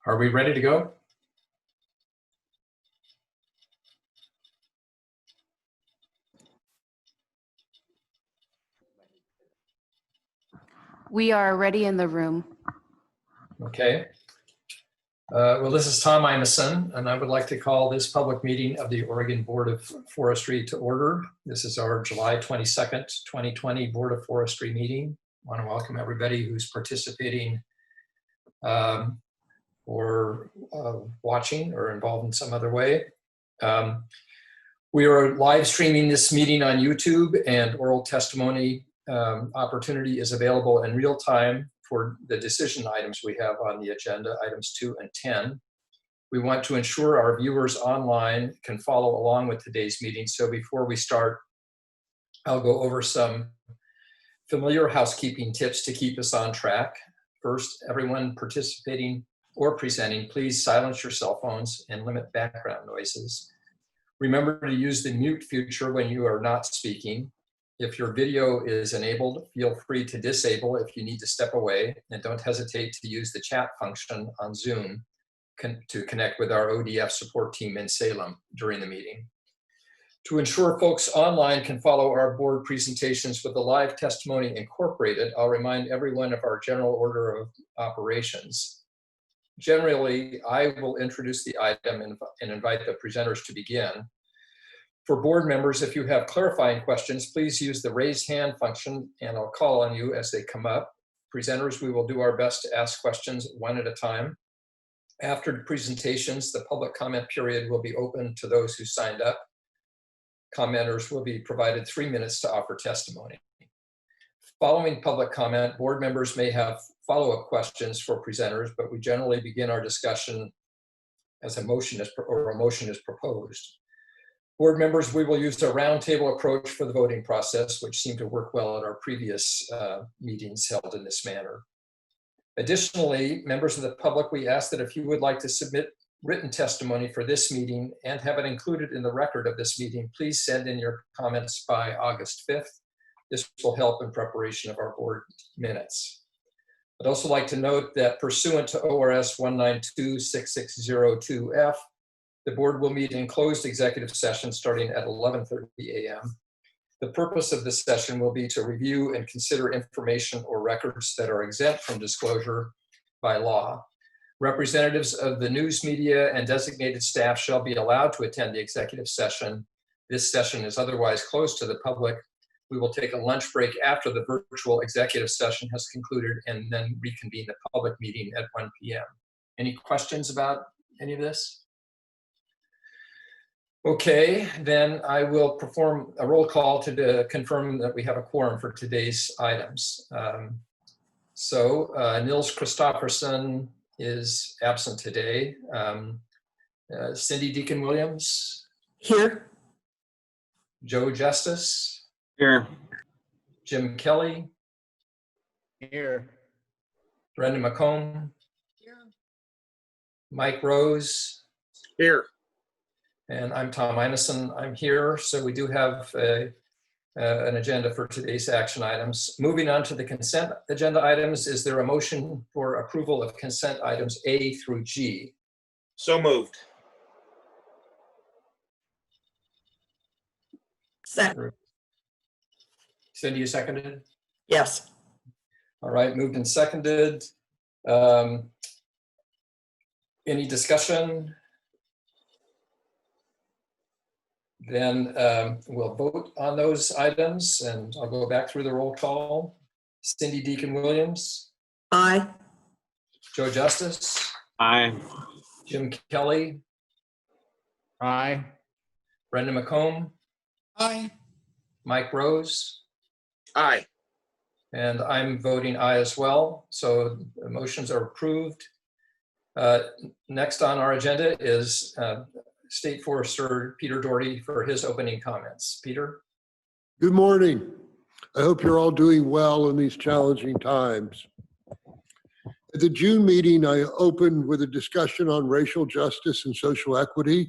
Are we ready to go? We are ready in the room. Okay. Well, this is Tom Imison, and I would like to call this public meeting of the Oregon Board of Forestry to order. This is our July 22nd, 2020 Board of Forestry meeting. I want to welcome everybody who's participating or watching or involved in some other way. We are live streaming this meeting on YouTube, and oral testimony opportunity is available in real time for the decision items we have on the agenda, items 2 and 10. We want to ensure our viewers online can follow along with today's meeting. So before we start, I'll go over some familiar housekeeping tips to keep us on track. First, everyone participating or presenting, please silence your cell phones and limit background noises. Remember to use the mute feature when you are not speaking. If your video is enabled, feel free to disable if you need to step away, and don't hesitate to use the chat function on Zoom to connect with our ODF support team in Salem during the meeting. To ensure folks online can follow our board presentations with the live testimony incorporated, I'll remind everyone of our general order of operations. Generally, I will introduce the item and invite the presenters to begin. For board members, if you have clarifying questions, please use the raise hand function and I'll call on you as they come up. Presenters, we will do our best to ask questions one at a time. After the presentations, the public comment period will be open to those who signed up. Commenters will be provided 3 minutes to offer testimony. Following public comment, board members may have follow-up questions for presenters, but we generally begin our discussion as a motion is proposed. Board members, we will use a roundtable approach for the voting process, which seemed to work well at our previous meetings held in this manner. Additionally, members of the public, we ask that if you would like to submit written testimony for this meeting and have it included in the record of this meeting, please send in your comments by August 5th. This will help in preparation of our board minutes. I'd also like to note that pursuant to ORS 192-6602F, the board will meet in closed executive session starting at 11:30 a.m. The purpose of this session will be to review and consider information or records that are exempt from disclosure by law. Representatives of the news media and designated staff shall be allowed to attend the executive session. This session is otherwise closed to the public. We will take a lunch break after the virtual executive session has concluded and then reconvene the public meeting at 1 p.m. Any questions about any of this? Okay, then I will perform a roll call to confirm that we have a quorum for today's items. Nils Christofferson is absent today. Cindy Deacon-Williams? Here. Joe Justice? Here. Jim Kelly? Here. Brenda McComb? Here. Mike Rose? Here. And I'm Tom Imison. I'm here. So we do have an agenda for today's action items. Moving on to the consent agenda items, is there a motion for approval of consent items A through G? So moved. Second. Cindy, you seconded? Yes. All right, moved and seconded. Any discussion? Then we'll vote on those items, and I'll go back through the roll call. Cindy Deacon-Williams? Aye. Joe Justice? Aye. Jim Kelly? Aye. Brenda McComb? Aye. Mike Rose? Aye. And I'm voting aye as well, so the motions are approved. Next on our agenda is State Forester Peter Doherty for his opening comments. Peter? Good morning. I hope you're all doing well in these challenging times. At the June meeting, I opened with a discussion on racial justice and social equity,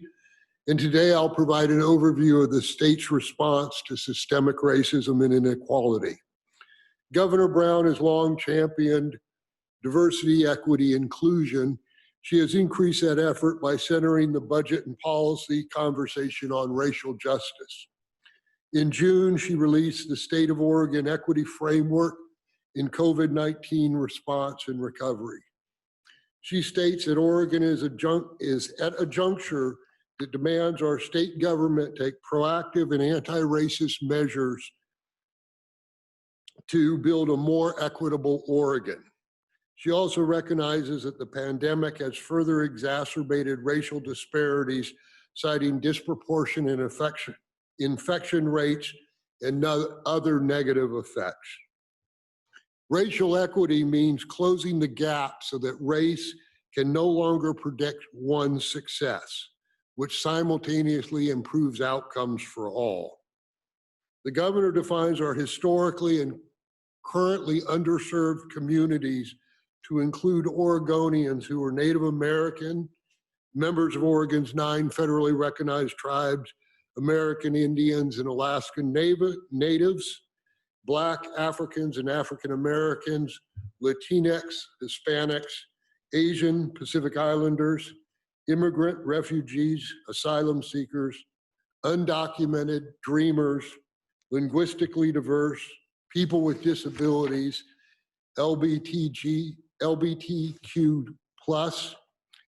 and today I'll provide an overview of the state's response to systemic racism and inequality. Governor Brown has long championed diversity, equity, inclusion, She has increased that effort by centering the budget and policy conversation on racial justice. In June, she released the State of Oregon Equity Framework in COVID-19 Response and Recovery. She states that Oregon is at a juncture that demands our state government take proactive and anti-racist measures to build a more equitable Oregon. She also recognizes that the pandemic has further exacerbated racial disparities, citing disproportionate infection rates and other negative effects. Racial equity means closing the gap so that race can no longer predict one's success, which simultaneously improves outcomes for all. The governor defines our historically and currently underserved communities to include Oregonians who are Native American, members of Oregon's 9 federally recognized tribes, American Indians and Alaskan Natives, Black Africans and African Americans, Latinx, Hispanics, Asian Pacific Islanders, immigrant refugees, asylum seekers, undocumented, dreamers, linguistically diverse, people with disabilities, LGBTQ+,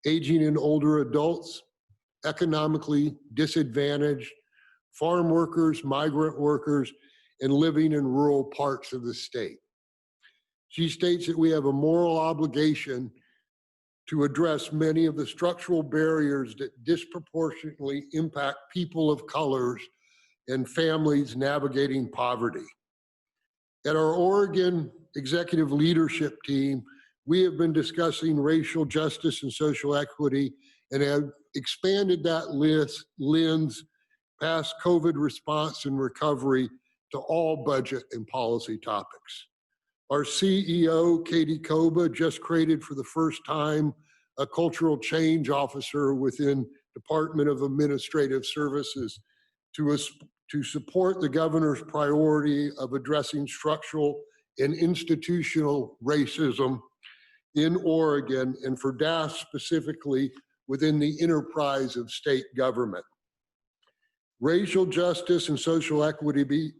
aging and older adults, economically disadvantaged, farm workers, migrant workers, and living in rural parts of the state. She states that we have a moral obligation to address many of the structural barriers that disproportionately impact people of colors and families navigating poverty. At our Oregon Executive Leadership Team, we have been discussing racial justice and social equity and have expanded that lens past COVID response and recovery to all budget and policy topics. Our CEO, Katie Koba, just created for the first time a cultural change officer within Department of Administrative Services to support the governor's priority of addressing structural and institutional racism in Oregon, and for DAS specifically within the enterprise of state government. Racial justice and social equity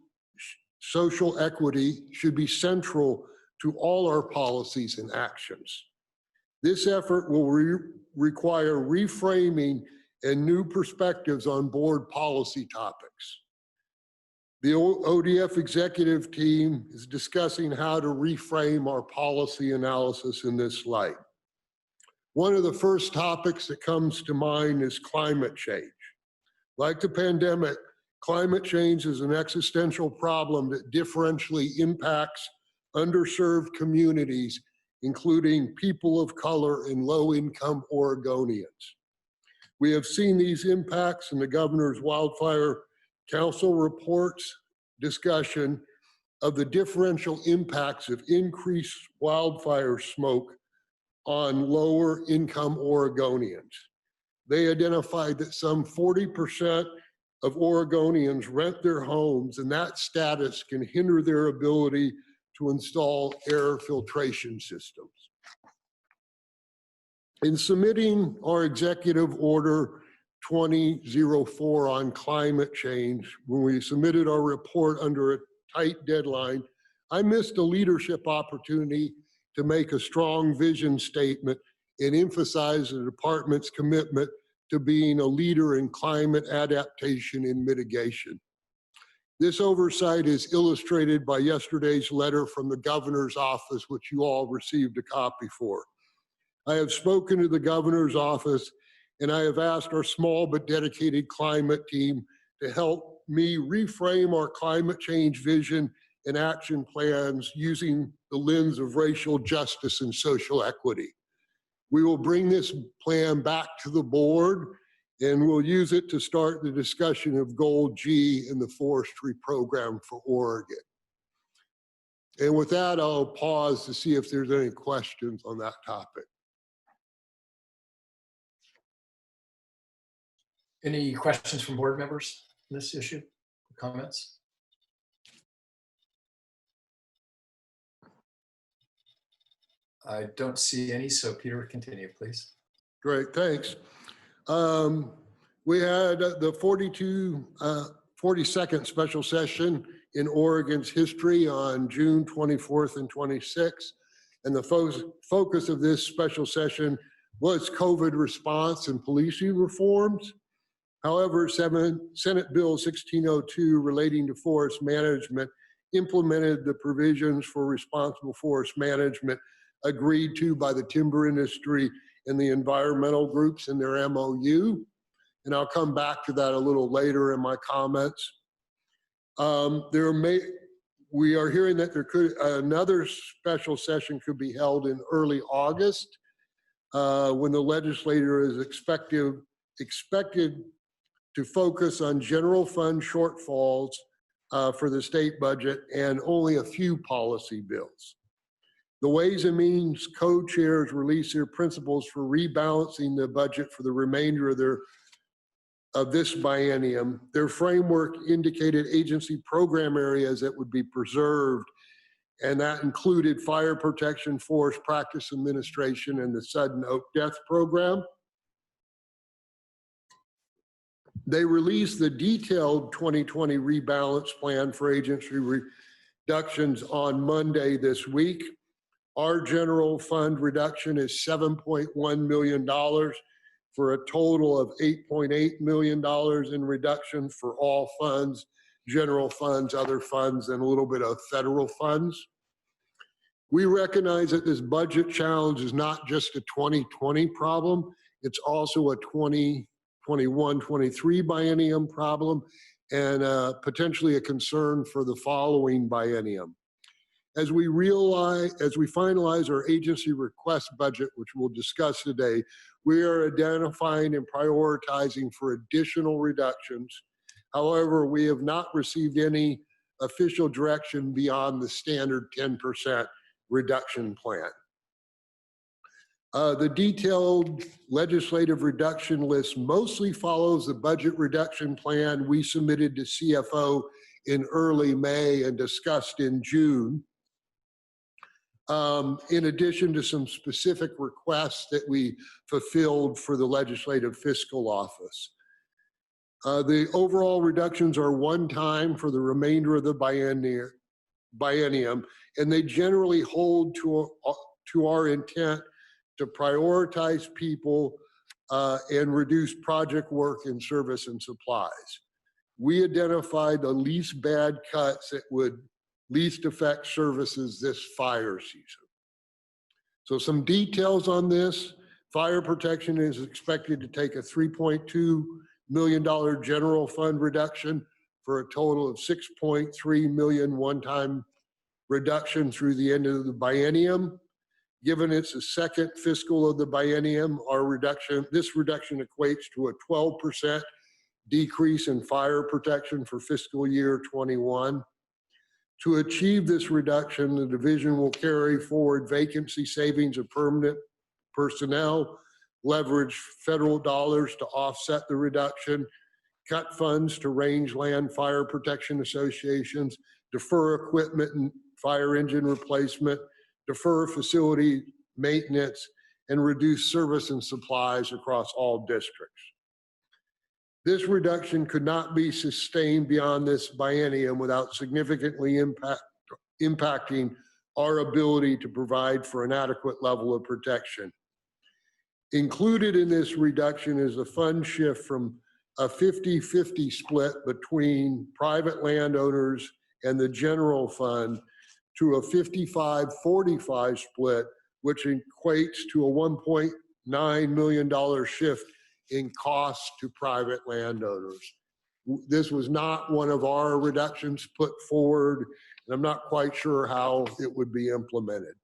should be central to all our policies and actions. This effort will require reframing and new perspectives on board policy topics. The ODF executive team is discussing how to reframe our policy analysis in this light. One of the first topics that comes to mind is climate change. Like the pandemic, climate change is an existential problem that differentially impacts underserved communities, including people of color and low-income Oregonians. We have seen these impacts in the governor's Wildfire Council reports discussion of the differential impacts of increased wildfire smoke on lower income Oregonians. They identified that some 40% of Oregonians rent their homes, and that status can hinder their ability to install air filtration systems. In submitting our Executive Order 2004 on climate change, when we submitted our report under a tight deadline, I missed a leadership opportunity to make a strong vision statement and emphasize the department's commitment to being a leader in climate adaptation and mitigation. This oversight is illustrated by yesterday's letter from the governor's office, which you all received a copy for. I have spoken to the governor's office, and I have asked our small but dedicated climate team to help me reframe our climate change vision and action plans using the lens of racial justice and social equity. We will bring this plan back to the board, and we'll use it to start the discussion of Goal G in the forestry program for Oregon. And with that, I'll pause to see if there's any questions on that topic. Any questions from board members on this issue? Comments? I don't see any, so Peter, continue, please. Great, thanks. We had the 42nd special session in Oregon's history on June 24th and 26th. And the focus of this special session was COVID response and policing reforms. However, Senate Bill 1602 relating to forest management implemented the provisions for responsible forest management agreed to by the timber industry and the environmental groups in their MOU. And I'll come back to that a little later in my comments. We are hearing that there could another special session could be held in early August when the legislature is expected to focus on general fund shortfalls for the state budget and only a few policy bills. The Ways and Means co-chairs released their principles for rebalancing the budget for the remainder of this biennium. Their framework indicated agency program areas that would be preserved, and that included fire protection, forest practice administration, and the sudden oak death program. They released the detailed 2020 rebalance plan for agency reductions on Monday this week. Our general fund reduction is $7.1 million for a total of $8.8 million in reduction for all funds, general funds, other funds, and a little bit of federal funds. We recognize that this budget challenge is not just a 2020 problem, it's also a 2021-23 biennium problem and potentially a concern for the following biennium. As we finalize our agency request budget, which we'll discuss today, we are identifying and prioritizing for additional reductions. However, we have not received any official direction beyond the standard 10% reduction plan. The detailed legislative reduction list mostly follows the budget reduction plan we submitted to CFO in early May and discussed in June. In addition to some specific requests that we fulfilled for the Legislative Fiscal Office. The overall reductions are one time for the remainder of the biennium, and they generally hold to our intent to prioritize people and reduce project work in service and supplies. We identified the least bad cuts that would least affect services this fire season. So some details on this. Fire protection is expected to take a $3.2 million general fund reduction for a total of $6.3 million one-time reduction through the end of the biennium. Given it's the second fiscal of the biennium, this reduction equates to a 12% decrease in fire protection for fiscal year 21. To achieve this reduction, the division will carry forward vacancy savings of permanent personnel, leverage federal dollars to offset the reduction, cut funds to rangeland fire protection associations, defer equipment and fire engine replacement, defer facility maintenance, and reduce service and supplies across all districts. This reduction could not be sustained beyond this biennium without significantly impacting our ability to provide for an adequate level of protection. Included in this reduction is a fund shift from a 50-50 split between private landowners and the general fund to a 55-45 split, which equates to a $1.9 million shift in costs to private landowners. This was not one of our reductions put forward, and I'm not quite sure how it would be implemented.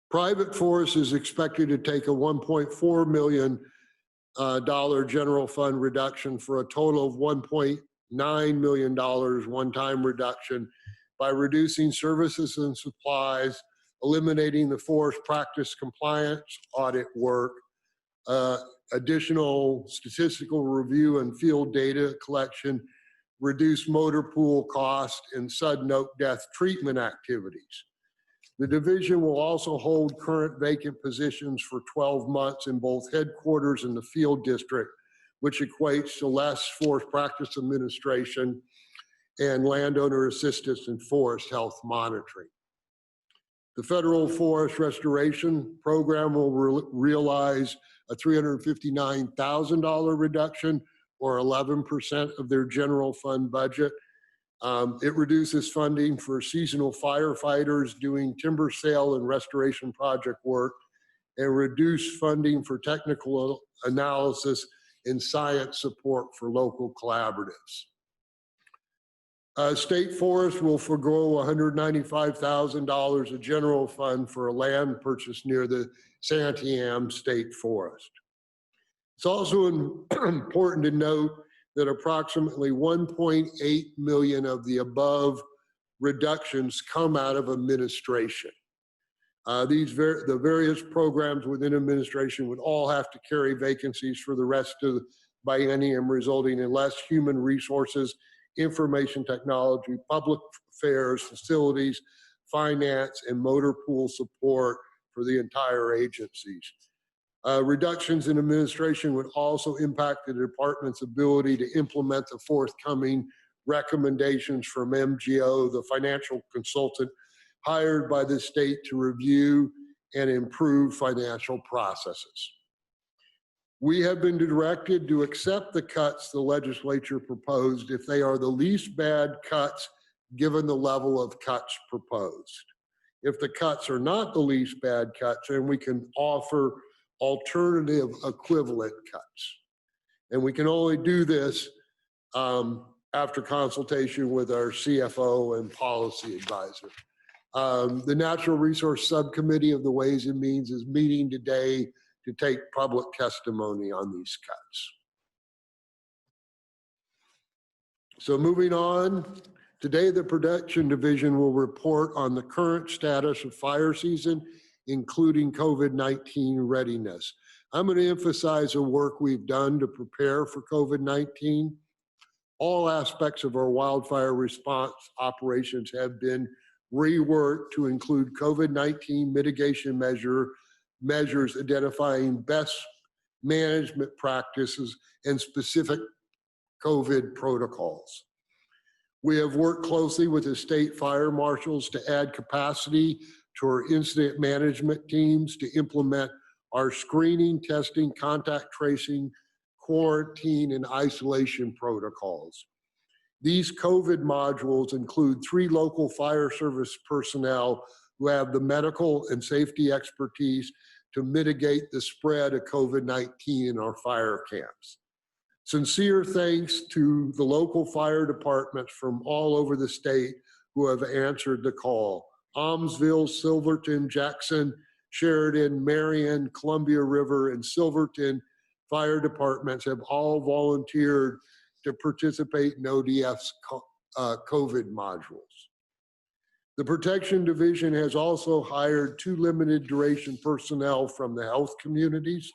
Private forest is expected to take a $1.4 million general fund reduction for a total of $1.9 million one-time reduction by reducing services and supplies, eliminating the forest practice compliance audit work, additional statistical review and field data collection, reduce motor pool cost, and sudden oak death treatment activities. The division will also hold current vacant positions for 12 months in both headquarters and the field district, which equates to less forest practice administration and landowner assistance in forest health monitoring. The Federal Forest Restoration Program will realize a $359,000 reduction, or 11% of their general fund budget. It reduces funding for seasonal firefighters doing timber sale and restoration project work, and reduce funding for technical analysis and science support for local collaboratives. State Forest will forego $195,000 of general fund for a land purchase near the Santiam State Forest. It's also important to note that approximately 1.8 million of the above reductions come out of administration. The various programs within administration would all have to carry vacancies for the rest of the biennium, resulting in less human resources, information technology, public affairs, facilities, finance, and motor pool support for the entire agencies. Reductions in administration would also impact the department's ability to implement the forthcoming recommendations from MGO, the financial consultant hired by the state to review and improve financial processes. We have been directed to accept the cuts the legislature proposed if they are the least bad cuts given the level of cuts proposed. If the cuts are not the least bad cuts, then we can offer alternative equivalent cuts. And we can only do this after consultation with our CFO and policy advisor. The Natural Resource Subcommittee of the Ways and Means is meeting today to take public testimony on these cuts. So moving on, today the Production Division will report on the current status of fire season, including COVID-19 readiness. I'm going to emphasize the work we've done to prepare for COVID-19. All aspects of our wildfire response operations have been reworked to include COVID-19 mitigation measures identifying best management practices and specific COVID protocols. We have worked closely with the state fire marshals to add capacity to our incident management teams to implement our screening, testing, contact tracing, quarantine, and isolation protocols. These COVID modules include 3 local fire service personnel who have the medical and safety expertise to mitigate the spread of COVID-19 in our fire camps. Sincere thanks to the local fire departments from all over the state who have answered the call. Almsville, Silverton, Jackson, Sheridan, Marion, Columbia River, and Silverton fire departments have all volunteered to participate in ODF's COVID modules. The Protection Division has also hired 2 limited duration personnel from the health communities.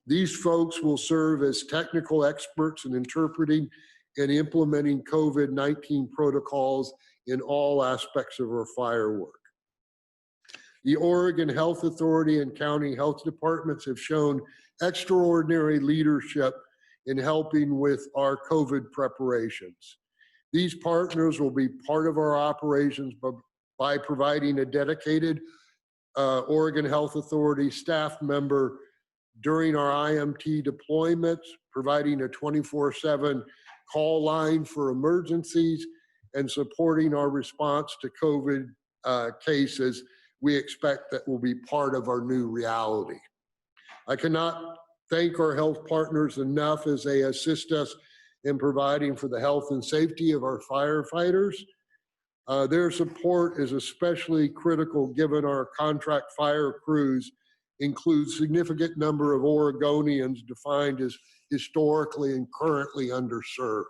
These folks will serve as technical experts in interpreting and implementing COVID-19 protocols in all aspects of our fire work. The Oregon Health Authority and county health departments have shown extraordinary leadership in helping with our COVID preparations. These partners will be part of our operations by providing a dedicated Oregon Health Authority staff member during our IMT deployments, providing a 24/7 call line for emergencies, and supporting our response to COVID cases. We expect that will be part of our new reality. I cannot thank our health partners enough as they assist us in providing for the health and safety of our firefighters. Their support is especially critical given our contract fire crews include significant number of Oregonians defined as historically and currently underserved.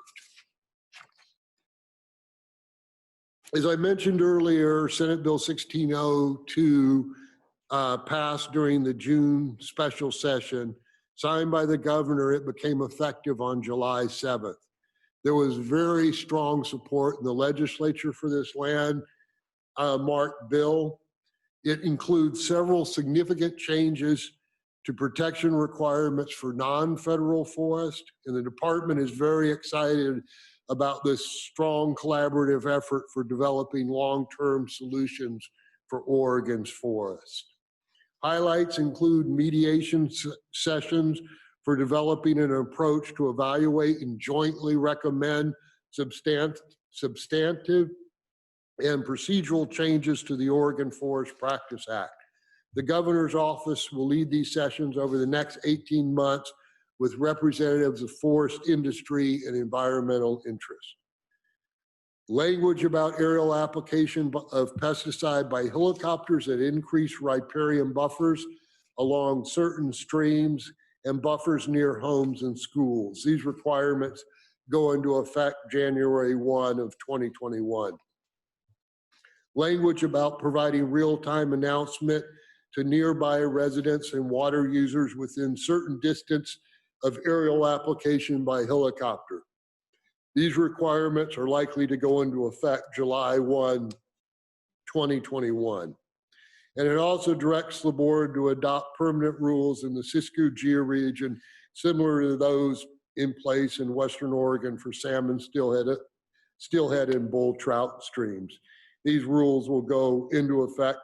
As I mentioned earlier, Senate Bill 1602 passed during the June special session. Signed by the governor, it became effective on July 7th. There was very strong support in the legislature for this landmark bill. It includes several significant changes to protection requirements for non-federal forest, and the department is very excited about this strong collaborative effort for developing long-term solutions for Oregon's forest. Highlights include mediation sessions for developing an approach to evaluate and jointly recommend substantive and procedural changes to the Oregon Forest Practice Act. The governor's office will lead these sessions over the next 18 months with representatives of forest industry and environmental interests. Language about aerial application of pesticide by helicopters that increase riparian buffers along certain streams and buffers near homes and schools. These requirements go into effect January 1 of 2021. Language about providing real-time announcement to nearby residents and water users within certain distance of aerial application by helicopter. These requirements are likely to go into effect July 1, 2021. And it also directs the board to adopt permanent rules in the Siskiyou georegion similar to those in place in Western Oregon for salmon, steelhead, and bull trout streams. These rules will go into effect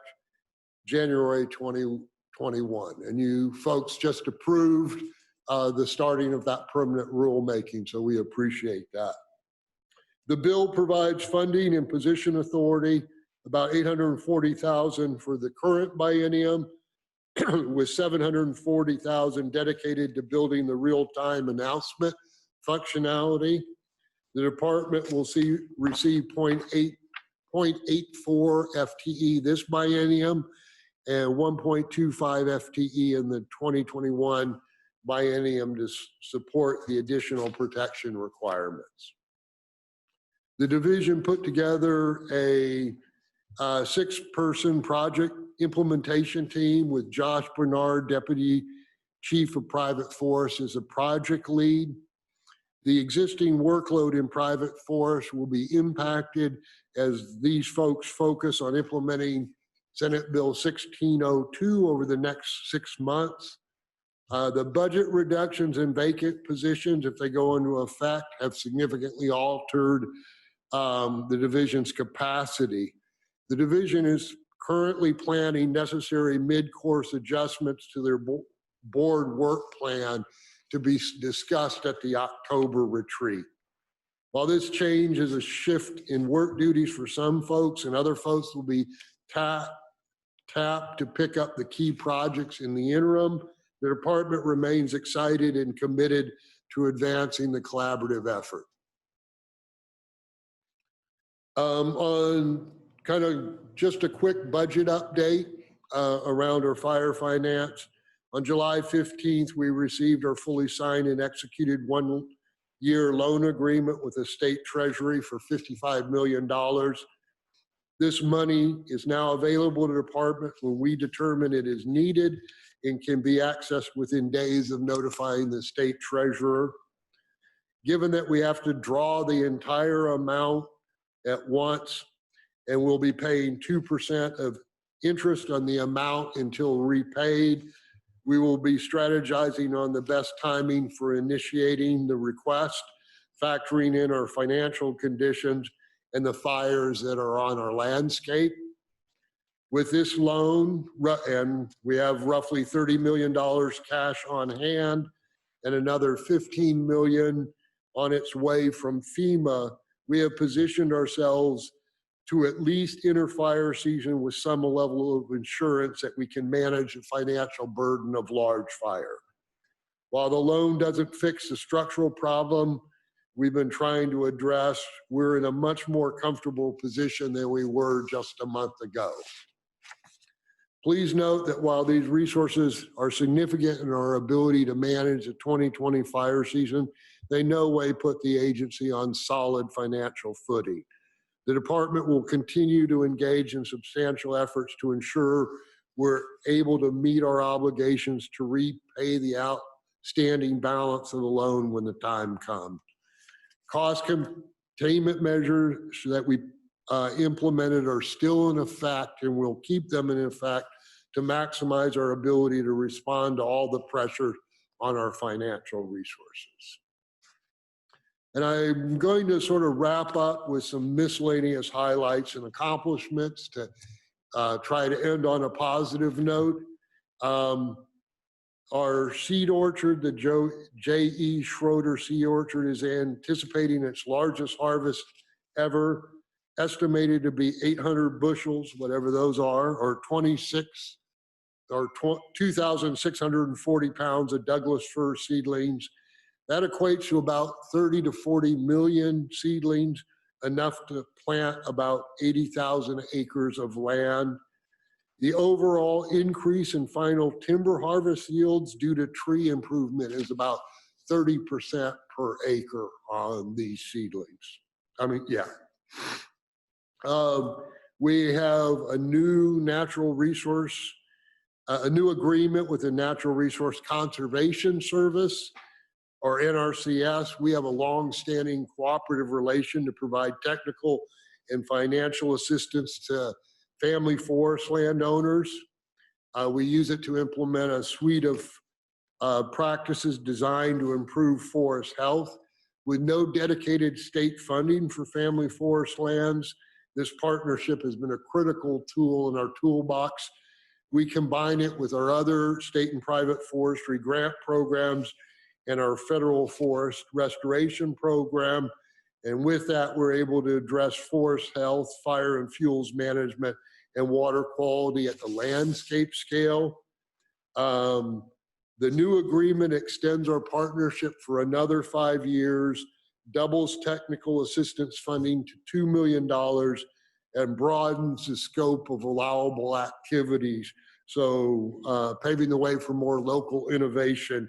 January 2021. And you folks just approved the starting of that permanent rulemaking, so we appreciate that. The bill provides funding and position authority, about $840,000 for the current biennium, with $740,000 dedicated to building the real-time announcement functionality. The department will receive 0.84 FTE this biennium and 1.25 FTE in the 2021 biennium to support the additional protection requirements. The division put together a 6-person project implementation team with Josh Bernard, Deputy Chief of Private Forest, as a project lead. The existing workload in private forest will be impacted as these folks focus on implementing Senate Bill 1602 over the next 6 months. The budget reductions in vacant positions, if they go into effect, have significantly altered the division's capacity. The division is currently planning necessary mid-course adjustments to their board work plan to be discussed at the October retreat. While this change is a shift in work duties for some folks, and other folks will be tapped to pick up the key projects in the interim, the department remains excited and committed to advancing the collaborative effort. On kind of just a quick budget update around our fire finance. On July 15th, we received our fully signed and executed 1-year loan agreement with the state treasury for $55 million. This money is now available to the department when we determine it is needed and can be accessed within days of notifying the state treasurer. Given that we have to draw the entire amount at once, and we'll be paying 2% of interest on the amount until repaid, we will be strategizing on the best timing for initiating the request, factoring in our financial conditions and the fires that are on our landscape. With this loan, and we have roughly $30 million cash on hand and another $15 million on its way from FEMA, we have positioned ourselves to at least enter fire season with some level of insurance that we can manage the financial burden of large fire. While the loan doesn't fix the structural problem we've been trying to address, we're in a much more comfortable position than we were just a month ago. Please note that while these resources are significant in our ability to manage the 2020 fire season, they in no way put the agency on solid financial footing. The department will continue to engage in substantial efforts to ensure we're able to meet our obligations to repay the outstanding balance of the loan when the time comes. Cost containment measures that we implemented are still in effect, and we'll keep them in effect to maximize our ability to respond to all the pressure on our financial resources. And I'm going to sort of wrap up with some miscellaneous highlights and accomplishments to try to end on a positive note. Our seed orchard, the J.E. Schroeder Seed Orchard, is anticipating its largest harvest ever, estimated to be 800 bushels, whatever those are, or 2,640 pounds of Douglas fir seedlings. That equates to about 30 to 40 million seedlings, enough to plant about 80,000 acres of land. The overall increase in final timber harvest yields due to tree improvement is about 30% per acre on these seedlings. I mean, yeah. We have a new agreement with the Natural Resource Conservation Service, or NRCS. We have a long-standing cooperative relation to provide technical and financial assistance to family forest landowners. We use it to implement a suite of practices designed to improve forest health. With no dedicated state funding for family forest lands, this partnership has been a critical tool in our toolbox. We combine it with our other state and private forestry grant programs and our federal forest restoration program. And with that, we're able to address forest health, fire and fuels management, and water quality at the landscape scale. The new agreement extends our partnership for another 5 years, doubles technical assistance funding to $2 million, and broadens the scope of allowable activities. So paving the way for more local innovation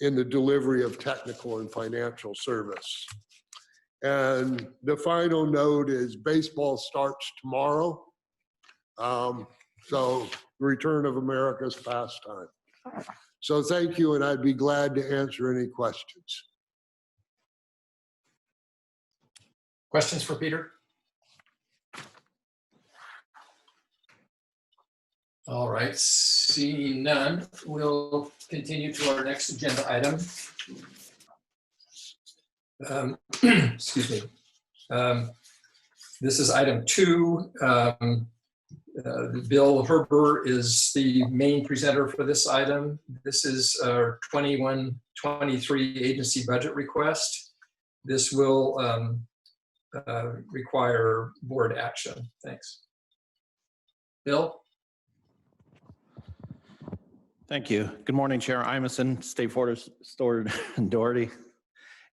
in the delivery of technical and financial service. And the final note is baseball starts tomorrow. So the return of America's pastime. So thank you, and I'd be glad to answer any questions. Questions for Peter? All right, seeing none, we'll continue to our next agenda item. Excuse me. This is item 2. Bill Herber is the main presenter for this item. This is our 21-23 agency budget request. This will require board action. Thanks. Bill? Thank you. Good morning, Chair Imeson, State Forest Steward Doherty,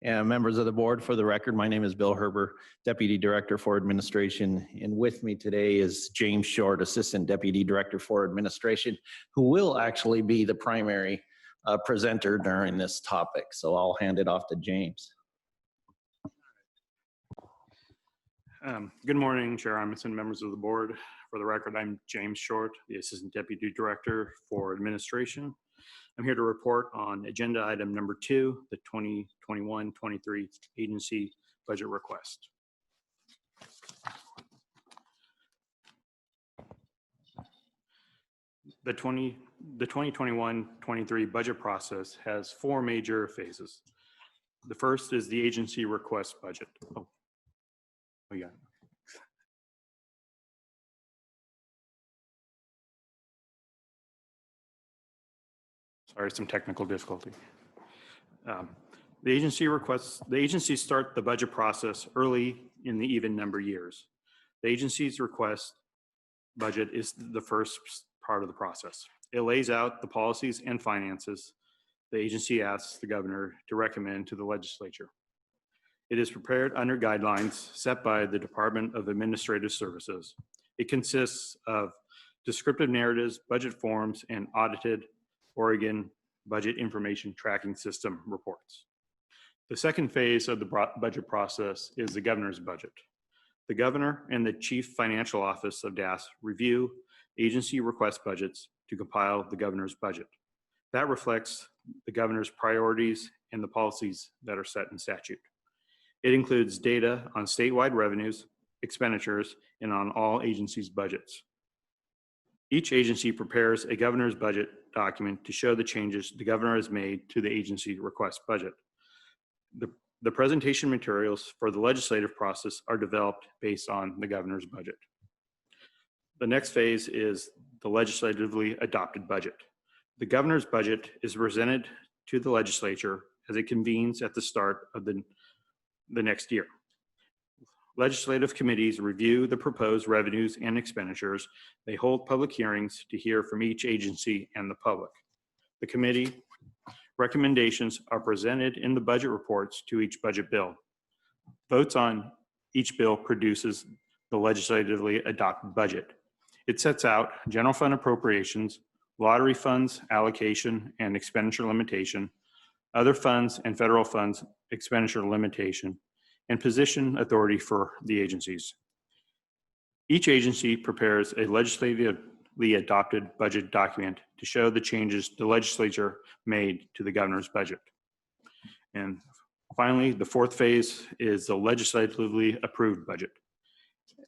and members of the board. For the record, my name is Bill Herber, Deputy Director for Administration, and with me today is James Short, Assistant Deputy Director for Administration, who will actually be the primary presenter during this topic. So I'll hand it off to James. Good morning, Chair Imeson, members of the board. For the record, I'm James Short, the Assistant Deputy Director for Administration. I'm here to report on agenda item number 2, the 2021-23 agency budget request. The 2021-23 budget process has 4 major phases. The first is the agency request budget. Oh yeah. Sorry, some technical difficulty. The agencies start the budget process early in the even number years. The agency's request budget is the first part of the process. It lays out the policies and finances the agency asks the governor to recommend to the legislature. It is prepared under guidelines set by the Department of Administrative Services. It consists of descriptive narratives, budget forms, and audited Oregon Budget Information Tracking System reports. The second phase of the budget process is the governor's budget. The governor and the Chief Financial Office of DAS review agency request budgets to compile the governor's budget. That reflects the governor's priorities and the policies that are set in statute. It includes data on statewide revenues, expenditures, and on all agencies' budgets. Each agency prepares a governor's budget document to show the changes the governor has made to the agency request budget. The presentation materials for the legislative process are developed based on the governor's budget. The next phase is the legislatively adopted budget. The governor's budget is presented to the legislature as it convenes at the start of the next year. Legislative committees review the proposed revenues and expenditures. They hold public hearings to hear from each agency and the public. The committee recommendations are presented in the budget reports to each budget bill. Votes on each bill produces the legislatively adopted budget. It sets out general fund appropriations, lottery funds allocation and expenditure limitation, other funds and federal funds expenditure limitation, and position authority for the agencies. Each agency prepares a legislatively adopted budget document to show the changes the legislature made to the governor's budget. And finally, the fourth phase is the legislatively approved budget.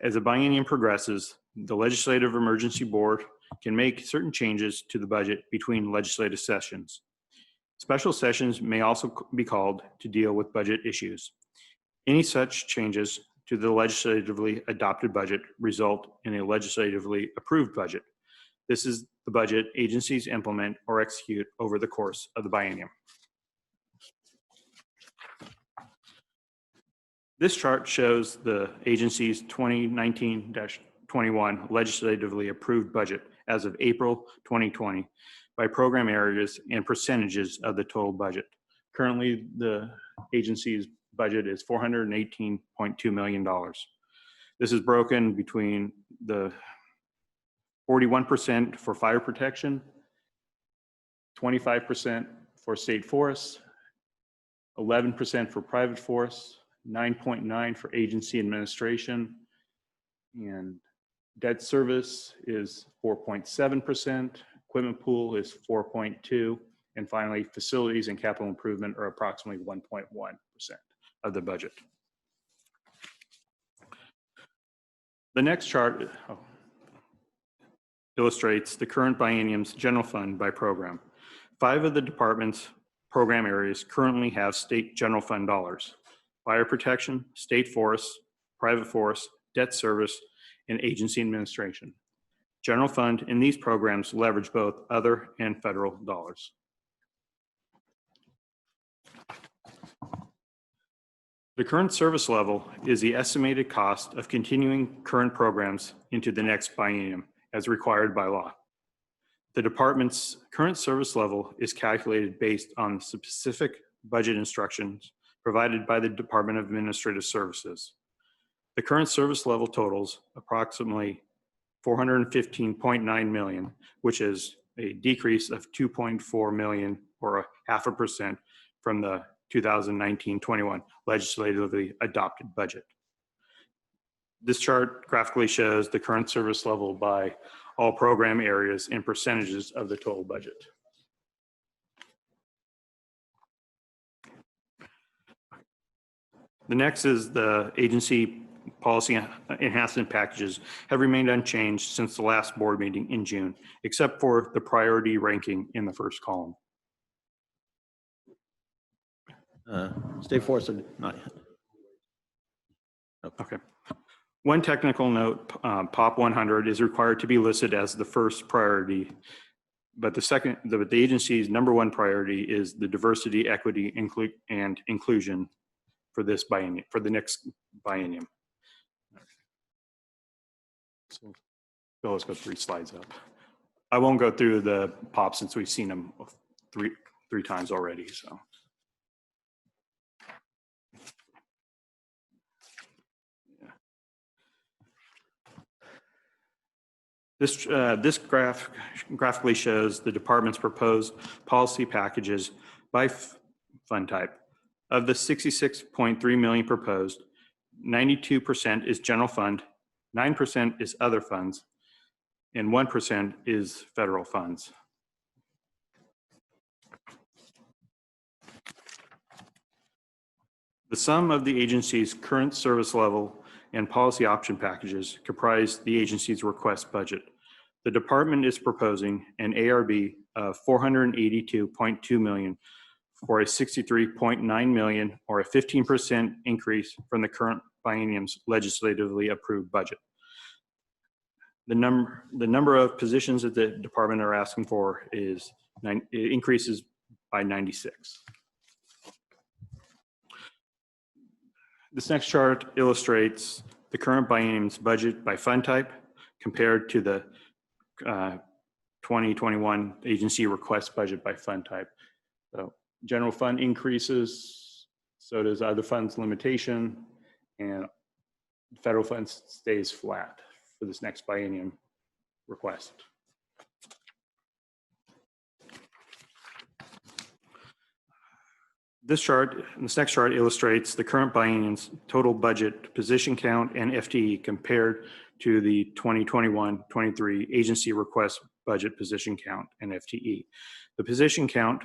As the biennium progresses, the Legislative Emergency Board can make certain changes to the budget between legislative sessions. Special sessions may also be called to deal with budget issues. Any such changes to the legislatively adopted budget result in a legislatively approved budget. This is the budget agencies implement or execute over the course of the biennium. This chart shows the agency's 2019-21 legislatively approved budget as of April 2020 by program areas and percentages of the total budget. Currently, the agency's budget is $418.2 million. This is broken between the 41% for fire protection, 25% for state forests, 11% for private forests, 9.9% for agency administration, and debt service is 4.7%, equipment pool is 4.2%, and finally facilities and capital improvement are approximately 1.1% of the budget. The next chart illustrates the current biennium's general fund by program. 5 of the department's program areas currently have state general fund dollars: fire protection, state forests, private forests, debt service, and agency administration. General fund in these programs leverage both other and federal dollars. The current service level is the estimated cost of continuing current programs into the next biennium as required by law. The department's current service level is calculated based on specific budget instructions provided by the Department of Administrative Services. The current service level totals approximately $415.9 million, which is a decrease of $2.4 million or 0.5% from the 2019-21 legislatively adopted budget. This chart graphically shows the current service level by all program areas and percentages of the total budget. The next is the agency policy enhancement packages have remained unchanged since the last board meeting in June, except for the priority ranking in the first column. State Forest, not yet. Okay. One technical note, POP 100 is required to be listed as the first priority, but the agency's #1 priority is the diversity, equity, and inclusion for this biennium, for the next biennium. So let's go 3 slides up. I won't go through the POP since we've seen them three times already. So. This graph graphically shows the department's proposed policy packages by fund type. Of the $66.3 million proposed, 92% is general fund, 9% is other funds, and 1% is federal funds. The sum of the agency's current service level and policy option packages comprise the agency's request budget. The department is proposing an ARB of $482.2 million for a $63.9 million or a 15% increase from the current biennium's legislatively approved budget. The number of positions that the department are asking for is it increases by 96. This next chart illustrates the current biennium's budget by fund type compared to the 2021 agency request budget by fund type. So general fund increases, so does other funds limitation, and federal funds stays flat for this next biennium request. This next chart illustrates the current biennium's total budget, position count, and FTE compared to the 2021-23 agency request budget position count and FTE. The position count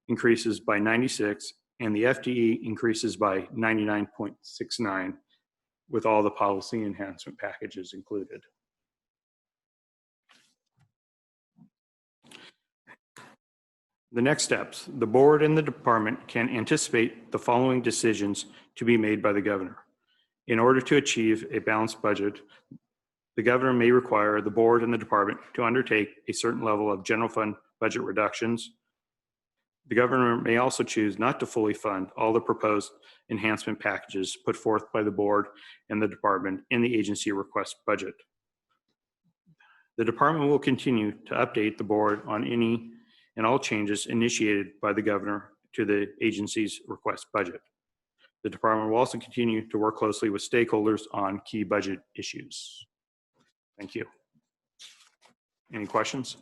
increases by 96 and the FTE increases by 99.69 with all the policy enhancement packages included. The next steps, the board and the department can anticipate the following decisions to be made by the governor. In order to achieve a balanced budget, the governor may require the board and the department to undertake a certain level of general fund budget reductions. The governor may also choose not to fully fund all the proposed enhancement packages put forth by the board and the department in the agency request budget. The department will continue to update the board on any and all changes initiated by the governor to the agency's request budget. The department will also continue to work closely with stakeholders on key budget issues. Thank you. Any questions?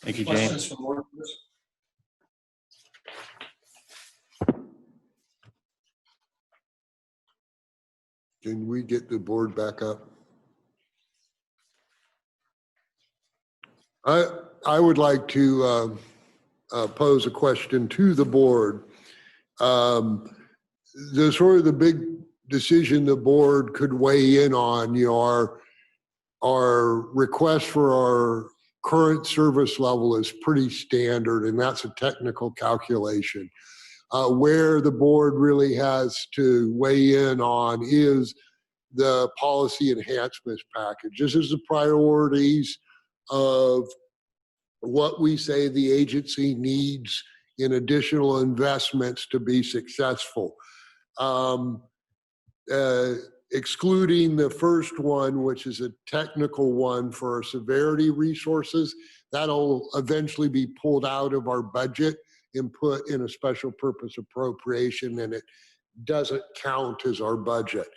Thank you, Questions James. from board members? Can we get the board back up? I would like to pose a question to the board. The sort of the big decision the board could weigh in on, you know, our request for our current service level is pretty standard, and that's a technical calculation. Where the board really has to weigh in on is the policy enhancements package. This is the priorities of what we say the agency needs in additional investments to be successful. Excluding the first one, which is a technical one for our severity resources, that'll eventually be pulled out of our budget and put in a special purpose appropriation, and it doesn't count as our budget.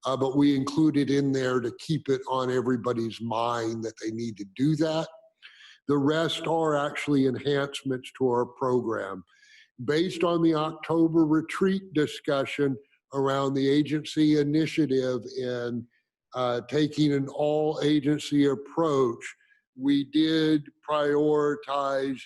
But we include it in there to keep it on everybody's mind that they need to do that. The rest are actually enhancements to our program. Based on the October retreat discussion around the agency initiative and taking an all-agency approach, we did prioritize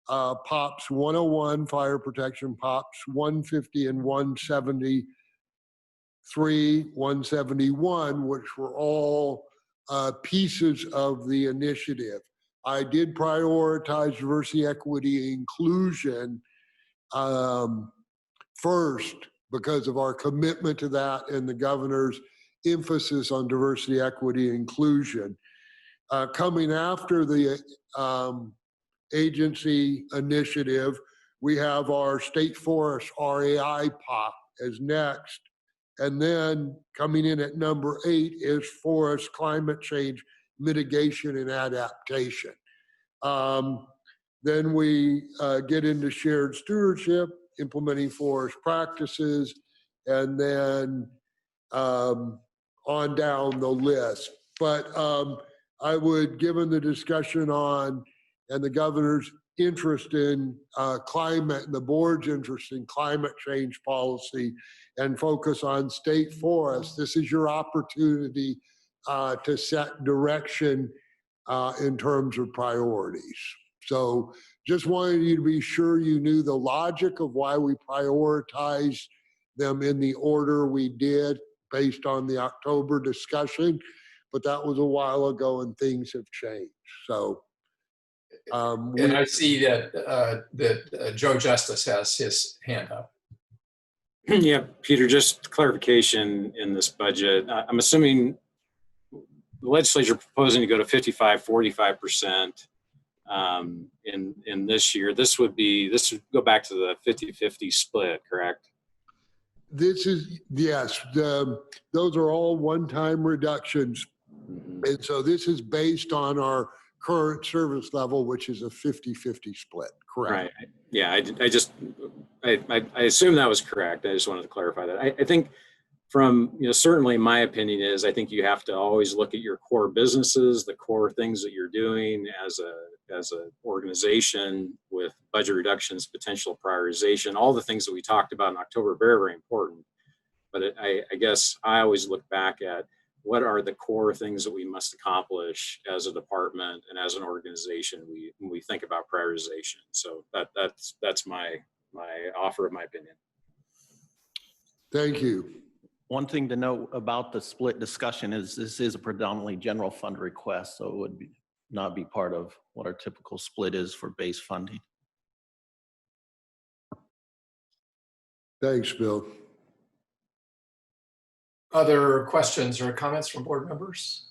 POPs 101, fire protection, POPs 150 and 173, 171, which were all pieces of the initiative. I did prioritize diversity, equity, and inclusion first because of our commitment to that and the governor's emphasis on diversity, equity, and inclusion. Coming after the agency initiative, we have our state forest RAI POP as next. And then coming in at number 8 is forest climate change mitigation and adaptation. Then we get into shared stewardship, implementing forest practices, and then on down the list. But I would, given the discussion on and the governor's interest in climate and the board's interest in climate change policy and focus on state forests, this is your opportunity to set direction in terms of priorities. So just wanted you to be sure you knew the logic of why we prioritized them in the order we did based on the October discussion, but that was a while ago and things have changed. So And I see that Joe Justice has his hand up. Yeah, Peter, just clarification in this budget. I'm assuming the legislature proposing to go to 55-45% in this year. This would go back to the 50-50 split, correct? this is, yes, those are all one-time reductions. And so this is based on our current service level, which is a 50-50 split, correct? Right. Yeah, I assume that was correct. I just wanted to clarify that. I think from, certainly my opinion is I think you have to always look at your core businesses, the core things that you're doing as a organization with budget reductions, potential prioritization, all the things that we talked about in October are very, very important. But I guess I always look back at what are the core things that we must accomplish as a department and as an organization when we think about prioritization. So that's my offer of my opinion. Thank you. One thing to note about the split discussion is this is a predominantly general fund request, so it would not be part of what our typical split is for base funding. Thanks, Bill. Other questions or comments from board members?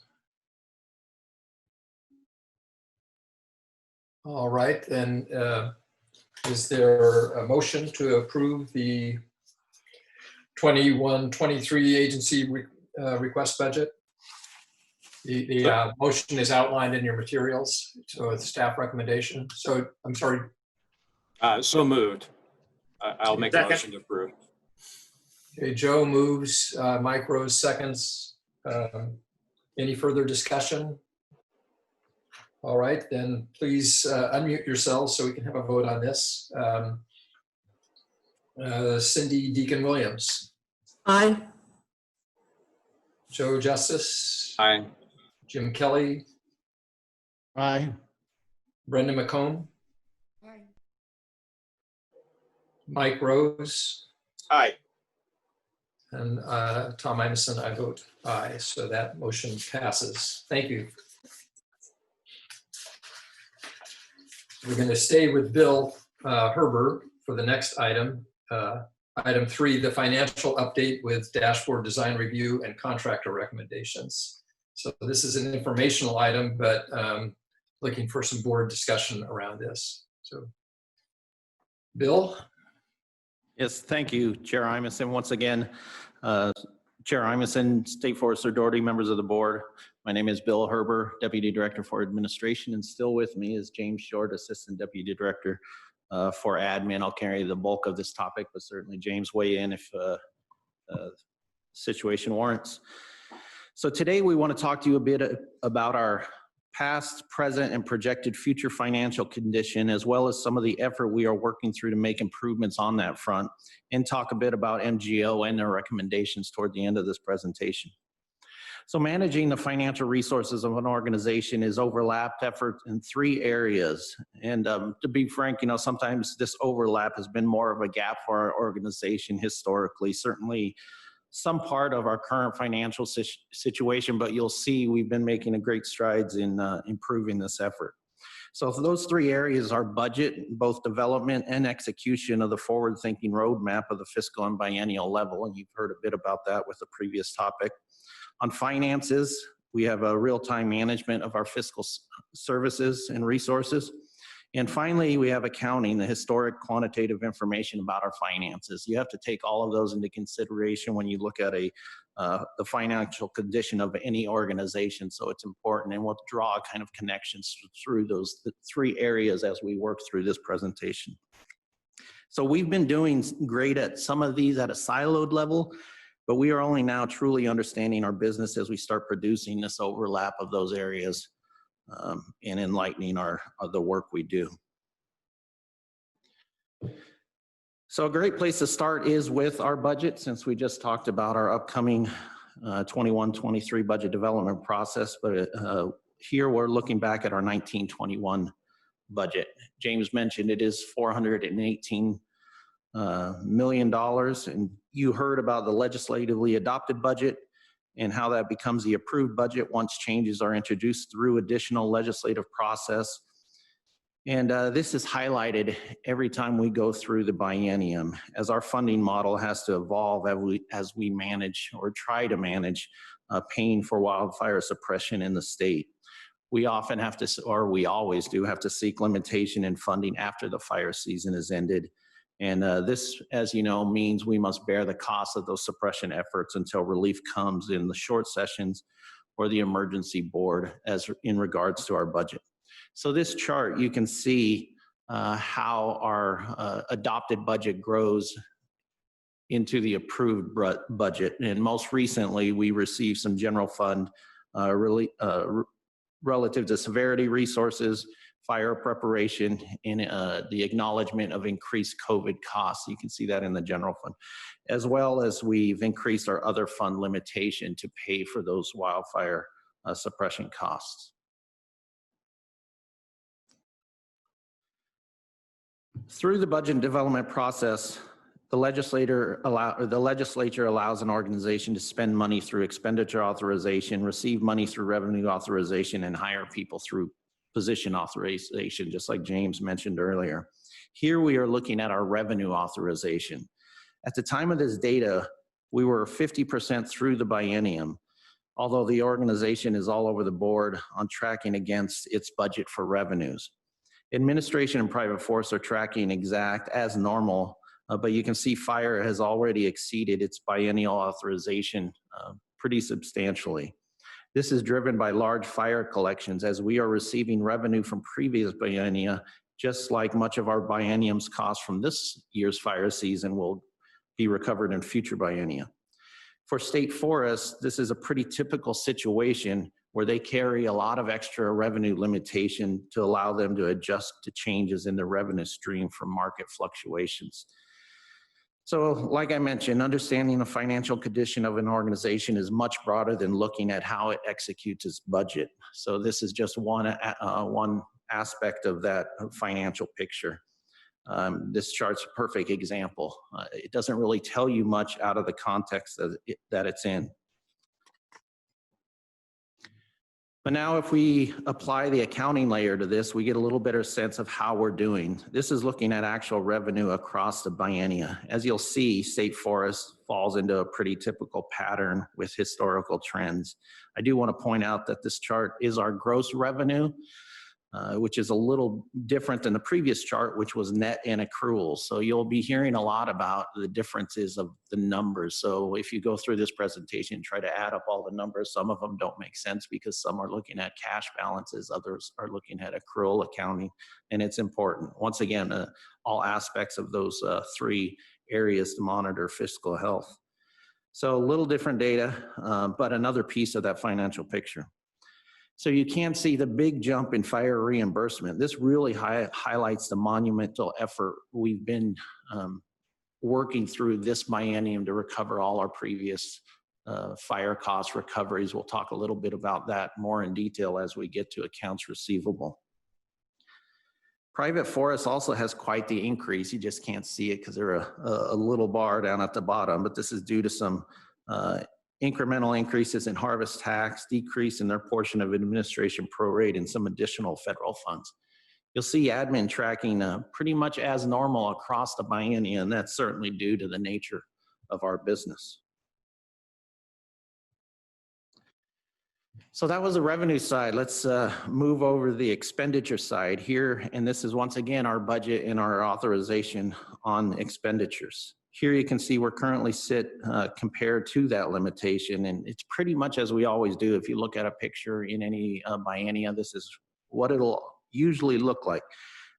All right, then is there a motion to approve the 21-23 agency request budget? The motion is outlined in your materials, so it's staff recommendation. So I'm sorry. So moved. I'll make a motion to approve. Okay, Joe moves, Mike Rose seconds. Any further discussion? All right, then please unmute yourselves so we can have a vote on this. Cindy Deacon-Williams. Aye. Joe Justice. Aye. Jim Kelly. Aye. Brenda McComb. Aye. Mike Rose. Aye. And Tom Imison, I vote aye. So that motion passes. Thank you. We're going to stay with Bill Herber for the next item. Item 3, the financial update with dashboard design review and contractor recommendations. So this is an informational item, but looking for some board discussion around this. So, Bill? Yes, thank you, Chair Imison. Once again, Chair Imison, State Forester Doherty, members of the board. My name is Bill Herber, Deputy Director for Administration, and still with me is James Short, Assistant Deputy Director for Admin. I'll carry the bulk of this topic, but certainly James weigh in if situation warrants. So today we want to talk to you a bit about our past, present, and projected future financial condition, as well as some of the effort we are working through to make improvements on that front, and talk a bit about MGO and their recommendations toward the end of this presentation. So managing the financial resources of an organization is overlapped effort in 3 areas. And to be frank, sometimes this overlap has been more of a gap for our organization historically, certainly some part of our current financial situation, but you'll see we've been making great strides in improving this effort. So for those 3 areas are budget, both development and execution of the forward-thinking roadmap of the fiscal and biennial level, and you've heard a bit about that with the previous topic. On finances, we have a real-time management of our fiscal services and resources. And finally, we have accounting, the historic quantitative information about our finances. You have to take all of those into consideration when you look at the financial condition of any organization. So it's important, and we'll draw kind of connections through those 3 areas as we work through this presentation. So we've been doing great at some of these at a siloed level, but we are only now truly understanding our business as we start producing this overlap of those areas and enlightening the work we do. So a great place to start is with our budget, since we just talked about our upcoming 21-23 budget development process. But here we're looking back at our 19-21 budget. James mentioned it is $418 million, and you heard about the legislatively adopted budget and how that becomes the approved budget once changes are introduced through additional legislative process. And this is highlighted every time we go through the biennium, as our funding model has to evolve as we manage or try to manage paying for wildfire suppression in the state. We often have to, or we always do, have to seek limitation in funding after the fire season is ended. And this, as you know, means we must bear the cost of those suppression efforts until relief comes in the short sessions or the emergency board as in regards to our budget. So this chart, you can see how our adopted budget grows into the approved budget. And most recently, we received some general fund relative to severity resources, fire preparation, and the acknowledgement of increased COVID costs. You can see that in the general fund, as well as we've increased our other fund limitation to pay for those wildfire suppression costs. Through the budget development process, the legislature allows an organization to spend money through expenditure authorization, receive money through revenue authorization, and hire people through position authorization, just like James mentioned earlier. Here we are looking at our revenue authorization. At the time of this data, we were 50% through the biennium, although the organization is all over the board on tracking against its budget for revenues. Administration and private force are tracking exact as normal, but you can see fire has already exceeded its biennial authorization pretty substantially. This is driven by large fire collections as we are receiving revenue from previous biennia, just like much of our biennium's costs from this year's fire season will be recovered in future biennia. For state forests, this is a pretty typical situation where they carry a lot of extra revenue limitation to allow them to adjust to changes in the revenue stream from market fluctuations. So like I mentioned, understanding the financial condition of an organization is much broader than looking at how it executes its budget. So this is just one aspect of that financial picture. This chart's a perfect example. It doesn't really tell you much out of the context that it's in. But now if we apply the accounting layer to this, we get a little better sense of how we're doing. This is looking at actual revenue across the biennia. As you'll see, state forest falls into a pretty typical pattern with historical trends. I do want to point out that this chart is our gross revenue, which is a little different than the previous chart, which was net and accruals. So you'll be hearing a lot about the differences of the numbers. So if you go through this presentation, try to add up all the numbers. Some of them don't make sense because some are looking at cash balances, others are looking at accrual accounting, and it's important. Once again, all aspects of those three areas to monitor fiscal health. So a little different data, but another piece of that financial picture. So you can see the big jump in fire reimbursement. This really highlights the monumental effort we've been working through this biennium to recover all our previous fire cost recoveries. We'll talk a little bit about that more in detail as we get to accounts receivable. Private forest also has quite the increase. You just can't see it because they're a little bar down at the bottom, but this is due to some incremental increases in harvest tax, decrease in their portion of administration prorate, and some additional federal funds. You'll see admin tracking pretty much as normal across the biennium, and that's certainly due to the nature of our business. So that was the revenue side. Let's move over to the expenditure side here. And this is once again our budget and our authorization on expenditures. Here you can see we're currently sit compared to that limitation, and it's pretty much as we always do. If you look at a picture in any biennia, this is what it'll usually look like.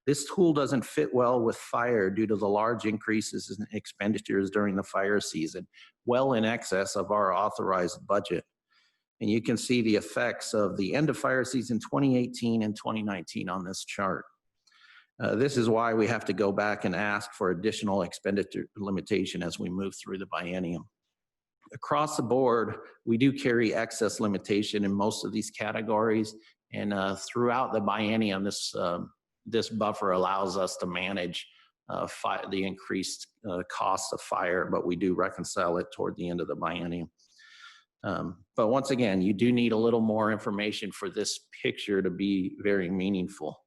This tool doesn't fit well with fire due to the large increases in expenditures during the fire season, well in excess of our authorized budget. And you can see the effects of the end of fire season 2018 and 2019 on this chart. This is why we have to go back and ask for additional expenditure limitation as we move through the biennium. Across the board, we do carry excess limitation in most of these categories, and throughout the biennium, this buffer allows us to manage the increased cost of fire, but we do reconcile it toward the end of the biennium. But once again, you do need a little more information for this picture to be very meaningful.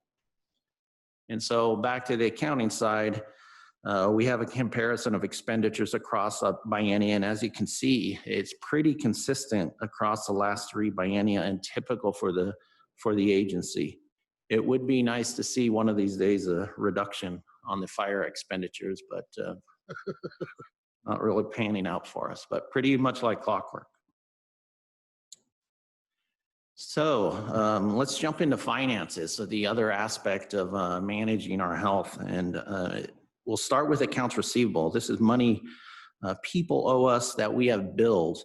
And so back to the accounting side, we have a comparison of expenditures across a biennia, and as you can see, it's pretty consistent across the last 3 biennia and typical for the agency. It would be nice to see one of these days a reduction on the fire expenditures, but not really panning out for us, but pretty much like clockwork. So let's jump into finances, so the other aspect of managing our health. And we'll start with accounts receivable. This is money people owe us that we have billed.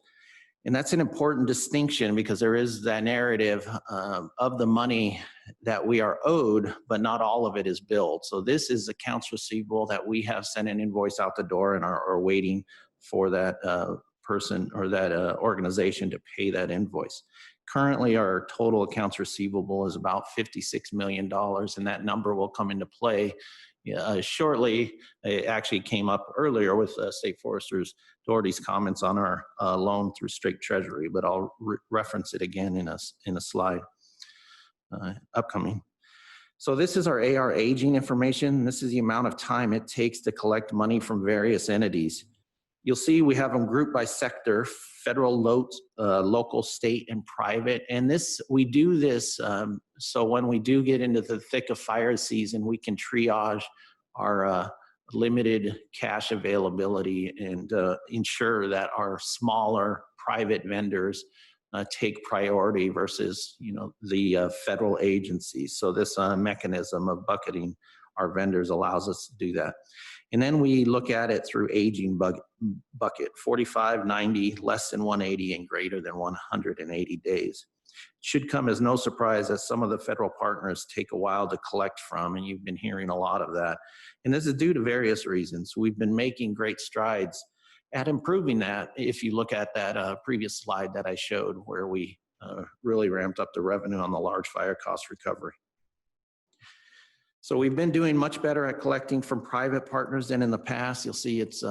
And that's an important distinction because there is that narrative of the money that we are owed, but not all of it is billed. So this is accounts receivable that we have sent an invoice out the door and are waiting for that person or that organization to pay that invoice. Currently, our total accounts receivable is about $56 million, and that number will come into play shortly. It actually came up earlier with State Foresters Doherty's comments on our loan through straight treasury, but I'll reference it again in a slide upcoming. So this is our AR aging information. This is the amount of time it takes to collect money from various entities. You'll see we have them grouped by sector: federal, local, state, and private. And we do this so when we do get into the thick of fire season, we can triage our limited cash availability and ensure that our smaller private vendors take priority versus the federal agencies. So this mechanism of bucketing our vendors allows us to do that. And then we look at it through aging bucket: 45, 90, less than 180, and greater than 180 days. It should come as no surprise that some of the federal partners take a while to collect from, and you've been hearing a lot of that. And this is due to various reasons. We've been making great strides at improving that. If you look at that previous slide that I showed, where we really ramped up the revenue on the large fire cost recovery. So we've been doing much better at collecting from private partners than in the past. You'll see it's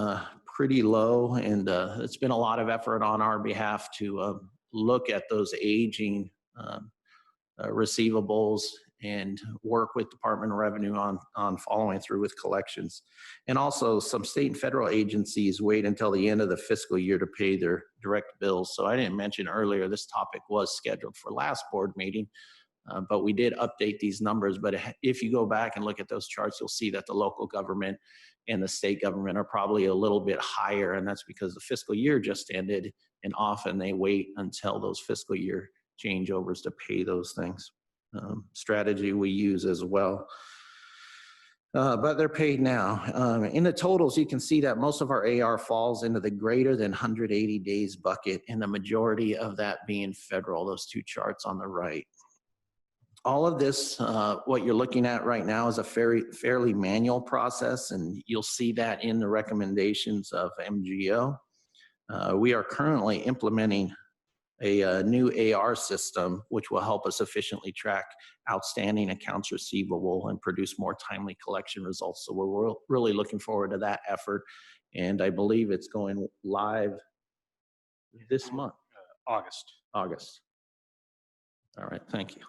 pretty low, and it's been a lot of effort on our behalf to look at those aging receivables and work with Department of Revenue on following through with collections. And also some state and federal agencies wait until the end of the fiscal year to pay their direct bills. So I didn't mention earlier, this topic was scheduled for last board meeting. But we did update these numbers. But if you go back and look at those charts, you'll see that the local government and the state government are probably a little bit higher, and that's because the fiscal year just ended, and often they wait until those fiscal year changeovers to pay those things. Strategy we use as well. But they're paid now. In the totals, you can see that most of our AR falls into the greater than 180 days bucket, and the majority of that being federal, those two charts on the right. All of this, what you're looking at right now, is a fairly manual process, and you'll see that in the recommendations of MGO. We are currently implementing a new AR system, which will help us efficiently track outstanding accounts receivable and produce more timely collection results. So we're really looking forward to that effort, and I believe it's going live this month. August. August. All right, thank you.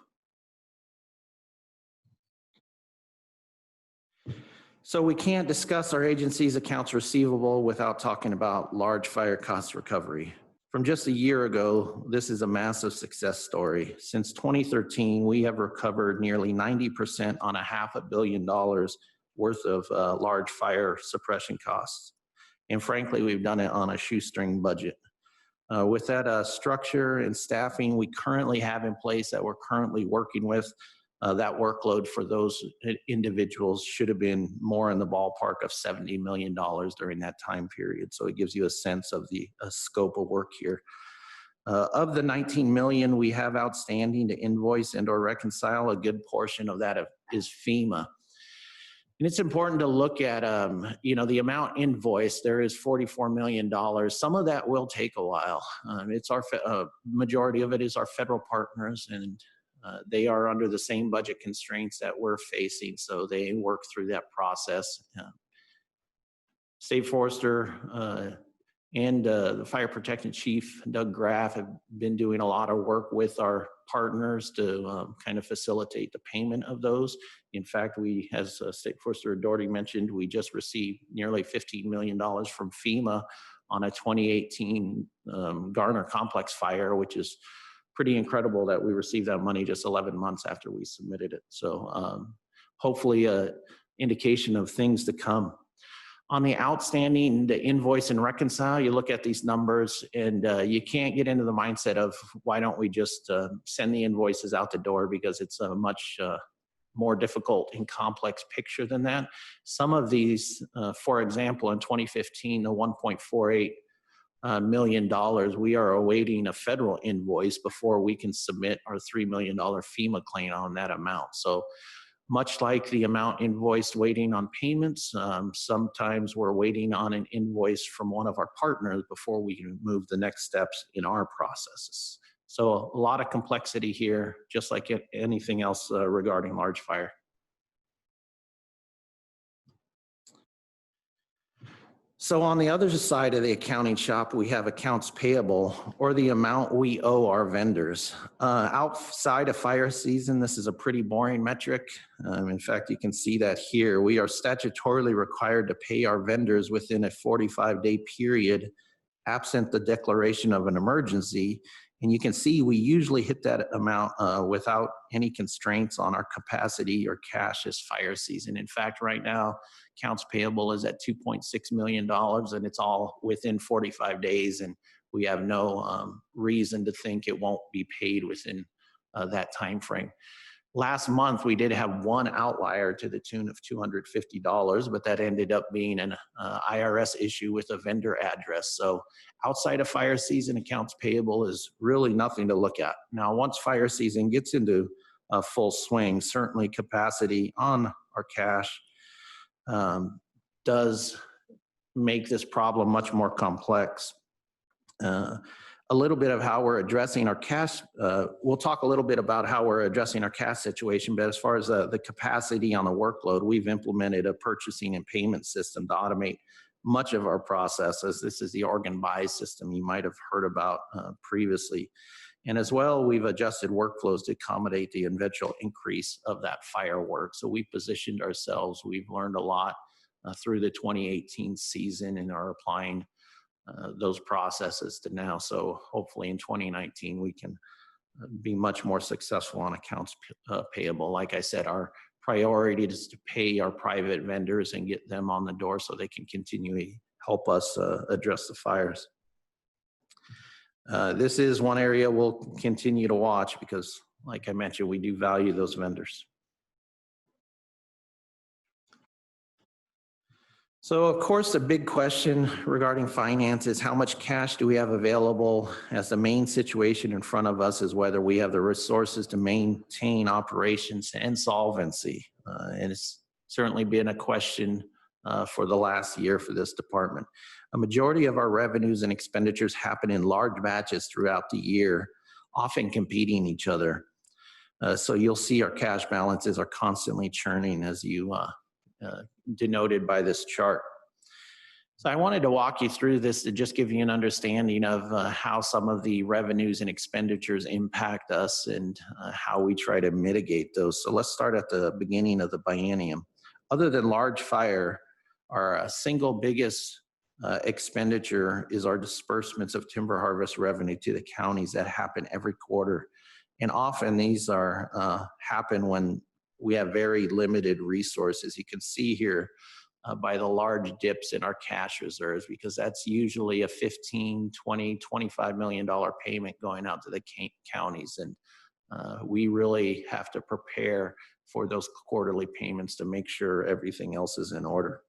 So we can't discuss our agency's accounts receivable without talking about large fire cost recovery. From just a year ago, this is a massive success story. Since 2013, we have recovered nearly 90% on $500 million worth of large fire suppression costs. And frankly, we've done it on a shoestring budget. With that structure and staffing we currently have in place that we're currently working with, that workload for those individuals should have been more in the ballpark of $70 million during that time period. So it gives you a sense of the scope of work here. Of the $19 million we have outstanding to invoice and or reconcile, a good portion of that is FEMA. And it's important to look at, the amount invoiced. There is $44 million. Some of that will take a while. It's our majority of it is our federal partners, and They are under the same budget constraints that we're facing, so they work through that process. State Forester and the Fire Protection Chief, Doug Graff, have been doing a lot of work with our partners to kind of facilitate the payment of those. In fact, we, as State Forester Doherty mentioned, we just received nearly $15 million from FEMA on a 2018 Garner Complex fire, which is pretty incredible that we received that money just 11 months after we submitted it. So hopefully an indication of things to come. On the outstanding, the invoice and reconcile, you look at these numbers and you can't get into the mindset of why don't we just send the invoices out the door, because it's a much more difficult and complex picture than that. Some of these, for example, in 2015, the $1.48 million, we are awaiting a federal invoice before we can submit our $3 million FEMA claim on that amount. So much like the amount invoiced waiting on payments, sometimes we're waiting on an invoice from one of our partners before we can move the next steps in our processes. So a lot of complexity here, just like anything else regarding large fire. So on the other side of the accounting shop, we have accounts payable, or the amount we owe our vendors. Outside of fire season, this is a pretty boring metric. In fact, you can see that here. We are statutorily required to pay our vendors within a 45-day period, absent the declaration of an emergency. And you can see we usually hit that amount without any constraints on our capacity or cash as fire season. In fact, right now, accounts payable is at $2.6 million, and it's all within 45 days. And we have no reason to think it won't be paid within that time frame. Last month, we did have one outlier to the tune of $250, but that ended up being an IRS issue with a vendor address. So outside of fire season, accounts payable is really nothing to look at. Now, once fire season gets into full swing, certainly capacity on our cash does make this problem much more complex. A little bit of how we're addressing our cash, we'll talk a little bit about how we're addressing our cash situation, but as far as the capacity on the workload, we've implemented a purchasing and payment system to automate much of our processes. This is the organ buy system you might have heard about previously. And as well, we've adjusted workflows to accommodate the eventual increase of that firework. So we've positioned ourselves, we've learned a lot through the 2018 season and are applying those processes to now. So hopefully in 2019, we can be much more successful on accounts payable. Like I said, our priority is to pay our private vendors and get them on the door so they can continue to help us address the fires. This is one area we'll continue to watch because, like I mentioned, we do value those vendors. So of course, the big question regarding finance is how much cash do we have available, as the main situation in front of us is whether we have the resources to maintain operations and solvency. And it's certainly been a question for the last year for this department. A majority of our revenues and expenditures happen in large batches throughout the year, often competing each other. So you'll see our cash balances are constantly churning, as you denoted by this chart. So I wanted to walk you through this to just give you an understanding of how some of the revenues and expenditures impact us and how we try to mitigate those. So let's start at the beginning of the biennium. Other than large fire, our single biggest expenditure is our disbursements of timber harvest revenue to the counties that happen every quarter. And often these are happen when we have very limited resources. You can see here by the large dips in our cash reserves, because that's usually a $15, $20, $25 million payment going out to the counties. And we really have to prepare for those quarterly payments to make sure everything else is in order.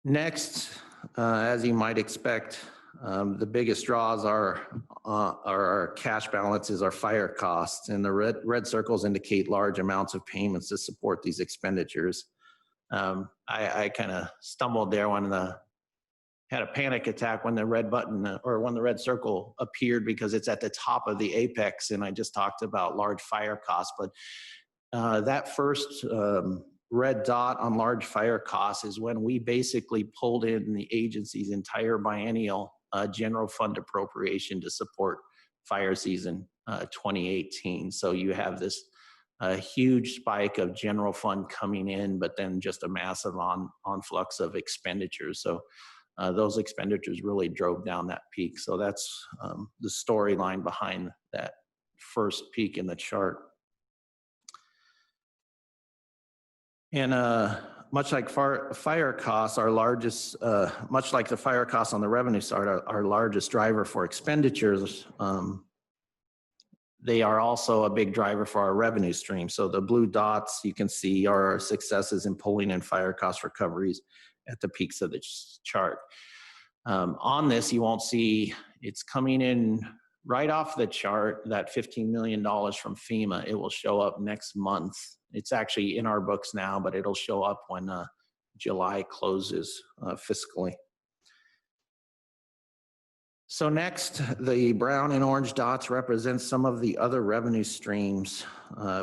Next, as you might expect, the biggest draws are our cash balances, our fire costs, and the red circles indicate large amounts of payments to support these expenditures. I kind of stumbled there when the had a panic attack when the red button or when the red circle appeared because it's at the top of the apex. And I just talked about large fire costs, but that first red dot on large fire costs is when we basically pulled in the agency's entire biennial general fund appropriation to support fire season 2018. So you have this huge spike of general fund coming in, but then just a massive influx of expenditures. So those expenditures really drove down that peak. So that's the storyline behind that first peak in the chart. And much like fire costs, our largest, much like the fire costs on the revenue side, our largest driver for expenditures, they are also a big driver for our revenue stream. So the blue dots you can see are our successes in pulling in fire cost recoveries at the peaks of the chart. On this, you won't see it's coming in right off the chart, that $15 million from FEMA. It will show up next month. It's actually in our books now, but it'll show up when July closes fiscally. So next, the brown and orange dots represent some of the other revenue streams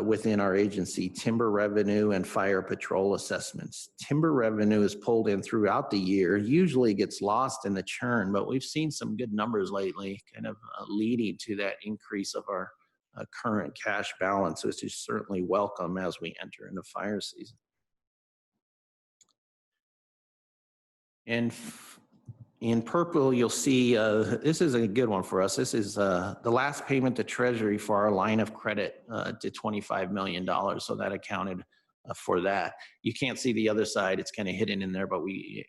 within our agency: timber revenue and fire patrol assessments. Timber revenue is pulled in throughout the year, usually gets lost in the churn, but we've seen some good numbers lately, kind of leading to that increase of our current cash balance, which is certainly welcome as we enter into fire season. And in purple, you'll see, this is a good one for us. This is the last payment to Treasury for our line of credit to $25 million. So that accounted for that. You can't see the other side. It's kind of hidden in there, but we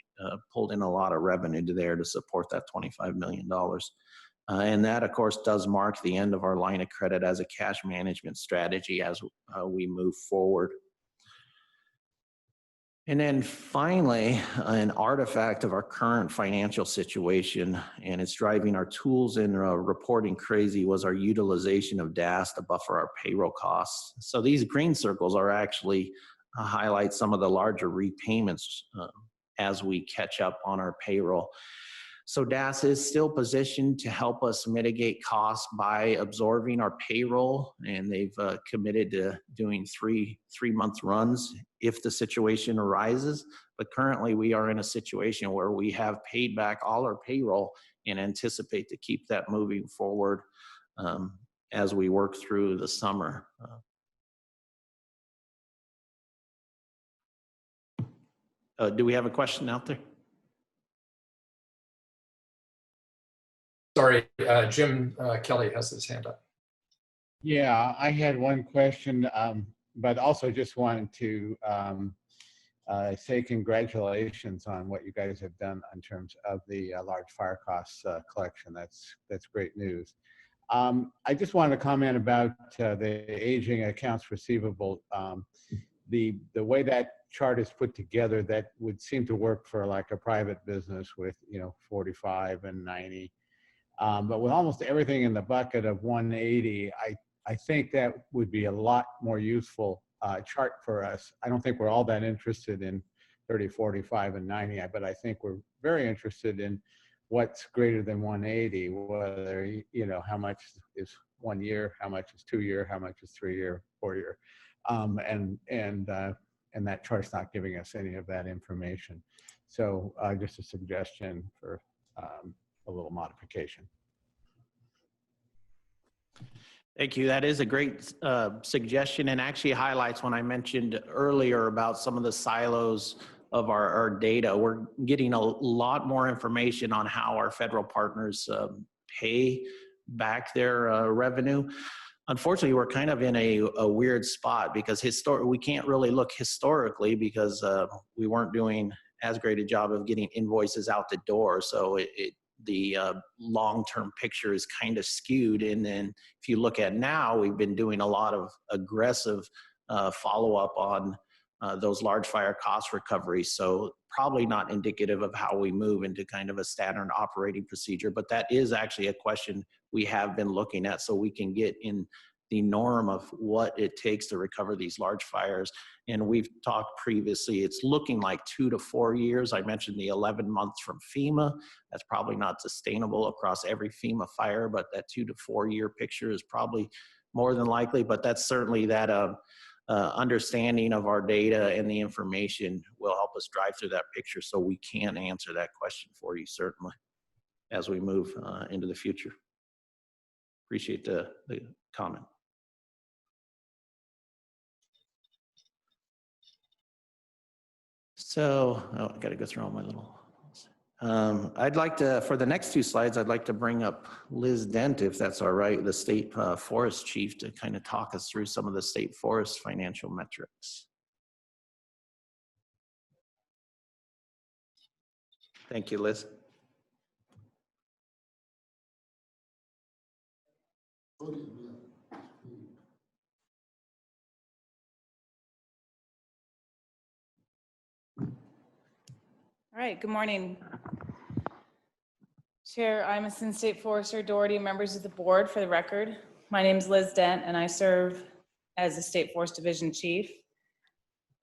pulled in a lot of revenue to there to support that $25 million. And that, of course, does mark the end of our line of credit as a cash management strategy as we move forward. And then finally, an artifact of our current financial situation, and it's driving our tools in reporting crazy, was our utilization of DAS to buffer our payroll costs. So these green circles are actually highlight some of the larger repayments as we catch up on our payroll. So DAS is still positioned to help us mitigate costs by absorbing our payroll, and they've committed to doing three-month runs if the situation arises. But currently we are in a situation where we have paid back all our payroll and anticipate to keep that moving forward as we work through the summer. Do we have a question out there? Sorry, Jim Kelly has his hand up. Yeah, I had one question, but also just wanted to say congratulations on what you guys have done in terms of the large fire costs collection. That's great news. I just wanted to comment about the aging accounts receivable. The way that chart is put together, that would seem to work for like a private business with 45 and 90. But with almost everything in the bucket of 180, I think that would be a lot more useful chart for us. I don't think we're all that interested in 30, 45, and 90, but I think we're very interested in what's greater than 180, whether, how much is 1 year, how much is 2 year, how much is 3 year, 4 year. And that chart's not giving us any of that information. So just a suggestion for a little modification. Thank you. That is a great suggestion, and actually highlights when I mentioned earlier about some of the silos of our data. We're getting a lot more information on how our federal partners pay back their revenue. Unfortunately, we're kind of in a weird spot because we can't really look historically because we weren't doing as great a job of getting invoices out the door. So the long-term picture is kind of skewed. And then if you look at now, we've been doing a lot of aggressive follow-up on those large fire cost recoveries. So probably not indicative of how we move into kind of a standard operating procedure, but that is actually a question we have been looking at so we can get in the norm of what it takes to recover these large fires. And we've talked previously, it's looking like 2 to 4 years. I mentioned the 11 months from FEMA. That's probably not sustainable across every FEMA fire, but that 2 to 4 year picture is probably more than likely. But that's certainly that understanding of our data and the information will help us drive through that picture so we can answer that question for you, certainly, as we move into the future. Appreciate the comment. So, I got to go through all my little. I'd like to, for the next 2 slides, I'd like to bring up Liz Dent, if that's all right, the State Forest Chief, to kind of talk us through some of the state forest financial metrics. Thank you, Liz. All right, good morning. Chair Imison, State Forester Doherty, members of the board. For the record, my name is Liz Dent and I serve as the State Forest Division Chief.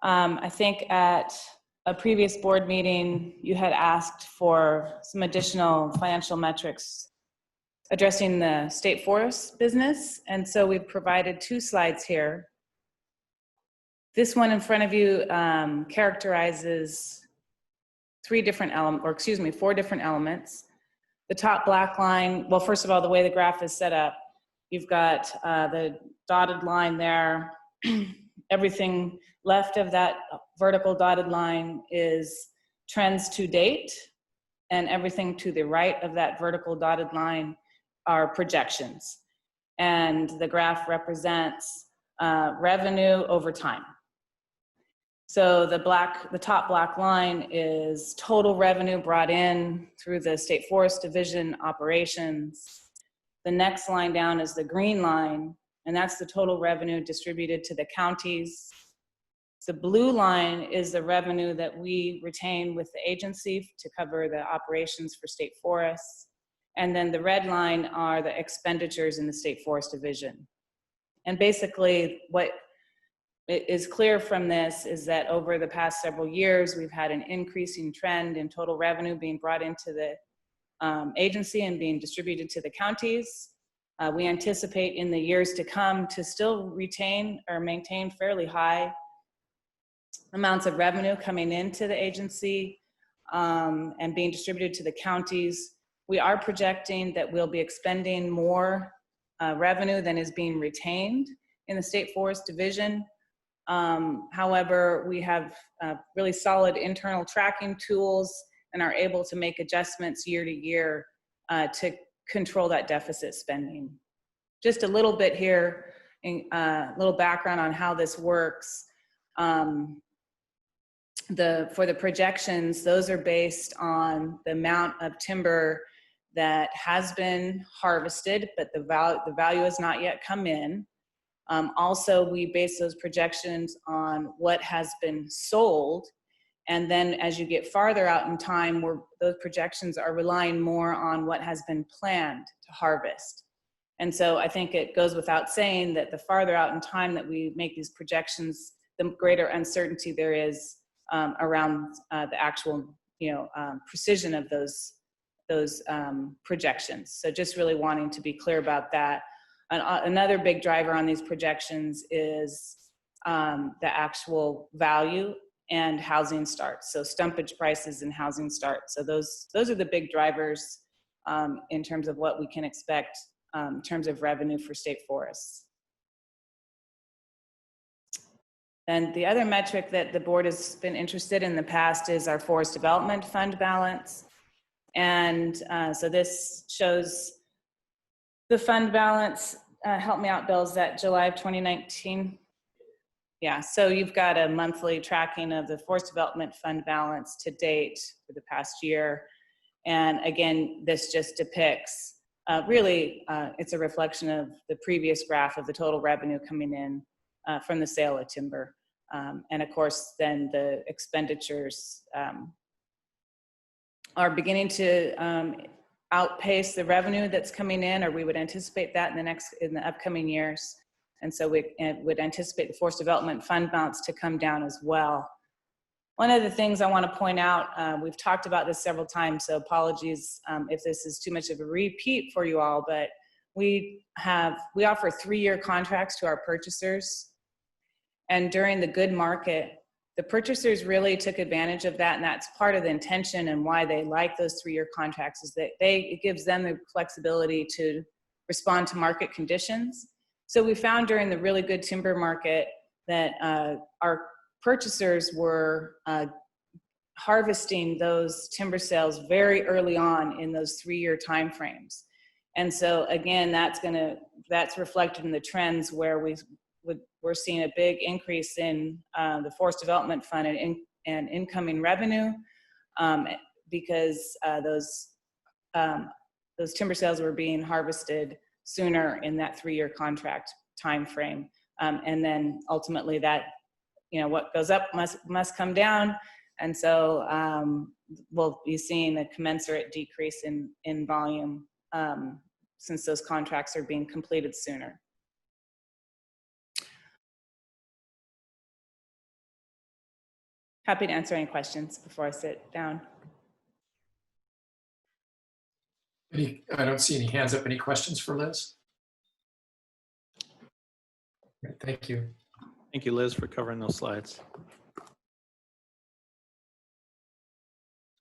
I think at a previous board meeting, you had asked for some additional financial metrics addressing the state forest business. And so we've provided 2 slides here. This one in front of you characterizes 4 different elements. The top black line, well, first of all, the way the graph is set up, you've got the dotted line there. Everything left of that vertical dotted line is trends to date, and everything to the right of that vertical dotted line are projections. And the graph represents revenue over time. So the top black line is total revenue brought in through the State Forest Division operations. The next line down is the green line, and that's the total revenue distributed to the counties. The blue line is the revenue that we retain with the agency to cover the operations for state forests. And then the red line are the expenditures in the State Forest Division. And basically what it is clear from this is that over the past several years, we've had an increasing trend in total revenue being brought into the agency and being distributed to the counties. We anticipate in the years to come to still retain or maintain fairly high amounts of revenue coming into the agency and being distributed to the counties. We are projecting that we'll be expending more revenue than is being retained in the State Forest Division. However, we have really solid internal tracking tools and are able to make adjustments year to year to control that deficit spending. Just a little bit here, a little background on how this works. For the projections, those are based on the amount of timber that has been harvested, but the value has not yet come in. Also, we base those projections on what has been sold. And then as you get farther out in time, those projections are relying more on what has been planned to harvest. And so I think it goes without saying that the farther out in time that we make these projections, the greater uncertainty there is around the actual precision of those projections. So just really wanting to be clear about that. Another big driver on these projections is the actual value and housing starts. So stumpage prices and housing starts. So those are the big drivers in terms of what we can expect in terms of revenue for state forests. And the other metric that the board has been interested in the past is our forest development fund balance. And so this shows the fund balance. Help me out, Bill, is that July of 2019? Yeah, so you've got a monthly tracking of the forest development fund balance to date for the past year. And again, this just depicts, it's a reflection of the previous graph of the total revenue coming in from the sale of timber. And of course, then the expenditures are beginning to outpace the revenue that's coming in, or we would anticipate that in the upcoming years. And so we would anticipate the forest development fund balance to come down as well. One of the things I want to point out, we've talked about this several times, so apologies if this is too much of a repeat for you all, but we offer 3-year contracts to our purchasers. And during the good market, the purchasers really took advantage of that, and that's part of the intention and why they like those 3-year contracts, is that it gives them the flexibility to respond to market conditions. So we found during the really good timber market that our purchasers were harvesting those timber sales very early on in those 3-year timeframes. And so again, that's reflected in the trends where we're seeing a big increase in the forest development fund and incoming revenue because those timber sales were being harvested sooner in that 3-year contract time frame. And then ultimately that, what goes up must come down. And so we'll be seeing a commensurate decrease in volume since those contracts are being completed sooner. Happy to answer any questions before I sit down. I don't see any hands up. Any questions for Liz? Great, thank you. Thank you, Liz, for covering those slides.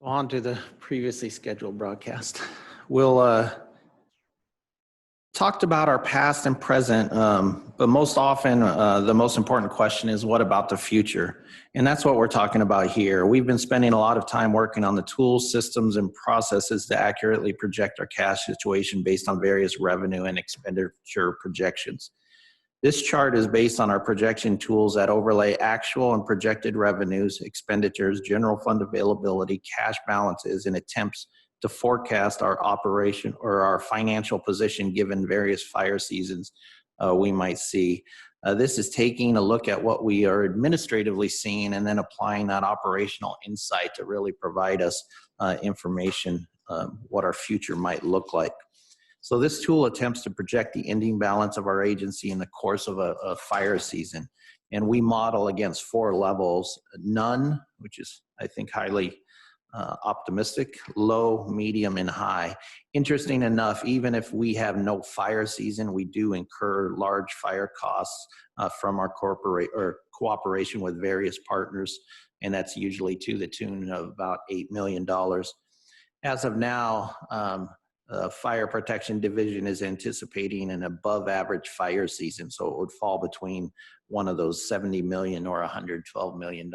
On to the previously scheduled broadcast. We'll talked about our past and present, but most often the most important question is what about the future? And that's what we're talking about here. We've been spending a lot of time working on the tools, systems, and processes to accurately project our cash situation based on various revenue and expenditure projections. This chart is based on our projection tools that overlay actual and projected revenues, expenditures, general fund availability, cash balances, and attempts to forecast our operation or our financial position given various fire seasons we might see. This is taking a look at what we are administratively seeing and then applying that operational insight to really provide us information what our future might look like. So this tool attempts to project the ending balance of our agency in the course of a fire season. And we model against 4 levels: none, which is, I think, highly optimistic, low, medium, and high. Interesting enough, even if we have no fire season, we do incur large fire costs from our cooperation with various partners, and that's usually to the tune of about $8 million. As of now, Fire Protection Division is anticipating an above average fire season, so it would fall between one of those $70 million or $112 million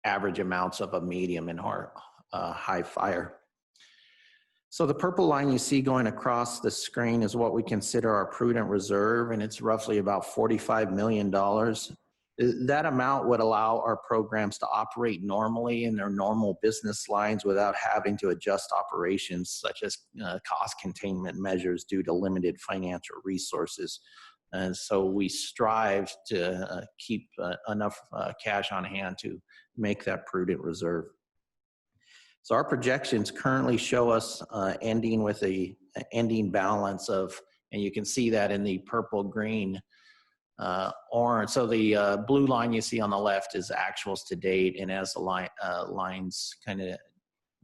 average amounts of a medium and high fire. So the purple line you see going across the screen is what we consider our prudent reserve, and it's roughly about $45 million. That amount would allow our programs to operate normally in their normal business lines without having to adjust operations such as cost containment measures due to limited financial resources. And so we strive to keep enough cash on hand to make that prudent reserve. So our projections currently show us ending with an ending balance of, and you can see that in the purple, green, orange. So the blue line you see on the left is actuals to date, and as the lines kind of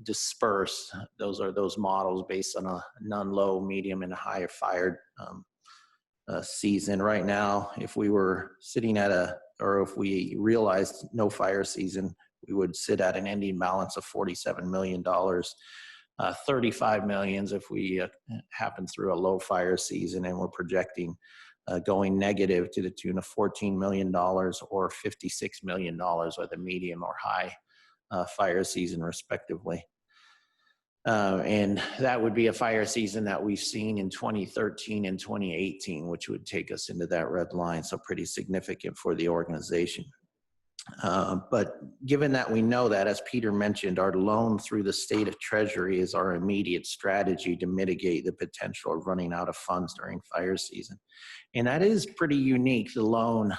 disperse, those are those models based on a none, low, medium, and high fire season. Right now, if we were sitting at or if we realized no fire season, we would sit at an ending balance of $47 million. 35 million if we happen through a low fire season, and we're projecting going negative to the tune of $14 million or $56 million with a medium or high fire season respectively. And that would be a fire season that we've seen in 2013 and 2018, which would take us into that red line. So pretty significant for the organization. But given that we know that, as Peter mentioned, our loan through the state of Treasury is our immediate strategy to mitigate the potential of running out of funds during fire season. And that is pretty unique, the loan.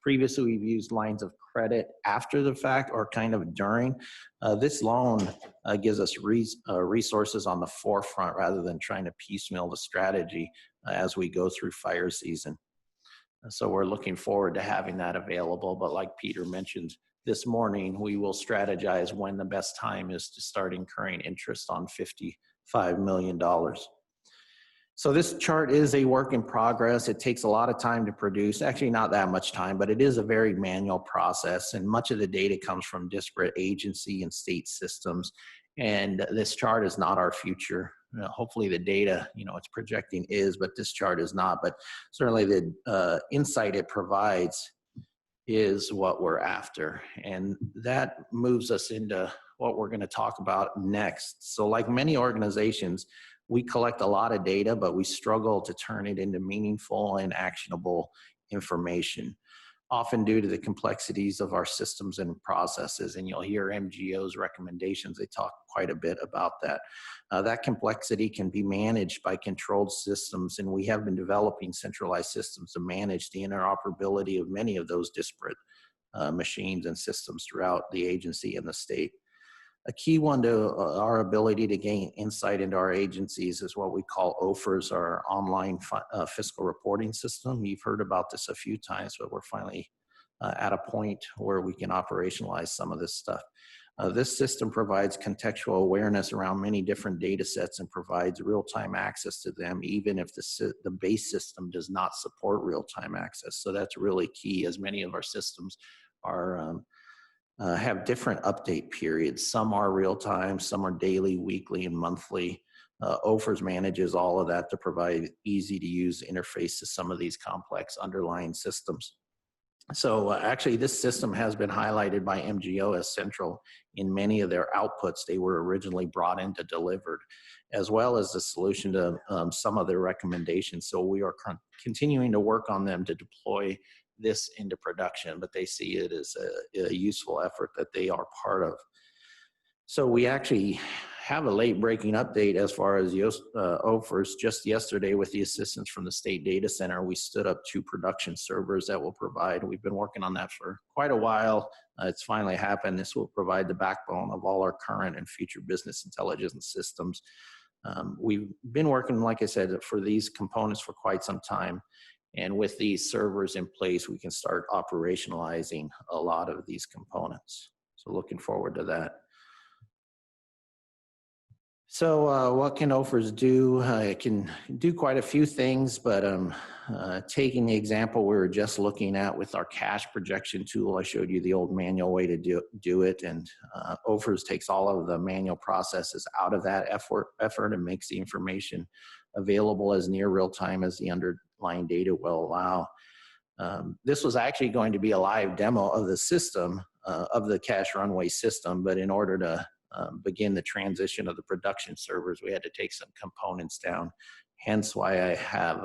Previously, we've used lines of credit after the fact or kind of during. This loan gives us resources on the forefront rather than trying to piecemeal the strategy. as we go through fire season. So we're looking forward to having that available. But like Peter mentioned this morning, we will strategize when the best time is to start incurring interest on $55 million. So this chart is a work in progress. It takes a lot of time to produce, actually not that much time, but it is a very manual process, and much of the data comes from disparate agency and state systems. And this chart is not our future. Hopefully the data, it's projecting is, but this chart is not. But certainly the insight it provides is what we're after. And that moves us into what we're going to talk about next. So like many organizations, we collect a lot of data, but we struggle to turn it into meaningful and actionable information, often due to the complexities of our systems and processes. And you'll hear MGO's recommendations. They talk quite a bit about that. That complexity can be managed by controlled systems, and we have been developing centralized systems to manage the interoperability of many of those disparate machines and systems throughout the agency and the state. A key one to our ability to gain insight into our agencies is what we call OFRS, our online fiscal reporting system. You've heard about this a few times, but we're finally at a point where we can operationalize some of this stuff. This system provides contextual awareness around many different data sets and provides real-time access to them, even if the base system does not support real-time access. So that's really key, as many of our systems are have different update periods. Some are real-time, some are daily, weekly, and monthly. OFRS manages all of that to provide easy-to-use interface to some of these complex underlying systems. So actually, this system has been highlighted by MGO as central in many of their outputs they were originally brought in to deliver, as well as the solution to some of their recommendations. So we are continuing to work on them to deploy this into production, but they see it as a useful effort that they are part of. So we actually have a late breaking update as far as OFRS. Just yesterday, with the assistance from the State Data Center, we stood up 2 production servers that will provide. We've been working on that for quite a while. It's finally happened. This will provide the backbone of all our current and future business intelligence systems. We've been working, like I said, for these components for quite some time. And with these servers in place, we can start operationalizing a lot of these components. So looking forward to that. So what can OFRS do? It can do quite a few things, but taking the example we were just looking at with our cash projection tool, I showed you the old manual way to do it, and OFRS takes all of the manual processes out of that effort and makes the information available as near real time as the underlying data will allow. This was actually going to be a live demo of the system, of the cash runway system, but in order to begin the transition of the production servers, we had to take some components down. Hence why I have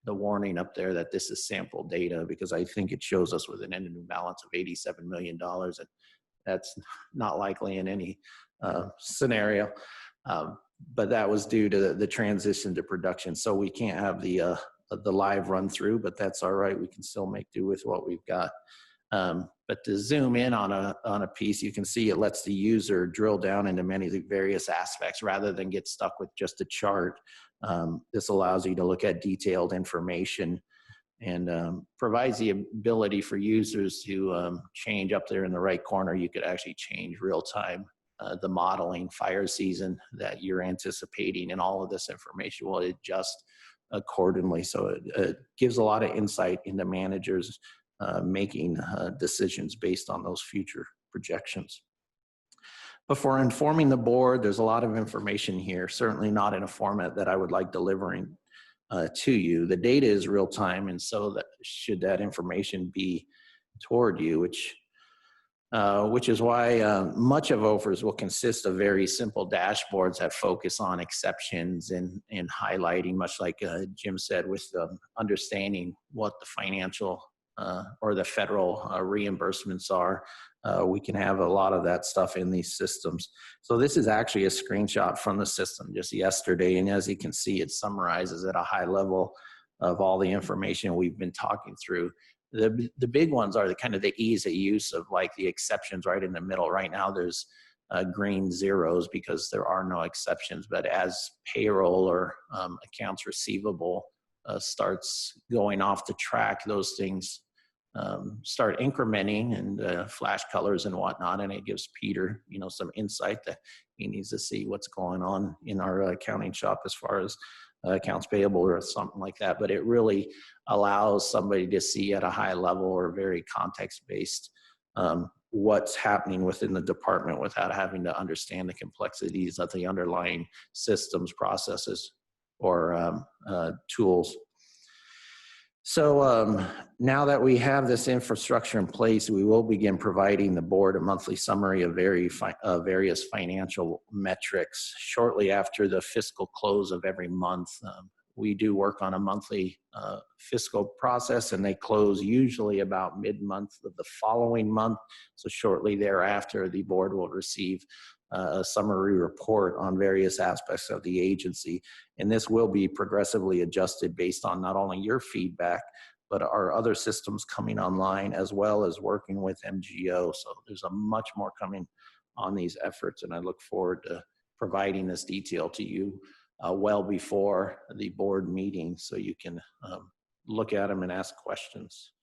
the warning up there that this is sample data, because I think it shows us with an ending balance of $87 million, and that's not likely in any scenario. But that was due to the transition to production. So we can't have the live run through, but that's all right. We can still make do with what we've got. But to zoom in on a piece, you can see it lets the user drill down into many of the various aspects rather than get stuck with just a chart. This allows you to look at detailed information and provides the ability for users to change up there in the right corner. You could actually change real time the modeling fire season that you're anticipating, and all of this information will adjust accordingly. So it gives a lot of insight into managers making decisions based on those future projections. But for informing the board, there's a lot of information here, certainly not in a format that I would like delivering to you. The data is real time, and so that should that information be toward you, which is why much of OFRS will consist of very simple dashboards that focus on exceptions and highlighting, much like Jim said, with understanding what the financial or the federal reimbursements are. We can have a lot of that stuff in these systems. So this is actually a screenshot from the system just yesterday, and as you can see, it summarizes at a high level of all the information we've been talking through. The big ones are the kind of the ease of use of like the exceptions right in the middle. Right now there's green zeros because there are no exceptions, but as payroll or accounts receivable starts going off the track, those things start incrementing and flash colors and whatnot, and it gives Peter, some insight that he needs to see what's going on in our accounting shop as far as accounts payable or something like that. But it really allows somebody to see at a high level or very context-based what's happening within the department without having to understand the complexities of the underlying systems, processes, or tools. So now that we have this infrastructure in place, we will begin providing the board a monthly summary of various financial metrics shortly after the fiscal close of every month. We do work on a monthly fiscal process, and they close usually about mid-month of the following month. So shortly thereafter, the board will receive a summary report on various aspects of the agency. And this will be progressively adjusted based on not only your feedback, but our other systems coming online, as well as working with MGO. So there's a much more coming on these efforts, and I look forward to providing this detail to you well before the board meeting, so you can look at them and ask questions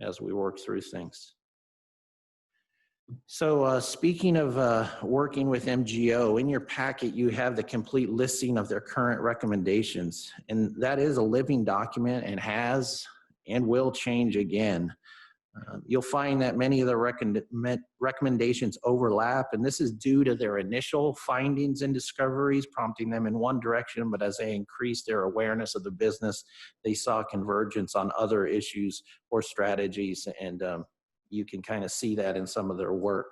as we work through things. So speaking of working with MGO, in your packet you have the complete listing of their current recommendations, and that is a living document and has and will change again. You'll find that many of the recommendations overlap, and this is due to their initial findings and discoveries, prompting them in one direction, but as they increased their awareness of the business, they saw convergence on other issues or strategies, and you can kind of see that in some of their work.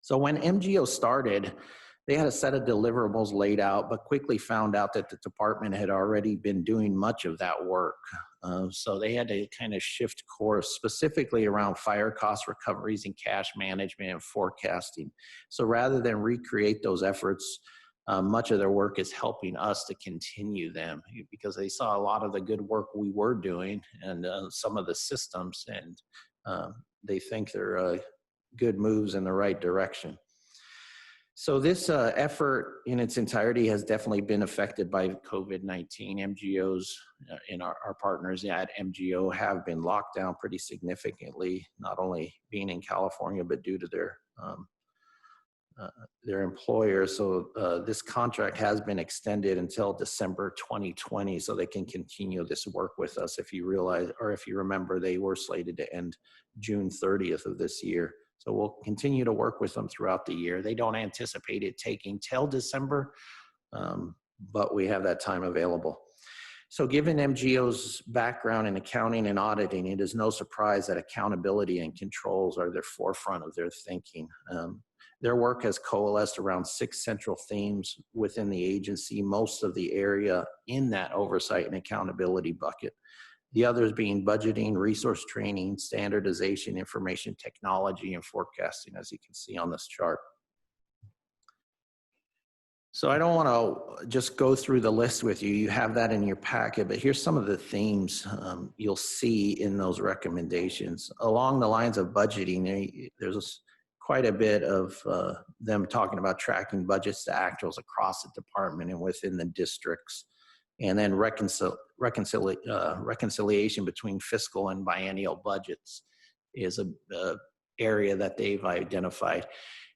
So when MGO started, they had a set of deliverables laid out, but quickly found out that the department had already been doing much of that work. So they had to kind of shift course, specifically around fire cost recoveries and cash management and forecasting. So rather than recreate those efforts, much of their work is helping us to continue them, because they saw a lot of the good work we were doing and some of the systems, and they think they're good moves in the right direction. So this effort in its entirety has definitely been affected by COVID-19. MGOs and our partners at MGO have been locked down pretty significantly, not only being in California, but due to their employers. So this contract has been extended until December 2020, so they can continue this work with us. If you realize, or if you remember, they were slated to end June 30th of this year. So we'll continue to work with them throughout the year. They don't anticipate it taking till December, but we have that time available. So given MGO's background in accounting and auditing, it is no surprise that accountability and controls are the forefront of their thinking. Their work has coalesced around 6 central themes within the agency, most of the area in that oversight and accountability bucket. The others being budgeting, resource training, standardization, information technology, and forecasting, as you can see on this chart. So I don't want to just go through the list with you. You have that in your packet, but here's some of the themes you'll see in those recommendations. Along the lines of budgeting, there's quite a bit of them talking about tracking budgets to actuals across the department and within the districts. And then reconciliation between fiscal and biennial budgets is a area that they've identified.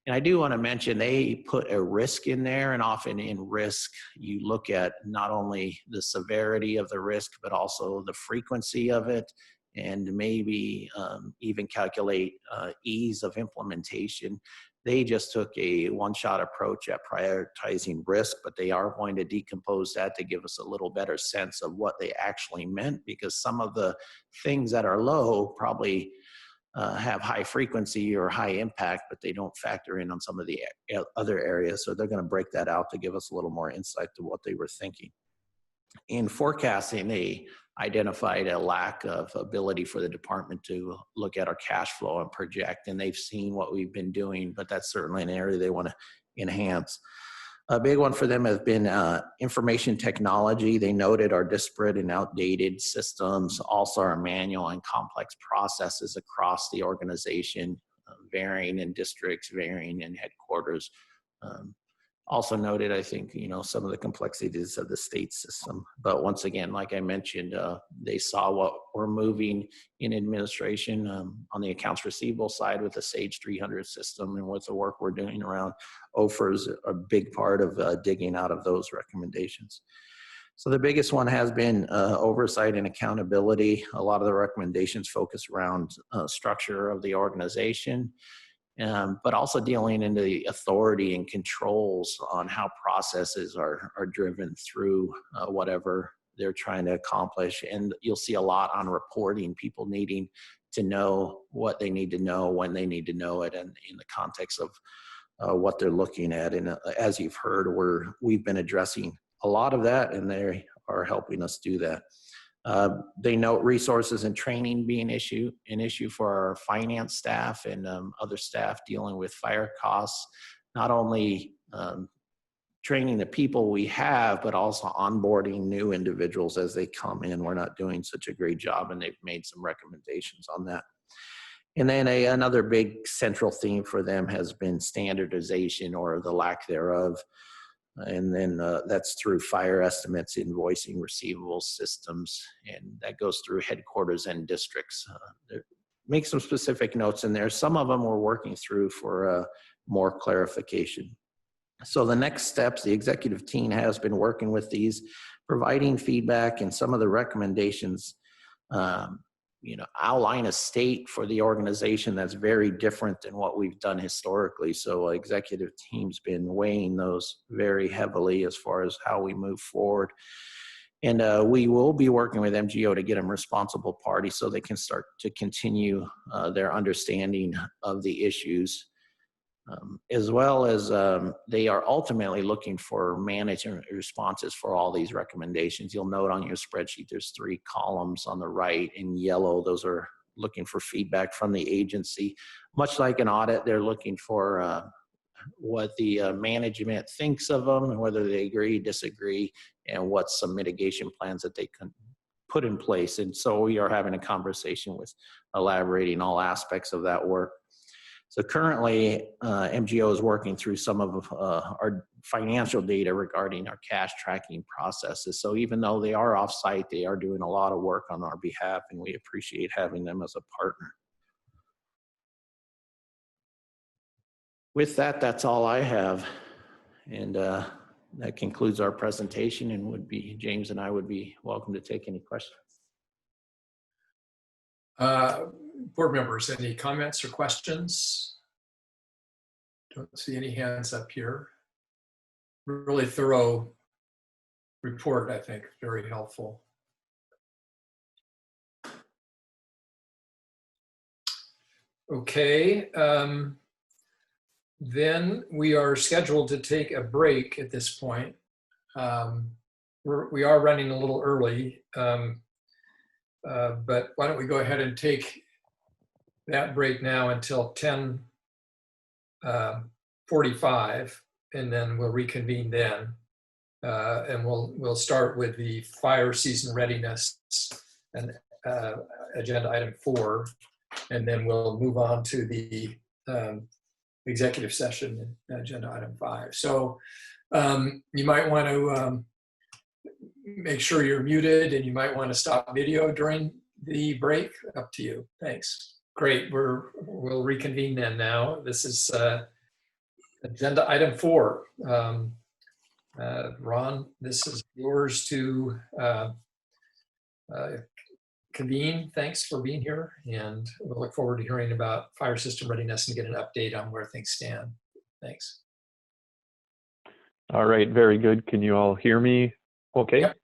And I do want to mention they put a risk in there, and often in risk, you look at not only the severity of the risk, but also the frequency of it, and maybe even calculate ease of implementation. They just took a one-shot approach at prioritizing risk, but they are going to decompose that to give us a little better sense of what they actually meant, because some of the things that are low probably have high frequency or high impact, but they don't factor in on some of the other areas. So they're going to break that out to give us a little more insight to what they were thinking. In forecasting, they identified a lack of ability for the department to look at our cash flow and project, and they've seen what we've been doing, but that's certainly an area they want to enhance. A big one for them has been information technology. They noted our disparate and outdated systems, also our manual and complex processes across the organization, varying in districts, varying in headquarters. Also noted, I think, some of the complexities of the state system. But once again, like I mentioned, they saw what we're moving in administration on the accounts receivable side with the Sage 300 system, and with the work we're doing around OFERs, a big part of digging out of those recommendations. So the biggest one has been oversight and accountability. A lot of the recommendations focus around structure of the organization, but also dealing into the authority and controls on how processes are driven through whatever they're trying to accomplish. And you'll see a lot on reporting, people needing to know what they need to know, when they need to know it, and in the context of what they're looking at. And as you've heard, we've been addressing a lot of that, and they are helping us do that. They note resources and training being an issue for our finance staff and other staff dealing with fire costs, not only training the people we have, but also onboarding new individuals as they come in. We're not doing such a great job, and they've made some recommendations on that. And then another big central theme for them has been standardization, or the lack thereof. And then that's through fire estimates, invoicing, receivables systems, and that goes through headquarters and districts. Make some specific notes in there. Some of them we're working through for more clarification. So the next steps, the executive team has been working with these, providing feedback, and some of the recommendations outline a state for the organization that's very different than what we've done historically. So executive team's been weighing those very heavily as far as how we move forward. And we will be working with MGO to get them responsible parties so they can start to continue their understanding of the issues, as well as they are ultimately looking for management responses for all these recommendations. You'll note on your spreadsheet, there's 3 columns on the right in yellow. Those are looking for feedback from the agency. Much like an audit, they're looking for what the management thinks of them and whether they agree, disagree, and what some mitigation plans that they can put in place. And so we are having a conversation with elaborating all aspects of that work. So currently, MGO is working through some of our financial data regarding our cash tracking processes. So even though they are off-site, they are doing a lot of work on our behalf, and we appreciate having them as a partner. With that, that's all I have. And that concludes our presentation, and James and I would be welcome to take any questions. Board members, any comments or questions? Don't see any hands up here. Really thorough report, I think, very helpful. Okay, then we are scheduled to take a break at this point. We are running a little early, but why don't we go ahead and take that break now until 10:45, and then we'll reconvene then, and we'll start with the fire season readiness and agenda item 4, and then we'll move on to the executive session, agenda item 5. So you might want to make sure you're muted, and you might want to stop video during the break. Up to you. Thanks. Great. We'll reconvene then now. This is agenda item 4. Ron, this is yours to convene. Thanks for being here, and we'll look forward to hearing about fire system readiness and get an update on where things stand. Thanks. All right, very good. Can you all hear me okay? Yep.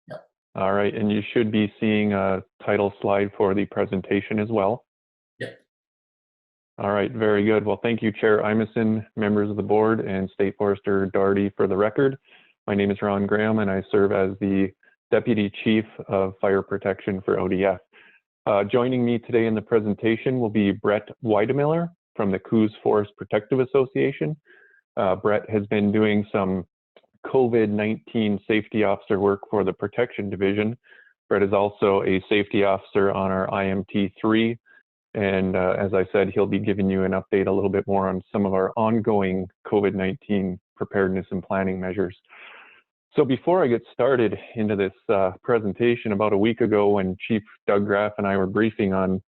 Yep. All right, and you should be seeing a title slide for the presentation as well. Yep. All right, very good. Well, thank you, Chair Imison, members of the board, and State Forester Doherty. For the record, my name is Ron Graham, and I serve as the Deputy Chief of Fire Protection for ODF. Joining me today in the presentation will be Brett Weidemiller from the Coos Forest Protective Association. Brett has been doing some COVID-19 safety officer work for the Protection Division. Brett is also a safety officer on our IMT3. And as I said, he'll be giving you an update a little bit more on some of our ongoing COVID-19 preparedness and planning measures. So before I get started into this presentation, about a week ago when Chief Doug Graff and I were briefing on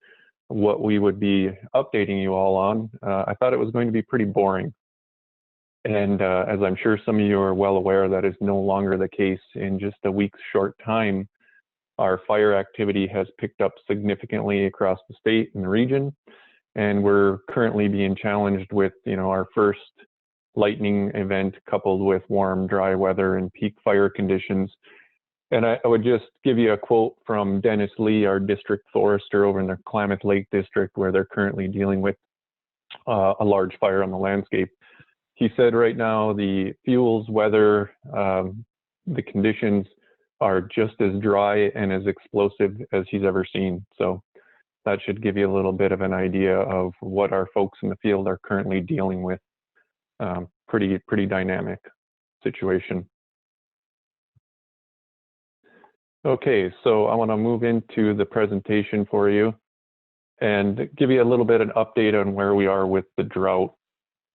what we would be updating you all on, I thought it was going to be pretty boring. And as I'm sure some of you are well aware, that is no longer the case. In just a week's short time, our fire activity has picked up significantly across the state and the region. And we're currently being challenged with, our first lightning event coupled with warm, dry weather and peak fire conditions. And I would just give you a quote from Dennis Lee, our district forester over in the Klamath Lake district, where they're currently dealing with a large fire on the landscape. He said right now the fuels, weather, the conditions are just as dry and as explosive as he's ever seen. So that should give you a little bit of an idea of what our folks in the field are currently dealing with. Pretty dynamic situation. Okay, so I want to move into the presentation for you and give you a little bit of an update on where we are with the drought.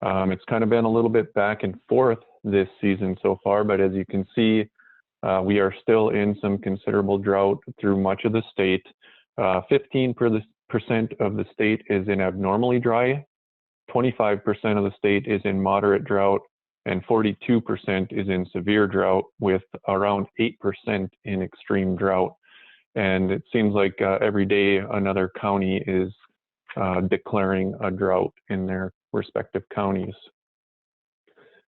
It's kind of been a little bit back and forth this season so far, but as you can see, we are still in some considerable drought through much of the state. 15% of the state is in abnormally dry, 25% of the state is in moderate drought, and 42% is in severe drought, with around 8% in extreme drought. And it seems like every day another county is declaring a drought in their respective counties.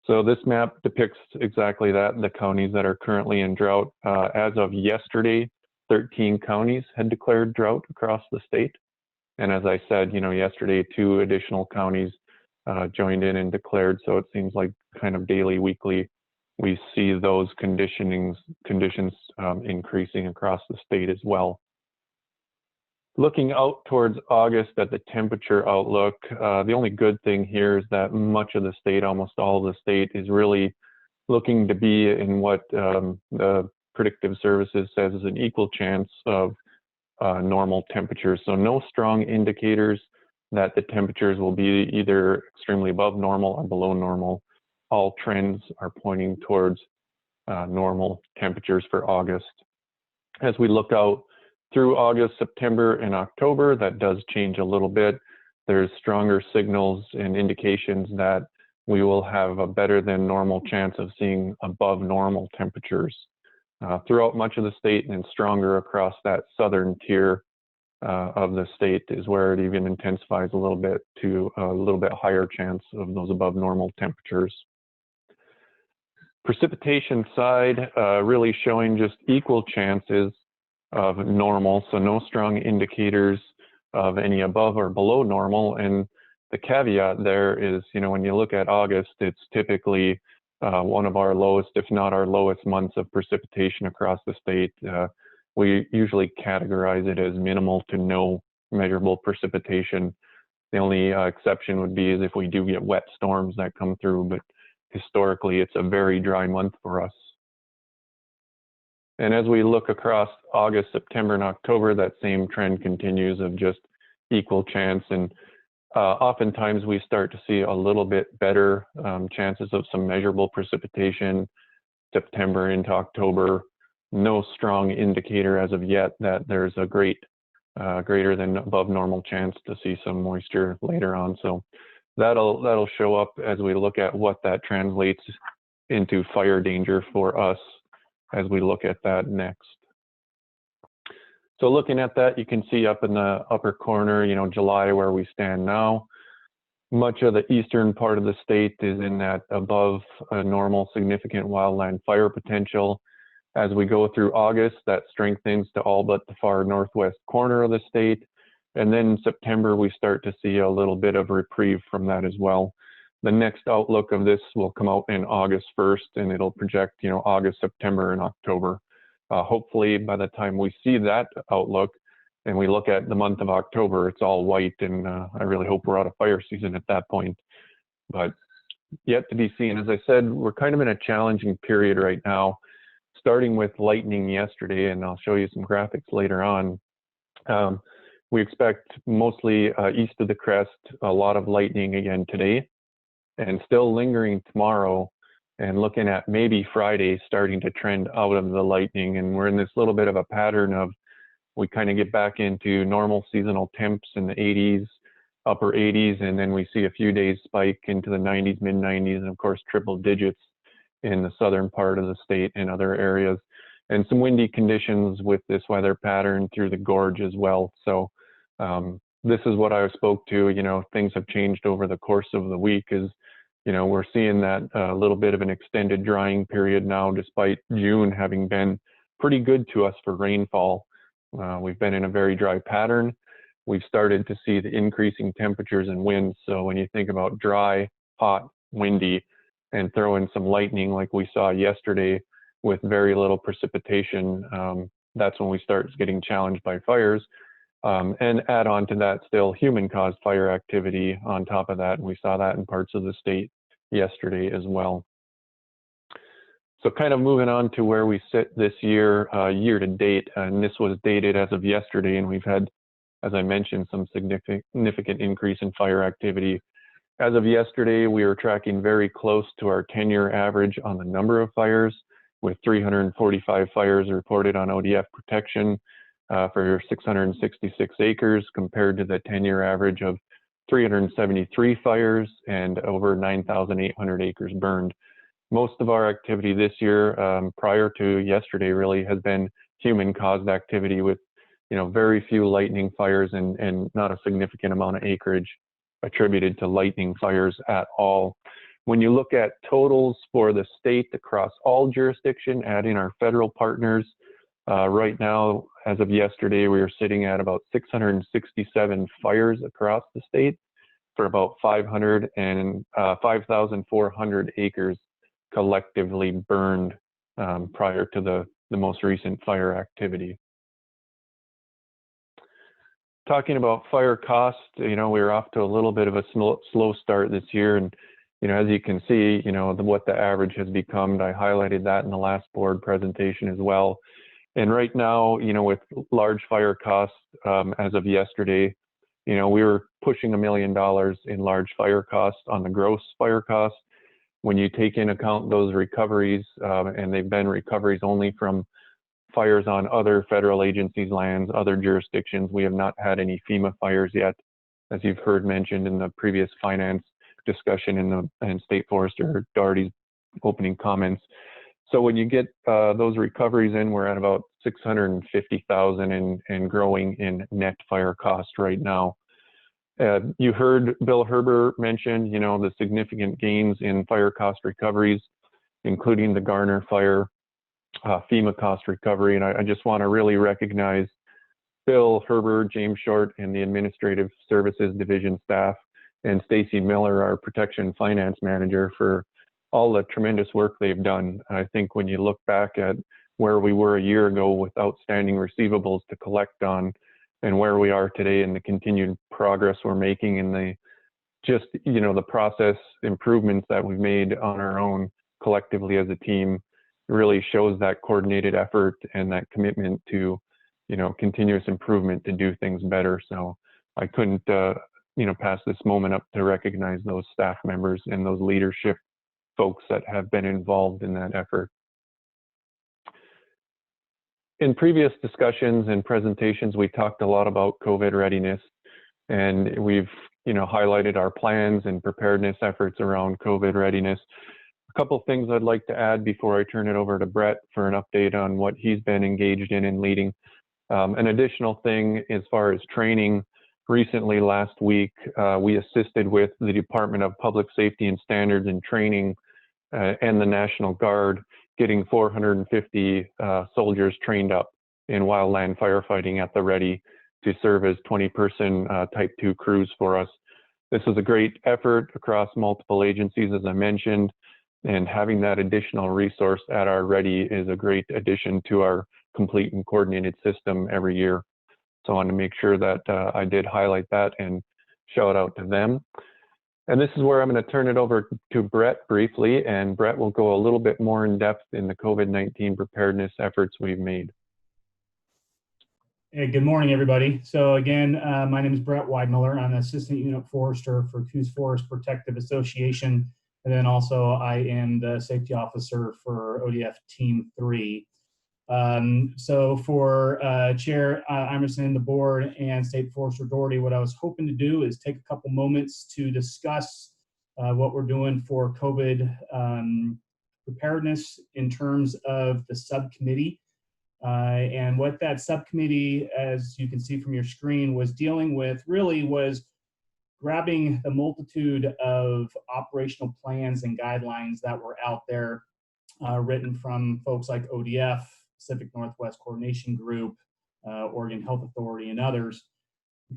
So this map depicts exactly that, the counties that are currently in drought. As of yesterday, 13 counties had declared drought across the state. And as I said, yesterday, 2 additional counties joined in and declared. So it seems like kind of daily, weekly, we see those conditions increasing across the state as well. Looking out towards August at the temperature outlook, the only good thing here is that much of the state, almost all of the state, is really looking to be in what the predictive services says is an equal chance of normal temperatures. So no strong indicators that the temperatures will be either extremely above normal or below normal. All trends are pointing towards normal temperatures for August. As we look out through August, September, and October, that does change a little bit. There's stronger signals and indications that we will have a better than normal chance of seeing above normal temperatures throughout much of the state, and stronger across that southern tier of the state is where it even intensifies a little bit to a little bit higher chance of those above normal temperatures. Precipitation side, really showing just equal chances of normal, so no strong indicators of any above or below normal. And the caveat there is, when you look at August, it's typically one of our lowest, if not our lowest, months of precipitation across the state. We usually categorize it as minimal to no measurable precipitation. The only exception would be is if we do get wet storms that come through, but historically it's a very dry month for us. And as we look across August, September, and October, that same trend continues of just equal chance. And oftentimes we start to see a little bit better chances of some measurable precipitation September into October. No strong indicator as of yet that there's a greater than above normal chance to see some moisture later on. So that'll show up as we look at what that translates into fire danger for us as we look at that next. So looking at that, you can see up in the upper corner, July, where we stand now. Much of the eastern part of the state is in that above normal significant wildland fire potential. As we go through August, that strengthens to all but the far northwest corner of the state. And then in September, we start to see a little bit of reprieve from that as well. The next outlook of this will come out in August 1st, and it'll project, August, September, and October. Hopefully, by the time we see that outlook and we look at the month of October, it's all white, and I really hope we're out of fire season at that point. But yet to be seen. As I said, we're kind of in a challenging period right now, starting with lightning yesterday, and I'll show you some graphics later on. We expect mostly east of the crest, a lot of lightning again today, and still lingering tomorrow and looking at maybe Friday starting to trend out of the lightning. And we're in this little bit of a pattern of we kind of get back into normal seasonal temps in the 80s, upper 80s, and then we see a few days spike into the 90s, mid 90s, and of course triple digits in the southern part of the state and other areas, and some windy conditions with this weather pattern through the gorge as well. So this is what I spoke to, you know, things have changed over the course of the week. Is, you know, we're seeing that a little bit of an extended drying period now, despite June having been pretty good to us for rainfall. We've been in a very dry pattern. We've started to see the increasing temperatures and winds. So when you think about dry, hot, windy, and throw in some lightning like we saw yesterday with very little precipitation, that's when we start getting challenged by fires. And add on to that still human-caused fire activity on top of that. And we saw that in parts of the state yesterday as well. So kind of moving on to where we sit this year, year to date, and this was dated as of yesterday, and we've had, as I mentioned, some significant increase in fire activity. As of yesterday, we were tracking very close to our 10-year average on the number of fires, with 345 fires reported on ODF protection for 666 acres, compared to the 10-year average of 373 fires and over 9,800 acres burned. Most of our activity this year, prior to yesterday, really has been human-caused activity with, you know, very few lightning fires and not a significant amount of acreage attributed to lightning fires at all. When you look at totals for the state across all jurisdiction, adding our federal partners, right now, as of yesterday, we are sitting at about 667 fires across the state for about 5,400 acres collectively burned prior to the most recent fire activity. Talking about fire costs, you know, we were off to a little bit of a slow start this year, and you know, as you can see, you know, what the average has become. I highlighted that in the last board presentation as well. And right now, you know, with large fire costs, as of yesterday, you know, we were pushing $1 million in large fire costs on the gross fire costs. When you take in account those recoveries, and they've been recoveries only from fires on other federal agencies' lands, other jurisdictions. We have not had any FEMA fires yet, as you've heard mentioned in the previous finance discussion in State Forester Doherty's opening comments. So when you get those recoveries in, we're at about $650,000 and growing in net fire cost right now. You heard Bill Herber mention, you know, the significant gains in fire cost recoveries, including the Garner fire, FEMA cost recovery. And I just want to really recognize Bill Herber, James Short, and the Administrative Services Division staff, and Stacy Miller, our Protection Finance Manager, for all the tremendous work they've done. I think when you look back at where we were a year ago with outstanding receivables to collect on, and where we are today, and the continued progress we're making in the just, you know, the process improvements that we've made on our own collectively as a team, really shows that coordinated effort and that commitment to, you know, continuous improvement to do things better. So I couldn't, you know, pass this moment up to recognize those staff members and those leadership folks that have been involved in that effort. In previous discussions and presentations, we talked a lot about COVID readiness, and we've, you know, highlighted our plans and preparedness efforts around COVID readiness. A couple of things I'd like to add before I turn it over to Brett for an update on what he's been engaged in and leading. An additional thing as far as training, recently last week, we assisted with the Department of Public Safety and Standards and Training and the National Guard, getting 450 soldiers trained up in wildland firefighting at the ready to serve as 20-person Type 2 crews for us. This is a great effort across multiple agencies, as I mentioned, and having that additional resource at our ready is a great addition to our complete and coordinated system every year. So I want to make sure that I did highlight that and shout out to them. And this is where I'm going to turn it over to Brett briefly, and Brett will go a little bit more in depth in the COVID-19 preparedness efforts we've made. Hey, good morning, everybody. So again, my name is Brett Weidmiller. I'm an Assistant Unit Forester for Coos Forest Protective Association. And then also I am the safety officer for ODF Team 3. So for Chair Emerson, the board, and State Forester Doherty, what I was hoping to do is take a couple moments to discuss what we're doing for COVID preparedness in terms of the subcommittee. And what that subcommittee, as you can see from your screen, was dealing with really was grabbing the multitude of operational plans and guidelines that were out there written from folks like ODF, Pacific Northwest Coordination Group, Oregon Health Authority, and others.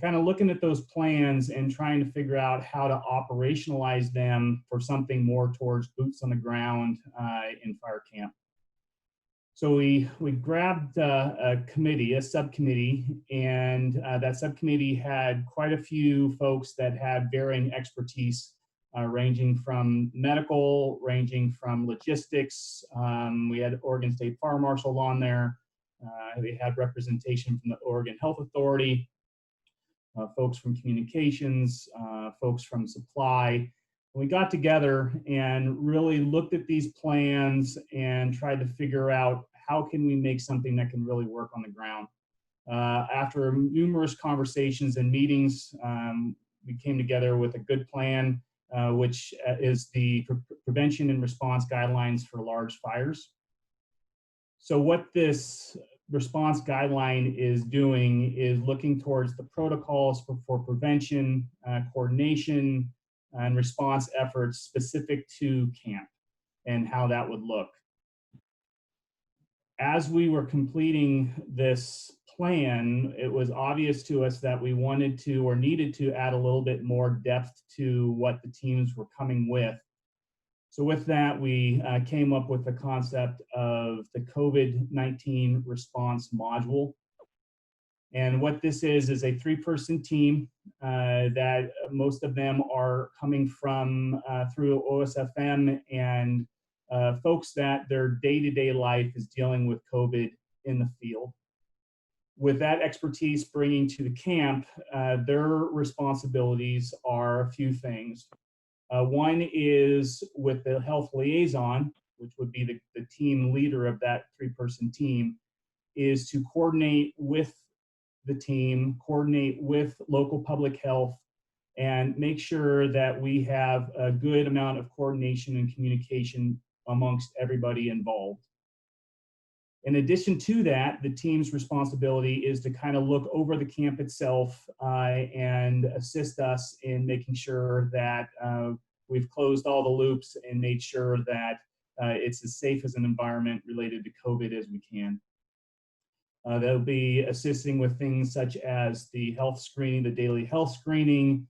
Kind of looking at those plans and trying to figure out how to operationalize them for something more towards boots on the ground in fire camp. So we grabbed a committee, a subcommittee, and that subcommittee had quite a few folks that had varying expertise, ranging from medical, ranging from logistics. We had Oregon State Fire Marshal on there. We had representation from the Oregon Health Authority, folks from communications, folks from supply. We got together and really looked at these plans and tried to figure out how can we make something that can really work on the ground. After numerous conversations and meetings, we came together with a good plan, which is the prevention and response guidelines for large fires. So what this response guideline is doing is looking towards the protocols for prevention, coordination, and response efforts specific to camp and how that would look. As we were completing this plan, it was obvious to us that we wanted to or needed to add a little bit more depth to what the teams were coming with. So with that, we came up with the concept of the COVID-19 response module. And what this is a 3-person team that most of them are coming from through OSFM and folks that their day-to-day life is dealing with COVID in the field. With that expertise bringing to the camp, their responsibilities are a few things. One is with the health liaison, which would be the team leader of that 3-person team, is to coordinate with the team, coordinate with local public health, and make sure that we have a good amount of coordination and communication amongst everybody involved. In addition to that, the team's responsibility is to kind of look over the camp itself and assist us in making sure that we've closed all the loops and made sure that it's as safe as an environment related to COVID as we can. They'll be assisting with things such as the health screening, the daily health screening,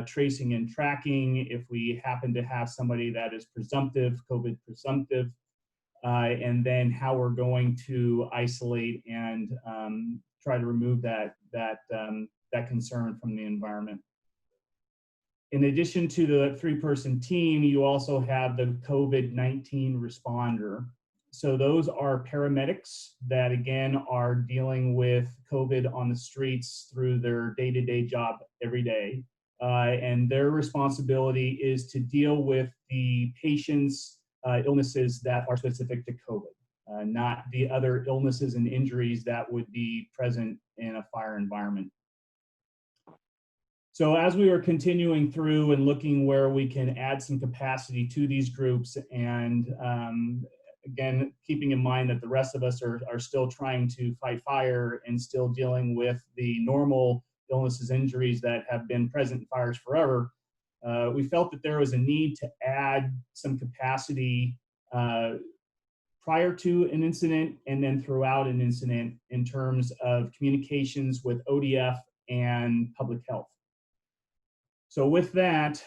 tracing and tracking if we happen to have somebody that is presumptive, COVID presumptive, and then how we're going to isolate and try to remove that concern from the environment. In addition to the 3-person team, you also have the COVID-19 responder. So those are paramedics that, again, are dealing with COVID on the streets through their day-to-day job every day. And their responsibility is to deal with the patient's illnesses that are specific to COVID, not the other illnesses and injuries that would be present in a fire environment. So as we were continuing through and looking where we can add some capacity to these groups, and again, keeping in mind that the rest of us are still trying to fight fire and still dealing with the normal illnesses, injuries that have been present in fires forever, we felt that there was a need to add some capacity prior to an incident and then throughout an incident in terms of communications with ODF and public health. So with that,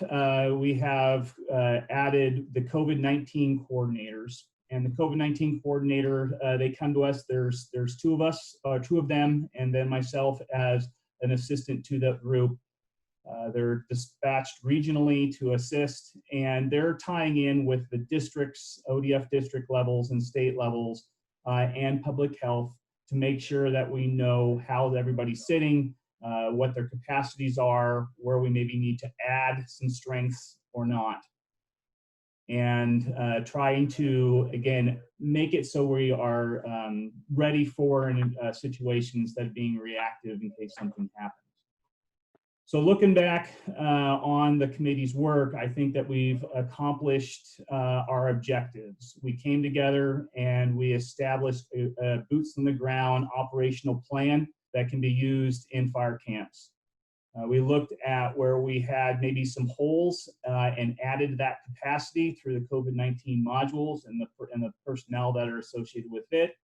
we have added the COVID-19 coordinators. And the COVID-19 coordinator, they come to us, there's 2 of us, 2 of them, and then myself as an assistant to that group. They're dispatched regionally to assist, and they're tying in with the districts, ODF district levels and state levels, and public health to make sure that we know how everybody's sitting, what their capacities are, where we maybe need to add some strengths or not. and trying to, again, make it so we are ready for situations instead of being reactive in case something happens. So looking back on the committee's work, I think that we've accomplished our objectives. We came together and we established a boots on the ground operational plan that can be used in fire camps. We looked at where we had maybe some holes and added that capacity through the COVID-19 modules and the personnel that are associated with it.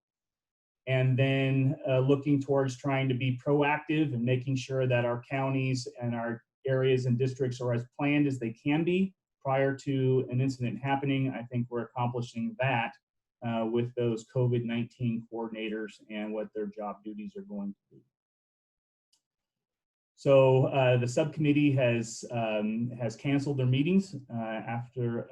And then looking towards trying to be proactive and making sure that our counties and our areas and districts are as planned as they can be prior to an incident happening. I think we're accomplishing that with those COVID-19 coordinators and what their job duties are going to be. So the subcommittee has canceled their meetings after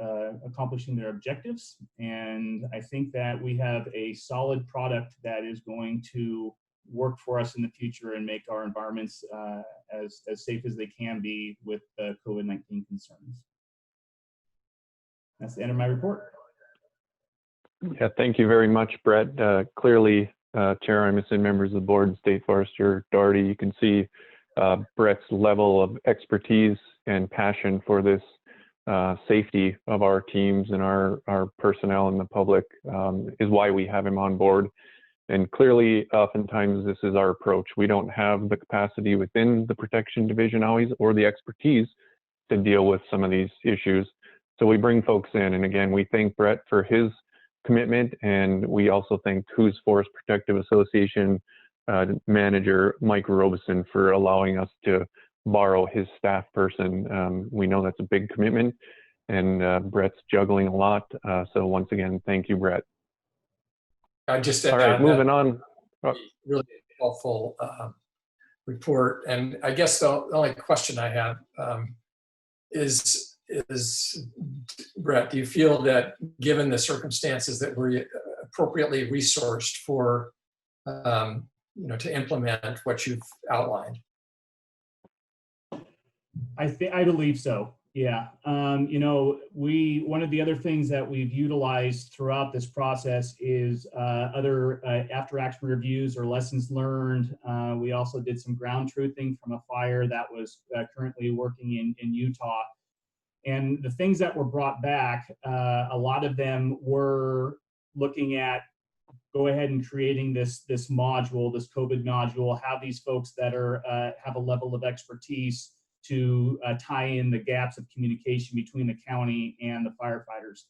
accomplishing their objectives, and I think that we have a solid product that is going to work for us in the future and make our environments as safe as they can be with COVID-19 concerns. That's the end of my report. Yeah, thank you very much, Brett. Clearly, Chair Imison, members of the board, and State Forester Doherty, you can see Brett's level of expertise and passion for this safety of our teams and our personnel and the public is why we have him on board. And clearly, oftentimes, this is our approach. We don't have the capacity within the protection division always, or the expertise to deal with some of these issues. So we bring folks in, and again, we thank Brett for his commitment, and we also thank Coos Forest Protective Association manager Mike Robeson for allowing us to borrow his staff person. We know that's a big commitment, and Brett's juggling a lot. So once again, thank you, Brett. I just All right, moving on. Really helpful report, and I guess the only question I have is Brett, do you feel that given the circumstances that we're appropriately resourced for to implement what you've outlined? I believe so. Yeah. One of the other things that we've utilized throughout this process is other after action reviews or lessons learned. We also did some ground truthing from a fire that was currently working in Utah. And the things that were brought back, a lot of them were looking at go ahead and creating this module, this COVID module, have these folks that are have a level of expertise to tie in the gaps of communication between the county and the firefighters.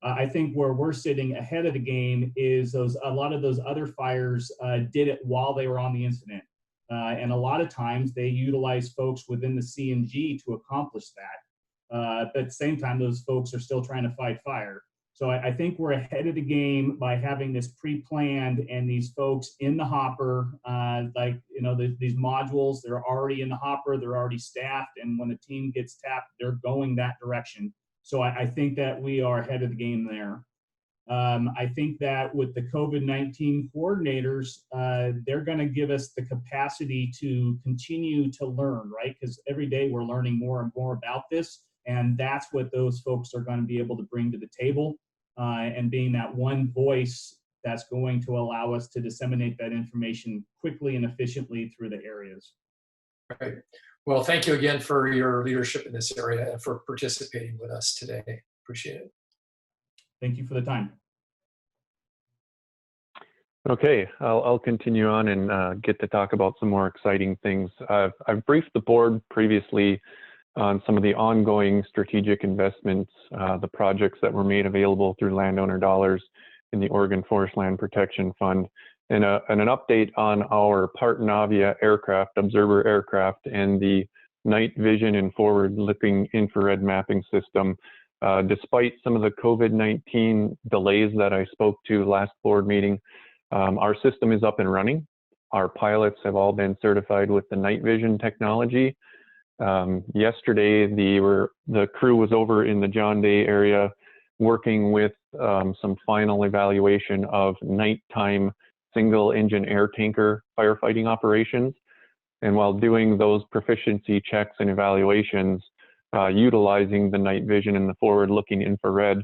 I think where we're sitting ahead of the game is a lot of those other fires did it while they were on the incident. And a lot of times they utilize folks within the C&G to accomplish that. But at the same time, those folks are still trying to fight fire. So I think we're ahead of the game by having this pre-planned and these folks in the hopper, these modules, they're already in the hopper, they're already staffed, and when the team gets tapped, they're going that direction. So I think that we are ahead of the game there. I think that with the COVID-19 coordinators, they're going to give us the capacity to continue to learn, right? Because every day we're learning more and more about this, and that's what those folks are going to be able to bring to the table. And being that one voice that's going to allow us to disseminate that information quickly and efficiently through the areas. Right. Well, thank you again for your leadership in this area and for participating with us today. Appreciate it. Thank you for the time. Okay, I'll continue on and get to talk about some more exciting things. I've briefed the board previously on some of the ongoing strategic investments, the projects that were made available through landowner dollars in the Oregon Forest Land Protection Fund, and an update on our Part Navia aircraft, observer aircraft, and the night vision and forward-looking infrared mapping system. Despite some of the COVID-19 delays that I spoke to last board meeting, our system is up and running. Our pilots have all been certified with the night vision technology. Yesterday, the crew was over in the John Day area working with some final evaluation of nighttime single engine air tanker firefighting operations. And while doing those proficiency checks and evaluations, utilizing the night vision and the forward-looking infrared,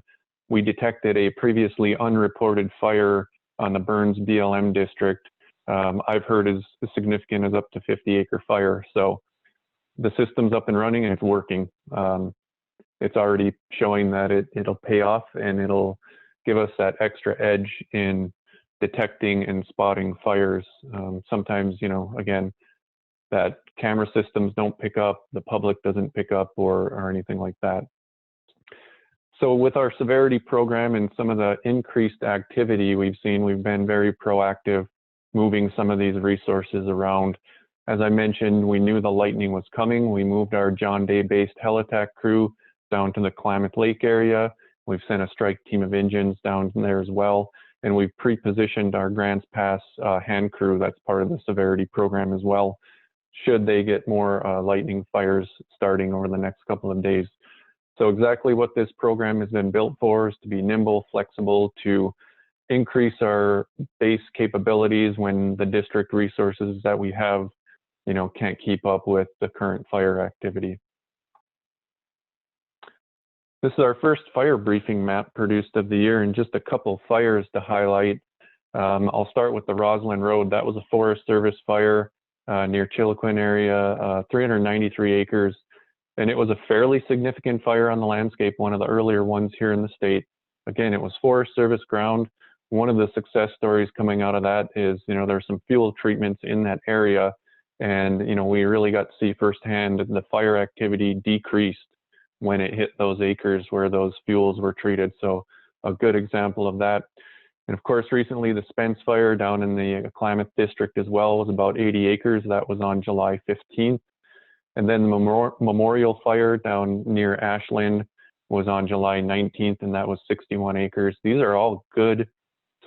we detected a previously unreported fire on the Burns BLM district. I've heard as significant as up to 50-acre fire. So the system's up and running and it's working. It's already showing that it'll pay off and it'll give us that extra edge in detecting and spotting fires. Sometimes, you know, again, that camera systems don't pick up, the public doesn't pick up or anything like that. So with our severity program and some of the increased activity we've seen, we've been very proactive moving some of these resources around. As I mentioned, we knew the lightning was coming. We moved our John Day-based Helitack crew down to the Klamath Lake area. We've sent a strike team of engines down there as well. And we've pre-positioned our Grants Pass hand crew that's part of the severity program as well, should they get more lightning fires starting over the next couple of days. So exactly what this program has been built for is to be nimble, flexible, to increase our base capabilities when the district resources that we have, you know, can't keep up with the current fire activity. This is our first fire briefing map produced of the year, and just a couple fires to highlight. I'll start with the Roslyn Road. That was a Forest Service fire near Chiloquin area, 393 acres. And it was a fairly significant fire on the landscape, one of the earlier ones here in the state. Again, it was Forest Service ground. One of the success stories coming out of that is, you know, there's some fuel treatments in that area. And, you know, we really got to see firsthand the fire activity decreased when it hit those acres where those fuels were treated. So a good example of that. And of course, recently the Spence fire down in the Klamath district as well was about 80 acres. That was on July 15th. And then the Memorial fire down near Ashland was on July 19th, and that was 61 acres. These are all good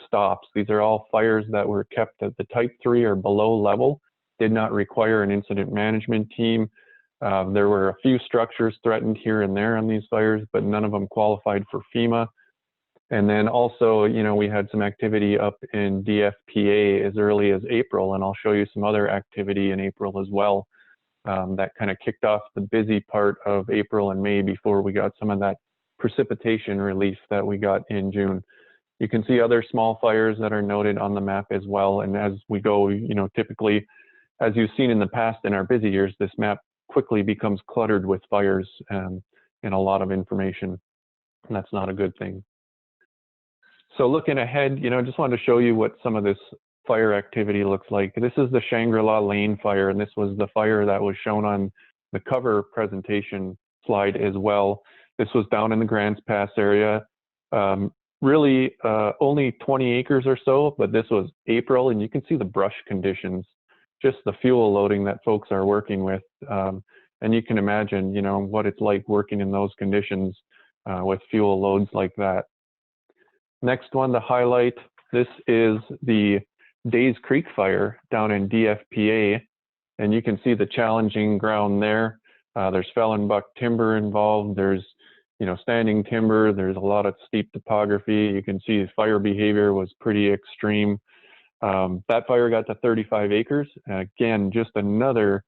stops. These are all fires that were kept at the type 3 or below level, did not require an incident management team. There were a few structures threatened here and there on these fires, but none of them qualified for FEMA. And then also, you know, we had some activity up in DFPA as early as April, and I'll show you some other activity in April as well. That kind of kicked off the busy part of April and May before we got some of that precipitation relief that we got in June. You can see other small fires that are noted on the map as well. And as we go, you know, typically, as you've seen in the past in our busy years, this map quickly becomes cluttered with fires and a lot of information. And that's not a good thing. So looking ahead, you know, I just wanted to show you what some of this fire activity looks like. This is the Shangri-La Lane fire, and this was the fire that was shown on the cover presentation slide as well. This was down in the Grants Pass area. Really only 20 acres or so, but this was April, and you can see the brush conditions, just the fuel loading that folks are working with. And you can imagine, you know, what it's like working in those conditions with fuel loads like that. Next one to highlight, this is the Days Creek fire down in DFPA, and you can see the challenging ground there. There's fell buck timber involved. There's, you know, standing timber. There's a lot of steep topography. You can see the fire behavior was pretty extreme. That fire got to 35 acres. Again, just another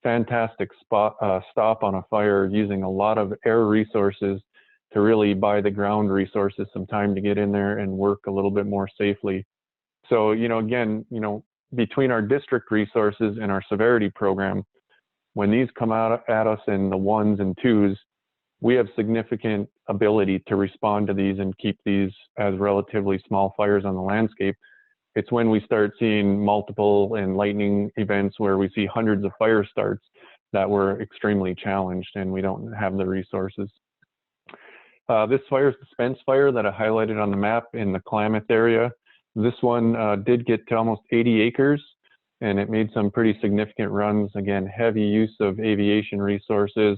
fantastic stop on a fire using a lot of air resources to really buy the ground resources some time to get in there and work a little bit more safely. So, you know, again, you know, between our district resources and our severity program, when these come out at us in the 1s and 2s, we have significant ability to respond to these and keep these as relatively small fires on the landscape. It's when we start seeing multiple and lightning events where we see hundreds of fire starts that we're extremely challenged and we don't have the resources. This fire is the Spence fire that I highlighted on the map in the Klamath area. This one did get to almost 80 acres, and it made some pretty significant runs. Again, heavy use of aviation resources,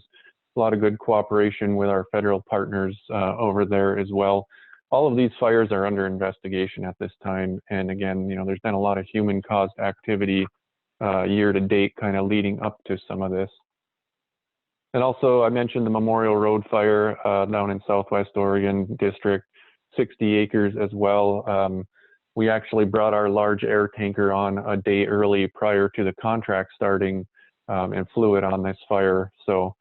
a lot of good cooperation with our federal partners over there as well. All of these fires are under investigation at this time. And again, you know, there's been a lot of human-caused activity year to date kind of leading up to some of this. And also, I mentioned the Memorial Road fire down in Southwest Oregon District, 60 acres as well. We actually brought our large air tanker on a day early prior to the contract starting and flew it on this fire. So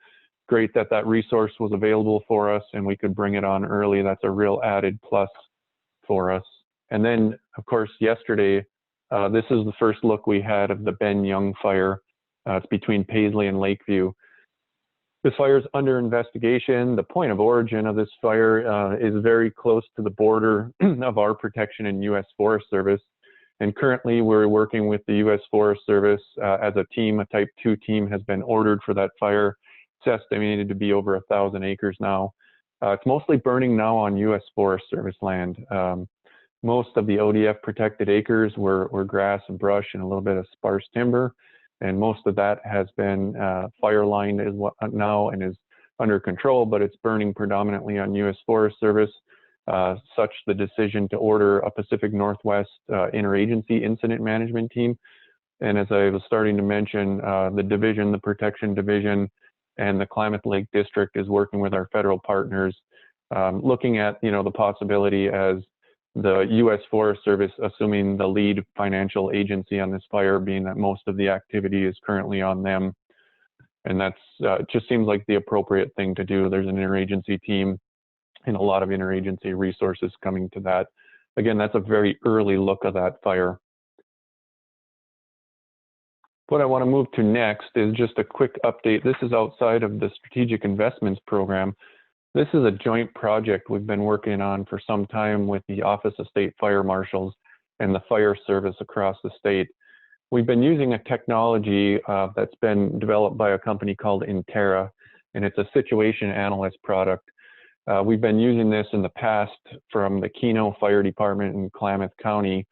great that that resource was available for us and we could bring it on early. That's a real added plus for us. And then, of course, yesterday, this is the first look we had of the Ben Young fire. It's between Paisley and Lakeview. This fire is under investigation. The point of origin of this fire is very close to the border of our protection and U.S. Forest Service. And currently we're working with the U.S. Forest Service as a team. A Type 2 team has been ordered for that fire. It's estimated to be over 1,000 acres now. It's mostly burning now on U.S. Forest Service land. Most of the ODF protected acres were grass and brush and a little bit of sparse timber. And most of that has been fire lined now and is under control, but it's burning predominantly on U.S. Forest Service. Such the decision to order a Pacific Northwest interagency incident management team. And as I was starting to mention, the division, the protection division, and the Klamath Lake District is working with our federal partners, looking at the possibility as the U.S. Forest Service assuming the lead financial agency on this fire, being that most of the activity is currently on them. And that's just seems like the appropriate thing to do. There's an interagency team and a lot of interagency resources coming to that. Again, that's a very early look of that fire. What I want to move to next is just a quick update. This is outside of the Strategic Investments Program. This is a joint project we've been working on for some time with the Office of State Fire Marshals and the fire service across the state. We've been using a technology that's been developed by a company called Intera, and it's a situation analyst product. We've been using this in the past from the Keno Fire Department in Klamath County.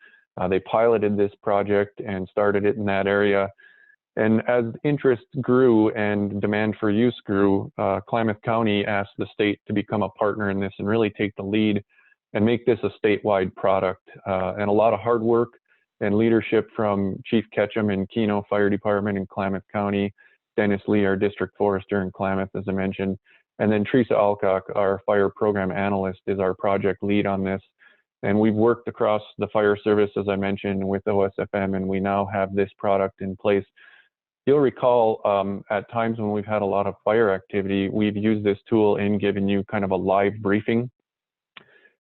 They piloted this project and started it in that area. And as interest grew and demand for use grew, Klamath County asked the state to become a partner in this and really take the lead and make this a statewide product. And a lot of hard work and leadership from Chief Ketchum and Keno Fire Department in Klamath County, Dennis Lee, our district forester in Klamath, as I mentioned, and then Teresa Alcock, our fire program analyst, is our project lead on this. And we've worked across the fire service, as I mentioned, with OSFM, and we now have this product in place. You'll recall at times when we've had a lot of fire activity, we've used this tool in giving you kind of a live briefing.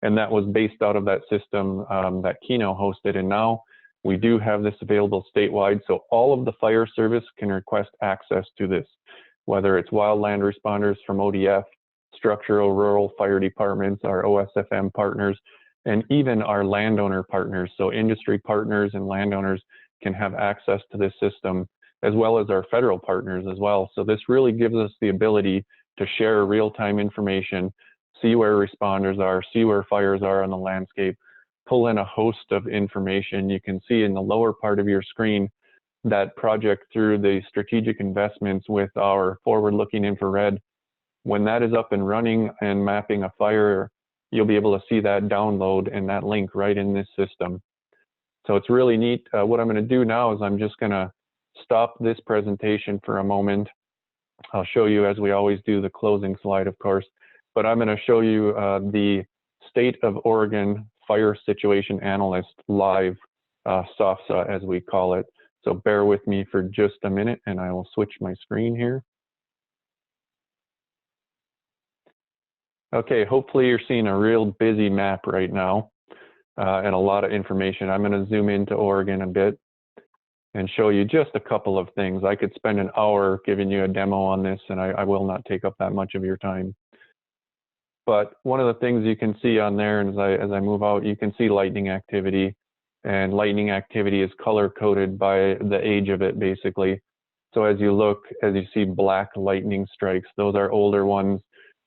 And that was based out of that system that Keno hosted. And now we do have this available statewide. So all of the fire service can request access to this, whether it's wildland responders from ODF, structural rural fire departments, our OSFM partners, and even our landowner partners. So industry partners and landowners can have access to this system, as well as our federal partners as well. So this really gives us the ability to share real-time information, see where responders are, see where fires are on the landscape, pull in a host of information. You can see in the lower part of your screen that project through the strategic investments with our forward-looking infrared. When that is up and running and mapping a fire, you'll be able to see that download and that link right in this system. So it's really neat. What I'm going to do now is I'm just going to stop this presentation for a moment. I'll show you, as we always do, the closing slide, of course, but I'm going to show you the State of Oregon Fire Situation Analyst live, SOFSA as we call it. So bear with me for just a minute and I will switch my screen here. Okay, hopefully you're seeing a real busy map right now and a lot of information. I'm going to zoom into Oregon a bit and show you just a couple of things. I could spend an hour giving you a demo on this, and I will not take up that much of your time. But one of the things you can see on there, and as I move out, you can see lightning activity. And lightning activity is color-coded by the age of it, basically. So as you look, as you see black lightning strikes, those are older ones.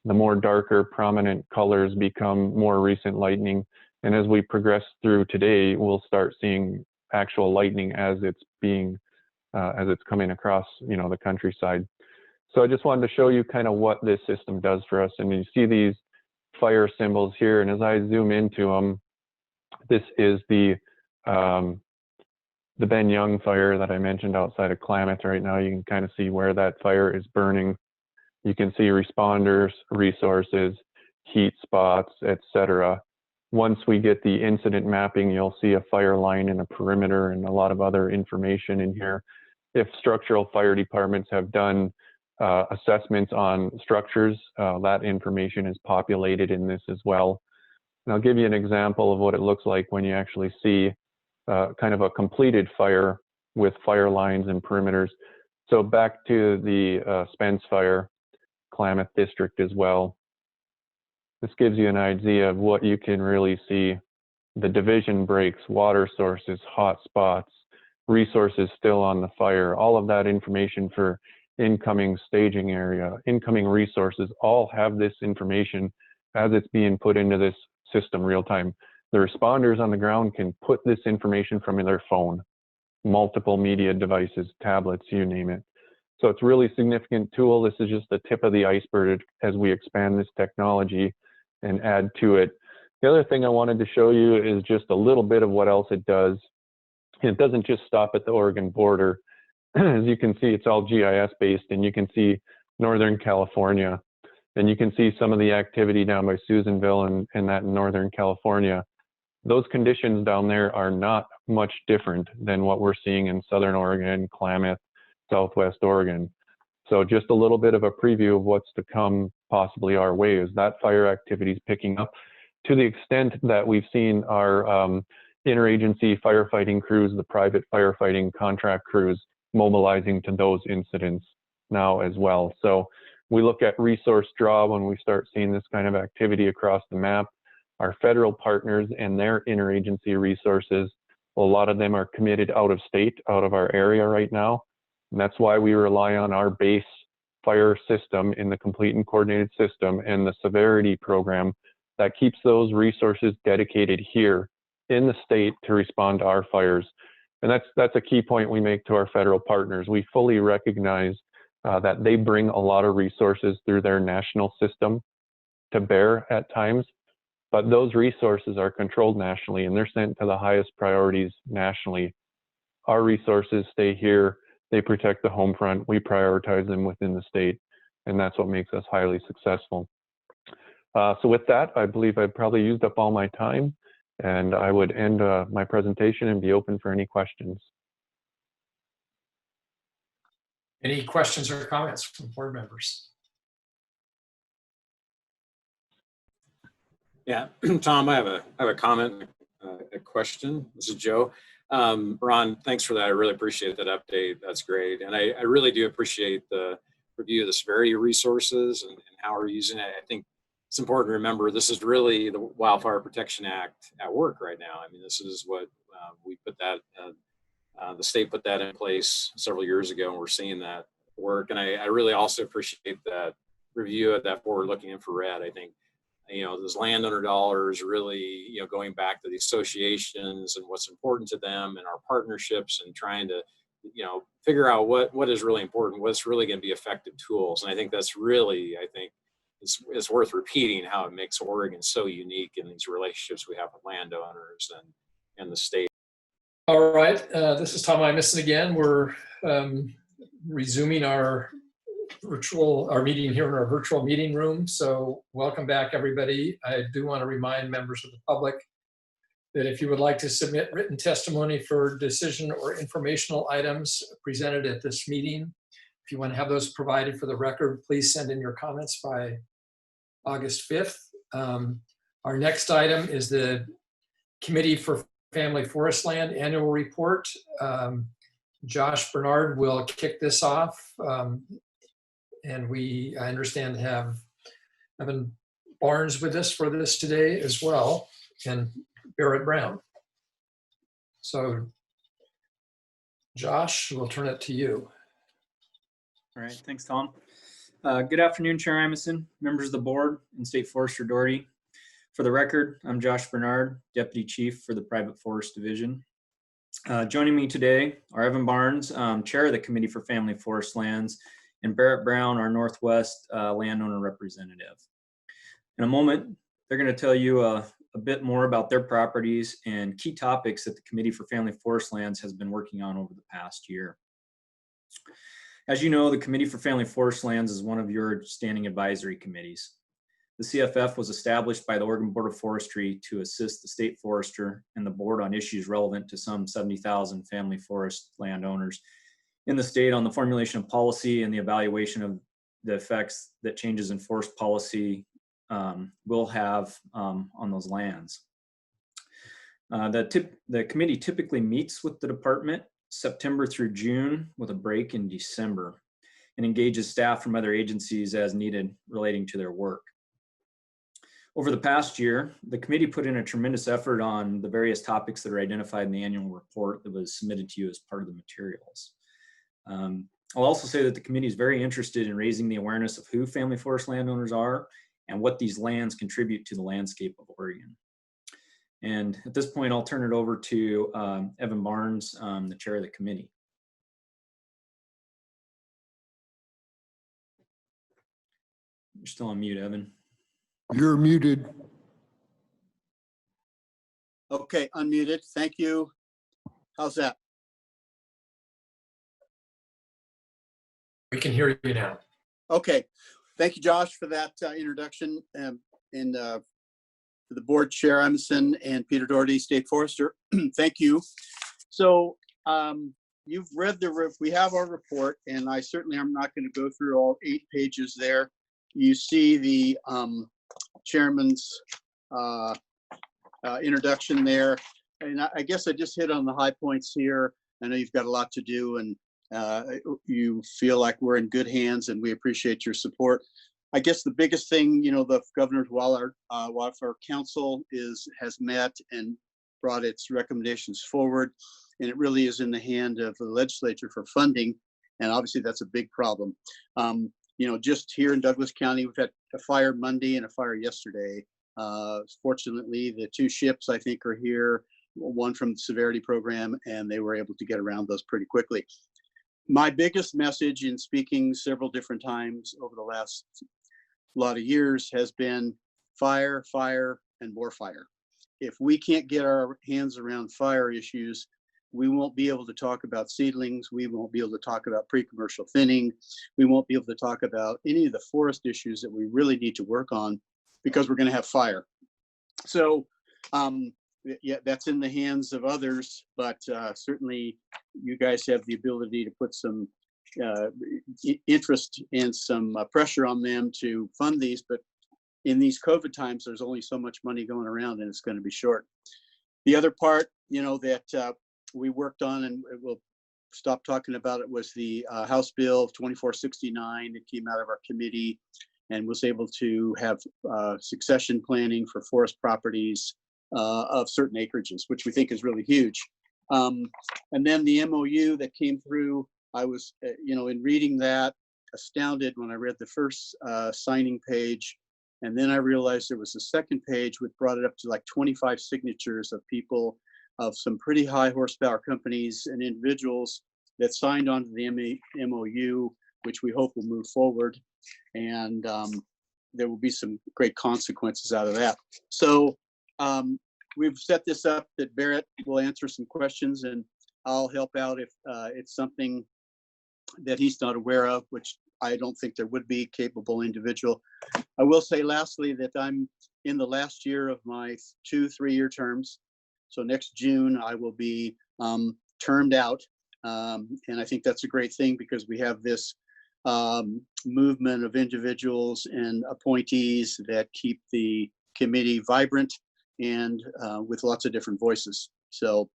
The more darker, prominent colors become more recent lightning. And as we progress through today, we'll start seeing actual lightning as it's being, as it's coming across, the countryside. So I just wanted to show you kind of what this system does for us. And you see these fire symbols here. And as I zoom into them, this is the Ben Young fire that I mentioned outside of Klamath right now. You can kind of see where that fire is burning. You can see responders, resources, heat spots, etc. Once we get the incident mapping, you'll see a fire line and a perimeter and a lot of other information in here. If structural fire departments have done assessments on structures. That information is populated in this as well. And I'll give you an example of what it looks like when you actually see kind of a completed fire with fire lines and perimeters. So back to the Spence fire, Klamath District as well. This gives you an idea of what you can really see. The division breaks, water sources, hot spots, resources still on the fire, all of that information for incoming staging area, incoming resources, all have this information as it's being put into this system real time. The responders on the ground can put this information from their phone, multiple media devices, tablets, you name it. So it's a really significant tool. This is just the tip of the iceberg as we expand this technology and add to it. The other thing I wanted to show you is just a little bit of what else it does. It doesn't just stop at the Oregon border. As you can see, it's all GIS based, and you can see Northern California, and you can see some of the activity down by Susanville and that in Northern California. Those conditions down there are not much different than what we're seeing in Southern Oregon, Klamath, Southwest Oregon. So just a little bit of a preview of what's to come possibly our way as that fire activity is picking up, to the extent that we've seen our interagency firefighting crews, the private firefighting contract crews, mobilizing to those incidents now as well. So we look at resource draw when we start seeing this kind of activity across the map. Our federal partners and their interagency resources, a lot of them are committed out of state, out of our area right now. And that's why we rely on our base fire system in the complete and coordinated system and the severity program that keeps those resources dedicated here in the state to respond to our fires. And that's a key point we make to our federal partners. We fully recognize that they bring a lot of resources through their national system to bear at times, but those resources are controlled nationally and they're sent to the highest priorities nationally. Our resources stay here, they protect the home front, we prioritize them within the state, and that's what makes us highly successful. So with that, I believe I've probably used up all my time, and I would end my presentation and be open for any questions. Any questions or comments from board members? Yeah, Tom, I have a comment, a question. This is Joe. Ron, thanks for that. I really appreciate that update. That's great. And I really do appreciate the review of the severity resources and how we're using it. I think it's important to remember this is really the Wildfire Protection Act at work right now. I mean, this is what we put that, the state put that in place several years ago, and we're seeing that work. And I really also appreciate that review of that forward-looking infrared. I think, you know, those landowner dollars really, you know, going back to the associations and what's important to them and our partnerships and trying to, you know, figure out what is really important, what's really going to be effective tools. And I think that's really, I think it's worth repeating how it makes Oregon so unique in these relationships we have with landowners and the state. All right, this is Tom Imison again. We're resuming our meeting here in our virtual meeting room. So welcome back, everybody. I do want to remind members of the public that if you would like to submit written testimony for decision or informational items presented at this meeting, if you want to have those provided for the record, please send in your comments by August 5th. Our next item is the Committee for Family Forest Land Annual Report. Josh Bernard will kick this off. And I understand, have Evan Barnes with us for this today as well, and Barrett Brown. So Josh, we'll turn it to you. All right, thanks, Tom. Good afternoon, Chair Imison, members of the board, and State Forester Doherty. For the record, I'm Josh Bernard, Deputy Chief for the Private Forest Division. Joining me today are Evan Barnes, Chair of the Committee for Family Forest Lands, and Barrett Brown, our Northwest landowner representative. In a moment, they're going to tell you a bit more about their properties and key topics that the Committee for Family Forest Lands has been working on over the past year. As you know, the Committee for Family Forest Lands is one of your standing advisory committees. The CFF was established by the Oregon Board of Forestry to assist the state forester and the board on issues relevant to some 70,000 family forest landowners in the state on the formulation of policy and the evaluation of the effects that changes in forest policy will have on those lands. The committee typically meets with the department September through June with a break in December, and engages staff from other agencies as needed relating to their work. Over the past year, the committee put in a tremendous effort on the various topics that are identified in the annual report that was submitted to you as part of the materials. I'll also say that the committee is very interested in raising the awareness of who family forest landowners are and what these lands contribute to the landscape of Oregon. And at this point, I'll turn it over to Evan Barnes, the chair of the committee. You're still on mute, Evan. You're muted. Okay, unmuted. Thank you. How's that? We can hear you now. Okay. Thank you, Josh, for that introduction. And to the board chair, Emerson, and Peter Doherty, State Forester. Thank you. So you've read we have our report, and I certainly am not going to go through all 8 pages there. You see the chairman's introduction there. And I guess I just hit on the high points here. I know you've got a lot to do, and you feel like we're in good hands, and we appreciate your support. I guess the biggest thing, the Governor's Wildfire Council has met and brought its recommendations forward, and it really is in the hand of the legislature for funding, and obviously that's a big problem. Just here in Douglas County, we've had a fire Monday and a fire yesterday. Fortunately, the 2 ships I think are here, one from the severity program, and they were able to get around those pretty quickly. My biggest message in speaking several different times over the last lot of years has been fire, fire, and more fire. If we can't get our hands around fire issues, we won't be able to talk about seedlings. We won't be able to talk about pre-commercial thinning. We won't be able to talk about any of the forest issues that we really need to work on, because we're going to have fire. So yeah, that's in the hands of others, but certainly you guys have the ability to put some interest and some pressure on them to fund these. But in these COVID times, there's only so much money going around, and it's going to be short. The other part, that we worked on, and we'll stop talking about it, was the House Bill 2469 that came out of our committee and was able to have succession planning for forest properties of certain acreages, which we think is really huge. And then the MOU that came through, I was, in reading that, astounded when I read the first signing page. And then I realized there was a second page which brought it up to like 25 signatures of people of some pretty high horsepower companies and individuals that signed on to the MOU, which we hope will move forward. And there will be some great consequences out of that. So we've set this up that Barrett will answer some questions, and I'll help out if it's something that he's not aware of, which I don't think there would be capable individual. I will say lastly that I'm in the last year of my 2 3-year terms. So next June I will be termed out. And I think that's a great thing, because we have this movement of individuals and appointees that keep the committee vibrant and with lots of different voices. So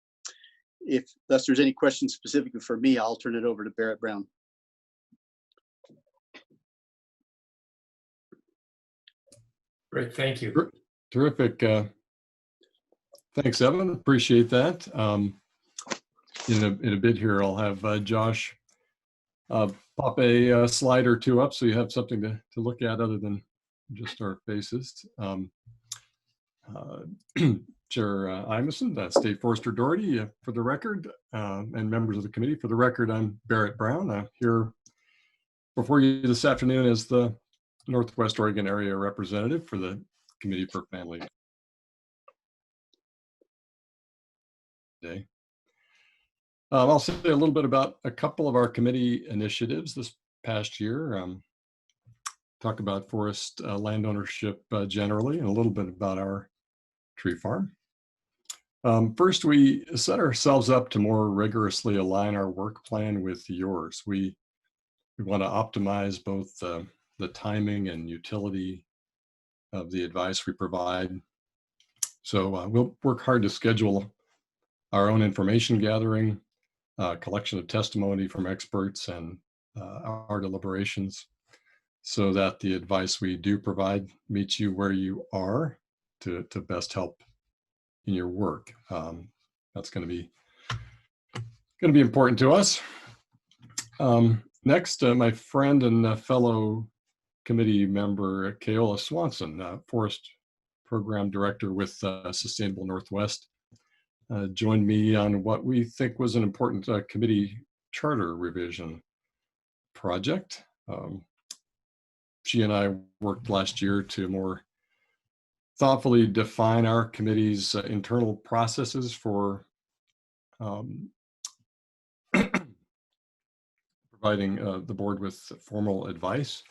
unless there's any questions specifically for me, I'll turn it over to Barrett Brown. Great, thank you. Terrific. Thanks, Evan. Appreciate that. In a bit here, I'll have Josh pop a slide or 2 up so you have something to look at other than just our faces. Chair Imeson, State Forester Doherty, for the record, and members of the committee. For the record, I'm Barrett Brown. I'm here before you this afternoon as the Northwest Oregon area representative for the Committee for Family Day. I'll say a little bit about a couple of our committee initiatives this past year. Talk about forest land ownership generally, and a little bit about our tree farm. First, we set ourselves up to more rigorously align our work plan with yours. We we want to optimize both the timing and utility of the advice we provide. So we'll work hard to schedule our own information gathering, collection of testimony from experts, and our deliberations, so that the advice we do provide meets you where you are to best help in your work. That's going to be important to us. Next, my friend and fellow committee member, Keola Swanson, Forest Program Director with Sustainable Northwest, joined me on what we think was an important committee charter revision project. She and I worked last year to more thoughtfully define our committee's internal processes for providing the board with formal advice.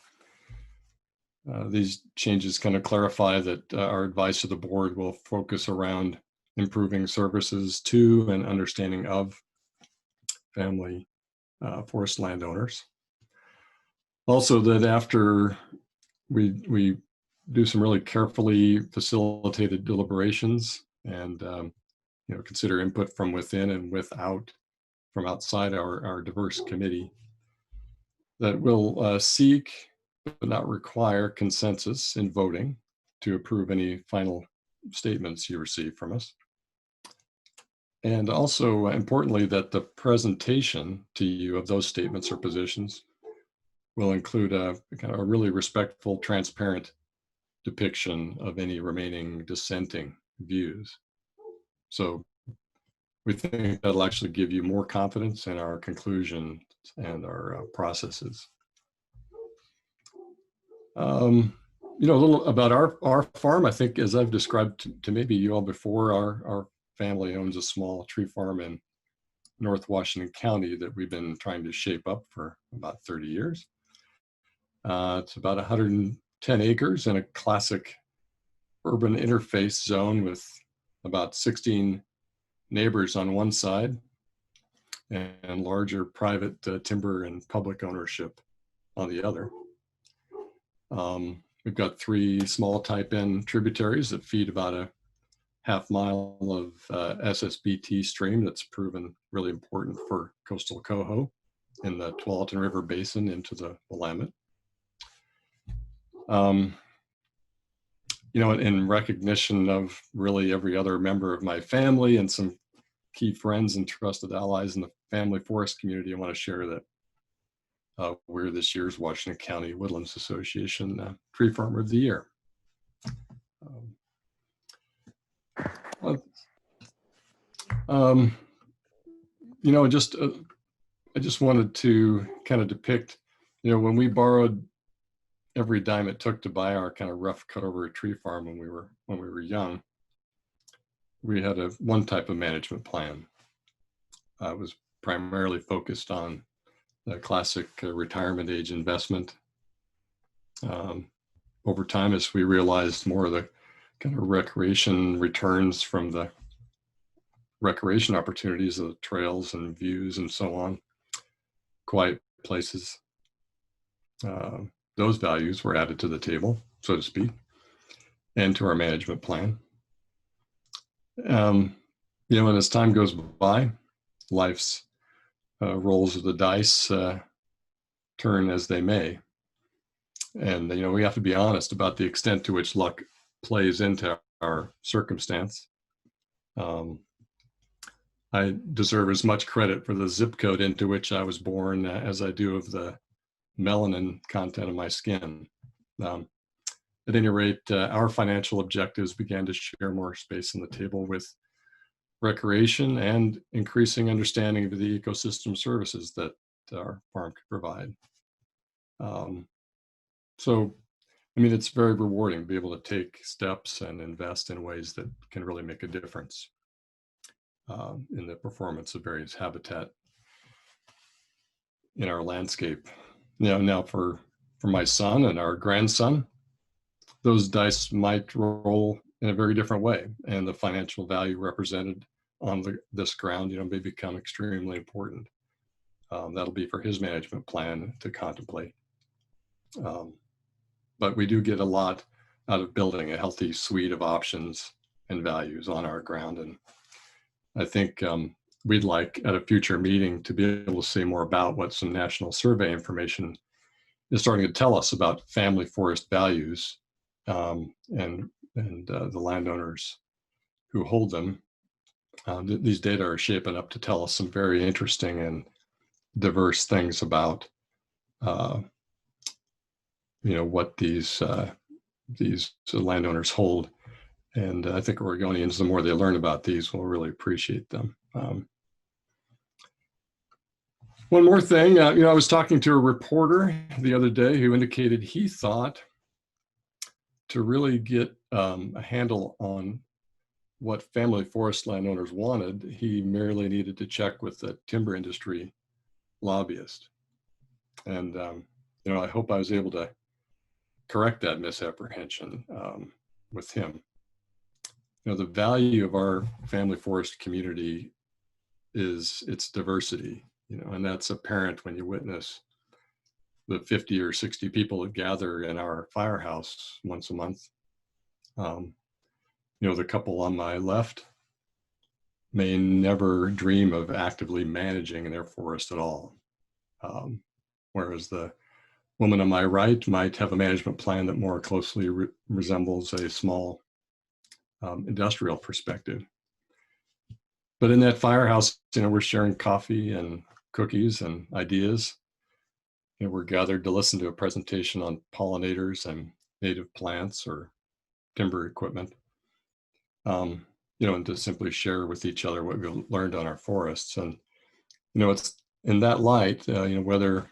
These changes kind of clarify that our advice to the board will focus around improving services to and understanding of family forest landowners. Also, that after we do some really carefully facilitated deliberations and consider input from within and without, from outside our diverse committee, that will seek but not require consensus in voting to approve any final statements you receive from us. And also, importantly, that the presentation to you of those statements or positions will include a kind of a really respectful, transparent depiction of any remaining dissenting views. So we think that'll actually give you more confidence in our conclusions and our processes. A little about our farm. I think, as I've described to maybe you all before, our family owns a small tree farm in North Washington County that we've been trying to shape up for about 30 years. It's about 110 acres in a classic urban interface zone with about 16 neighbors on one side and larger private timber and public ownership on the other. We've got 3 small type N tributaries that feed about a half mile of SSBT stream that's proven really important for coastal coho in the Tualatin River Basin into the Willamette. In recognition of really every other member of my family and some key friends and trusted allies in the family forest community, I want to share that we're this year's Washington County Woodlands Association Tree Farmer of the Year. I just wanted to kind of depict, when we borrowed every dime it took to buy our kind of rough cut over a tree farm when we were young, we had one type of management plan. It was primarily focused on the classic retirement age investment. Over time, as we realized more of the kind of recreation returns from the recreation opportunities of the trails and views and so on, quiet places, those values were added to the table, so to speak, and to our management plan. And as time goes by, life's rolls of the dice turn as they may. And, we have to be honest about the extent to which luck plays into our circumstance. I deserve as much credit for the zip code into which I was born as I do of the melanin content of my skin. At any rate, our financial objectives began to share more space on the table with recreation and increasing understanding of the ecosystem services that our farm could provide. It's very rewarding to be able to take steps and invest in ways that can really make a difference in the performance of various habitat in our landscape. Now for my son and our grandson, those dice might roll in a very different way, and the financial value represented on this ground, may become extremely important. That'll be for his management plan to contemplate. But we do get a lot out of building a healthy suite of options and values on our ground. And I think we'd like at a future meeting to be able to say more about what some national survey information is starting to tell us about family forest values and the landowners who hold them. These data are shaping up to tell us some very interesting and diverse things about what these landowners hold. And I think Oregonians, the more they learn about these, will really appreciate them. One more thing, I was talking to a reporter the other day who indicated he thought to really get a handle on what family forest landowners wanted, he merely needed to check with the timber industry lobbyist. And, I hope I was able to correct that misapprehension with him. The value of our family forest community is its diversity, and that's apparent when you witness the 50 or 60 people that gather in our firehouse once a month. The couple on my left may never dream of actively managing their forest at all. Whereas the woman on my right might have a management plan that more closely resembles a small industrial perspective. But in that firehouse, we're sharing coffee and cookies and ideas. We're gathered to listen to a presentation on pollinators and native plants or timber equipment. And to simply share with each other what we've learned on our forests. And, it's in that light, whether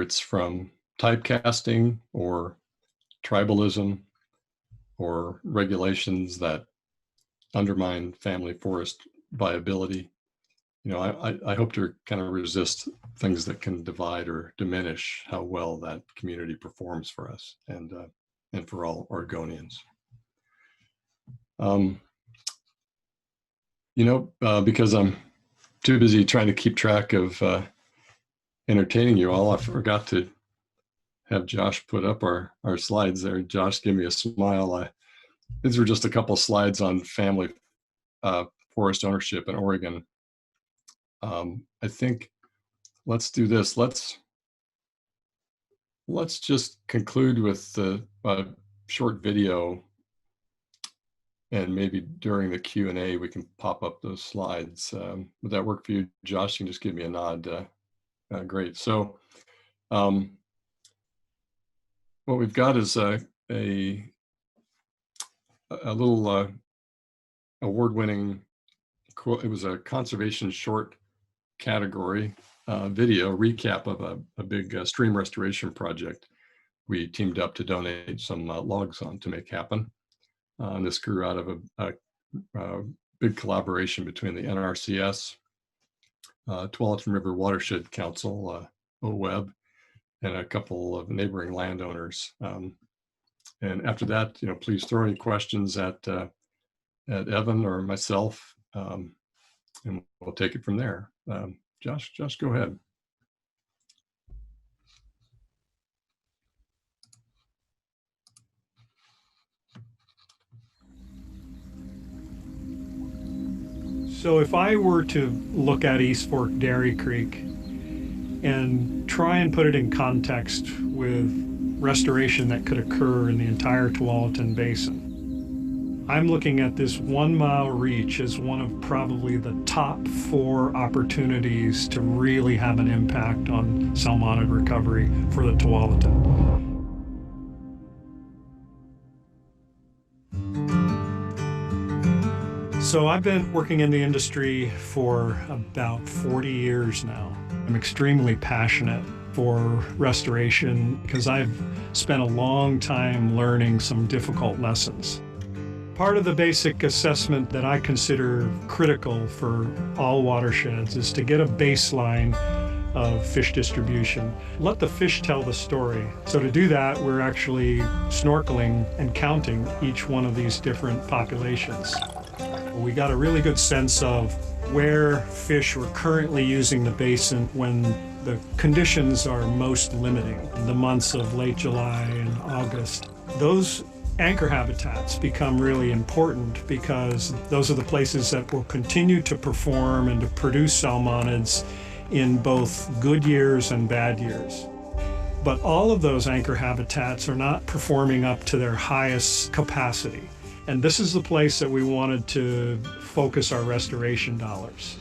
it's from typecasting or tribalism or regulations that undermine family forest viability, I hope to kind of resist things that can divide or diminish how well that community performs for us and for all Oregonians. Because I'm too busy trying to keep track of entertaining you all, I forgot to have Josh put up our slides there. Josh, give me a smile. These were just a couple slides on family forest ownership in Oregon. I think let's do this. Let's just conclude with the short video, and maybe during the Q&A we can pop up those slides. Would that work for you, Josh? You can just give me a nod. Great. So what we've got is a little award-winning, it was a conservation short category video recap of a big stream restoration project we teamed up to donate some logs on to make happen. And this grew out of a big collaboration between the NRCS, Tualatin River Watershed Council, OWEB, and a couple of neighboring landowners. And after that, please throw any questions at Evan or myself, and we'll take it from there. Josh, go ahead. So if I were to look at East Fork Dairy Creek and try and put it in context with restoration that could occur in the entire Tualatin Basin, I'm looking at this 1 mile reach as one of probably the top 4 opportunities to really have an impact on salmonid recovery for the Tualatin. So I've been working in the industry for about 40 years now. I'm extremely passionate for restoration because I've spent a long time learning some difficult lessons. Part of the basic assessment that I consider critical for all watersheds is to get a baseline of fish distribution. Let the fish tell the story. So to do that, we're actually snorkeling and counting each one of these different populations. We got a really good sense of where fish were currently using the basin when the conditions are most limiting, the months of late July and August. Those anchor habitats become really important because those are the places that will continue to perform and to produce salmonids in both good years and bad years. But all of those anchor habitats are not performing up to their highest capacity. And this is the place that we wanted to focus our restoration dollars.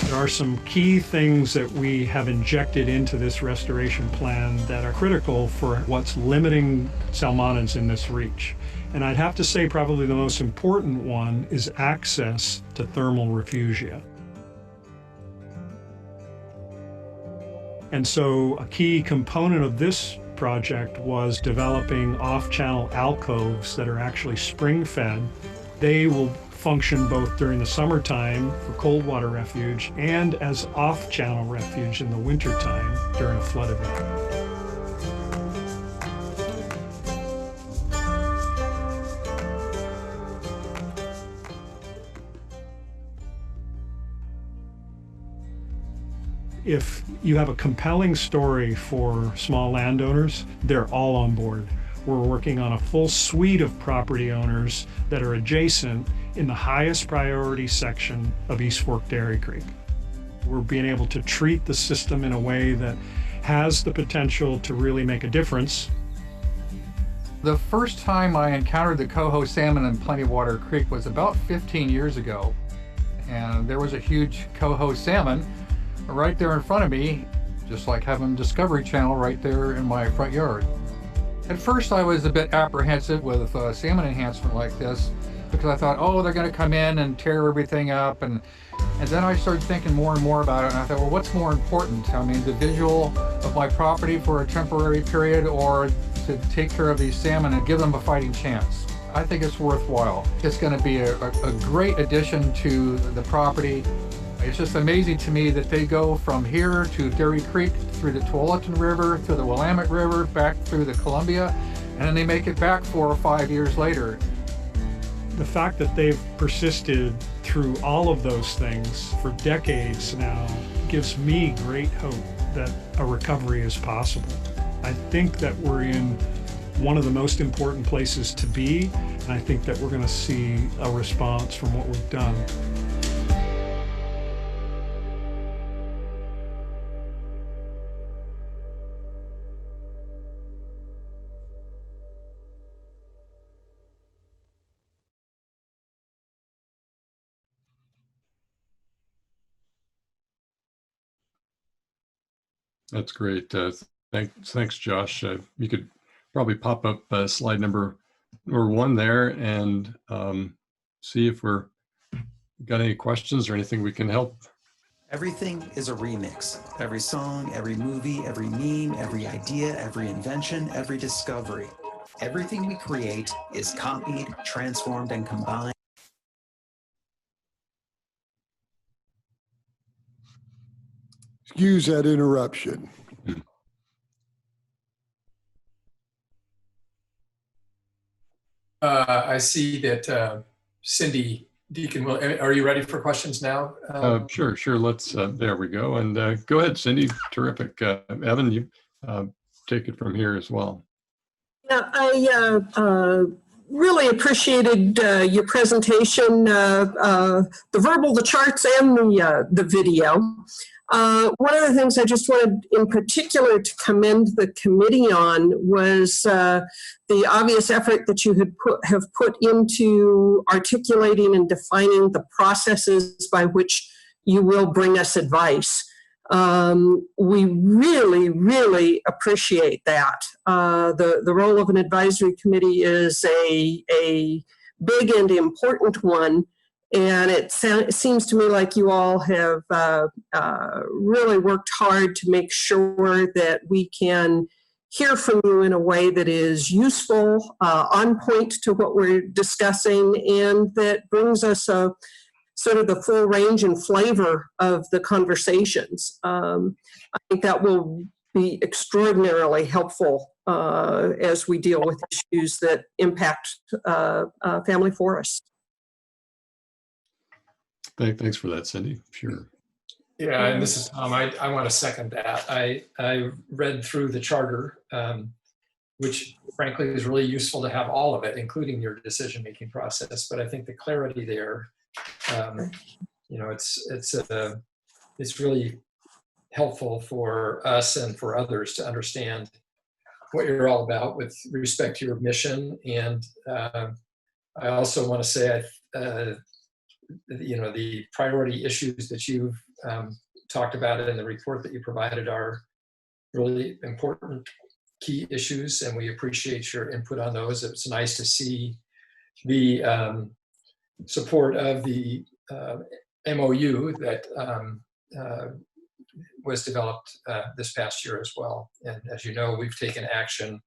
There are some key things that we have injected into this restoration plan that are critical for what's limiting salmonids in this reach. And I'd have to say probably the most important one is access to thermal refugia. And so a key component of this project was developing off-channel alcoves that are actually spring-fed. They will function both during the summertime for cold water refuge and as off-channel refuge in the wintertime during a flood event. If you have a compelling story for small landowners, they're all on board. We're working on a full suite of property owners that are adjacent in the highest priority section of East Fork Dairy Creek. We're being able to treat the system in a way that has the potential to really make a difference. The first time I encountered the coho salmon in Plenty Water Creek was about 15 years ago. And there was a huge coho salmon right there in front of me, just like having Discovery Channel right there in my front yard. At first I was a bit apprehensive with salmon enhancement like this because I thought, oh, they're going to come in and tear everything up. And then I started thinking more and more about it, and I thought, well, what's more important? I mean, the visual of my property for a temporary period, or to take care of these salmon and give them a fighting chance? I think it's worthwhile. It's going to be a great addition to the property. It's just amazing to me that they go from here to Dairy Creek, through the Tualatin River, through the Willamette River, back through the Columbia, and then they make it back 4 or 5 years later. The fact that they've persisted through all of those things for decades now gives me great hope that a recovery is possible. I think that we're in one of the most important places to be, and I think that we're going to see a response from what we've done. That's great. Thanks, Josh. You could probably pop up slide number 1 there and see if we're got any questions or anything we can help. Everything is a remix. Every song, every movie, every meme, every idea, every invention, every discovery. Everything we create is copied, transformed, and combined. Excuse that interruption. I see that Cindy Deacon, are you ready for questions now? Sure. Let's, there we go. And go ahead, Cindy. Terrific. Evan, you take it from here as well. Yeah, I really appreciated your presentation, the verbal, the charts, and the video. One of the things I just wanted in particular to commend the committee on was the obvious effort that you have put into articulating and defining the processes by which you will bring us advice. We really, really appreciate that. The role of an advisory committee is a big and important one. And it seems to me like you all have really worked hard to make sure that we can hear from you in a way that is useful, on point to what we're discussing, and that brings us a sort of the full range and flavor of the conversations. I think that will be extraordinarily helpful as we deal with issues that impact family forests. Thanks for that, Cindy. Sure. Yeah, and this is Tom. I want to second that. I read through the charter, which frankly is really useful to have all of it, including your decision-making process. But I think the clarity there, you know, it's really helpful for us and for others to understand what you're all about with respect to your mission. And I also want to say, you know, the priority issues that you've talked about in the report that you provided are really important key issues, and we appreciate your input on those. It's nice to see the support of the MOU that was developed this past year as well. And as you know, we've taken action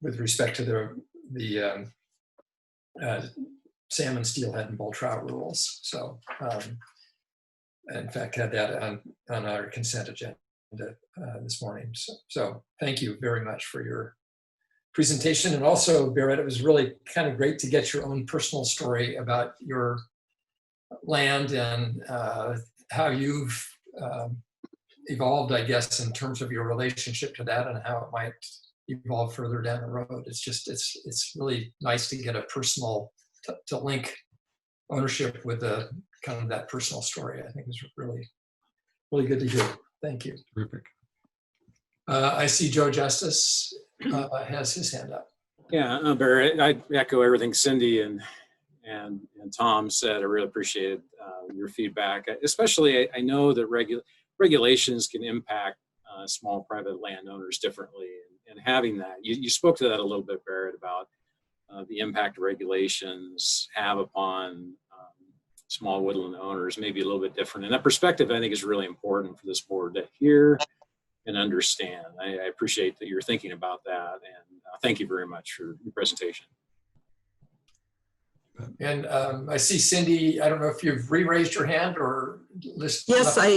with respect to the salmon, steelhead, and bull trout rules. So, in fact, had that on our consent agenda this morning. So thank you very much for your presentation. And also, Barrett, it was really kind of great to get your own personal story about your land and how you've evolved, I guess, in terms of your relationship to that and how it might evolve further down the road. It's just, it's really nice to get a personal, to link ownership with the kind of that personal story. I think is really, really good to hear. Thank you. Terrific. I see Joe Justice has his hand up. Yeah, Barry, I echo everything Cindy and Tom said. I really appreciated your feedback. Especially, I know that regulations can impact small private landowners differently, and having that, you spoke to that a little bit, Barrett, about the impact regulations have upon small woodland owners, maybe a little bit different. And that perspective, I think, is really important for this board to hear and understand. I appreciate that you're thinking about that, and thank you very much for your presentation. And I see Cindy, I don't know if you've re-raised your hand or listed. Yes, I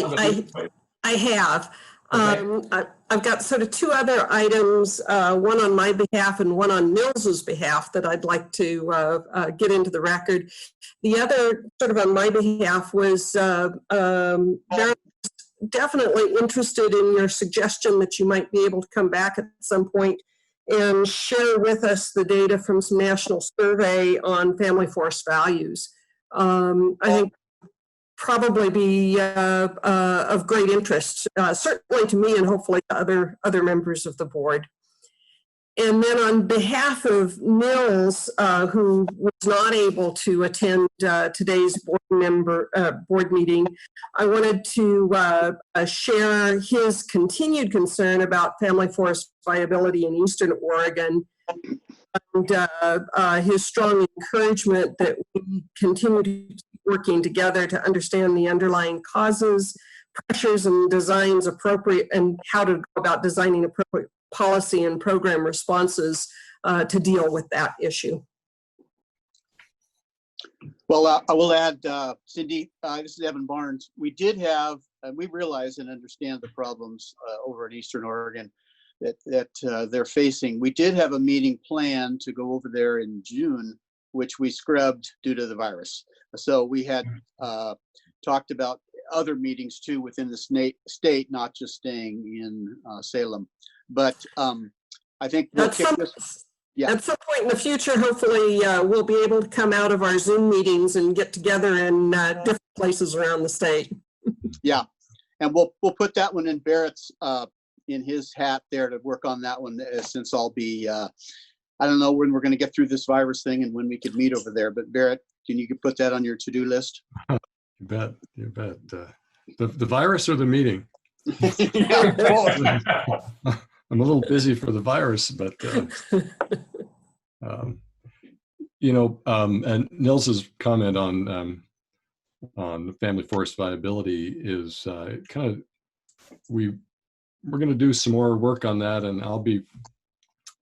have. Okay. I've got sort of two other items, one on my behalf and one on Nils's behalf that I'd like to get into the record. The other sort of on my behalf was very definitely interested in your suggestion that you might be able to come back at some point and share with us the data from some national survey on family forest values. I think probably be of great interest, certainly to me and hopefully to other members of the board. And then on behalf of Nils, who was not able to attend today's board meeting, I wanted to share his continued concern about family forest viability in Eastern Oregon, and his strong encouragement that we continue to keep working together to understand the underlying causes, pressures, and designs appropriate, and how to go about designing appropriate policy and program responses to deal with that issue. Well, I will add, Cindy, this is Evan Barnes. We did have, we realize and understand the problems over in Eastern Oregon that they're facing. We did have a meeting planned to go over there in June, which we scrubbed due to the virus. So we had talked about other meetings too within the state, not just staying in Salem. But I think we'll at some point in the future, hopefully we'll be able to come out of our Zoom meetings and get together in different places around the state. Yeah, and we'll put that one in Barrett's in his hat there to work on that one, since I'll be I don't know when we're going to get through this virus thing and when we could meet over there. But Barrett, can you put that on your to-do list? You bet. You bet. The virus or the meeting? I'm a little busy for the virus, but you know, and Nils's comment on family forest viability is kind of we're going to do some more work on that, and I'll be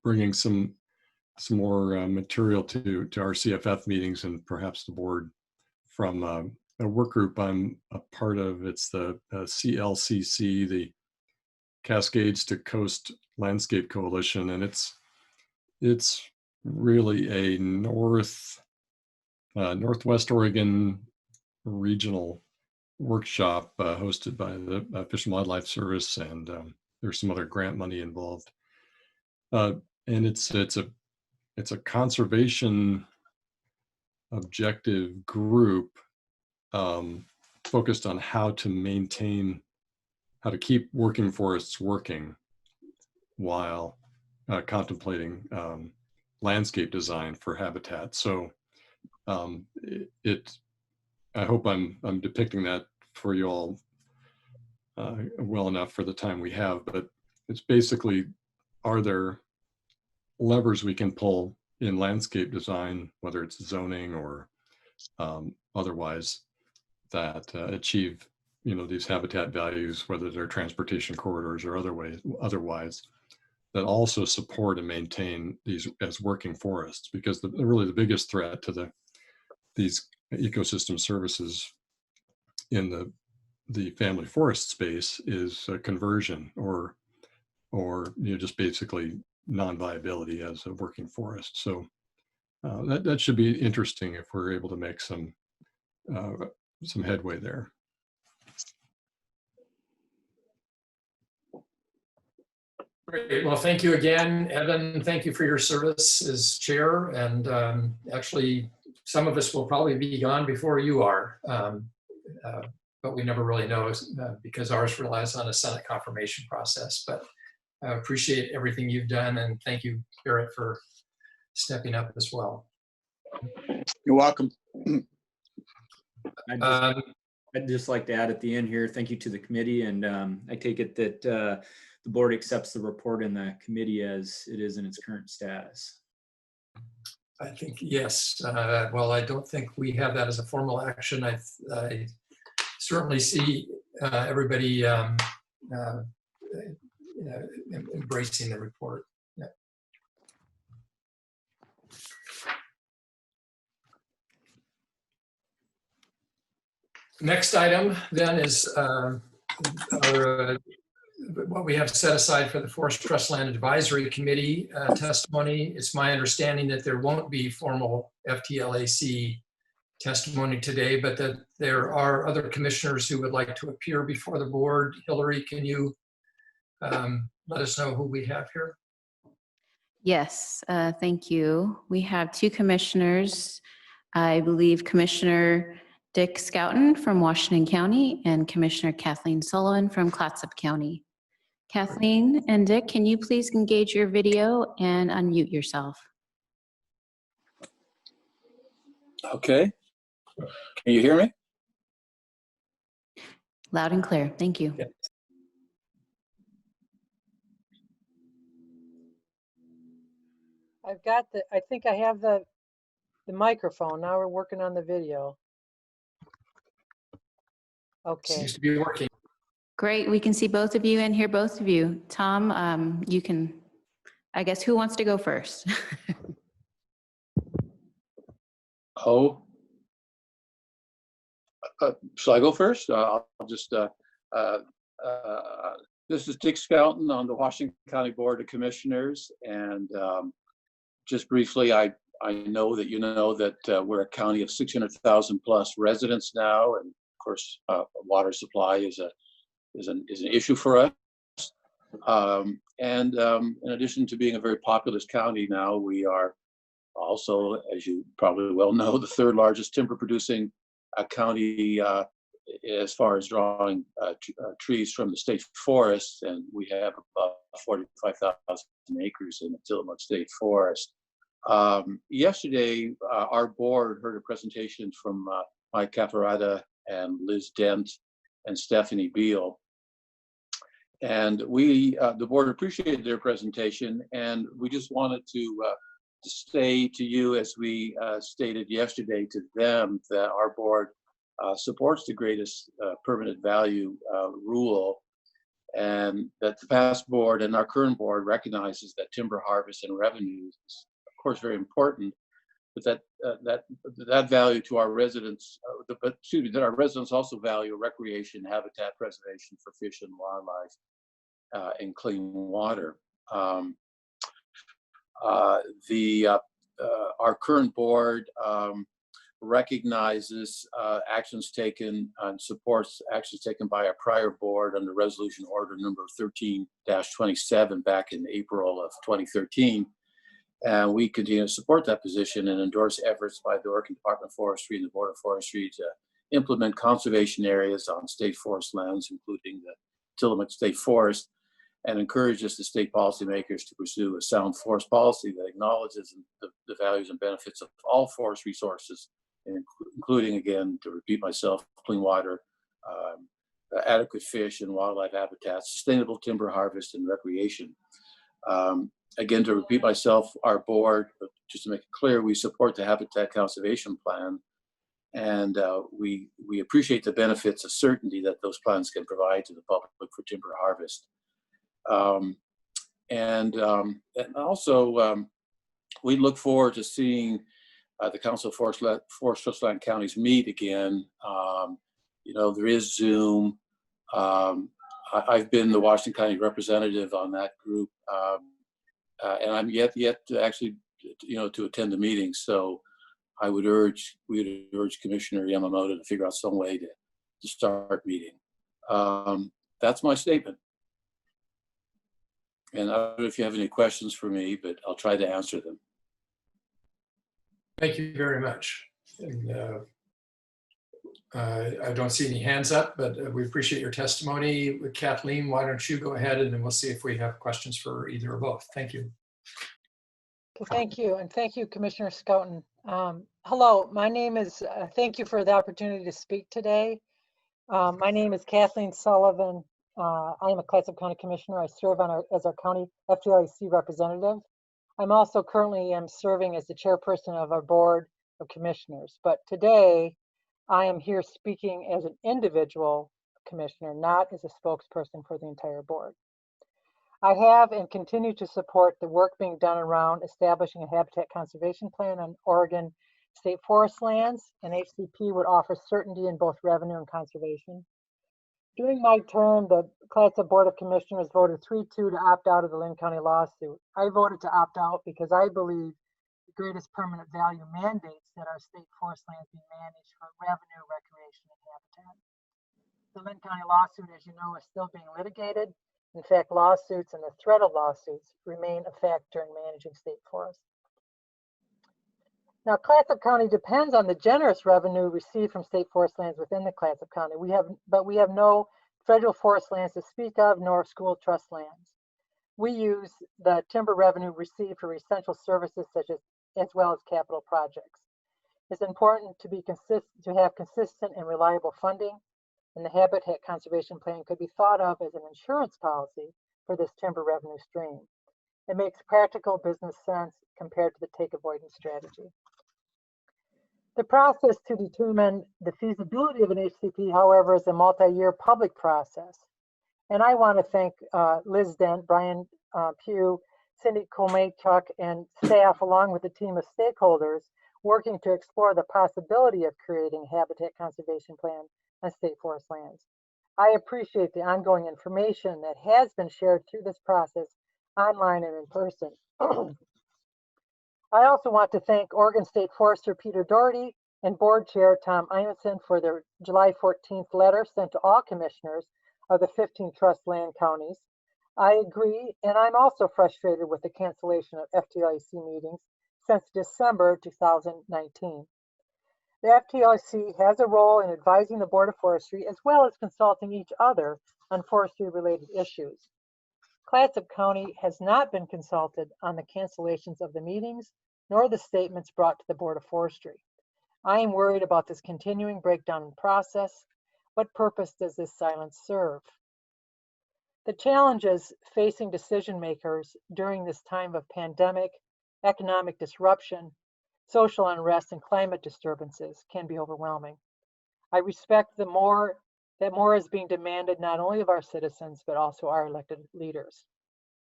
bringing some more material to our CFF meetings and perhaps the board from a work group I'm a part of. It's the CLCC, the cascades to Coast Landscape Coalition, and it's really a Northwest Oregon regional workshop hosted by the Fish and Wildlife Service, and there's some other grant money involved. And it's a conservation objective group focused on how to keep working forests working while contemplating landscape design for habitat. So I hope I'm depicting that for you all well enough for the time we have, but it's basically, are there levers we can pull in landscape design, whether it's zoning or otherwise, that achieve these habitat values, whether they're transportation corridors or otherwise, that also support and maintain these as working forests, because really the biggest threat to these ecosystem services in the family forest space is conversion or just basically non-viability as a working forest. So that should be interesting if we're able to make some headway there. Great. Well, thank you again, Evan. Thank you for your service as chair. And actually, some of us will probably be gone before you are, but we never really know because ours relies on a Senate confirmation process. But I appreciate everything you've done, and thank you, Garrett, for stepping up as well. You're welcome. I'd just like to add at the end here, thank you to the committee, and I take it that the board accepts the report in the committee as it is in its current status. I think yes. Well, I don't think we have that as a formal action. I certainly see everybody embracing the report. Yeah. Next item then is what we have set aside for the Forest Trust Land Advisory Committee testimony. It's my understanding that there won't be formal FTLAC testimony today, but that there are other commissioners who would like to appear before the board. Hillary, can you let us know who we have here? Yes, thank you. We have two commissioners. I believe Commissioner Dick Scouten from Washington County and Commissioner Kathleen Sullivan from Clatsop County. Kathleen and Dick, can you please engage your video and unmute yourself? Okay. Can you hear me? Loud and clear. Thank you. Yeah. I've got I think I have the microphone. Now we're working on the video. Okay. Seems to be working. Great. We can see both of you and hear both of you. Tom, you can, I guess, who wants to go first? Oh. Shall I go first? I'll just, this is Dick Scouten on the Washington County Board of Commissioners. And just briefly, I know that you know that we're a county of 600,000 plus residents now. And of course, water supply is an issue for us. In addition to being a very populous county now, we are also, as you probably well know, the third largest timber producing county as far as drawing trees from the state forests, and we have about 45,000 acres in the Tillamook State Forest. Yesterday, our board heard a presentation from Mike Caparata and Liz Dent and Stephanie Beal. And we, the board appreciated their presentation, and we just wanted to say to you, as we stated yesterday to them, that our board supports the greatest permanent value rule, and that the past board and our current board recognizes that timber harvest and revenue is, of course, very important, but that value to our residents, that our residents also value recreation, habitat preservation for fish and wildlife. and clean water. Our current board recognizes actions taken and supports actions taken by our prior board under resolution order number 13-27 back in April of 2013. And we continue to support that position and endorse efforts by the Oregon Department of Forestry and the Board of Forestry to implement conservation areas on state forest lands, including the Tillamook State Forest, and encourages the state policymakers to pursue a sound forest policy that acknowledges the values and benefits of all forest resources, including, again, to repeat myself, clean water, adequate fish and wildlife habitats, sustainable timber harvest and recreation. Again, to repeat myself, our board, just to make it clear, we support the Habitat Conservation Plan, and we appreciate the benefits of certainty that those plans can provide to the public for timber harvest. And also, we look forward to seeing the Council of Forest Coastline Counties meet again. You know, there is Zoom. I've been the Washington County representative on that group, and I'm yet to actually, you know, to attend the meeting. So we would urge Commissioner Yamamoto to figure out some way to start meeting. That's my statement. And I don't know if you have any questions for me, but I'll try to answer them. Thank you very much. And, I don't see any hands up, but we appreciate your testimony. Kathleen, why don't you go ahead and then we'll see if we have questions for either or both. Thank you. Thank you, and thank you, Commissioner Scouten. Hello, my name is, thank you for the opportunity to speak today. My name is Kathleen Sullivan. I am a Clatsop County Commissioner. I serve on as our county FDIC representative. I'm also currently serving as the chairperson of our Board of Commissioners. But today, I am here speaking as an individual commissioner, not as a spokesperson for the entire board. I have and continue to support the work being done around establishing a habitat conservation plan on Oregon state forest lands, and HCP would offer certainty in both revenue and conservation. During my term, the Clatsop Board of Commissioners voted 3-2 to opt out of the Linn County lawsuit. I voted to opt out because I believe the greatest permanent value mandates that our state forest lands be managed for revenue, recreation, and habitat. The Linn County lawsuit, as you know, is still being litigated. In fact, lawsuits and the threat of lawsuits remain a factor in managing state forests. Now, Clatsop County depends on the generous revenue received from state forest lands within the Clatsop County. We have no federal forest lands to speak of, nor school trust lands. We use the timber revenue received for essential services as well as capital projects. It's important to have consistent and reliable funding, and the Habitat Conservation Plan could be thought of as an insurance policy for this timber revenue stream. It makes practical business sense compared to the take avoidance strategy. The process to determine the feasibility of an HCP, however, is a multi-year public process. And I want to thank Liz Dent, Brian Pugh, Cindy Kolmachuk, and staff, along with a team of stakeholders, working to explore the possibility of creating a habitat conservation plan on state forest lands. I appreciate the ongoing information that has been shared through this process, online and in person. I also want to thank Oregon State Forester Peter Doherty and Board Chair Tom Imeson for their July 14th letter sent to all commissioners of the 15 trust land counties. I agree, and I'm also frustrated with the cancellation of FDIC meetings since December 2019. The FDIC has a role in advising the Board of Forestry as well as consulting each other on forestry-related issues. Clatsop County has not been consulted on the cancellations of the meetings nor the statements brought to the Board of Forestry. I am worried about this continuing breakdown in process. What purpose does this silence serve? The challenges facing decision makers during this time of pandemic, economic disruption, social unrest, and climate disturbances can be overwhelming. I respect that more is being demanded not only of our citizens, but also our elected leaders.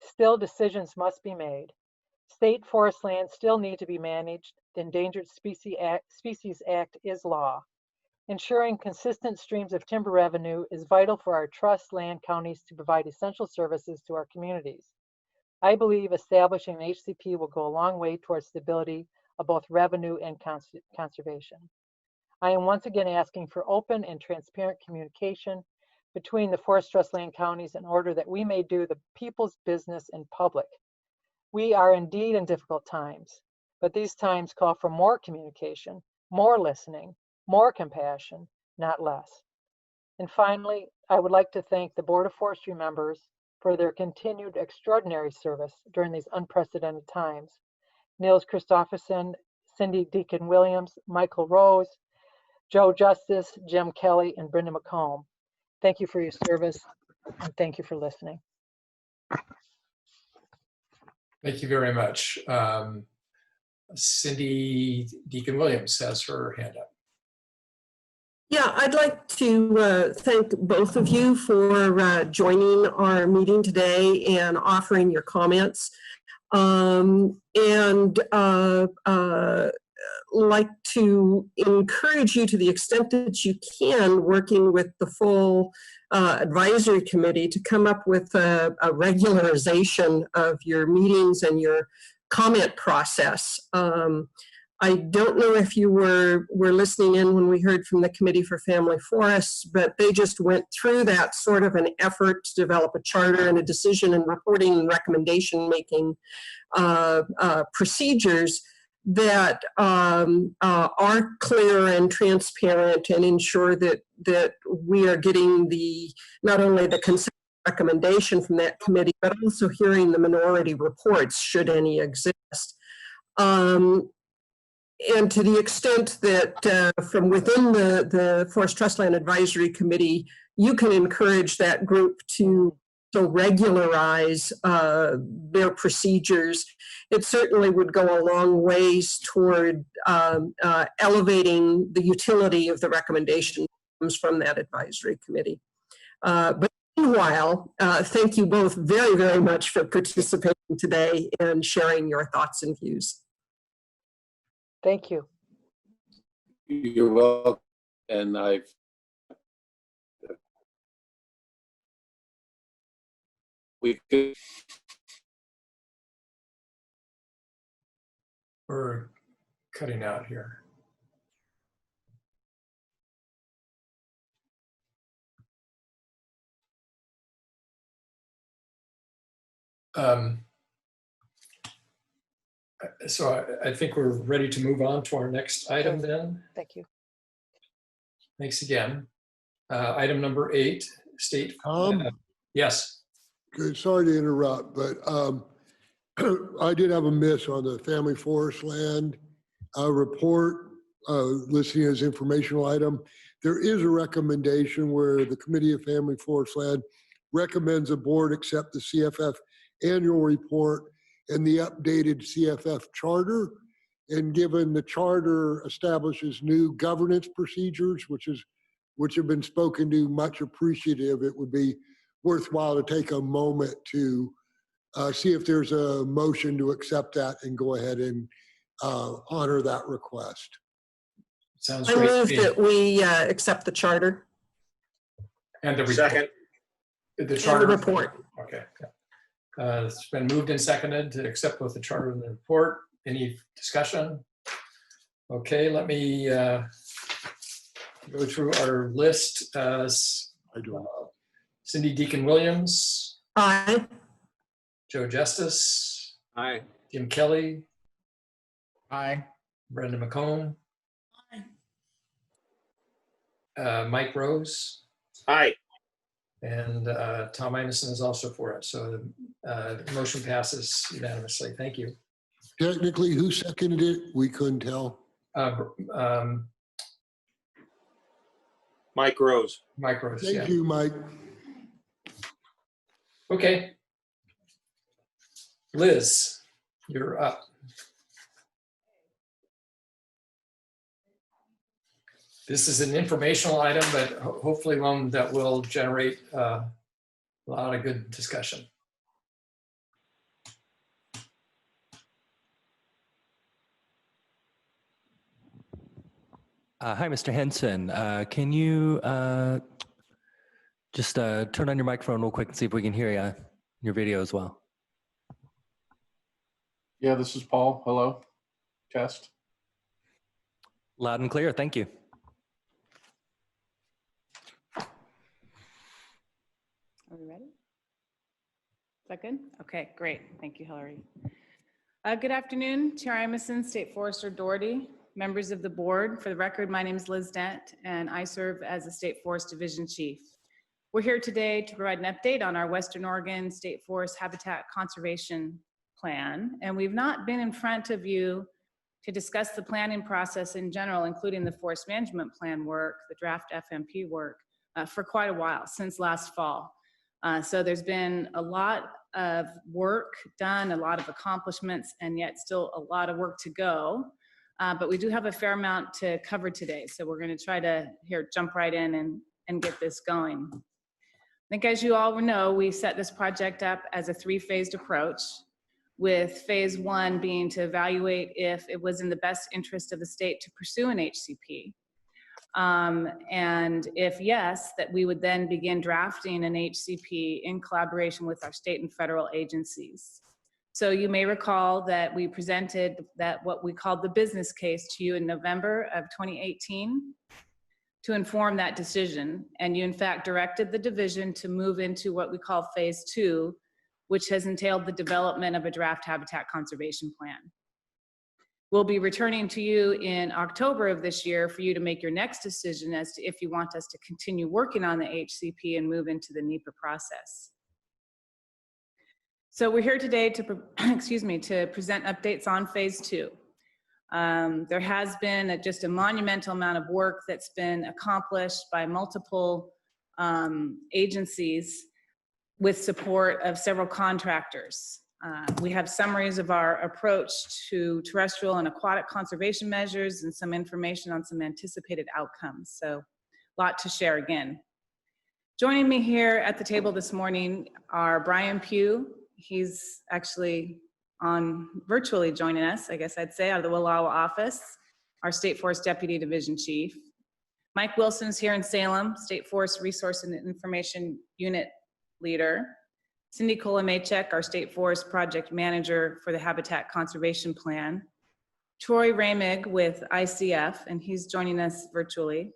Still, decisions must be made. State forest lands still need to be managed. The Endangered Species Act is law. Ensuring consistent streams of timber revenue is vital for our trust land counties to provide essential services to our communities. I believe establishing an HCP will go a long way towards stability of both revenue and conservation. I am once again asking for open and transparent communication between the Forest Trust land counties in order that we may do the people's business in public. We are indeed in difficult times, but these times call for more communication, more listening, more compassion, not less. And finally, I would like to thank the Board of Forestry members for their continued extraordinary service during these unprecedented times. Nils Christopherson, Cindy Deacon Williams, Michael Rose, Joe Justice, Jim Kelly, and Brenda McComb. Thank you for your service, and thank you for listening. Thank you very much. Cindy Deacon Williams has her hand up. Yeah, I'd like to thank both of you for joining our meeting today and offering your comments. Like to encourage you to the extent that you can, working with the full advisory committee, to come up with a regularization of your meetings and your comment process. I don't know if you were listening in when we heard from the Committee for Family Forests, but they just went through that sort of an effort to develop a charter and a decision and reporting and recommendation making procedures that are clear and transparent and ensure that we are getting not only the consent recommendation from that committee, but also hearing the minority reports, should any exist. And to the extent that from within the Forest Trust Land Advisory Committee, you can encourage that group to regularize their procedures, it certainly would go a long ways toward elevating the utility of the recommendations from that advisory committee. But meanwhile, thank you both very, very much for participating today and sharing your thoughts and views. Thank you. You're welcome. And We're cutting out here. So I think we're ready to move on to our next item then. Thank you. Thanks again. Item number 8, state. Yes. Good. Sorry to interrupt, but I did have a miss on the family forest land report listing as informational item. There is a recommendation where the Committee of Family Forest Land recommends the board accept the CFF annual report and the updated CFF charter. And given the charter establishes new governance procedures, which have been spoken to, much appreciative, it would be worthwhile to take a moment to see if there's a motion to accept that and go ahead and honor that request. Sounds I great. move that we accept the charter. And the report. Second. The charter And the report. Okay. It's been moved and seconded to accept both the charter and the report. Any discussion? Okay, let me go through our list. Cindy Deacon Williams. Aye. Joe Justice. Aye. Jim Kelly. Aye. Brenda McComb. Mike Rose. Aye. And Tom Ineson is also for it. So the motion passes unanimously. Thank you. Technically, who seconded it? We couldn't tell. Mike Rose. Mike Rose. Thank you, Mike. Okay. Liz, you're up. This is an informational item, but hopefully one that will generate a lot of good discussion. Hi, Mr. Henson. Can you just turn on your microphone real quick and see if we can hear you, your video as well? Yeah, this is Paul. Hello. Test. Loud and clear. Thank you. Are we ready? Is that good? Okay, great. Thank you, Hillary. Good afternoon, Chair Imison, State Forester Doherty, members of the board. For the record, my name is Liz Dent, and I serve as the State Forest Division Chief. We're here today to provide an update on our Western Oregon State Forest Habitat Conservation Plan, and we've not been in front of you to discuss the planning process in general, including the forest management plan work, the draft FMP work, for quite a while, since last fall. So there's been a lot of work done, a lot of accomplishments, and yet still a lot of work to go. But we do have a fair amount to cover today. So we're going to try to jump right in and get this going. I think, as you all know, we set this project up as a three-phased approach, with phase one being to evaluate if it was in the best interest of the state to pursue an HCP. And if yes, that we would then begin drafting an HCP in collaboration with our state and federal agencies. So you may recall that we presented that what we called the business case to you in November of 2018 to inform that decision. And you in fact directed the division to move into what we call phase two, which has entailed the development of a draft habitat conservation plan. We'll be returning to you in October of this year for you to make your next decision as to if you want us to continue working on the HCP and move into the NEPA process. So we're here today to, to present updates on phase two. There has been just a monumental amount of work that's been accomplished by multiple agencies with support of several contractors. We have summaries of our approach to terrestrial and aquatic conservation measures and some information on some anticipated outcomes. So a lot to share again. Joining me here at the table this morning are Brian Pugh. He's actually virtually joining us, I guess I'd say, out of the Wallowa office, our State Forest Deputy Division Chief. Mike Wilson is here in Salem, State Forest Resource and Information Unit Leader. Cindy Kolomachek, our State Forest Project Manager for the Habitat Conservation Plan. Troy Ramig with ICF, and he's joining us virtually.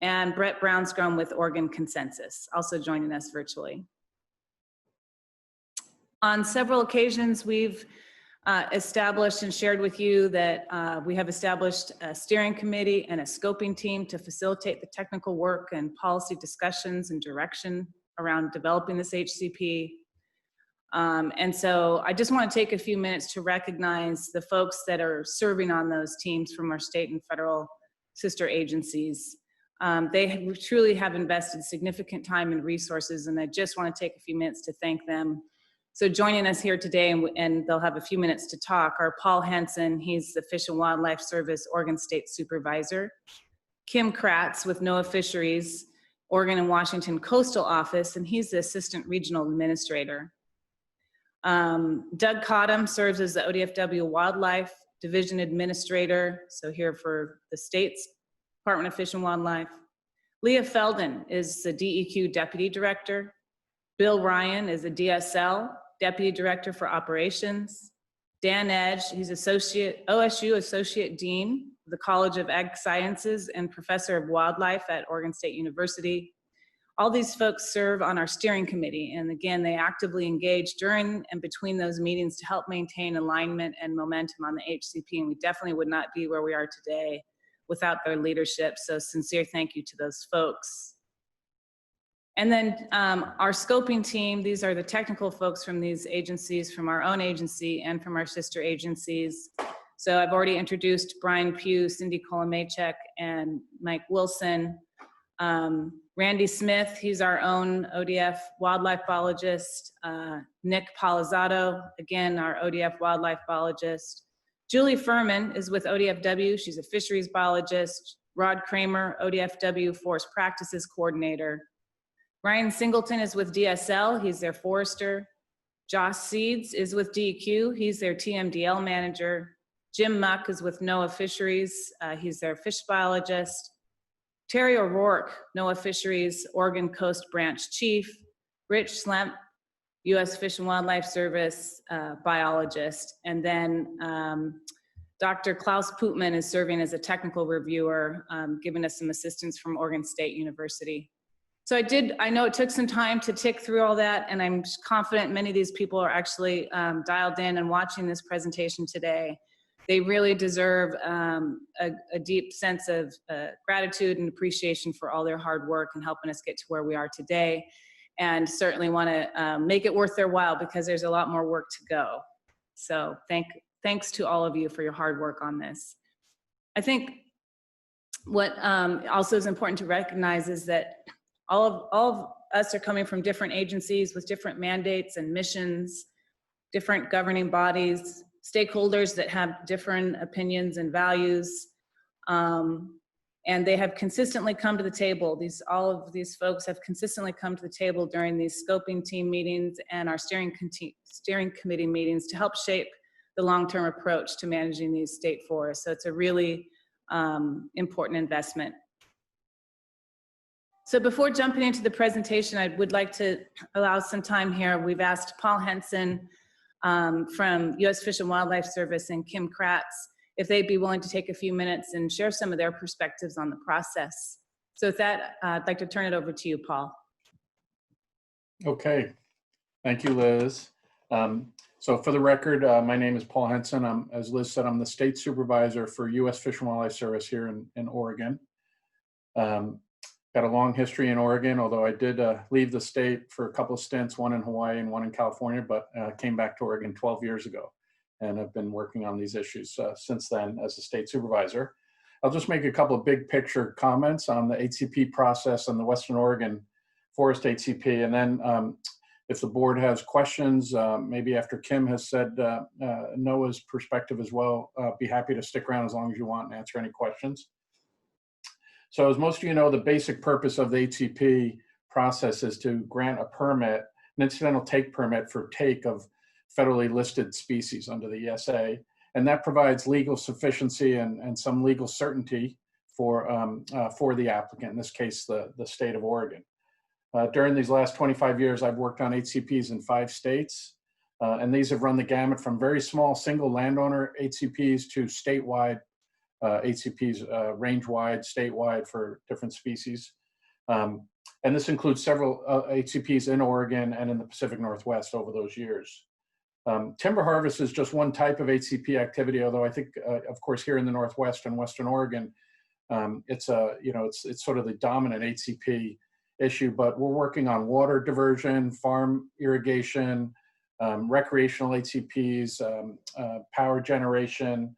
And Brett Brownscrum with Oregon Consensus, also joining us virtually. On several occasions, we've established and shared with you that we have established a steering committee and a scoping team to facilitate the technical work and policy discussions and direction around developing this HCP. And so I just want to take a few minutes to recognize the folks that are serving on those teams from our state and federal sister agencies. They truly have invested significant time and resources, and I just want to take a few minutes to thank them. So joining us here today, and they'll have a few minutes to talk, are Paul Henson. He's the Fish and Wildlife Service Oregon State Supervisor. Kim Kratz with NOAA Fisheries, Oregon and Washington Coastal Office, and he's the Assistant Regional Administrator. Doug Cottom serves as the ODFW Wildlife Division Administrator, so here for the state's Department of Fish and Wildlife. Leah Felden is the DEQ Deputy Director. Bill Ryan is a DSL Deputy Director for Operations. Dan Edge, he's OSU Associate Dean of the College of Ag Sciences and Professor of Wildlife at Oregon State University. All these folks serve on our steering committee, and again, they actively engage during and between those meetings to help maintain alignment and momentum on the HCP, and we definitely would not be where we are today without their leadership, so sincere thank you to those folks. And then our scoping team, these are the technical folks from these agencies, from our own agency and from our sister agencies. So I've already introduced Brian Pugh, Cindy Kolomachek, and Mike Wilson. Randy Smith, he's our own ODF wildlife biologist. Nick Palizzado, again, our ODF wildlife biologist. Julie Furman is with ODFW, she's a fisheries biologist. Rod Kramer, ODFW Forest Practices Coordinator. Ryan Singleton is with DSL, he's their forester. Josh Seeds is with DEQ, he's their TMDL manager. Jim Muck is with NOAA Fisheries. He's their fish biologist. Terry O'Rourke, NOAA Fisheries Oregon Coast Branch Chief. Rich Slemp, U.S. Fish and Wildlife Service biologist. And then Dr. Klaus Putman is serving as a technical reviewer, giving us some assistance from Oregon State University. So I know it took some time to tick through all that, and I'm confident many of these people are actually dialed in and watching this presentation today. They really deserve a deep sense of gratitude and appreciation for all their hard work and helping us get to where we are today, and certainly want to make it worth their while because there's a lot more work to go. So thanks to all of you for your hard work on this. I think what also is important to recognize is that all of us are coming from different agencies with different mandates and missions, different governing bodies, stakeholders that have different opinions and values, and they have consistently come to the table. All of these folks have consistently come to the table during these scoping team meetings and our steering committee meetings to help shape the long-term approach to managing these state forests. So it's a really important investment. So before jumping into the presentation, I would like to allow some time here. We've asked Paul Henson from U.S. Fish and Wildlife Service and Kim Kratz if they'd be willing to take a few minutes and share some of their perspectives on the process. So with that, I'd like to turn it over to you, Paul. Okay, thank you, Liz. So for the record, my name is Paul Henson. As Liz said, I'm the state supervisor for U.S. Fish and Wildlife Service here in Oregon. Got a long history in Oregon, although I did leave the state for a couple of stints, one in Hawaii and one in California, but came back to Oregon 12 years ago. And I've been working on these issues since then as a state supervisor. I'll just make a couple of big picture comments on the HCP process and the Western Oregon Forest HCP. And then if the board has questions, maybe after Kim has said NOAA's perspective as well, be happy to stick around as long as you want and answer any questions. So as most of you know, the basic purpose of the HCP process is to grant a permit, an incidental take permit for take of federally listed species under the ESA. And that provides legal sufficiency and some legal certainty for the applicant, in this case, the state of Oregon. During these last 25 years, I've worked on HCPs in 5 states, and these have run the gamut from very small single landowner HCPs to statewide HCPs, range-wide, statewide for different species. And this includes several HCPs in Oregon and in the Pacific Northwest over those years. Timber harvest is just one type of HCP activity, although I think, of course, here in the Northwest and Western Oregon, it's sort of the dominant HCP issue, but we're working on water diversion, farm irrigation, recreational HCPs, power generation,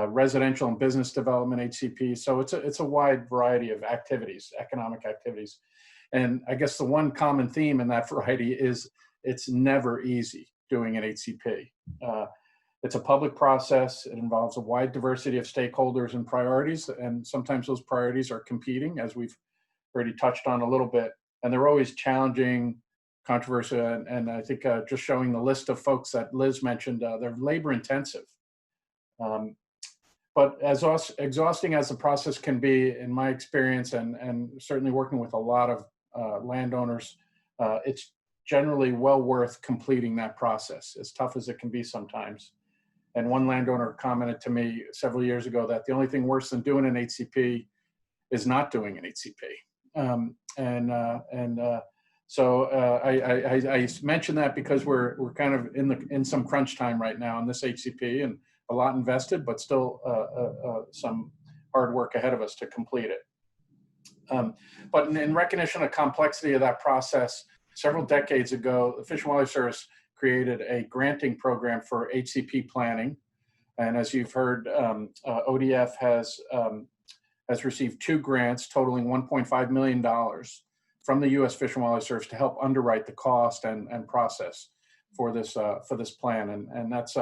residential and business development HCP. So it's a wide variety of activities, economic activities. And I guess the one common theme in that variety is it's never easy doing an HCP. It's a public process. It involves a wide diversity of stakeholders and priorities. And sometimes those priorities are competing, as we've already touched on a little bit. And they're always challenging, controversial. And I think just showing the list of folks that Liz mentioned, they're labor intensive. But as exhausting as the process can be, in my experience, and certainly working with a lot of landowners, it's generally well worth completing that process, as tough as it can be sometimes. And one landowner commented to me several years ago that the only thing worse than doing an HCP is not doing an HCP. So I mention that because we're kind of in some crunch time right now in this HCP, and a lot invested, but still some hard work ahead of us to complete it. But in recognition of the complexity of that process, several decades ago, the Fish and Wildlife Service created a granting program for HCP planning. And as you've heard, ODF has received 2 grants totaling $1.5 million from the U.S. Fish and Wildlife Service to help underwrite the cost and process for this plan. And that's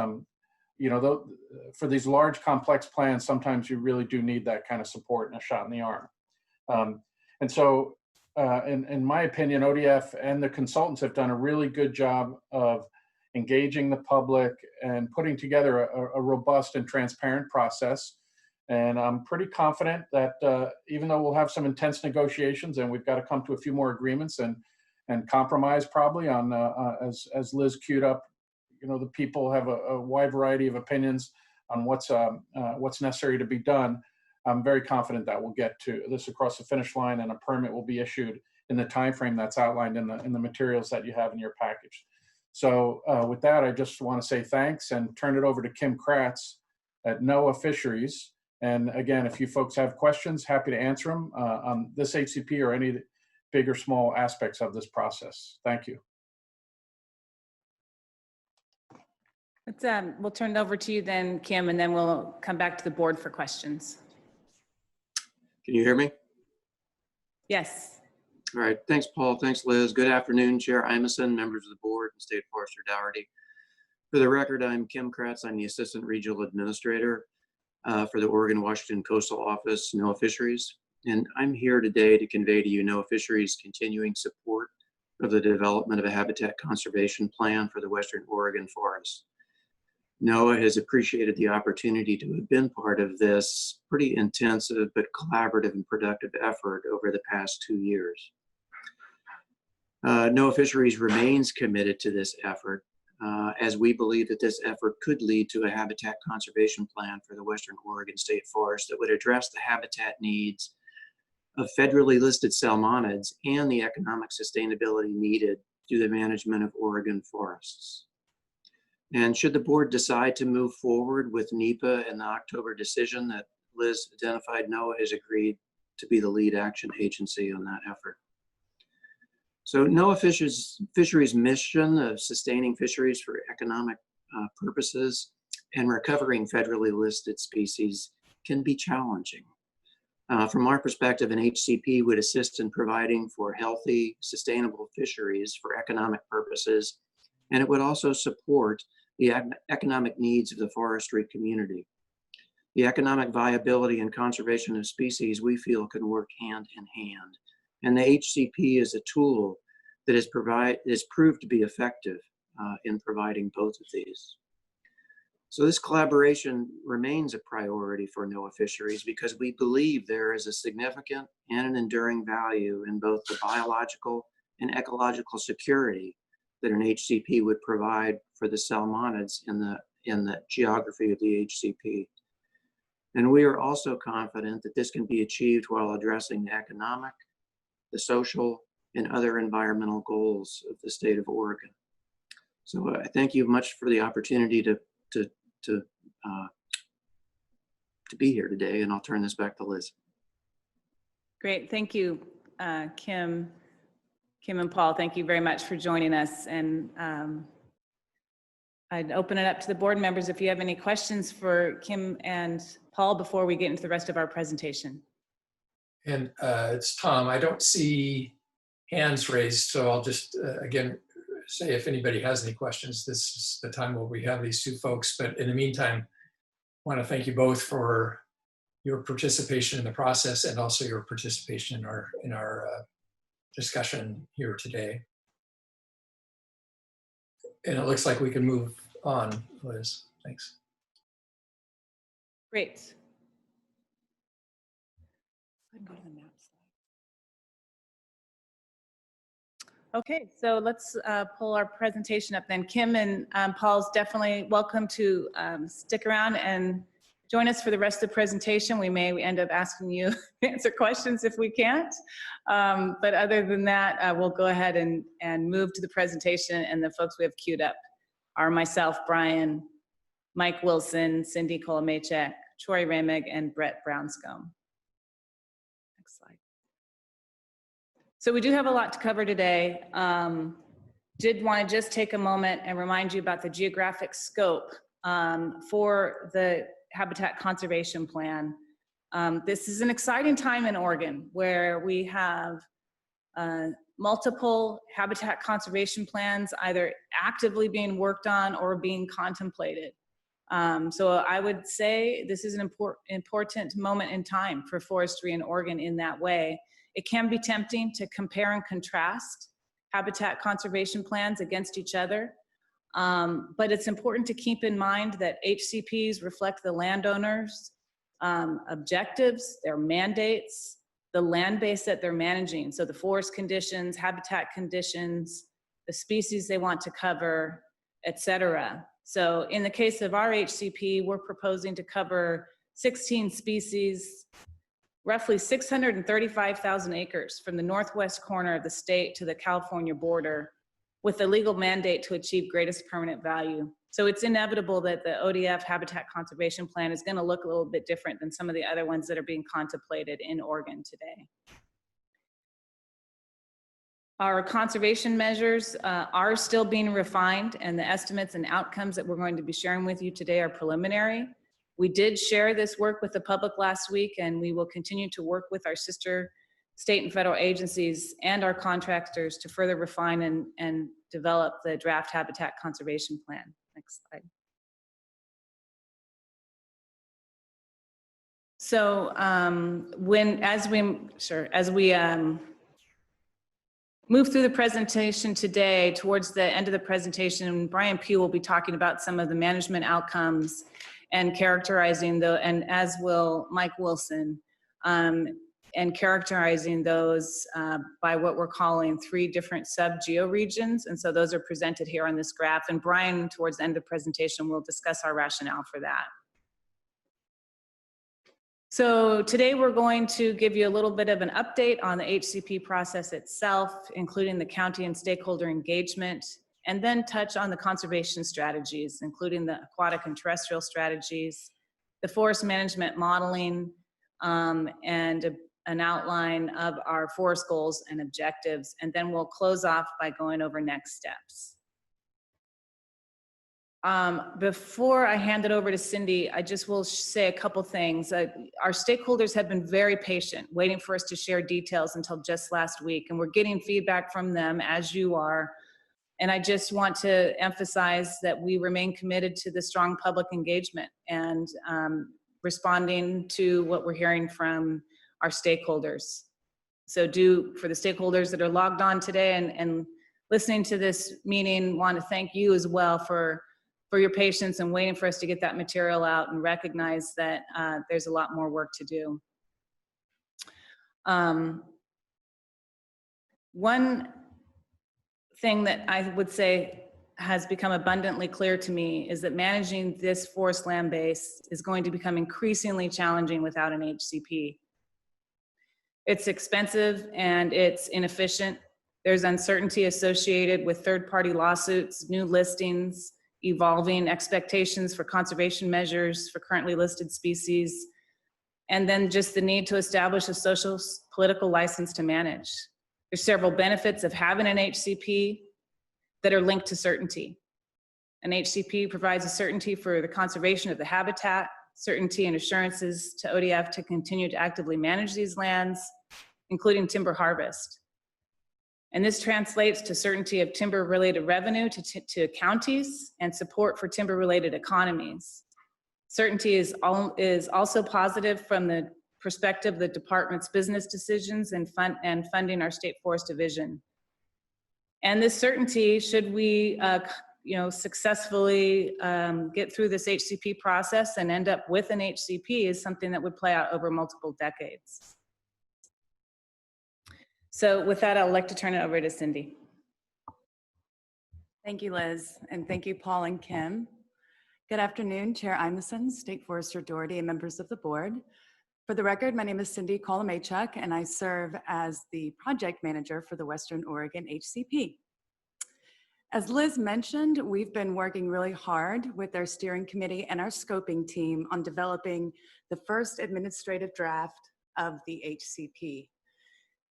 for these large complex plans, sometimes you really do need that kind of support and a shot in the arm. And so in my opinion, ODF and the consultants have done a really good job of engaging the public, and putting together a robust and transparent process. And I'm pretty confident that even though we'll have some intense negotiations and we've got to come to a few more agreements and compromise probably on, as Liz queued up, you know, the people have a wide variety of opinions on what's necessary to be done. I'm very confident that we'll get to this across the finish line and a permit will be issued in the time frame that's outlined in the materials that you have in your package. So with that, I just want to say thanks and turn it over to Kim Kratz at NOAA Fisheries. And again, if you folks have questions, happy to answer them on this HCP or any big or small aspects of this process. Thank you. We'll turn it over to you then, Kim, and then we'll come back to the board for questions. Can you hear me? Yes. All right. Thanks, Paul. Thanks, Liz. Good afternoon, Chair Imeson, members of the board, and State Forester Dougherty. For the record, I'm Kim Kratz. I'm the Assistant Regional Administrator for the Oregon-Washington Coastal Office, NOAA Fisheries. And I'm here today to convey to you NOAA Fisheries' continuing support of the development of a habitat conservation plan for the Western Oregon forests. NOAA has appreciated the opportunity to have been part of this pretty intensive but collaborative and productive effort over the past 2 years. NOAA Fisheries remains committed to this effort as we believe that this effort could lead to a habitat conservation plan for the Western Oregon State Forest that would address the habitat needs of federally listed salmonids and the economic sustainability needed through the management of Oregon forests. And should the board decide to move forward with NEPA and the October decision that Liz identified, NOAA has agreed to be the lead action agency on that effort. So NOAA Fisheries' mission of sustaining fisheries for economic purposes and recovering federally listed species can be challenging. From our perspective, an HCP would assist in providing for healthy, sustainable fisheries for economic purposes, and it would also support the economic needs of the forestry community. The economic viability and conservation of species, we feel, can work hand in hand. And the HCP is a tool that is proved to be effective in providing both of these. So this collaboration remains a priority for NOAA Fisheries because we believe there is a significant and an enduring value in both the biological and ecological security that an HCP would provide for the salmonids in the geography of the HCP. And we are also confident that this can be achieved while addressing the economic, the social, and other environmental goals of the state of Oregon. So I thank you much for the opportunity to be here today, and I'll turn this back to Liz. Great, thank you, Kim and Paul. Thank you very much for joining us. And I'd open it up to the board members if you have any questions for Kim and Paul before we get into the rest of our presentation. And it's Tom. I don't see hands raised, so I'll just again say if anybody has any questions, this is the time where we have these two folks. But in the meantime, I want to thank you both for your participation in the process and also your participation in our discussion here today. And it looks like we can move on, Liz. Thanks. Great. Go to the map slide. Okay, so let's pull our presentation up then. Kim and Paul's definitely welcome to stick around and join us for the rest of the presentation. We may end up asking you to answer questions if we can't. But other than that, we'll go ahead and move to the presentation, and the folks we have queued up are myself, Brian, Mike Wilson, Cindy Kolomachek, Troy Ramig, and Brett Brownscombe. Next slide. So we do have a lot to cover today. Did want to just take a moment and remind you about the geographic scope for the Habitat Conservation Plan. This is an exciting time in Oregon where we have multiple habitat conservation plans either actively being worked on or being contemplated. So I would say this is an important moment in time for forestry in Oregon in that way. It can be tempting to compare and contrast habitat conservation plans against each other. But it's important to keep in mind that HCPs reflect the landowners' objectives, their mandates, the land base that they're managing. So the forest conditions, habitat conditions, the species they want to cover, et cetera. So in the case of our HCP, we're proposing to cover 16 species, roughly 635,000 acres from the northwest corner of the state to the California border, with a legal mandate to achieve greatest permanent value. So it's inevitable that the ODF Habitat Conservation Plan is going to look a little bit different than some of the other ones that are being contemplated in Oregon today. Our conservation measures are still being refined, and the estimates and outcomes that we're going to be sharing with you today are preliminary. We did share this work with the public last week, and we will continue to work with our sister state and federal agencies and our contractors to further refine and develop the draft habitat conservation plan. Next slide. So as we move through the presentation today, towards the end of the presentation, Brian Pugh will be talking about some of the management outcomes and characterizing and as will Mike Wilson, and characterizing those by what we're calling 3 different sub-geo regions. And so those are presented here on this graph. And Brian, towards the end of the presentation, will discuss our rationale for that. So today we're going to give you a little bit of an update on the HCP process itself, including the county and stakeholder engagement, and then touch on the conservation strategies, including the aquatic and terrestrial strategies, the forest management modeling, and an outline of our forest goals and objectives. And then we'll close off by going over next steps. Before I hand it over to Cindy, I just will say a couple things. Our stakeholders have been very patient, waiting for us to share details until just last week, and we're getting feedback from them as you are. And I just want to emphasize that we remain committed to the strong public engagement and responding to what we're hearing from our stakeholders. So for the stakeholders that are logged on today and listening to this meeting, want to thank you as well for your patience and waiting for us to get that material out, and recognize that there's a lot more work to do. One thing that I would say has become abundantly clear to me is that managing this forest land base is going to become increasingly challenging without an HCP. It's expensive and it's inefficient. There's uncertainty associated with third-party lawsuits, new listings, evolving expectations for conservation measures for currently listed species, and then just the need to establish a social political license to manage. There's several benefits of having an HCP that are linked to certainty. An HCP provides a certainty for the conservation of the habitat, certainty and assurances to ODF to continue to actively manage these lands, including timber harvest. And this translates to certainty of timber-related revenue to counties and support for timber-related economies. Certainty is also positive from the perspective of the department's business decisions and funding our state forest division. And this certainty, should we successfully get through this HCP process and end up with an HCP, is something that would play out over multiple decades. So with that, I'd like to turn it over to Cindy. Thank you, Liz, and thank you, Paul and Kim. Good afternoon, Chair Imeson, State Forester Doherty, and members of the board. For the record, my name is Cindy Kolomaychuk, and I serve as the project manager for the Western Oregon HCP. As Liz mentioned, we've been working really hard with our steering committee and our scoping team on developing the first administrative draft of the HCP.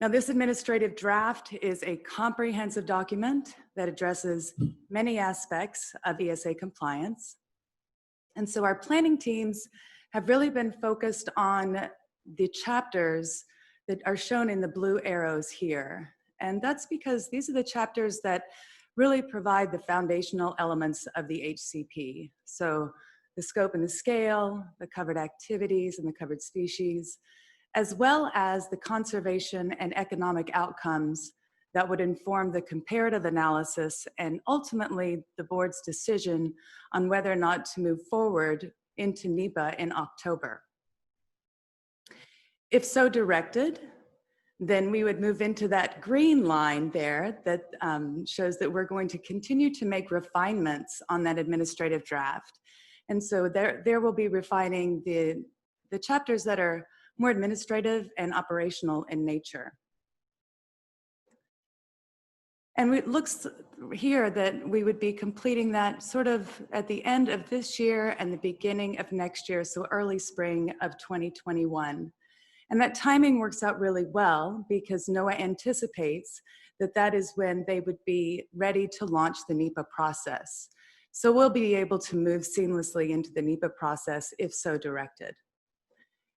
Now, this administrative draft is a comprehensive document that addresses many aspects of ESA compliance. And so our planning teams have really been focused on the chapters that are shown in the blue arrows here. And that's because these are the chapters that really provide the foundational elements of the HCP. So the scope and the scale, the covered activities and the covered species, as well as the conservation and economic outcomes that would inform the comparative analysis and ultimately the board's decision on whether or not to move forward into NEPA in October. If so directed, then we would move into that green line there that shows that we're going to continue to make refinements on that administrative draft. And so there will be refining the chapters that are more administrative and operational in nature. And it looks here that we would be completing that sort of at the end of this year and the beginning of next year, so early spring of 2021. And that timing works out really well because NOAA anticipates that that is when they would be ready to launch the NEPA process. So we'll be able to move seamlessly into the NEPA process if so directed.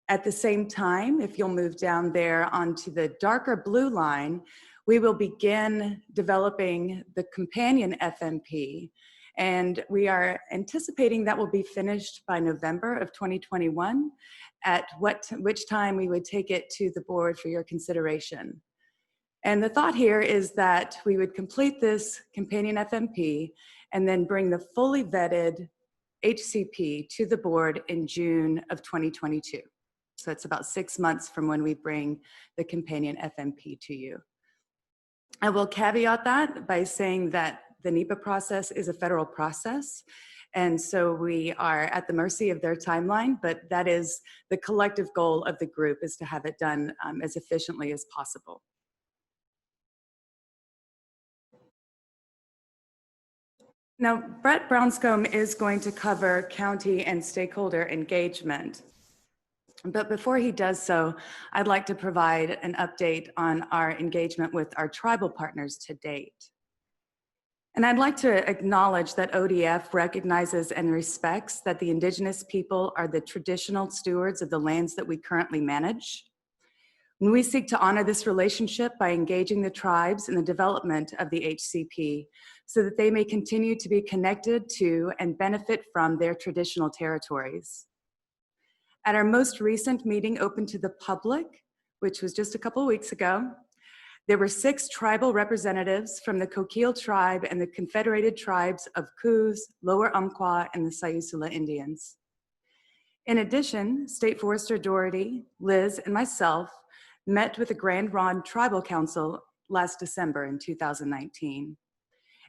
At the same time, if you'll move down there onto the darker blue line, we will begin developing the companion FMP. And we are anticipating that will be finished by November of 2021, at which time we would take it to the board for your consideration. And the thought here is that we would complete this companion FMP and then bring the fully vetted HCP to the board in June of 2022. So it's about 6 months from when we bring the companion FMP to you. I will caveat that by saying that the NEPA process is a federal process. And so we are at the mercy of their timeline, but that is the collective goal of the group, is to have it done as efficiently as possible. Now, Brett Brownscombe is going to cover county and stakeholder engagement. But before he does so, I'd like to provide an update on our engagement with our tribal partners to date. And I'd like to acknowledge that ODF recognizes and respects that the Indigenous people are the traditional stewards of the lands that we currently manage. And we seek to honor this relationship by engaging the tribes in the development of the HCP so that they may continue to be connected to and benefit from their traditional territories. At our most recent meeting open to the public, which was just a couple of weeks ago, there were 6 tribal representatives from the Coquille tribe and the Confederated tribes of Coos, Lower Umpqua, and the Sayusula Indians. In addition, State Forester Doherty, Liz, and myself met with the Grand Ronde Tribal Council last December in 2019.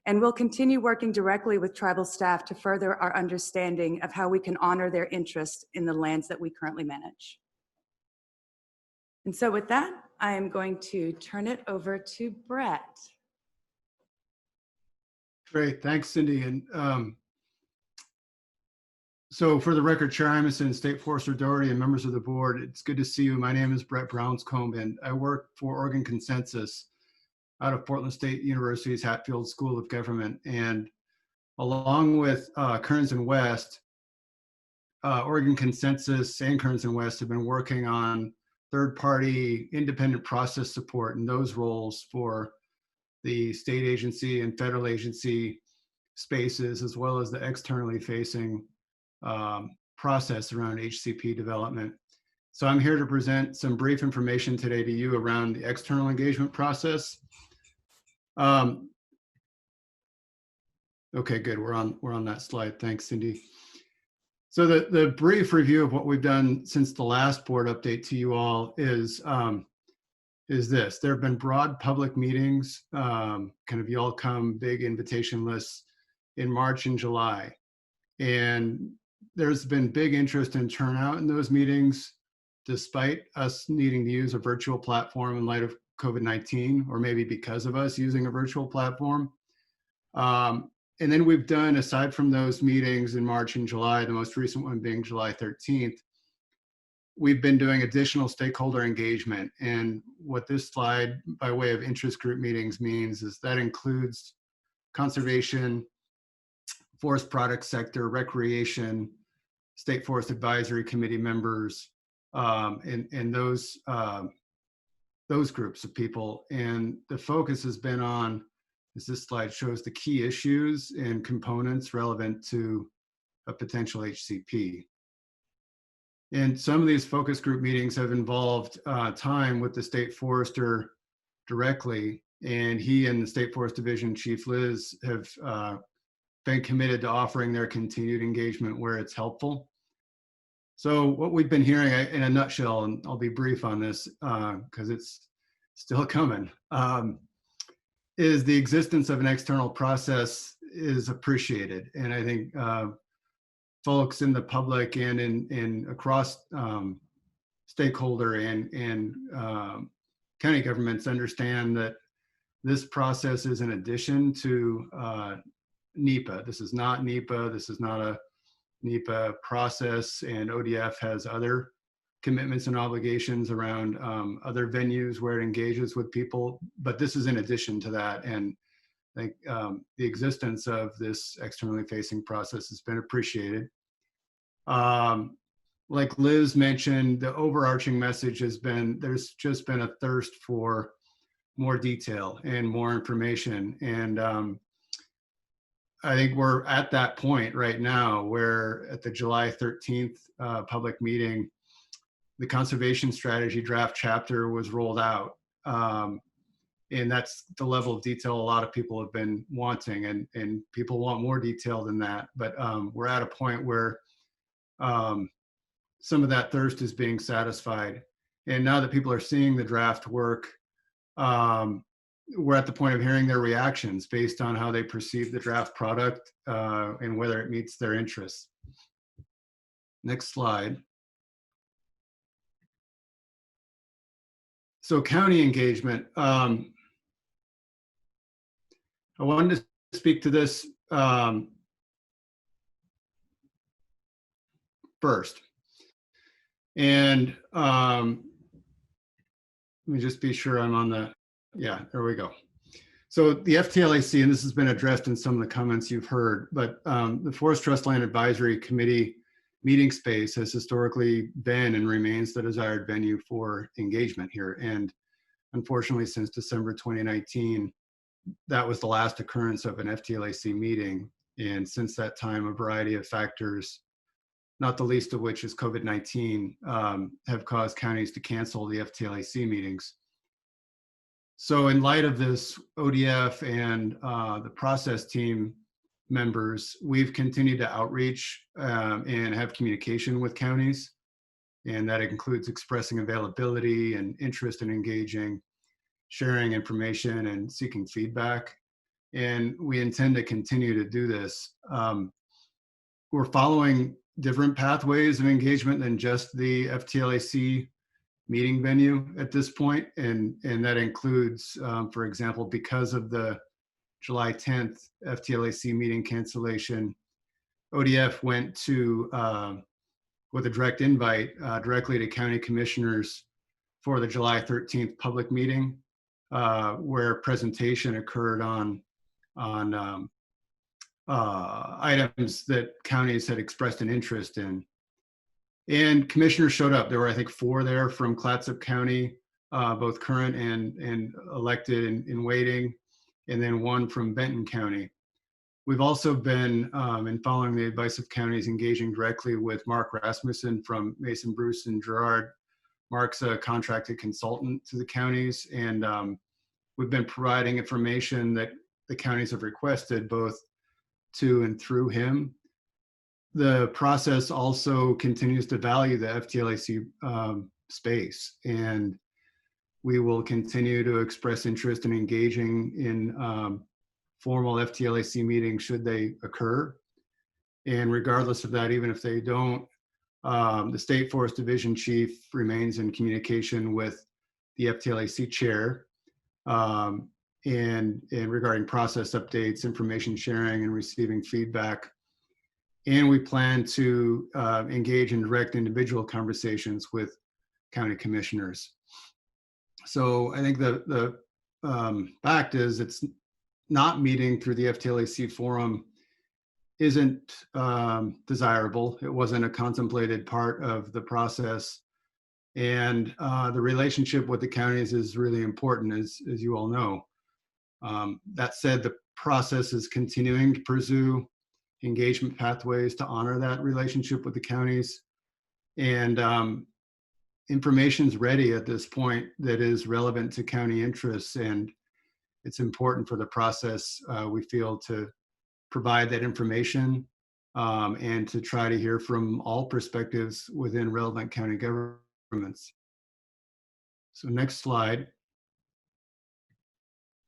And we'll continue working directly with tribal staff to further our understanding of how we can honor their interest in the lands that we currently manage. And so with that, I am going to turn it over to Brett. Great, thanks, Cindy. And so for the record, Chair Imison, State Forester Doherty, and members of the board, it's good to see you. My name is Brett Brownscombe, and I work for Oregon Consensus out of Portland State University's Hatfield School of Government. And along with Kearns and West, Oregon Consensus and Kearns and West have been working on third-party independent process support in those roles for the state agency and federal agency spaces, as well as the externally facing process around HCP development. So I'm here to present some brief information today to you around the external engagement process. Okay, good. We're on that slide. Thanks, Cindy. So the brief review of what we've done since the last board update to you all is this. There have been broad public meetings, kind of y'all come big invitation lists in March and July. And there's been big interest and turnout in those meetings, despite us needing to use a virtual platform in light of COVID-19, or maybe because of us using a virtual platform. And then we've done, aside from those meetings in March and July, the most recent one being July 13th, we've been doing additional stakeholder engagement. And what this slide, by way of interest group meetings, means is that includes conservation, forest product sector, recreation, State Forest Advisory Committee members, and those groups of people. And the focus has been on, as this slide shows, the key issues and components relevant to a potential HCP. And some of these focus group meetings have involved time with the state forester directly, And he and the State Forest Division Chief Liz have been committed to offering their continued engagement where it's helpful. So what we've been hearing in a nutshell, and I'll be brief on this because it's still coming, is the existence of an external process is appreciated. And I think folks in the public and in across stakeholder and county governments understand that this process is in addition to NEPA. This is not NEPA. This is not a NEPA process, and ODF has other commitments and obligations around other venues where it engages with people, but this is in addition to that. And I think the existence of this externally facing process has been appreciated. Like Liz mentioned, the overarching message has been, there's just been a thirst for more detail and more information. And I think we're at that point right now where at the July 13th public meeting, the conservation strategy draft chapter was rolled out. And that's the level of detail a lot of people have been wanting, and people want more detail than that. But we're at a point where some of that thirst is being satisfied. And now that people are seeing the draft work, we're at the point of hearing their reactions based on how they perceive the draft product and whether it meets their interests. Next slide. So county engagement. I wanted to speak to this first. And let me just be sure I'm on the, yeah, there we go. So the FTLAC, and this has been addressed in some of the comments you've heard, but the Forest Trust Land Advisory Committee meeting space has historically been and remains the desired venue for engagement here. And unfortunately, since December 2019, that was the last occurrence of an FTLAC meeting. And since that time, a variety of factors, not the least of which is COVID-19, have caused counties to cancel the FTLAC meetings. So in light of this, ODF and the process team members, we've continued to outreach and have communication with counties. And that includes expressing availability and interest in engaging, sharing information, and seeking feedback. And we intend to continue to do this. We're following different pathways of engagement than just the FTLAC meeting venue at this point. And that includes, for example, because of the July 10th FTLAC meeting cancellation, ODF went to, with a direct invite directly to county commissioners for the July 13th public meeting, where a presentation occurred on items that counties had expressed an interest in. And commissioners showed up. There were, I think, 4 there from Clatsop County, both current and elected in waiting, and then 1 from Benton County. We've also been, in following the advice of counties, engaging directly with Mark Rasmussen from Mason, Bruce, and Gerard. Mark's a contracted consultant to the counties, and we've been providing information that the counties have requested both to and through him. The process also continues to value the FTLAC space, and we will continue to express interest in engaging in formal FTLAC meetings should they occur. And regardless of that, even if they don't, the State Forest Division Chief remains in communication with the FTLAC chair and regarding process updates, information sharing, and receiving feedback. And we plan to engage in direct individual conversations with county commissioners. So I think the fact is it's not meeting through the FTLAC forum isn't desirable. It wasn't a contemplated part of the process. And the relationship with the counties is really important, as you all know. That said, the process is continuing to pursue engagement pathways to honor that relationship with the counties. And information's ready at this point that is relevant to county interests. And it's important for the process, we feel, to provide that information and to try to hear from all perspectives within relevant county governments. So next slide.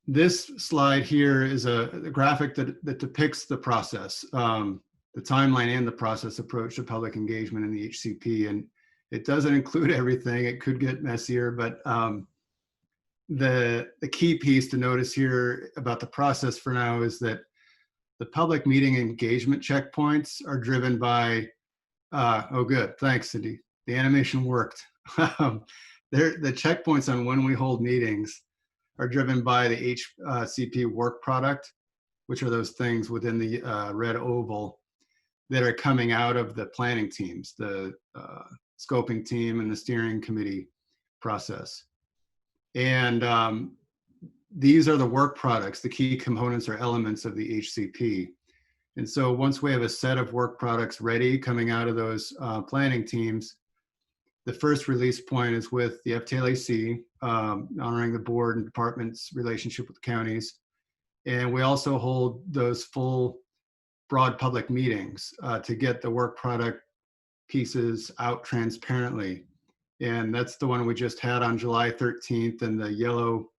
This slide here is a graphic that depicts the process, the timeline and the process approach to public engagement in the HCP. And it doesn't include everything. It could get messier, but the key piece to notice here about the process for now is that the public meeting engagement checkpoints are driven by, oh good, thanks Cindy. The animation worked. The checkpoints on when we hold meetings are driven by the HCP work product, which are those things within the red oval that are coming out of the planning teams, the scoping team and the steering committee process. And these are the work products, the key components or elements of the HCP. And so once we have a set of work products ready coming out of those planning teams, the first release point is with the FTLAC, honoring the board and department's relationship with counties. And we also hold those full broad public meetings to get the work product pieces out transparently. And that's the one we just had on July 13th, and the yellow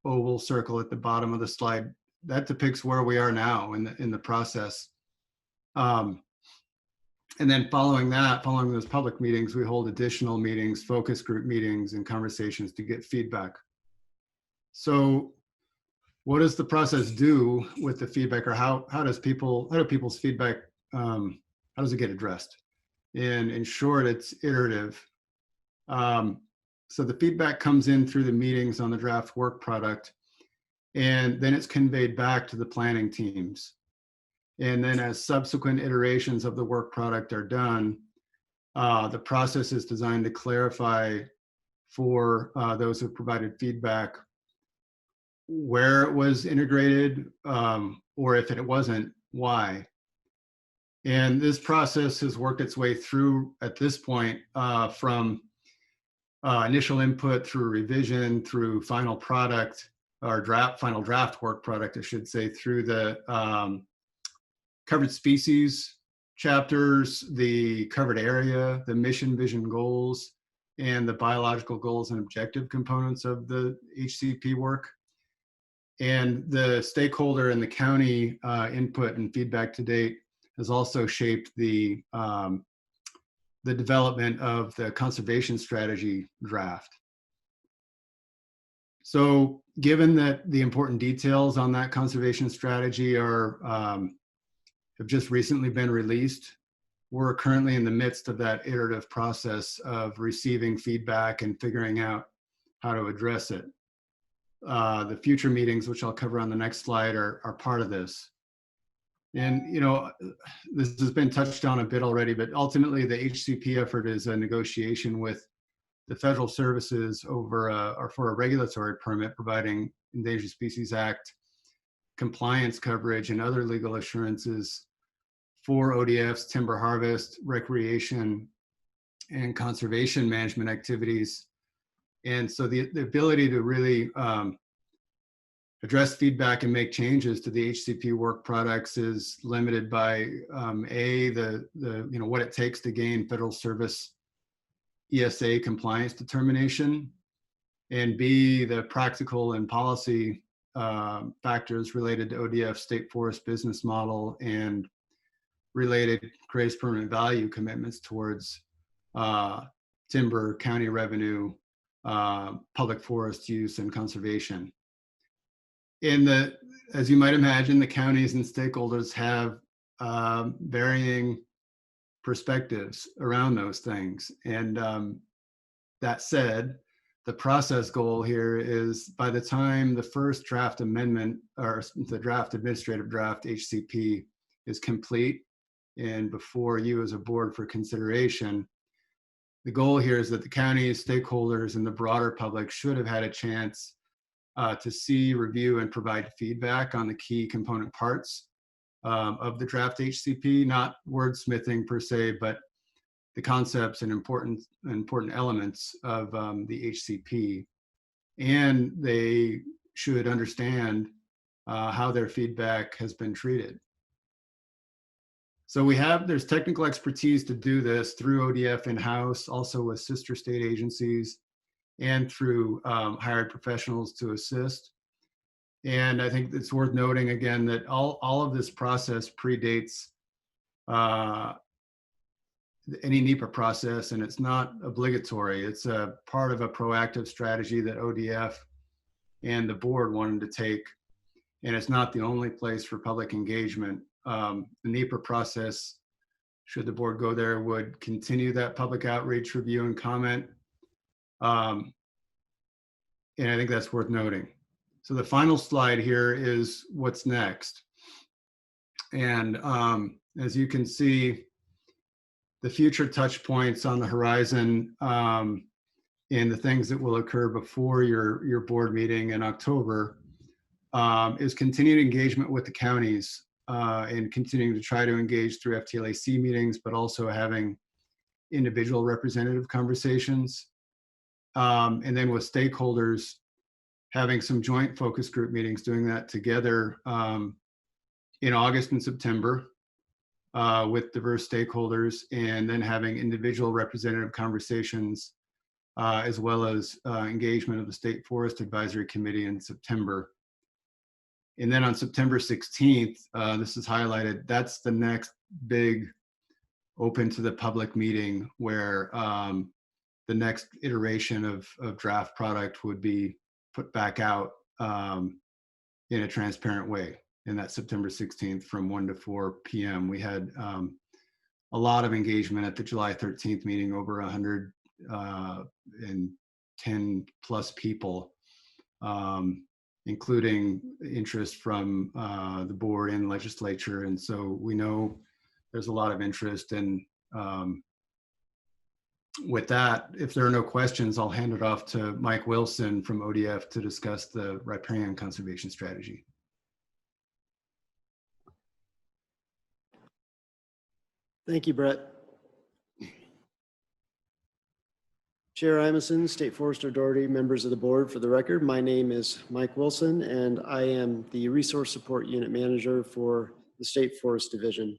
oval circle at the bottom of the slide, that depicts where we are now in the process. And then following those public meetings, we hold additional meetings, focus group meetings, and conversations to get feedback. So what does the process do with the feedback, or how do people's feedback, how does it get addressed? And in short, it's iterative. So the feedback comes in through the meetings on the draft work product, and then it's conveyed back to the planning teams. And then as subsequent iterations of the work product are done, the process is designed to clarify for those who provided feedback where it was integrated, or if it wasn't, why. And this process has worked its way through at this point from initial input through revision, through final product, or final draft work product, I should say, through the covered species chapters, the covered area, the mission, vision, goals, and the biological goals and objective components of the HCP work. And the stakeholder and the county input and feedback to date has also shaped the development of the conservation strategy draft. So given that the important details on that conservation strategy have just recently been released, we're currently in the midst of that iterative process of receiving feedback and figuring out how to address it. The future meetings, which I'll cover on the next slide, are part of this. And, you know, this has been touched on a bit already, but ultimately the HCP effort is a negotiation with the federal services over or for a regulatory permit providing Endangered Species Act compliance coverage and other legal assurances for ODF's timber harvest, recreation, and conservation management activities. And so the ability to really address feedback and make changes to the HCP work products is limited by what it takes to gain federal service ESA compliance determination, and B, the practical and policy factors related to ODF state forest business model and related greatest permanent value commitments towards timber, county revenue, public forest use, and conservation. As you might imagine, the counties and stakeholders have varying perspectives around those things. And that said, the process goal here is by the time the first draft amendment or the draft administrative draft HCP is complete and before you as a board for consideration, the goal here is that the counties, stakeholders, and the broader public should have had a chance to see, review, and provide feedback on the key component parts of the draft HCP, not wordsmithing per se, but the concepts and important elements of the HCP. And they should understand how their feedback has been treated. So there's technical expertise to do this through ODF in-house, also with sister state agencies, and through hired professionals to assist. And I think it's worth noting again that all of this process predates any NEPA process, and it's not obligatory. It's a part of a proactive strategy that ODF and the board wanted to take, and it's not the only place for public engagement. The NEPA process, should the board go there, would continue that public outreach, review, and comment. And I think that's worth noting. So the final slide here is what's next. And as you can see, the future touch points on the horizon and the things that will occur before your board meeting in October is continued engagement with the counties and continuing to try to engage through FTLAC meetings, but also having individual representative conversations. And then with stakeholders, having some joint focus group meetings, doing that together in August and September with diverse stakeholders, and then having individual representative conversations as well as engagement of the State Forest Advisory Committee in September. And then on September 16th, this is highlighted, that's the next big open to the public meeting where the next iteration of draft product would be put back out in a transparent way. And that's September 16th from 1 to 4 p.m. We had a lot of engagement at the July 13th meeting, over 110 plus people, including interest from the board and legislature. And so we know there's a lot of interest. And with that, if there are no questions, I'll hand it off to Mike Wilson from ODF to discuss the riparian conservation strategy. Thank you, Brett. Chair Imison, State Forest Authority, members of the board, for the record, my name is Mike Wilson, and I am the Resource Support Unit Manager for the State Forest Division.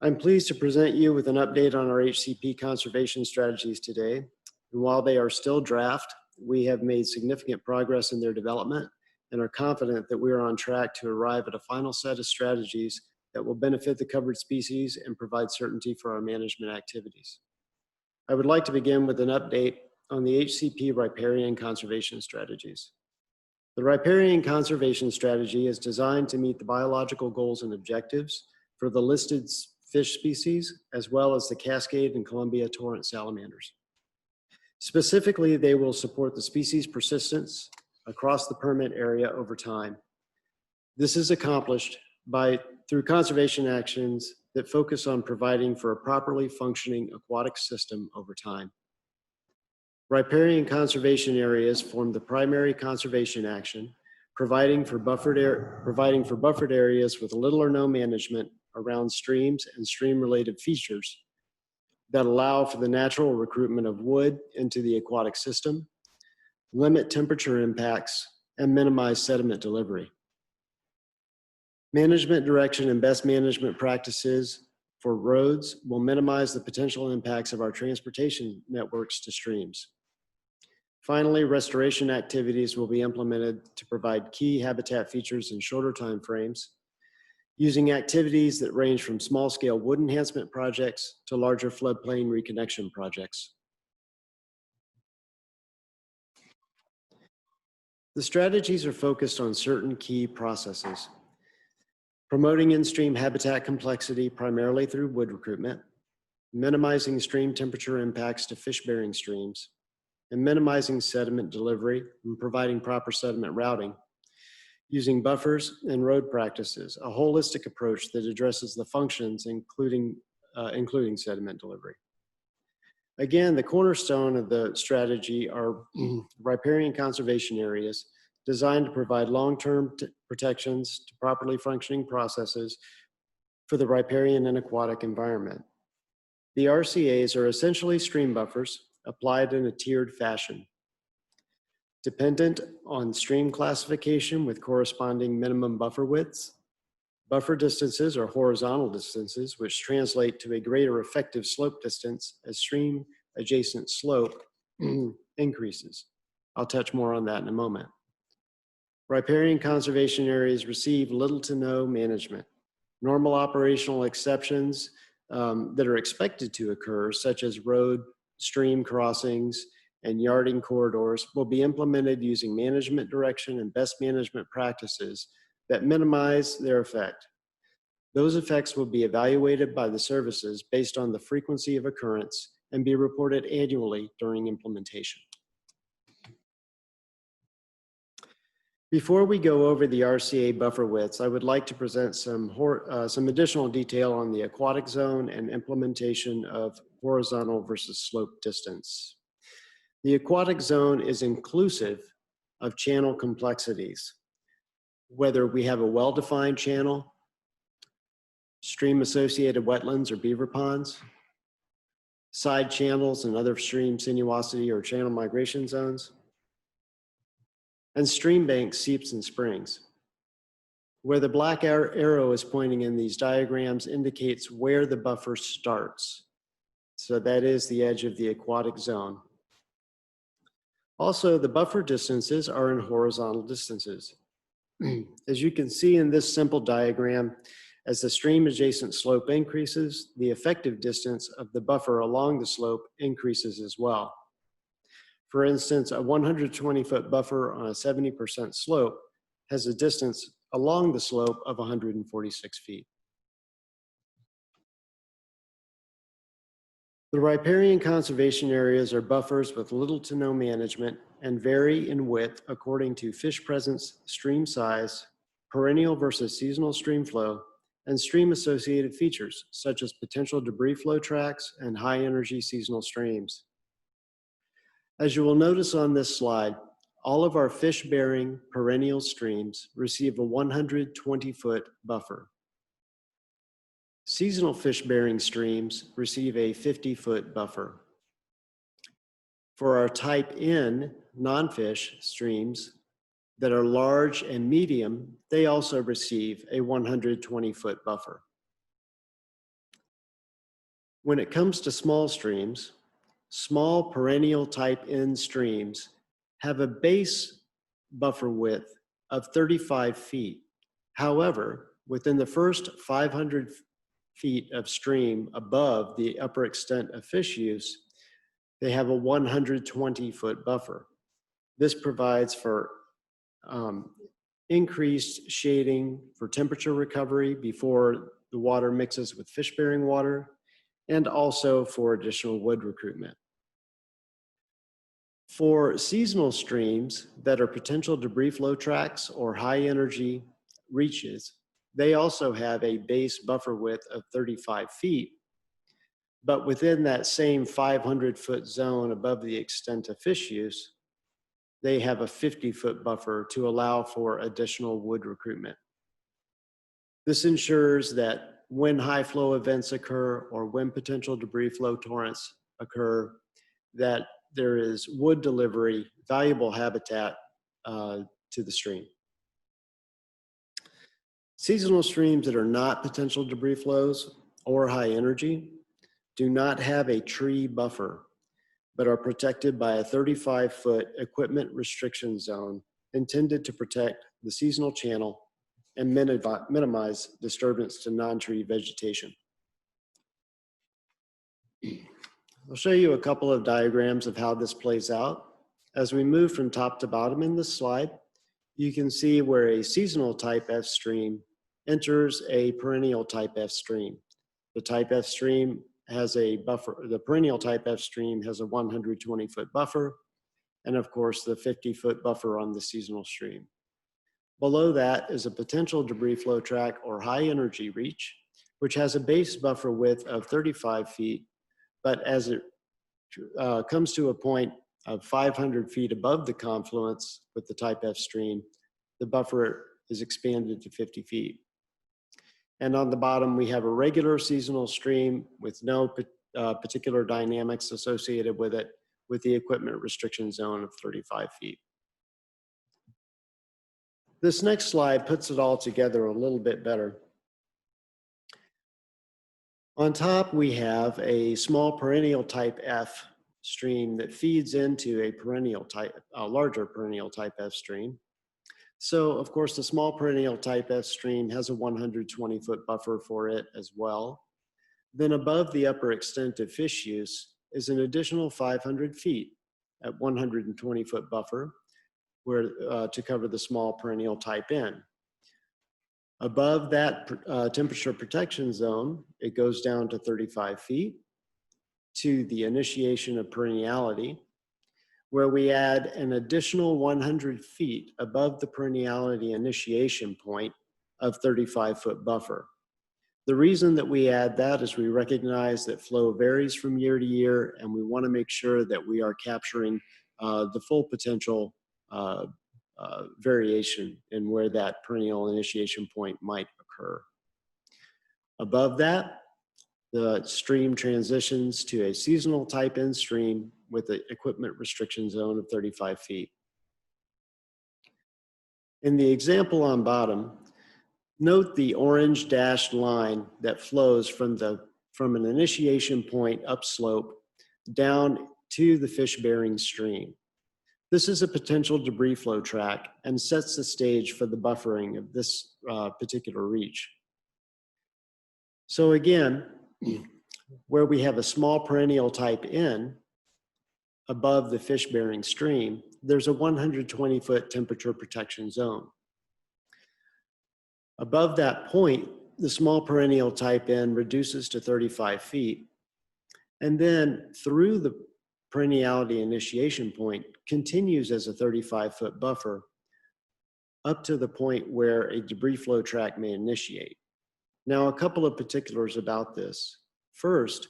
I'm pleased to present you with an update on our HCP conservation strategies today. And while they are still draft, we have made significant progress in their development and are confident that we are on track to arrive at a final set of strategies that will benefit the covered species and provide certainty for our management activities. I would like to begin with an update on the HCP riparian conservation strategies. The riparian conservation strategy is designed to meet the biological goals and objectives for the listed fish species, as well as the Cascade and Columbia torrent salamanders. Specifically, they will support the species persistence across the permit area over time. This is accomplished through conservation actions that focus on providing for a properly functioning aquatic system over time. Riparian conservation areas form the primary conservation action, providing for buffered areas with little or no management around streams and stream-related features that allow for the natural recruitment of wood into the aquatic system, limit temperature impacts, and minimize sediment delivery. Management direction and best management practices for roads will minimize the potential impacts of our transportation networks to streams. Finally, restoration activities will be implemented to provide key habitat features in shorter time frames, using activities that range from small-scale wood enhancement projects to larger floodplain reconnection projects. The strategies are focused on certain key processes: promoting in-stream habitat complexity primarily through wood recruitment, minimizing stream temperature impacts to fish-bearing streams, and minimizing sediment delivery and providing proper sediment routing, using buffers and road practices, a holistic approach that addresses the functions, including sediment delivery. Again, the cornerstone of the strategy are riparian conservation areas designed to provide long-term protections to properly functioning processes for the riparian and aquatic environment. The RCAs are essentially stream buffers applied in a tiered fashion. dependent on stream classification with corresponding minimum buffer widths. Buffer distances are horizontal distances, which translate to a greater effective slope distance as stream adjacent slope increases. I'll touch more on that in a moment. Riparian conservation areas receive little to no management. Normal operational exceptions that are expected to occur, such as road, stream crossings, and yarding corridors, will be implemented using management direction and best management practices that minimize their effect. Those effects will be evaluated by the services based on the frequency of occurrence and be reported annually during implementation. Before we go over the RCA buffer widths, I would like to present some additional detail on the aquatic zone and implementation of horizontal versus slope distance. The aquatic zone is inclusive of channel complexities, whether we have a well-defined channel, stream-associated wetlands or beaver ponds, side channels and other stream sinuosity or channel migration zones, and stream banks, seeps, and springs. Where the black arrow is pointing in these diagrams indicates where the buffer starts. So that is the edge of the aquatic zone. Also, the buffer distances are in horizontal distances. As you can see in this simple diagram, as the stream adjacent slope increases, the effective distance of the buffer along the slope increases as well. For instance, a 120-foot buffer on a 70% slope has a distance along the slope of 146 feet. The riparian conservation areas are buffers with little to no management and vary in width according to fish presence, stream size, perennial versus seasonal stream flow, and stream-associated features such as potential debris flow tracks and high-energy seasonal streams. As you will notice on this slide, all of our fish-bearing perennial streams receive a 120-foot buffer. Seasonal fish-bearing streams receive a 50-foot buffer. For our type N non-fish streams that are large and medium, they also receive a 120-foot buffer. When it comes to small streams, small perennial type N streams have a base buffer width of 35 feet. However, within the first 500 feet of stream above the upper extent of fish use, they have a 120-foot buffer. This provides for increased shading for temperature recovery before the water mixes with fish-bearing water, and also for additional wood recruitment. For seasonal streams that are potential debris flow tracks or high energy reaches, they also have a base buffer width of 35 feet, but within that same 500-foot zone above the extent of fish use, they have a 50-foot buffer to allow for additional wood recruitment. This ensures that when high flow events occur or when potential debris flow torrents occur, that there is wood delivery, valuable habitat to the stream. Seasonal streams that are not potential debris flows or high energy do not have a tree buffer, but are protected by a 35-foot equipment restriction zone intended to protect the seasonal channel and minimize disturbance to non-tree vegetation. I'll show you a couple of diagrams of how this plays out. As we move from top to bottom in this slide, you can see where a seasonal type F stream enters a perennial type F stream. The type F stream has a buffer, the perennial type F stream has a 120-foot buffer, and of course the 50-foot buffer on the seasonal stream. Below that is a potential debris flow track or high energy reach, which has a base buffer width of 35 feet, but as it comes to a point of 500 feet above the confluence with the type F stream, the buffer is expanded to 50 feet. And on the bottom, we have a regular seasonal stream with no particular dynamics associated with it, with the equipment restriction zone of 35 feet. This next slide puts it all together a little bit better. On top, we have a small perennial type F stream that feeds into a larger perennial type F stream. So of course, the small perennial type F stream has a 120-foot buffer for it as well. Then above the upper extent of fish use is an additional 500 feet at 120-foot buffer where to cover the small perennial type N. Above that temperature protection zone, it goes down to 35 feet to the initiation of perenniality, where we add an additional 100 feet above the perenniality initiation point of 35-foot buffer. The reason that we add that is we recognize that flow varies from year to year, and we want to make sure that we are capturing the full potential variation in where that perennial initiation point might occur. Above that, the stream transitions to a seasonal type N stream with an equipment restriction zone of 35 feet. In the example on bottom, note the orange dashed line that flows from an initiation point upslope down to the fish-bearing stream. This is a potential debris flow track and sets the stage for the buffering of this particular reach. So again, where we have a small perennial type N above the fish-bearing stream, there's a 120-foot temperature protection zone. Above that point, the small perennial type N reduces to 35 feet, and then through the perenniality initiation point continues as a 35-foot buffer up to the point where a debris flow track may initiate. Now, a couple of particulars about this. First,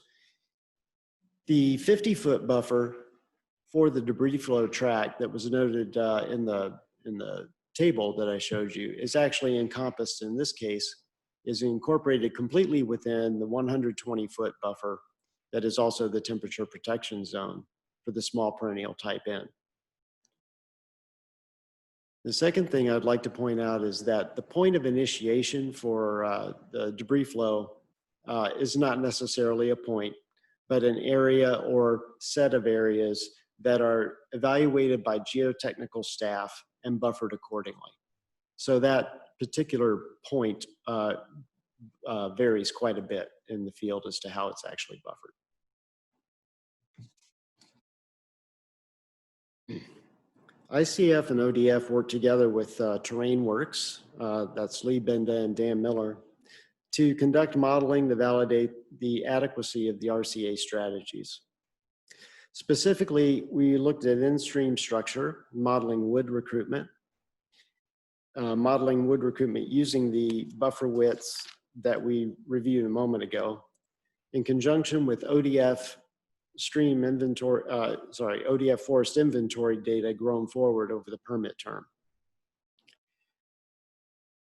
the 50-foot buffer for the debris flow track that was noted in the table that I showed you is actually encompassed in this case, is incorporated completely within the 120-foot buffer that is also the temperature protection zone for the small perennial type N. The second thing I'd like to point out is that the point of initiation for the debris flow is not necessarily a point, but an area or set of areas that are evaluated by geotechnical staff and buffered accordingly. So that particular point varies quite a bit in the field as to how it's actually buffered. ICF and ODF work together with Terrain Works, that's Lee Benda and Dan Miller, to conduct modeling to validate the adequacy of the RCA strategies. Specifically, we looked at in-stream structure, modeling wood recruitment using the buffer widths that we reviewed a moment ago, in conjunction with ODF stream inventory, ODF forest inventory data grown forward over the permit term.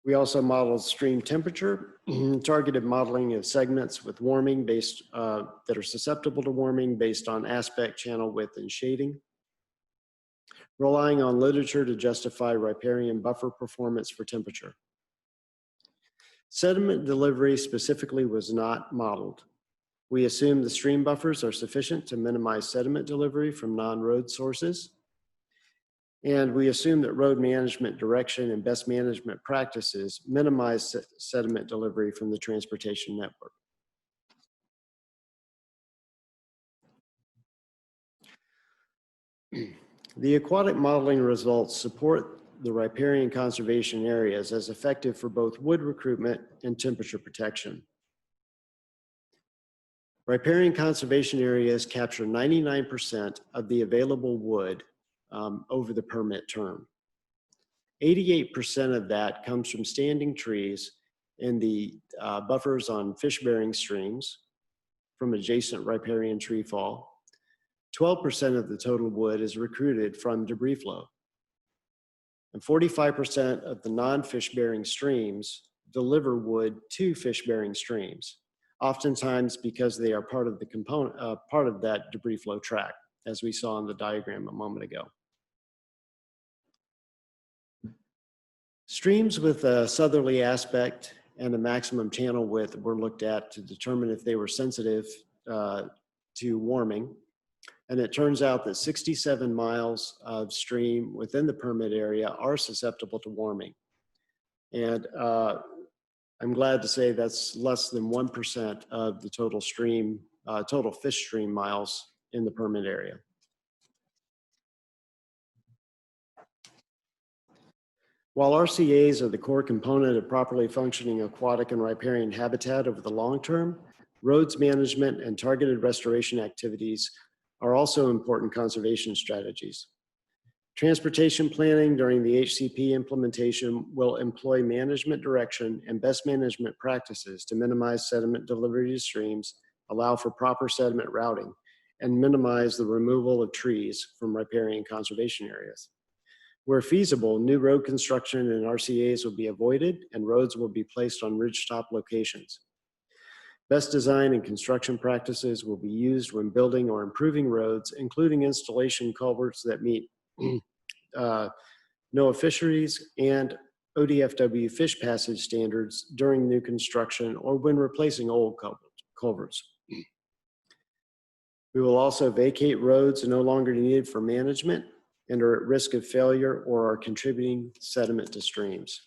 We also modeled stream temperature, targeted modeling of segments with warming based, that are susceptible to warming based on aspect, channel width, and shading. Relying on literature to justify riparian buffer performance for temperature. Sediment delivery specifically was not modeled. We assume the stream buffers are sufficient to minimize sediment delivery from non-road sources. And we assume that road management direction and best management practices minimize sediment delivery from the transportation network. The aquatic modeling results support the riparian conservation areas as effective for both wood recruitment and temperature protection. Riparian conservation areas capture 99% of the available wood over the permit term. 88% of that comes from standing trees in the buffers on fish-bearing streams from adjacent riparian tree fall. 12% of the total wood is recruited from debris flow. And 45% of the non-fish-bearing streams deliver wood to fish-bearing streams, oftentimes because they are part of the component, part of that debris flow track, as we saw in the diagram a moment ago. Streams with a southerly aspect and a maximum channel width were looked at to determine if they were sensitive to warming. And it turns out that 67 miles of stream within the permit area are susceptible to warming. And I'm glad to say that's less than 1% of the total stream, total fish stream miles in the permit area. While RCAs are the core component of properly functioning aquatic and riparian habitat over the long term, roads management and targeted restoration activities are also important conservation strategies. Transportation planning during the HCP implementation will employ management direction and best management practices to minimize sediment delivery to streams, allow for proper sediment routing, and minimize the removal of trees from riparian conservation areas. Where feasible, new road construction and RCAs will be avoided and roads will be placed on ridgetop locations. Best design and construction practices will be used when building or improving roads, including installation culverts that meet NOAA fisheries and ODFW fish passage standards during new construction or when replacing old culverts. We will also vacate roads no longer needed for management and are at risk of failure or are contributing sediment to streams.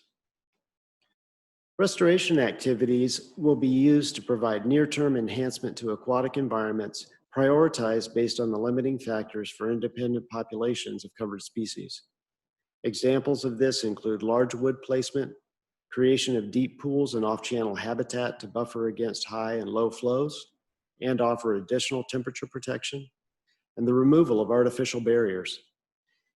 Restoration activities will be used to provide near-term enhancement to aquatic environments, prioritized based on the limiting factors for independent populations of covered species. Examples of this include large wood placement, creation of deep pools and off-channel habitat to buffer against high and low flows and offer additional temperature protection, and the removal of artificial barriers.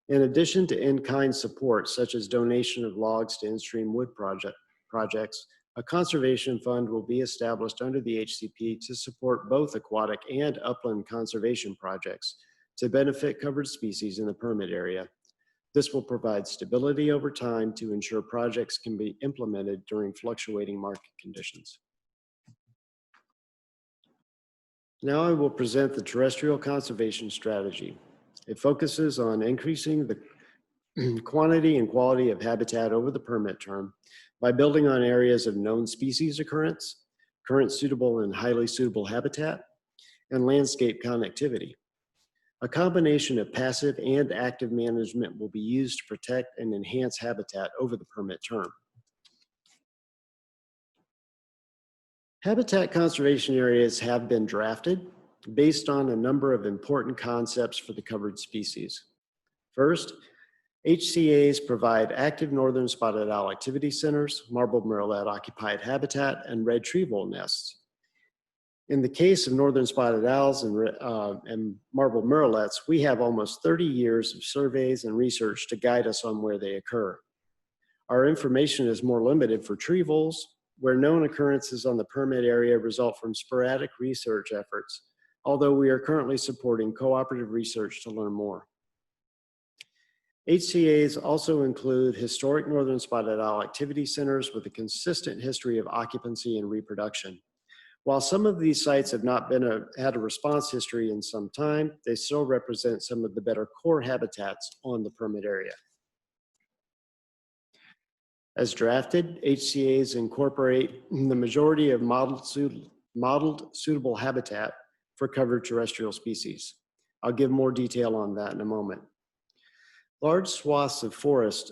In addition to in-kind support, such as donation of logs to in-stream wood projects, a conservation fund will be established under the HCP to support both aquatic and upland conservation projects to benefit covered species in the permit area. This will provide stability over time to ensure projects can be implemented during fluctuating market conditions. Now I will present the terrestrial conservation strategy. It focuses on increasing the quantity and quality of habitat over the permit term by building on areas of known species occurrence, current suitable and highly suitable habitat, and landscape connectivity. A combination of passive and active management will be used to protect and enhance habitat over the permit term. Habitat conservation areas have been drafted based on a number of important concepts for the covered species. First, HCAs provide active northern spotted owl activity centers, marbled murrelet occupied habitat, and red tree vole nests. In the case of northern spotted owls and marbled murrelets, we have almost 30 years of surveys and research to guide us on where they occur. Our information is more limited for tree voles, where known occurrences on the permit area result from sporadic research efforts, although we are currently supporting cooperative research to learn more. HCAs also include historic northern spotted owl activity centers with a consistent history of occupancy and reproduction. While some of these sites have not had a response history in some time, they still represent some of the better core habitats on the permit area. As drafted, HCAs incorporate the majority of modeled suitable habitat for covered terrestrial species. I'll give more detail on that in a moment. Large swaths of forest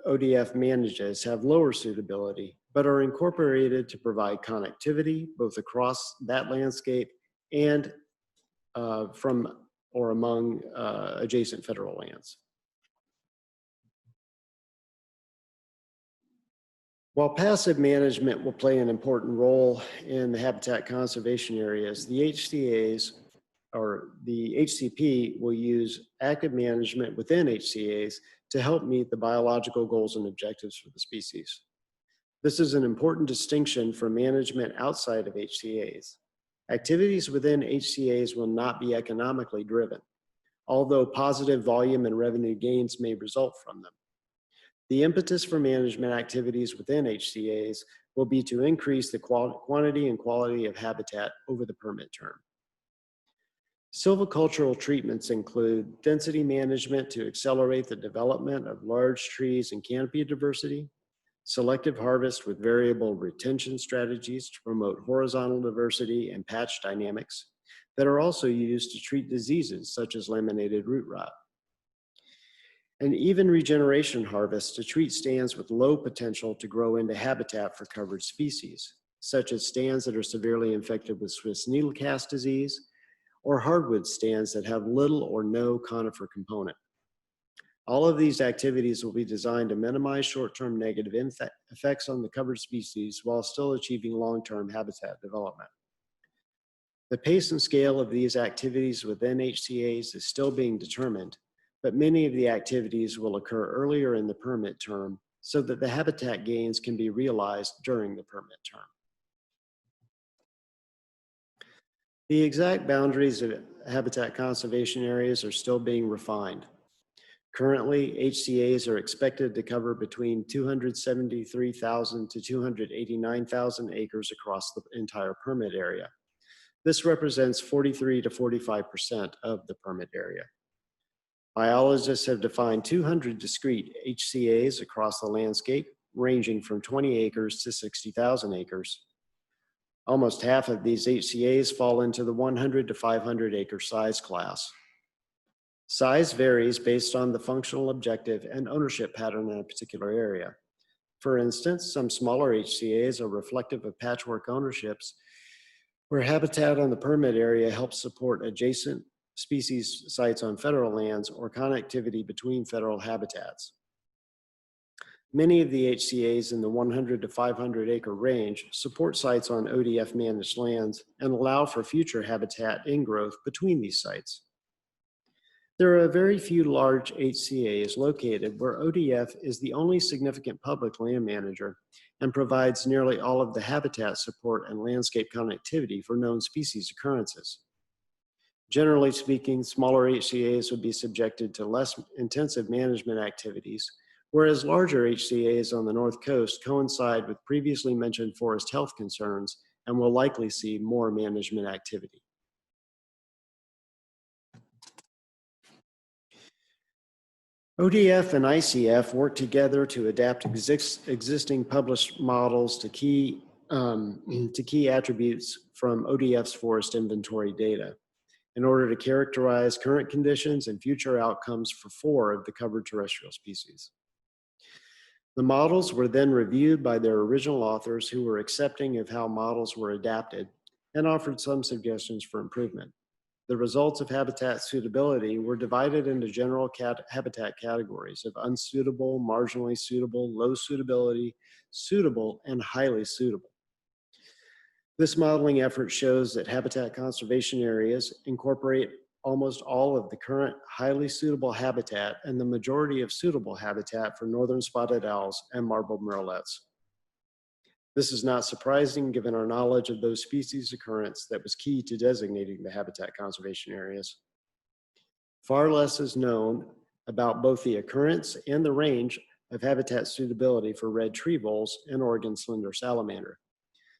ODF manages have lower suitability, but are incorporated to provide connectivity both across that landscape and from or among adjacent federal lands. While passive management will play an important role in the habitat conservation areas, the HCAs or the HCP will use active management within HCAs to help meet the biological goals and objectives for the species. This is an important distinction from management outside of HCAs. Activities within HCAs will not be economically driven, although positive volume and revenue gains may result from them. The impetus for management activities within HCAs will be to increase the quantity and quality of habitat over the permit term. Silvicultural treatments include density management to accelerate the development of large trees and canopy diversity, selective harvest with variable retention strategies to promote horizontal diversity and patch dynamics that are also used to treat diseases such as laminated root rot, and even regeneration harvest to treat stands with low potential to grow into habitat for covered species, such as stands that are severely infected with Swiss needlecast disease, or hardwood stands that have little or no conifer component. All of these activities will be designed to minimize short-term negative effects on the covered species while still achieving long-term habitat development. The pace and scale of these activities within HCAs is still being determined, but many of the activities will occur earlier in the permit term so that the habitat gains can be realized during the permit term. The exact boundaries of habitat conservation areas are still being refined. Currently, HCAs are expected to cover between 273,000 to 289,000 acres across the entire permit area. This represents 43 to 45% of the permit area. Biologists have defined 200 discrete HCAs across the landscape, ranging from 20 acres to 60,000 acres. Almost half of these HCAs fall into the 100 to 500 acre size class. Size varies based on the functional objective and ownership pattern in a particular area. For instance, some smaller HCAs are reflective of patchwork ownerships, where habitat on the permit area helps support adjacent species sites on federal lands or connectivity between federal habitats. Many of the HCAs in the 100 to 500 acre range support sites on ODF managed lands and allow for future habitat ingrowth between these sites. There are very few large HCAs located where ODF is the only significant public land manager and provides nearly all of the habitat support and landscape connectivity for known species occurrences. Generally speaking, smaller HCAs would be subjected to less intensive management activities, whereas larger HCAs on the North Coast coincide with previously mentioned forest health concerns and will likely see more management activity. ODF and ICF work together to adapt existing published models to key attributes from ODF's forest inventory data in order to characterize current conditions and future outcomes for 4 of the covered terrestrial species. The models were then reviewed by their original authors, who were accepting of how models were adapted and offered some suggestions for improvement. The results of habitat suitability were divided into general habitat categories of unsuitable, marginally suitable, low suitability, suitable, and highly suitable. This modeling effort shows that habitat conservation areas incorporate almost all of the current highly suitable habitat and the majority of suitable habitat for northern spotted owls and marbled murrelets. This is not surprising given our knowledge of those species occurrence that was key to designating the habitat conservation areas. Far less is known about both the occurrence and the range of habitat suitability for red tree voles and Oregon slender salamander.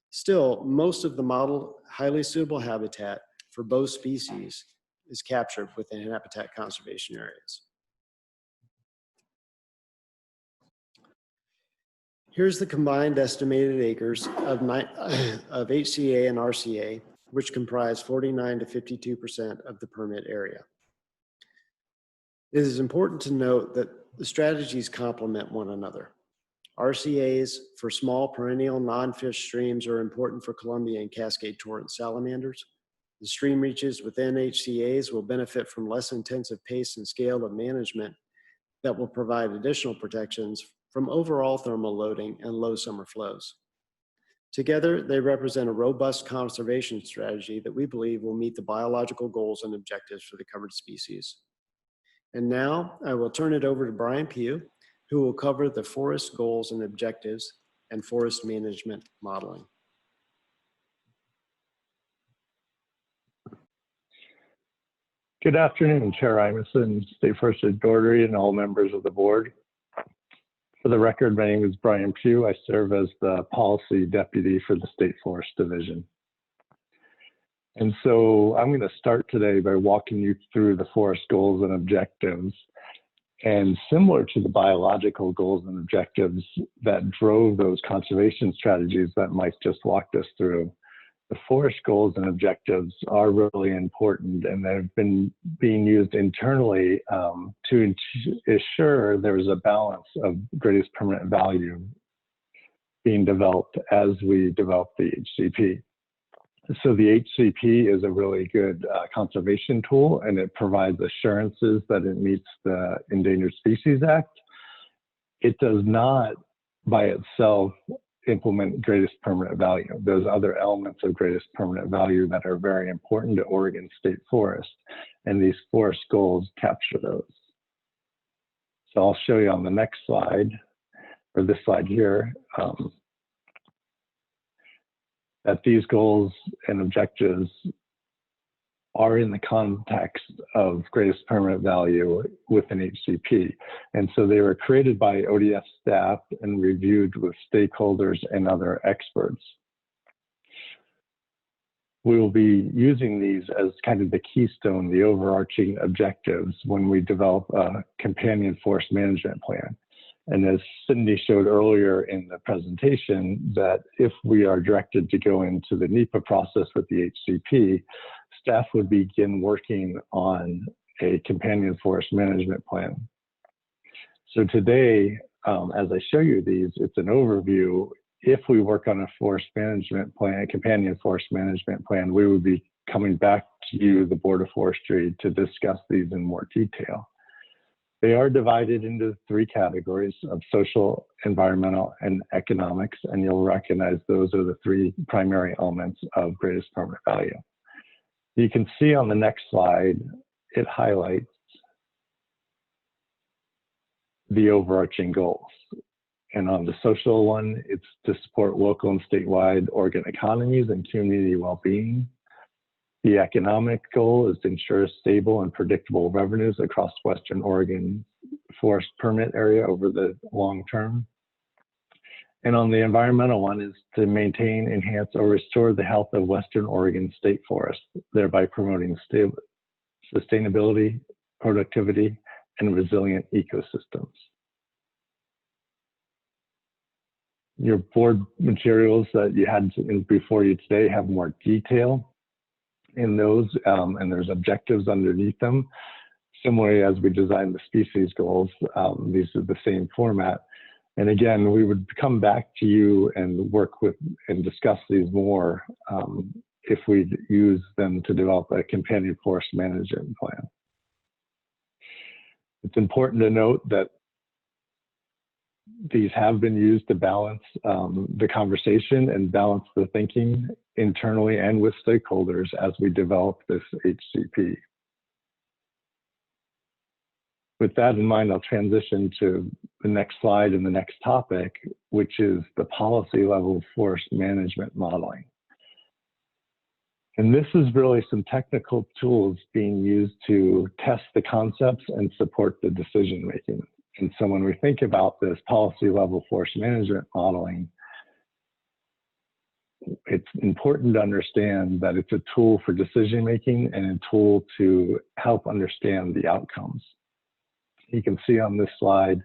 Still, most of the model highly suitable habitat for both species is captured within habitat conservation areas. Here's the combined estimated acres of HCA and RCA, which comprise 49 to 52% of the permit area. It is important to note that the strategies complement one another. RCAs for small perennial non-fish streams are important for Columbia and Cascade torrent salamanders. The stream reaches within HCAs will benefit from less intensive pace and scale of management that will provide additional protections from overall thermal loading and low summer flows. Together, they represent a robust conservation strategy that we believe will meet the biological goals and objectives for the covered species. And now I will turn it over to Brian Pugh, who will cover the forest goals and objectives and forest management modeling. Good afternoon, Chair Imeson, State Forester Doherty, and all members of the board. For the record, my name is Brian Pugh. I serve as the Policy Deputy for the State Forest Division. And so I'm going to start today by walking you through the forest goals and objectives, And similar to the biological goals and objectives that drove those conservation strategies that Mike just walked us through, the forest goals and objectives are really important, and they've been being used internally to ensure there's a balance of greatest permanent value being developed as we develop the HCP. So the HCP is a really good conservation tool, and it provides assurances that it meets the Endangered Species Act. It does not by itself implement greatest permanent value. There's other elements of greatest permanent value that are very important to Oregon State Forest, and these forest goals capture those. So I'll show you on the next slide, or this slide here, that these goals and objectives are in the context of greatest permanent value with an HCP. And so they were created by ODF staff and reviewed with stakeholders and other experts. We will be using these as kind of the keystone, the overarching objectives when we develop a companion forest management plan. And as Cindy showed earlier in the presentation, that if we are directed to go into the NEPA process with the HCP, staff would begin working on a companion forest management plan. So today, as I show you these, it's an overview. If we work on a forest management plan, a companion forest management plan, we would be coming back to you, the Board of Forestry, to discuss these in more detail. They are divided into 3 categories of social, environmental, and economics, and you'll recognize those are the 3 primary elements of greatest permanent value. You can see on the next slide, it highlights the overarching goals. And on the social one, it's to support local and statewide Oregon economies and community well-being. The economic goal is to ensure stable and predictable revenues across Western Oregon forest permit area over the long term. And on the environmental one is to maintain, enhance, or restore the health of Western Oregon state forests, thereby promoting sustainability, productivity, and resilient ecosystems. Your board materials that you had before you today have more detail in those, and there's objectives underneath them. Similarly, as we design the species goals, these are the same format. And again, we would come back to you and work with and discuss these more if we use them to develop a companion forest management plan. It's important to note that these have been used to balance the conversation and balance the thinking internally and with stakeholders as we develop this HCP. With that in mind, I'll transition to the next slide and the next topic, which is the policy level forest management modeling. And this is really some technical tools being used to test the concepts and support the decision making. And so when we think about this policy level forest management modeling, it's important to understand that it's a tool for decision making and a tool to help understand the outcomes. You can see on this slide,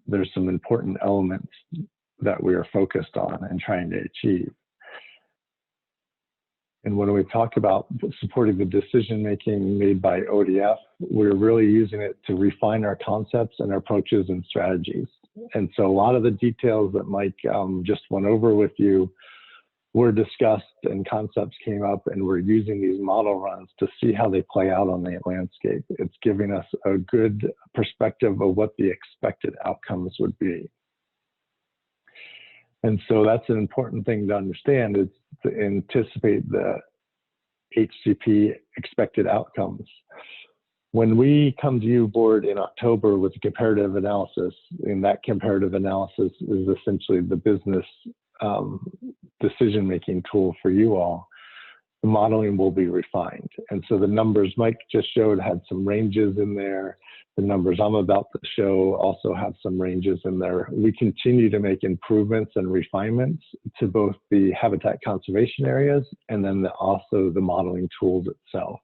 there's some important elements that we are focused on and trying to achieve. And when we talk about supporting the decision-making made by ODF, we're really using it to refine our concepts and our approaches and strategies. And so a lot of the details that Mike just went over with you were discussed and concepts came up, and we're using these model runs to see how they play out on the landscape. It's giving us a good perspective of what the expected outcomes would be. And so that's an important thing to understand, is to anticipate the HCP expected outcomes. When we come to you, board, in October with a comparative analysis, and that comparative analysis is essentially the business decision-making tool for you all, the modeling will be refined. And so the numbers Mike just showed had some ranges in there. The numbers I'm about to show also have some ranges in there. We continue to make improvements and refinements to both the habitat conservation areas and then also the modeling tools itself.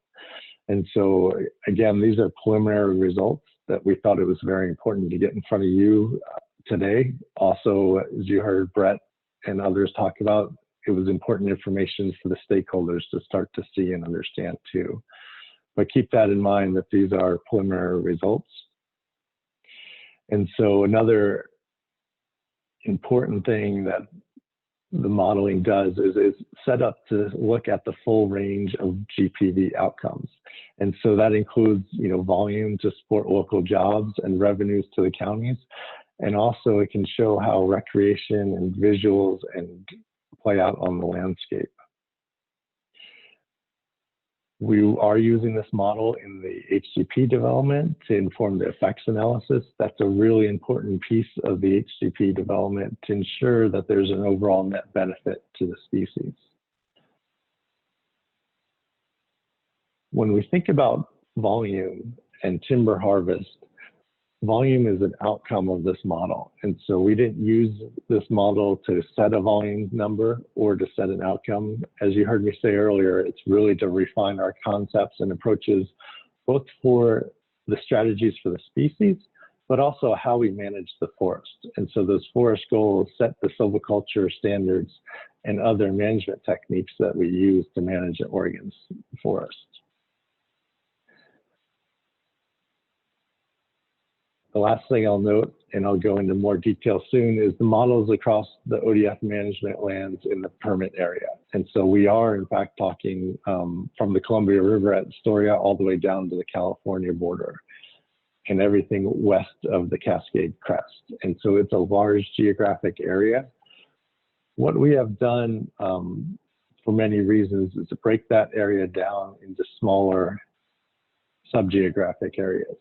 And so again, these are preliminary results. that we thought it was very important to get in front of you today. Also, as you heard Brett and others talk about, it was important information for the stakeholders to start to see and understand too. But keep that in mind that these are preliminary results. And so another important thing that the modeling does is set up to look at the full range of GPV outcomes. And so that includes, volume to support local jobs and revenues to the counties. And also it can show how recreation and visuals and play out on the landscape. We are using this model in the HCP development to inform the effects analysis. That's a really important piece of the HCP development to ensure that there's an overall net benefit to the species. When we think about volume and timber harvest, volume is an outcome of this model. And so we didn't use this model to set a volume number or to set an outcome. As you heard me say earlier, it's really to refine our concepts and approaches, both for the strategies for the species, but also how we manage the forest. And so those forest goals set the silviculture standards and other management techniques that we use to manage Oregon's forest. The last thing I'll note, and I'll go into more detail soon, is the models across the ODF management lands in the permit area. And so we are in fact talking from the Columbia River at Astoria all the way down to the California border and everything west of the Cascade Crest. And so it's a large geographic area. What we have done for many reasons is to break that area down into smaller subgeographic areas.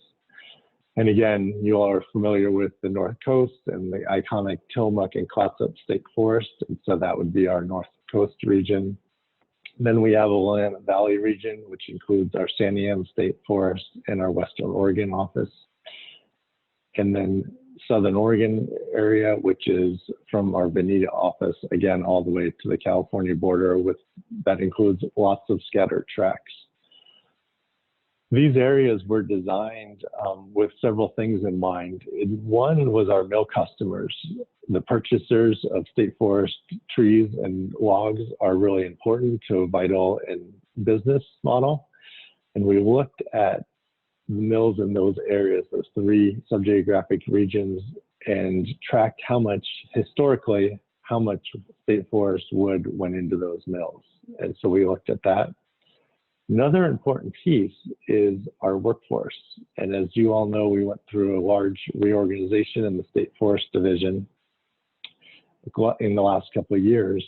And again, you all are familiar with the North Coast and the iconic Tillamook and Clatsop State Forest. And so that would be our North Coast region. Then we have a Willamette Valley region, which includes our Santiam State Forest and our Western Oregon office. And then Southern Oregon area, which is from our Biennia office, again, all the way to the California border, that includes lots of scattered tracts. These areas were designed with several things in mind. One was our mill customers. The purchasers of state forest trees and logs are really important to a vital and business model. And we looked at the mills in those areas, those three subgeographic regions, and tracked historically, how much state forest wood went into those mills. And so we looked at that. Another important piece is our workforce. And as you all know, we went through a large reorganization in the State Forest Division in the last couple of years.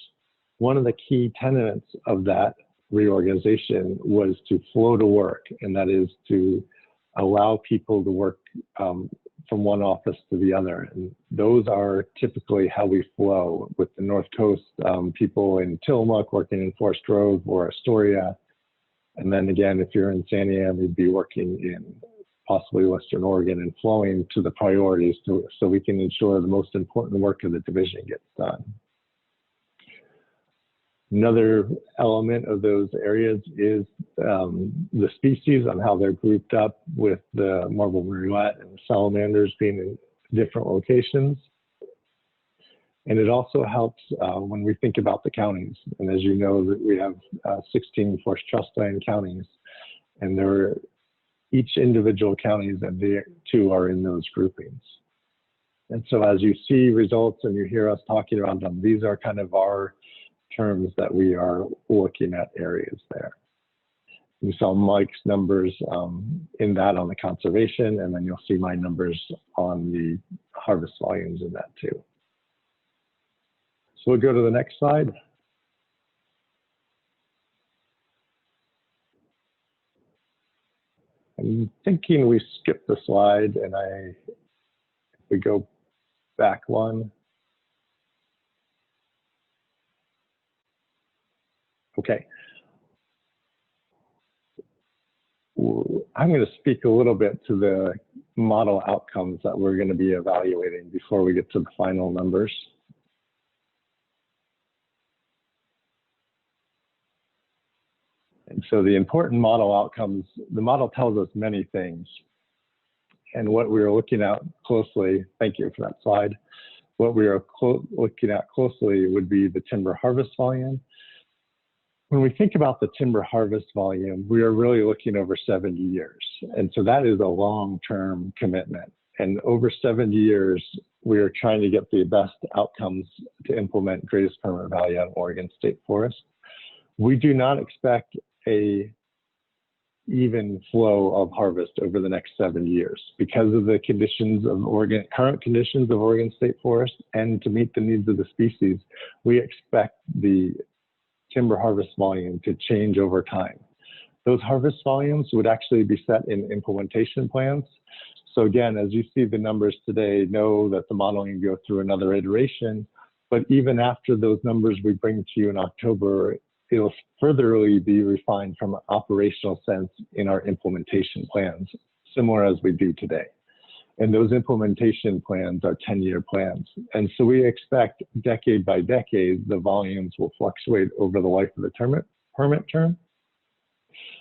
One of the key tenets of that reorganization was to flow to work, and that is to allow people to work from one office to the other. And those are typically how we flow with the North Coast, people in Tillamook working in Forest Grove or Astoria. And then again, if you're in Santiam, you'd be working in possibly Western Oregon and flowing to the priorities so we can ensure the most important work of the division gets done. Another element of those areas is the species and how they're grouped up, with the marble murrelet and the salamanders being in different locations. And it also helps when we think about the counties. And as you know, that we have 16 forest trust land counties, and each individual counties and the two are in those groupings. And so as you see results and you hear us talking about them, these are kind of our terms that we are looking at areas there. You saw Mike's numbers in that on the conservation, and then you'll see my numbers on the harvest volumes in that too. So we'll go to the next slide. I'm thinking we skipped the slide, and if we go back one. Okay. I'm going to speak a little bit to the model outcomes that we're going to be evaluating before we get to the final numbers. And so the important model outcomes, the model tells us many things. And what we are looking at closely, thank you for that slide, what we are looking at closely would be the timber harvest volume. When we think about the timber harvest volume, we are really looking over 70 years. And so that is a long-term commitment. And over 70 years, we are trying to get the best outcomes to implement greatest permanent value on Oregon State Forest. We do not expect a even flow of harvest over the next 7 years because of the conditions of Oregon, current conditions of Oregon State Forest, and to meet the needs of the species, we expect the timber harvest volume to change over time. Those harvest volumes would actually be set in implementation plans. So again, as you see the numbers today, know that the modeling will go through another iteration, but even after those numbers we bring to you in October, it'll furtherly be refined from an operational sense in our implementation plans, similar as we do today. And those implementation plans are 10-year plans. And so we expect decade by decade, the volumes will fluctuate over the life of the permit term.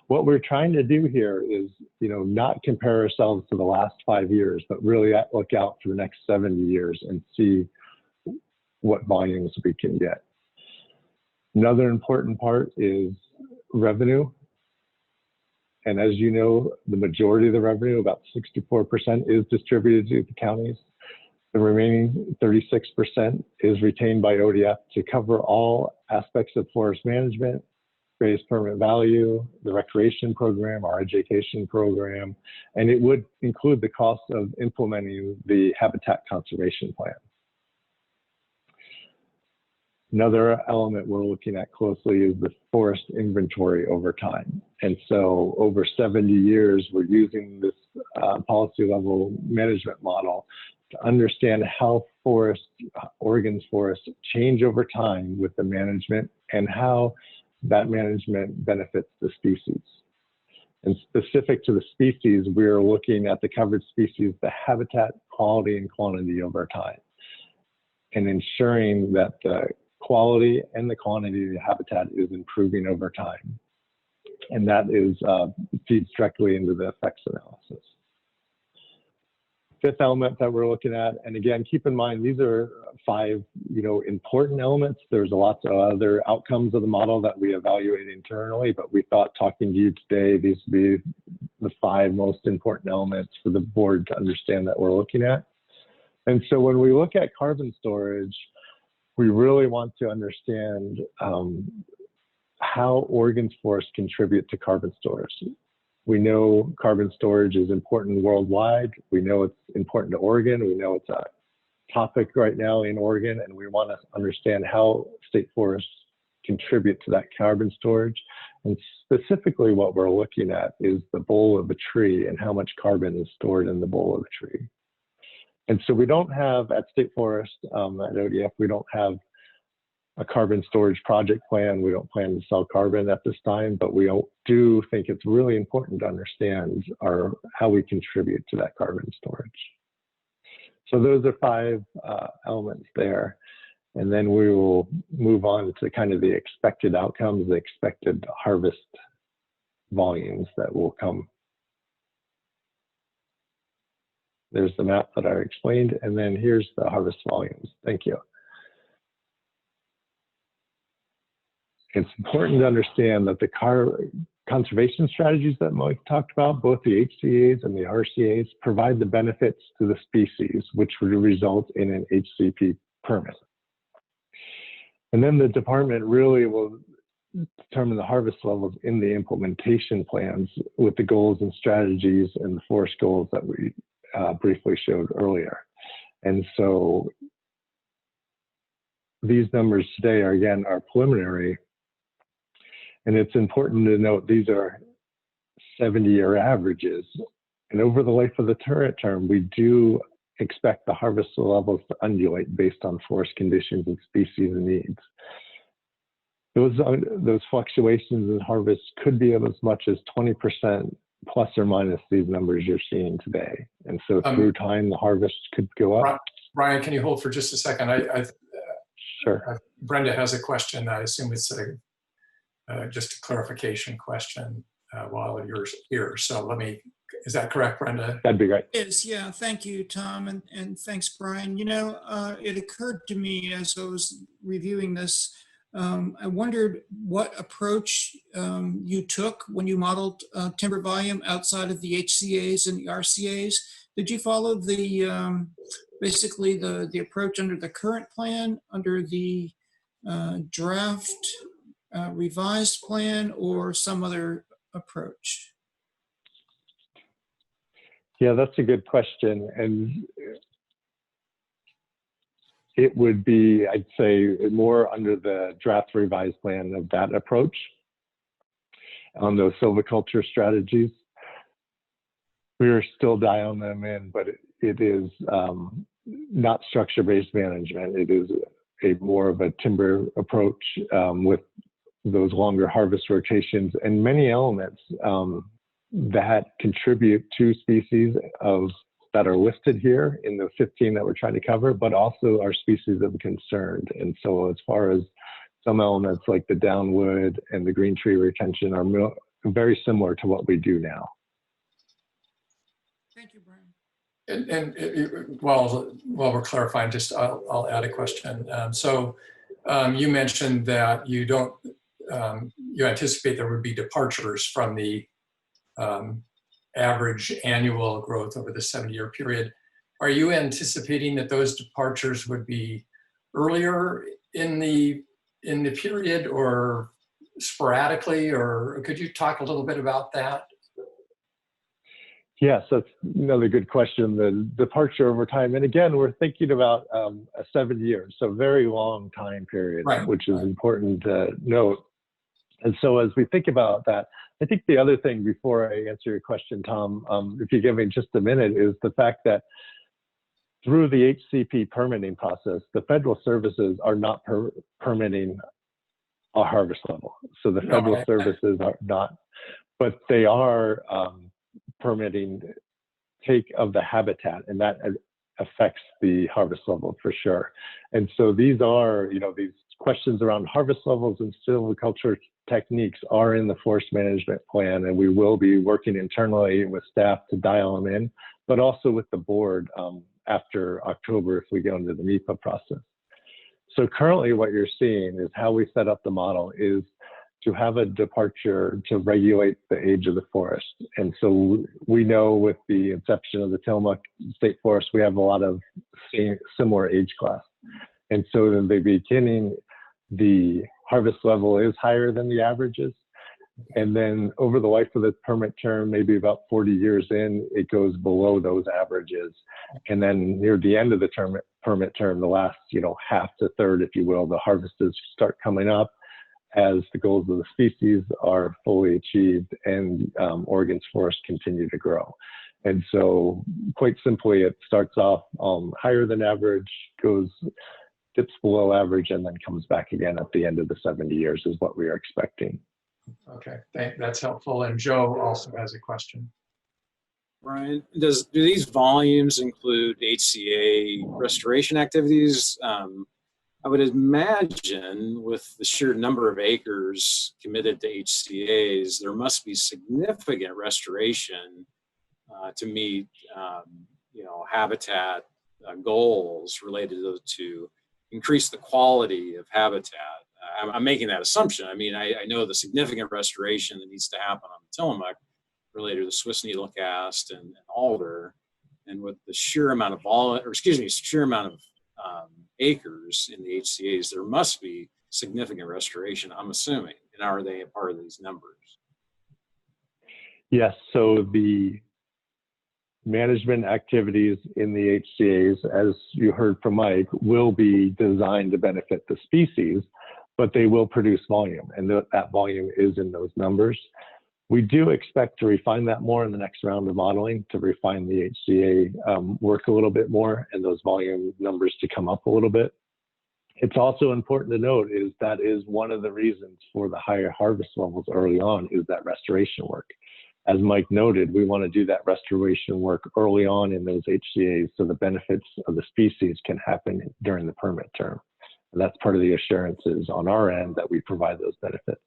What we're trying to do here is, not compare ourselves to the last 5 years, but really look out for the next 70 years and see what volumes we can get. Another important part is revenue. And as you know, the majority of the revenue, about 64%, is distributed to the counties. The remaining 36% is retained by ODF to cover all aspects of forest management, greatest permanent value, the recreation program, our education program, and it would include the cost of implementing the habitat conservation plan. Another element we're looking at closely is the forest inventory over time. And so over 70 years, we're using this policy level management model to understand how Oregon's forests change over time with the management and how that management benefits the species. And specific to the species, we're looking at the covered species, the habitat quality and quantity over time, and ensuring that the quality and the quantity of the habitat is improving over time. And that feeds directly into the effects analysis. Fifth element that we're looking at, and again, keep in mind, these are 5 important elements. There's lots of other outcomes of the model that we evaluate internally, but we thought talking to you today, these would be the 5 most important elements for the board to understand that we're looking at. And so when we look at carbon storage, we really want to understand how Oregon's forests contribute to carbon storage. We know carbon storage is important worldwide. We know it's important to Oregon. We know it's a topic right now in Oregon, and we want to understand how state forests contribute to that carbon storage. And specifically what we're looking at is the bole of a tree and how much carbon is stored in the bole of a tree. And so we don't have, at State Forest, at ODF, we don't have a carbon storage project plan. We don't plan to sell carbon at this time, but we do think it's really important to understand how we contribute to that carbon storage. So those are 5 elements there. And then we will move on to kind of the expected outcomes, the expected harvest volumes that will come. There's the map that I explained, and then here's the harvest volumes. Thank you. It's important to understand that the conservation strategies that Mike talked about, both the HCAs and the RCAs, provide the benefits to the species, which would result in an HCP permit. And then the department really will determine the harvest levels in the implementation plans with the goals and strategies and the forest goals that we briefly showed earlier. And so these numbers today are preliminary. And it's important to note these are 70-year averages. And over the life of the term, we do expect the harvest levels to undulate based on forest conditions and species and needs. Those fluctuations in harvest could be of as much as 20% plus or minus these numbers you're seeing today. And so through time, the harvest could go up. Brian, can you hold for just a second? Sure. Brenda has a question. I assume it's just a clarification question. while you're here. So is that correct, Brenda? That'd be great. Yes, yeah, thank you, Tom, and thanks, Brian. You know, it occurred to me as I was reviewing this, I wondered what approach you took when you modeled timber volume outside of the HCAs and the RCAs. Did you follow the basically the approach under the current plan, under the draft revised plan, or some other approach? Yeah, that's a good question. And it would be, I'd say, more under the draft revised plan of that approach on those silviculture strategies. We are still dialing them in, but it is not structure-based management. It is more of a timber approach with those longer harvest rotations and many elements that contribute to species that are listed here in the 15 that we're trying to cover, but also are species of concern. And so as far as some elements like the downwood and the green tree retention are very similar to what we do now. Thank you, Brian. And while we're clarifying, just I'll add a question. You mentioned that you don't, you anticipate there would be departures from the average annual growth over the 70-year period. Are you anticipating that those departures would be earlier in the period or sporadically, or could you talk a little bit about that? Yes, that's another good question, the departure over time. And again, we're thinking about a 7 years, so very long time period, right, which is important to note. And so as we think about that, I think the other thing before I answer your question, Tom, if you give me just a minute, is the fact that through the HCP permitting process, the federal services are not permitting a harvest level. So the federal services are not, but they are permitting take of the habitat, and that affects the harvest level for sure. And so these are, these questions around harvest levels and silviculture techniques are in the forest management plan, and we will be working internally with staff to dial them in, but also with the board after October if we go into the NEPA process. So currently what you're seeing is how we set up the model is to have a departure to regulate the age of the forest. And so we know with the inception of the Tillamook State Forest, we have a lot of similar age class. And so in the beginning, the harvest level is higher than the averages. And then over the life of the permit term, maybe about 40 years in, it goes below those averages. And then near the end of the permit term, the last, half to third, if you will, the harvests start coming up as the goals of the species are fully achieved and Oregon's forests continue to grow. And so quite simply, it starts off higher than average, dips below average, and then comes back again at the end of the 70 years is what we are expecting. Okay, that's helpful. And Joe also has a question. Brian, do these volumes include HCA restoration activities? I would imagine with the sheer number of acres committed to HCAs, there must be significant restoration to meet, habitat goals related to increase the quality of habitat. I'm making that assumption. I mean, I know the significant restoration that needs to happen on the Tillamook related to the Swiss needlecast and alder, and with the sheer amount of acres in the HCAs, there must be significant restoration, I'm assuming. And are they a part of these numbers? Yes, so the management activities in the HCAs, as you heard from Mike, will be designed to benefit the species, but they will produce volume, and that volume is in those numbers. We do expect to refine that more in the next round of modeling, to refine the HCA work a little bit more and those volume numbers to come up a little bit. It's also important to note is that is one of the reasons for the higher harvest levels early on is that restoration work. As Mike noted, we want to do that restoration work early on in those HCAs so the benefits of the species can happen during the permit term. And that's part of the assurances on our end that we provide those benefits.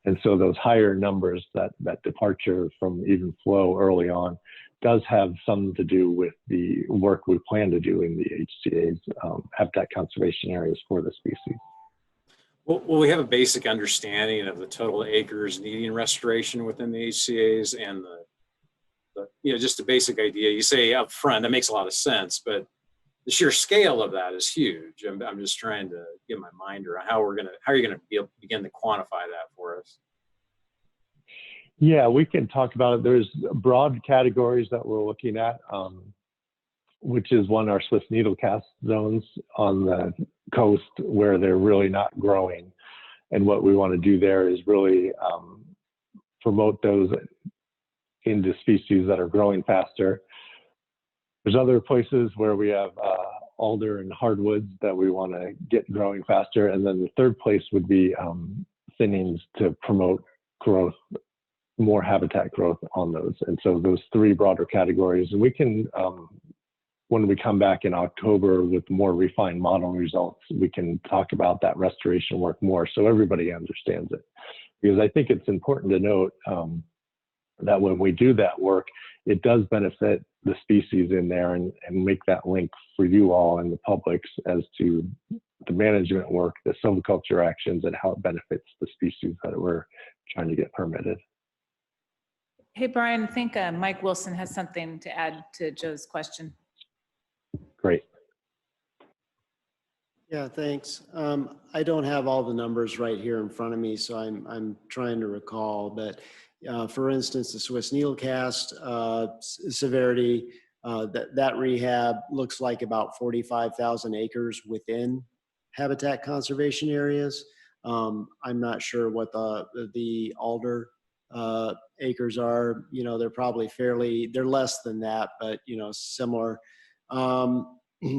And so those higher numbers, that departure from even flow early on, does have something to do with the work we plan to do in the HCA's habitat conservation areas for the species. Well, we have a basic understanding of the total acres needing restoration within the HCA's and just a basic idea. You say up front, that makes a lot of sense, but the sheer scale of that is huge. I'm just trying to get my mind around how are you gonna begin to quantify that for us? Yeah, we can talk about it. There's broad categories that we're looking at, which is one, our Swiss needlecast zones on the coast where they're really not growing. And what we want to do there is really promote those into species that are growing faster. There's other places where we have alder and hardwoods that we want to get growing faster. And then the third place would be thinnings to promote growth, more habitat growth on those. And so those three broader categories, and we can, when we come back in October with more refined model results, we can talk about that restoration work more so everybody understands it. Because I think it's important to note that when we do that work, it does benefit the species in there and make that link for you all and the publics as to the management work, the silviculture actions, and how it benefits the species that we're trying to get permitted. Hey, Brian, I think Mike Wilson has something to add to Joe's question. Great. Yeah, thanks. I don't have all the numbers right here in front of me, so I'm trying to recall. But for instance, the Swiss needlecast severity, that rehab looks like about 45,000 acres within habitat conservation areas. I'm not sure what the alder acres are. They're probably they're less than that, but similar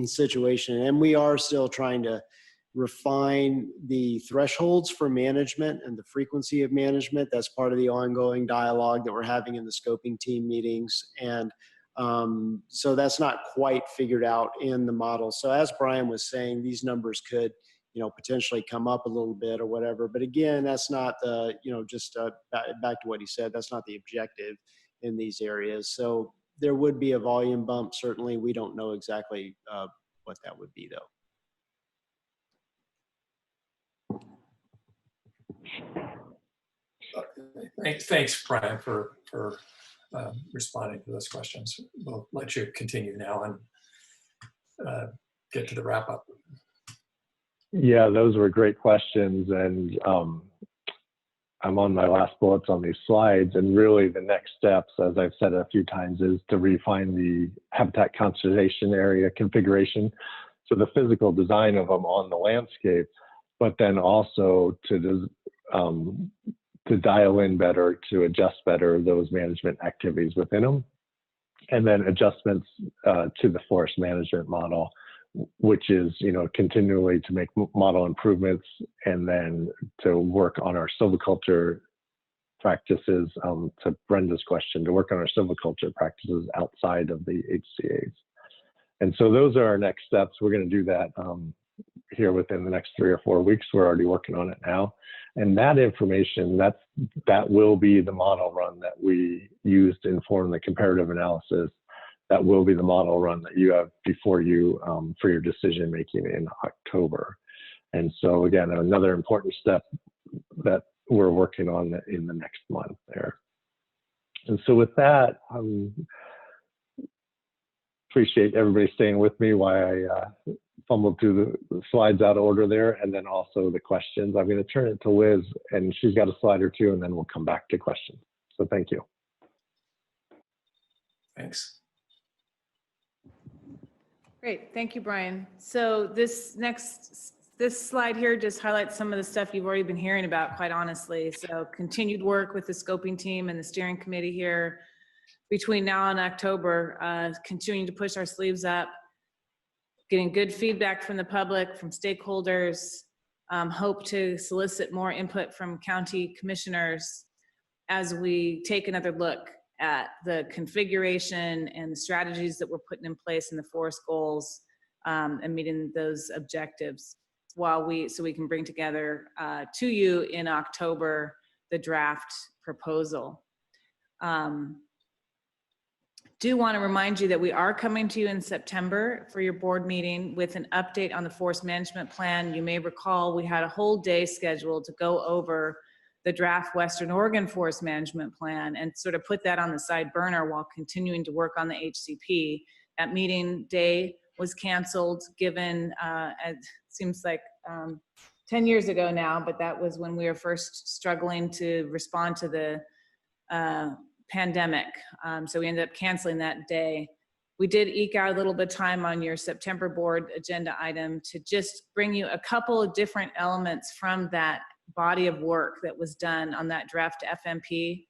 situation. And we are still trying to refine the thresholds for management and the frequency of management. That's part of the ongoing dialogue that we're having in the scoping team meetings. And so that's not quite figured out in the model. So as Brian was saying, these numbers could potentially come up a little bit or whatever. But again, that's not the, just back to what he said, that's not the objective in these areas. So there would be a volume bump. Certainly, we don't know exactly what that would be, though. Thanks, Brian, for responding to those questions. We'll let you continue now and get to the wrap up. Yeah, those were great questions. And I'm on my last bullets on these slides. And really the next steps, as I've said a few times, is to refine the habitat conservation area configuration. So the physical design of them on the landscape, but then also to dial in better, to adjust better those management activities within them. And then adjustments to the forest management model, which is, continually to make model improvements and then to work on our silviculture practices, to Brenda's question, to work on our silviculture practices outside of the HCA's. And so those are our next steps. We're going to do that here within the next 3 or 4 weeks. We're already working on it now. And that information, that will be the model run that we used to inform the comparative analysis. That will be the model run that you have before you for your decision making in October. And so again, another important step that we're working on in the next month there. And so with that, appreciate everybody staying with me while I fumbled through the slides out of order there, and then also the questions. I'm going to turn it to Liz, and she's got a slide or two, and then we'll come back to questions. So thank you. Thanks. Great, thank you, Brian. So this slide here just highlights some of the stuff you've already been hearing about, quite honestly. So continued work with the scoping team and the steering committee here between now and October, continuing to push our sleeves up, getting good feedback from the public, from stakeholders, hope to solicit more input from county commissioners as we take another look at the configuration and the strategies that we're putting in place in the forest goals and meeting those objectives. so we can bring together to you in October the draft proposal. Do want to remind you that we are coming to you in September for your board meeting with an update on the forest management plan. You may recall we had a whole day scheduled to go over the draft Western Oregon Forest Management Plan and sort of put that on the side burner while continuing to work on the HCP. That meeting day was canceled given, it seems like 10 years ago now, but that was when we were first struggling to respond to the pandemic. So we ended up canceling that day. We did eke out a little bit of time on your September board agenda item to just bring you a couple of different elements from that body of work that was done on that draft FMP.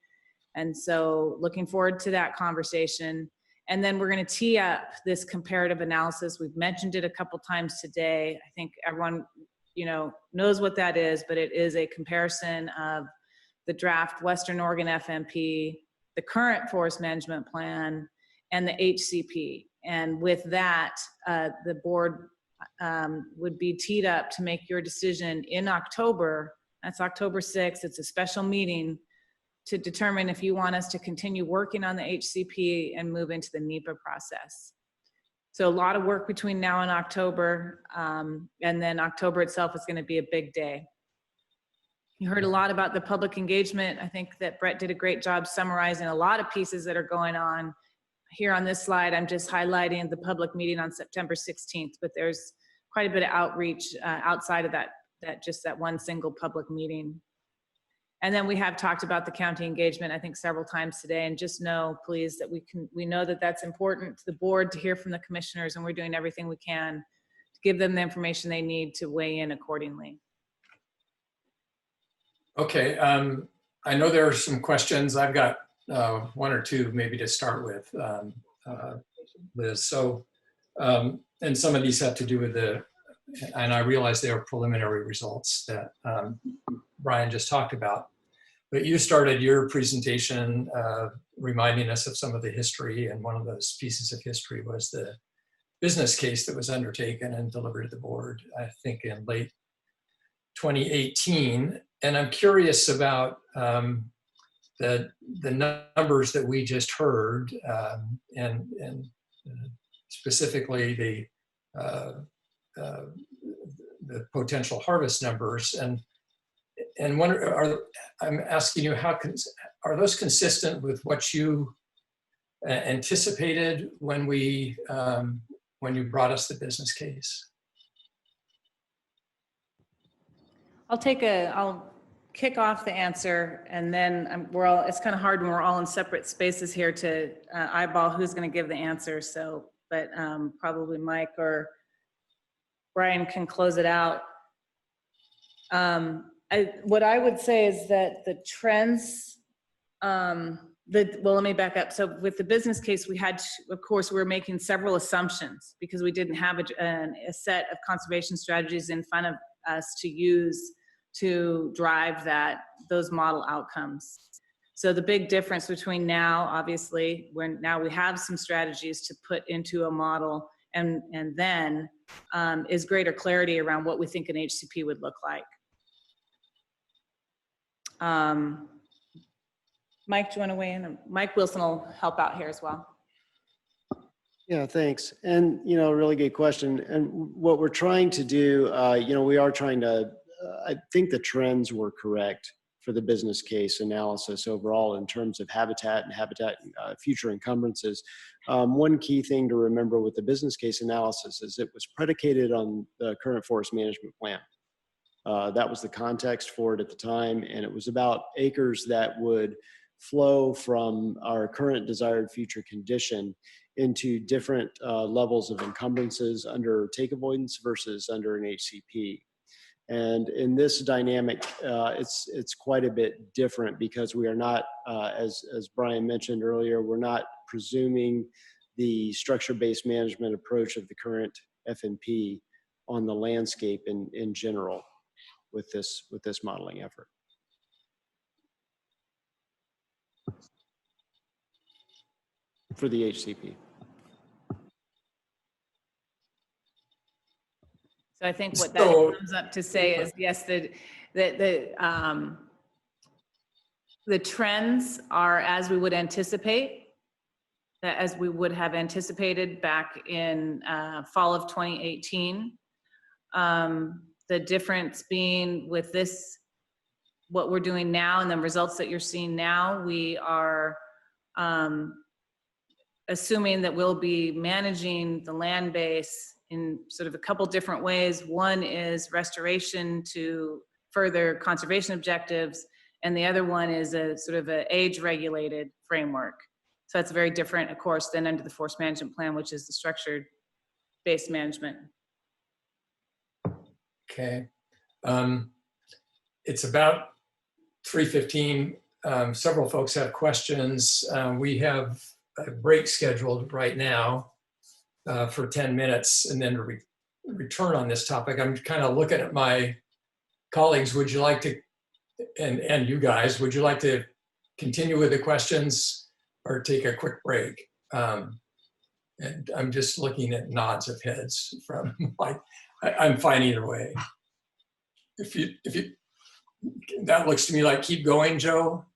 And so looking forward to that conversation. And then we're going to tee up this comparative analysis. We've mentioned it a couple times today. I think everyone, knows what that is, but it is a comparison of the draft Western Oregon FMP, the current forest management plan, and the HCP. And with that, the board would be teed up to make your decision in October. That's October 6th. It's a special meeting to determine if you want us to continue working on the HCP and move into the NEPA process. So a lot of work between now and October, and then October itself is going to be a big day. You heard a lot about the public engagement. I think that Brett did a great job summarizing a lot of pieces that are going on. Here on this slide, I'm just highlighting the public meeting on September 16th, but there's quite a bit of outreach outside of that one single public meeting. And then we have talked about the county engagement, I think several times today, and just know, please, that we know that that's important to the board to hear from the commissioners, and we're doing everything we can to give them the information they need to weigh in accordingly. Okay, I know there are some questions. I've got one or two maybe to start with, Liz. So, and some of these have to do with and I realize they are preliminary results that Brian just talked about. But you started your presentation reminding us of some of the history, and one of those pieces of history was the business case that was undertaken and delivered to the board, I think in late 2018. And I'm curious about the numbers that we just heard, and specifically the potential harvest numbers. And I'm asking you, are those consistent with what you anticipated when you brought us the business case? I'll kick off the answer, and then it's kind of hard when we're all in separate spaces here to eyeball who's going to give the answer. So, but probably Mike or Brian can close it out. What I would say is that the trends, well, let me back up. So with the business case, we had, of course, we were making several assumptions because we didn't have a set of conservation strategies in front of us to use to drive those model outcomes. So the big difference between now, obviously, now we have some strategies to put into a model, and then is greater clarity around what we think an HCP would look like. Mike, do you want to weigh in? Mike Wilson will help out here as well. Yeah, thanks. And, really good question. And what we're trying to do, we are trying to, I think the trends were correct for the business case analysis overall in terms of habitat and habitat future encumbrances. One key thing to remember with the business case analysis is it was predicated on the current forest management plan. That was the context for it at the time, and it was about acres that would flow from our current desired future condition into different levels of encumbrances under take avoidance versus under an HCP. And in this dynamic, it's quite a bit different because we are not, as Brian mentioned earlier, we're not presuming the structure-based management approach of the current FMP on the landscape in general with this modeling effort. For the HCP. So I think what that comes up to say is, yes, the trends are as we would anticipate, that as we would have anticipated back in fall of 2018. The difference being with this, what we're doing now and the results that you're seeing now, we are assuming that we'll be managing the land base in sort of a couple different ways. One is restoration to further conservation objectives, and the other one is a sort of an age-regulated framework. So that's very different, of course, than under the forest management plan, which is the structured-based management. Okay. It's about 3:15. Several folks have questions. We have a break scheduled right now for 10 minutes and then to return on this topic. I'm kind of looking at my colleagues. Would you like to, and you guys, would you like to continue with the questions or take a quick break? And I'm just looking at nods of heads from like, I'm fine either way. If you, that looks to me like keep going, Joe.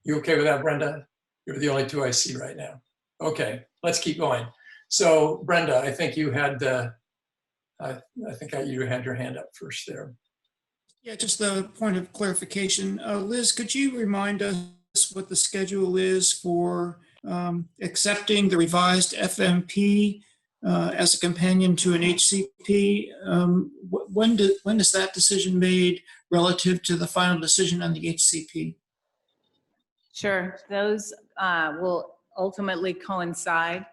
You okay with that, Brenda? You're the only two I see right now. Okay, let's keep going. So Brenda, I think you had you had your hand up first there. Yeah, just a point of clarification. Liz, could you remind us what the schedule is for accepting the revised FMP as a companion to an HCP? When is that decision made relative to the final decision on the HCP? Sure, those will ultimately coincide.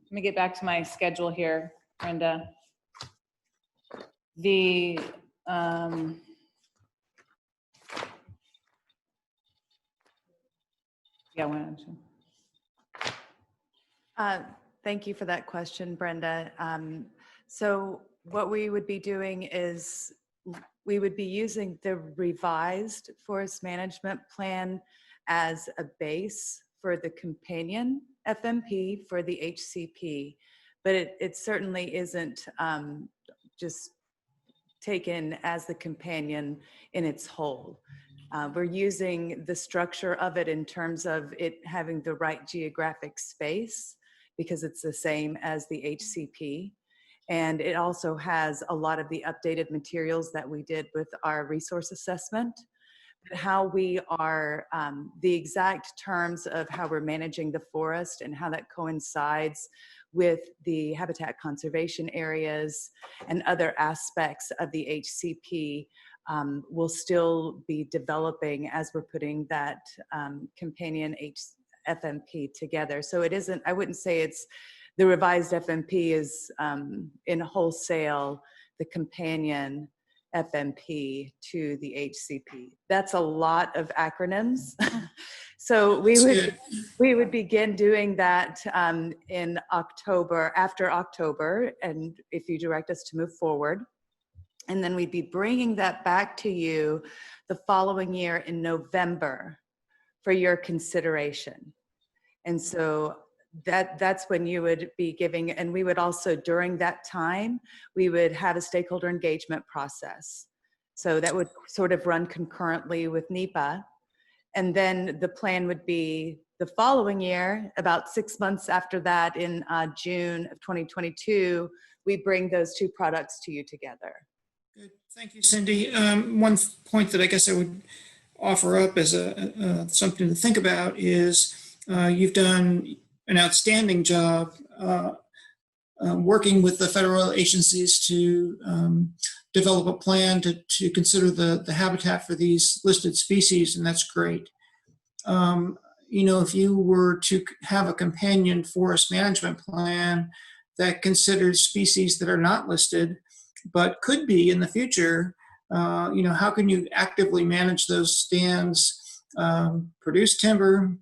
Let me get back to my schedule here, Brenda. The Thank you for that question, Brenda. So what we would be doing is we would be using the revised forest management plan as a base for the companion FMP for the HCP, but it certainly isn't just taken as the companion in its whole. We're using the structure of it in terms of it having the right geographic space because it's the same as the HCP. And it also has a lot of the updated materials that we did with our resource assessment. But how we are, the exact terms of how we're managing the forest and how that coincides with the habitat conservation areas and other aspects of the HCP will still be developing as we're putting that companion FMP together. So it isn't, I wouldn't say it's the revised FMP is in wholesale the companion FMP to the HCP. That's a lot of acronyms. So we would begin doing that in October, after October, and if you direct us to move forward. And then we'd be bringing that back to you the following year in November for your consideration. And so that's when you would be giving, and we would also, during that time, we would have a stakeholder engagement process. So that would sort of run concurrently with NEPA. And then the plan would be the following year, about 6 months after that, in June of 2022, we bring those two products to you together. Good, thank you, Cindy. One point that I guess I would offer up as something to think about is you've done an outstanding job working with the federal agencies to develop a plan to consider the habitat for these listed species, and that's great. You know, if you were to have a companion forest management plan that considers species that are not listed, but could be in the future, you know, how can you actively manage those stands, produce timber,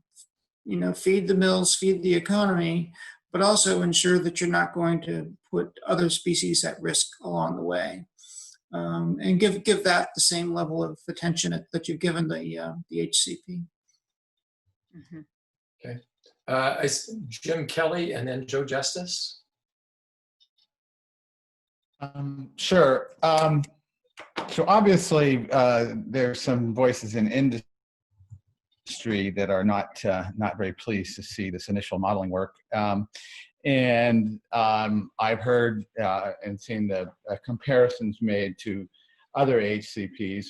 you know, feed the mills, feed the economy, but also ensure that you're not going to put other species at risk along the way, and give that the same level of attention that you've given the HCP. Mm-hmm. Okay, Jim Kelly and then Joe Justice. Sure. So obviously, there's some voices in industry that are not very pleased to see this initial modeling work. I've heard and seen the comparisons made to other HCPs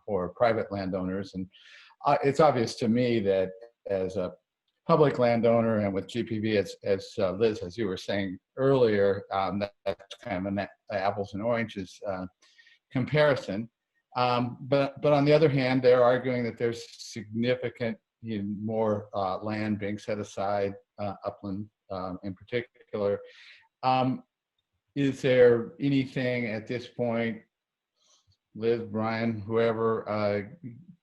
for private landowners. And it's obvious to me that as a public landowner and with GPV, as Liz, as you were saying earlier, that's kind of an apples and oranges comparison. But on the other hand, they're arguing that there's significant more land being set aside, upland in particular. Is there anything at this point, Liz, Brian, whoever,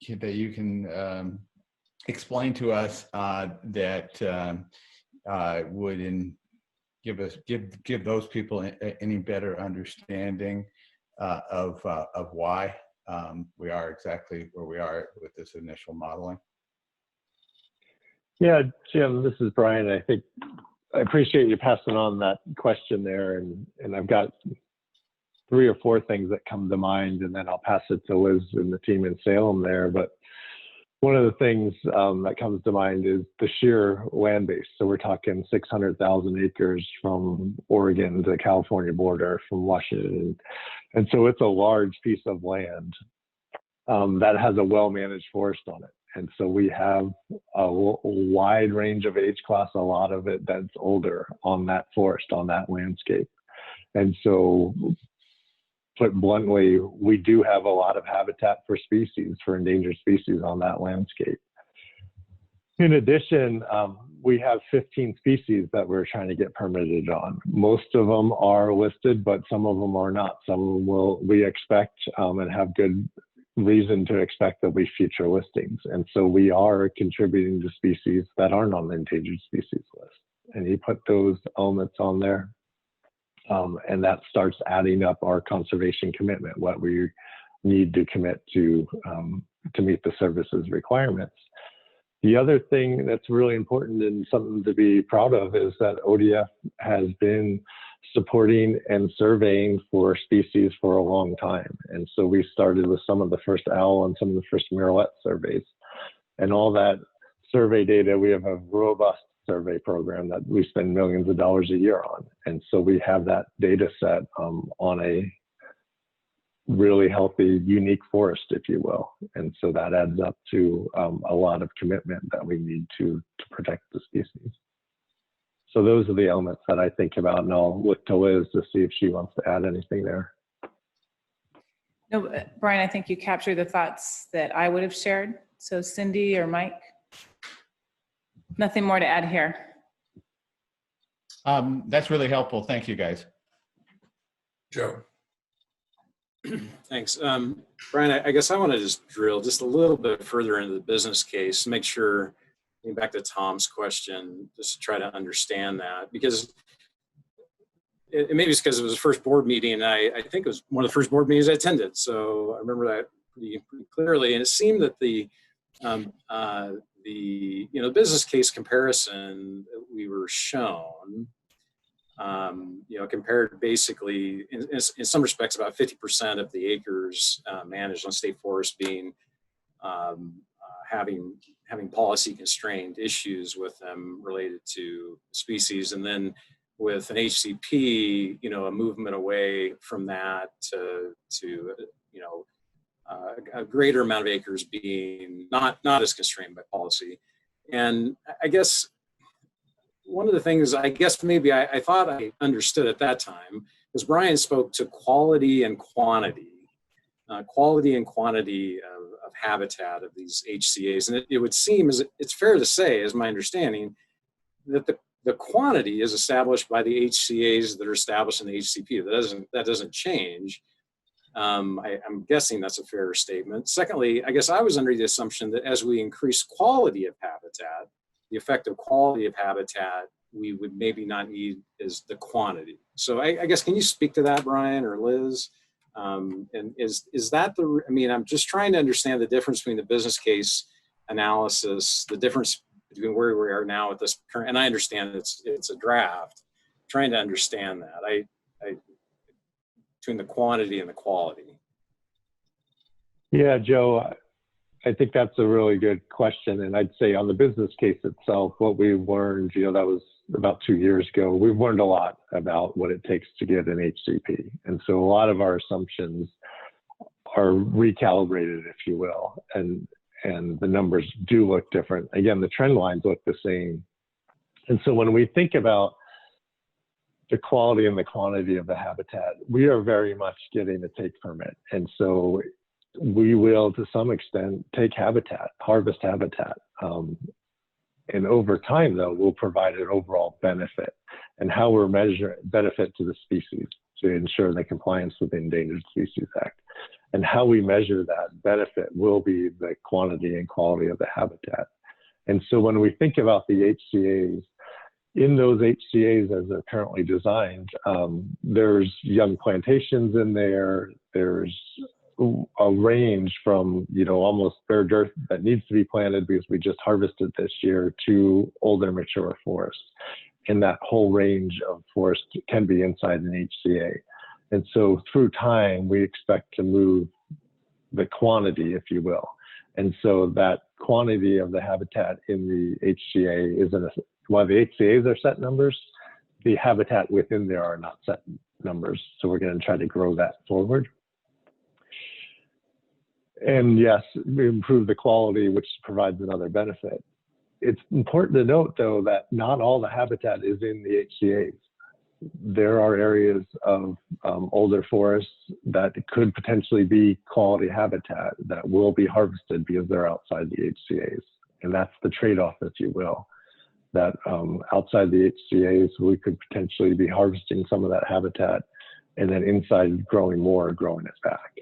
that you can explain to us that would give those people any better understanding of why we are exactly where we are with this initial modeling? Yeah, Jim, this is Brian. I appreciate you passing on that question there, and I've got 3 or 4 things that come to mind, and then I'll pass it to Liz and the team in Salem there. But one of the things that comes to mind is the sheer land base. So we're talking 600,000 acres from Oregon to the California border, from Washington. And so it's a large piece of land that has a well-managed forest on it. And so we have a wide range of age class, a lot of it that's older on that forest, on that landscape. And so, put bluntly, we do have a lot of habitat for species, for endangered species on that landscape. In addition, we have 15 species that we're trying to get permitted on. Most of them are listed, but some of them are not. Some of them we expect and have good reason to expect there'll be future listings. And so we are contributing to species that aren't on the endangered species list. And you put those elements on there, and that starts adding up our conservation commitment, what we need to commit to meet the services requirements. The other thing that's really important and something to be proud of is that ODF has been supporting and surveying for species for a long time. And so we started with some of the first owl and some of the first murrelet surveys. And all that survey data, we have a robust survey program that we spend millions of dollars a year on. And so we have that data set on a really healthy, unique forest, if you will. And so that adds up to a lot of commitment that we need to protect the species. So those are the elements that I think about, and I'll look to Liz to see if she wants to add anything there. No, Brian, I think you captured the thoughts that I would have shared. So Cindy or Mike? Nothing more to add here. That's really helpful. Thank you, guys. Joe. Thanks. Brian, I guess I want to just drill just a little bit further into the business case, make sure, getting back to Tom's question, just to try to understand that, because maybe it's because it was the first board meeting, and I think it was one of the first board meetings I attended, so I remember that pretty clearly. And it seemed that the business case comparison that we were shown, compared basically in some respects about 50% of the acres managed on state forest being having policy constrained issues with them related to species, and then with an HCP, a movement away from that to a greater amount of acres being not as constrained by policy. And I guess one of the things maybe I thought I understood at that time was Brian spoke to quality and quantity of habitat of these HCAs. And it would seem, it's fair to say, as my understanding, that the quantity is established by the HCAs that are established in the HCP. That doesn't change. I'm guessing that's a fair statement. Secondly, I guess I was under the assumption that as we increase quality of habitat, the effective quality of habitat, we would maybe not need is the quantity. So I guess, can you speak to that, Brian or Liz? And is that I'm just trying to understand the difference between the business case analysis, the difference between where we are now at this current, and I understand it's a draft, trying to understand that. Between the quantity and the quality. Yeah, Joe, I think that's a really good question. And I'd say on the business case itself, what we learned, that was about 2 years ago, we've learned a lot about what it takes to get an HCP. And so a lot of our assumptions are recalibrated, if you will, and the numbers do look different. Again, the trend lines look the same. And so when we think about the quality and the quantity of the habitat, we are very much getting a take permit. And so we will, to some extent, take habitat, harvest habitat. And over time, though, we'll provide an overall benefit. And how we're measuring benefit to the species to ensure the compliance with the Endangered Species Act. And how we measure that benefit will be the quantity and quality of the habitat. And so when we think about the HCAs, in those HCAs as they're currently designed, there's young plantations in there. There's a range from, almost bare dirt that needs to be planted because we just harvested this year to older mature forests. And that whole range of forest can be inside an HCA. And so through time, we expect to move the quantity, if you will. And so that quantity of the habitat in the HCA is while the HCAs are set numbers, the habitat within there are not set numbers. So we're going to try to grow that forward. And yes, we improve the quality, which provides another benefit. It's important to note, though, that not all the habitat is in the HCAs. There are areas of older forests that could potentially be quality habitat that will be harvested because they're outside the HCAs. And that's the trade-off, if you will, that outside the HCAs, we could potentially be harvesting some of that habitat and then inside growing it back.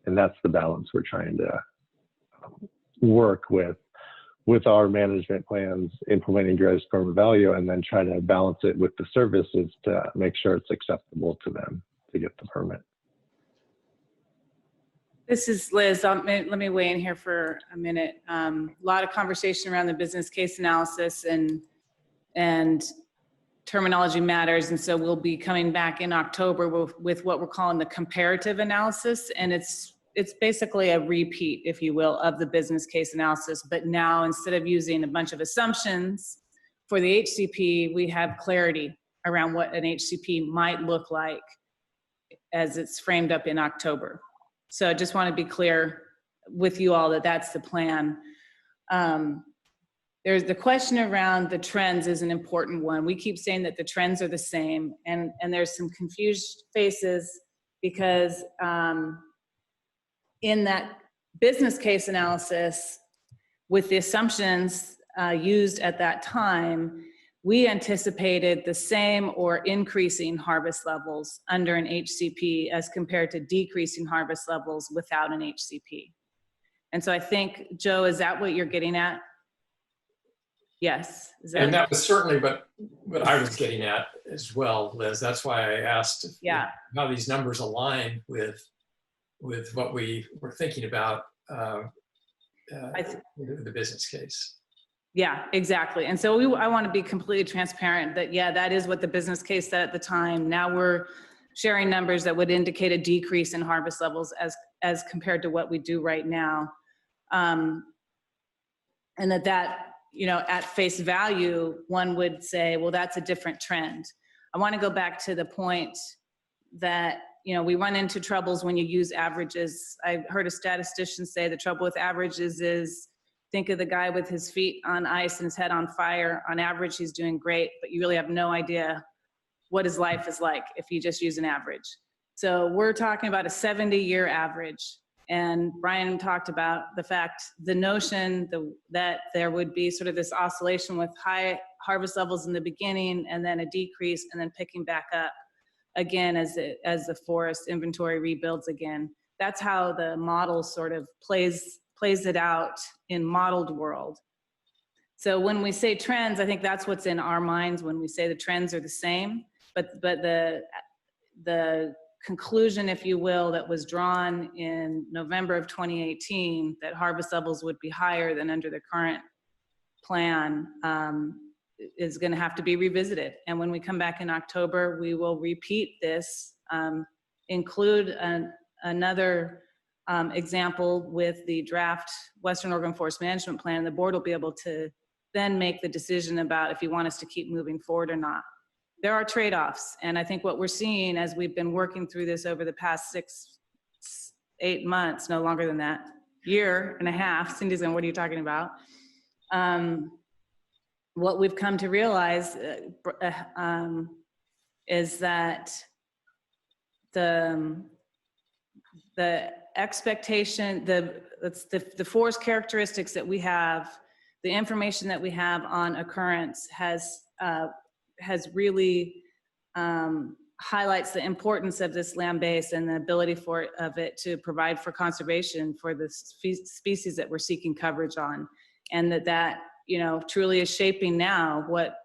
And that's the balance we're trying to work with our management plans, implementing greatest permanent value, and then try to balance it with the services to make sure it's acceptable to them to get the permit. This is Liz. Let me weigh in here for a minute. A lot of conversation around the business case analysis and terminology matters. And so we'll be coming back in October with what we're calling the comparative analysis. And it's basically a repeat, if you will, of the business case analysis. But now, instead of using a bunch of assumptions for the HCP, we have clarity around what an HCP might look like as it's framed up in October. So I just want to be clear with you all that that's the plan. There's the question around the trends is an important one. We keep saying that the trends are the same, and there's some confused faces because in that business case analysis, with the assumptions used at that time, we anticipated the same or increasing harvest levels under an HCP as compared to decreasing harvest levels without an HCP. And so I think, Joe, is that what you're getting at? Yes. And that was certainly what I was getting at as well, Liz. That's why I asked how these numbers align with what we were thinking about the business case. Yeah, exactly. And so I want to be completely transparent that, that is what the business case said at the time. Now we're sharing numbers that would indicate a decrease in harvest levels as compared to what we do right now. And that, at face value, one would say, well, that's a different trend. I want to go back to the point that, we run into troubles when you use averages. I heard a statistician say the trouble with averages is, think of the guy with his feet on ice and his head on fire. On average, he's doing great, but you really have no idea what his life is like if you just use an average. So we're talking about a 70-year average. And Brian talked about the notion that there would be sort of this oscillation with high harvest levels in the beginning and then a decrease and then picking back up again as the forest inventory rebuilds again. That's how the model sort of plays it out in modeled world. So when we say trends, I think that's what's in our minds when we say the trends are the same, but the conclusion, if you will, that was drawn in November of 2018, that harvest levels would be higher than under the current plan, is going to have to be revisited. And when we come back in October, we will repeat this, include another example with the draft Western Oregon Forest Management Plan. The board will be able to then make the decision about if you want us to keep moving forward or not. There are trade-offs, and I think what we're seeing as we've been working through this over the past 8 months, no longer than that, year and a half, Cindy's going, what are you talking about? What we've come to realize is that the expectation, the forest characteristics that we have, the information that we have on occurrence has really highlights the importance of this land base and the ability of it to provide for conservation for the species that we're seeking coverage on, and that truly is shaping now what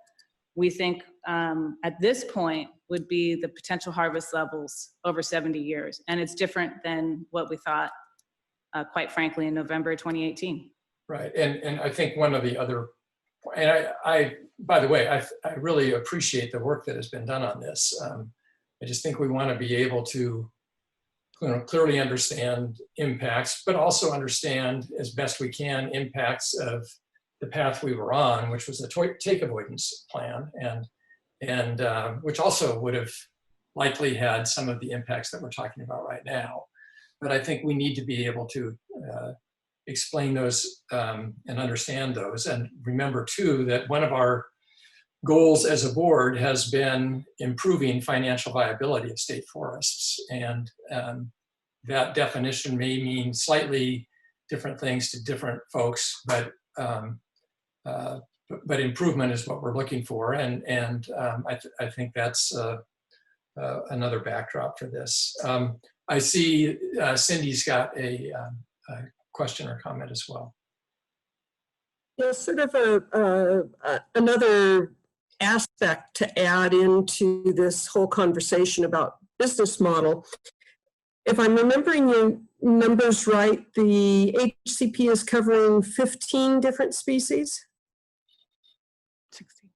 we think at this point would be the potential harvest levels over 70 years. And it's different than what we thought, quite frankly, in November 2018. Right, and I think one of the other, and by the way, I really appreciate the work that has been done on this. I just think we want to be able to clearly understand impacts, but also understand as best we can impacts of the path we were on, which was the take avoidance plan, and which also would have likely had some of the impacts that we're talking about right now. But I think we need to be able to explain those and understand those. And remember too, that one of our goals as a board has been improving financial viability of state forests. And that definition may mean slightly different things to different folks, but improvement is what we're looking for. And I think that's another backdrop for this. I see Cindy's got a question or comment as well. Yeah, sort of another aspect to add into this whole conversation about business model. If I'm remembering your numbers right, the HCP is covering 15 different species? 16.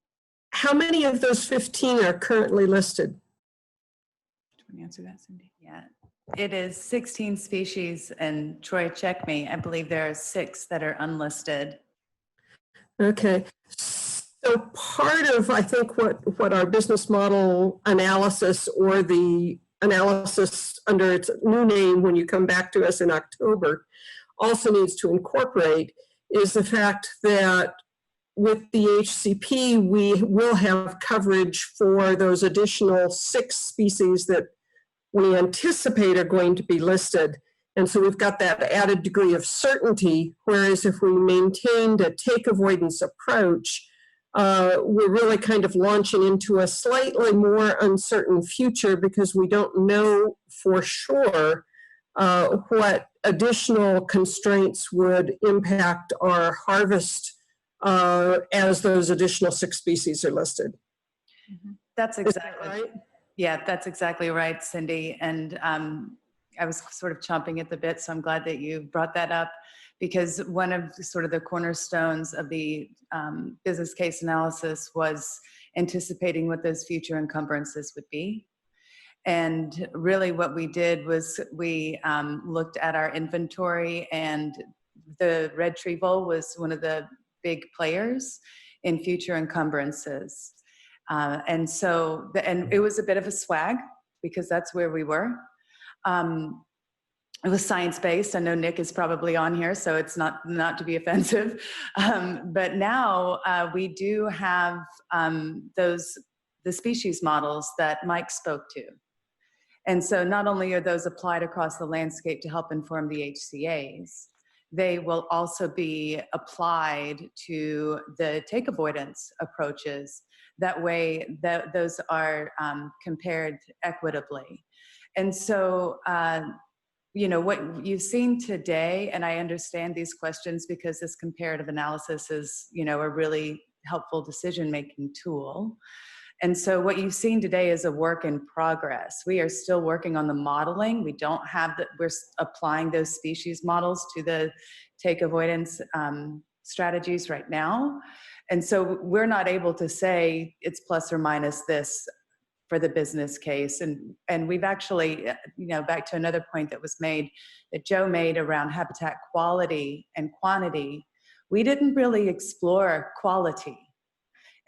How many of those 15 are currently listed? Do you want to answer that, Cindy? Yeah, it is 16 species, and Troy, check me. I believe there are 6 that are unlisted. Okay, so part of, I think, what our business model analysis, or the analysis under its new name when you come back to us in October, also needs to incorporate is the fact that with the HCP, we will have coverage for those additional 6 species that we anticipate are going to be listed. And so we've got that added degree of certainty, whereas if we maintained a take avoidance approach, we're really kind of launching into a slightly more uncertain future because we don't know for sure what additional constraints would impact our harvest as those additional 6 species are listed. That's exactly right. Yeah, that's exactly right, Cindy. And I was sort of chomping at the bit, so I'm glad that you brought that up, because one of sort of the cornerstones of the business case analysis was anticipating what those future encumbrances would be. And really what we did was we looked at our inventory, and the red tree vole was one of the big players in future encumbrances. And it was a bit of a swag because that's where we were. It was science-based. I know Nick is probably on here, so it's not to be offensive. But now we do have the species models that Mike spoke to. And so not only are those applied across the landscape to help inform the HCAs, they will also be applied to the take avoidance approaches. That way, those are compared equitably. And so, what you've seen today, and I understand these questions because this comparative analysis is, a really helpful decision-making tool. And so what you've seen today is a work in progress. We are still working on the modeling. We don't have we're applying those species models to the take avoidance strategies right now. And so we're not able to say it's plus or minus this for the business case. And we've actually, back to another point that was made, that Joe made around habitat quality and quantity, we didn't really explore quality.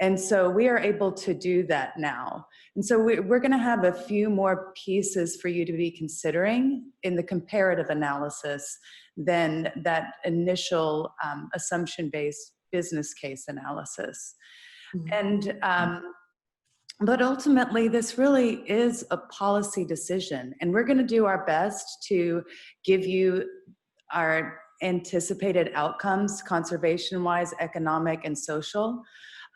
And so we are able to do that now. And so we're going to have a few more pieces for you to be considering in the comparative analysis than that initial assumption-based business case analysis. And but ultimately, this really is a policy decision, and we're going to do our best to give you our anticipated outcomes, conservation-wise, economic, and social.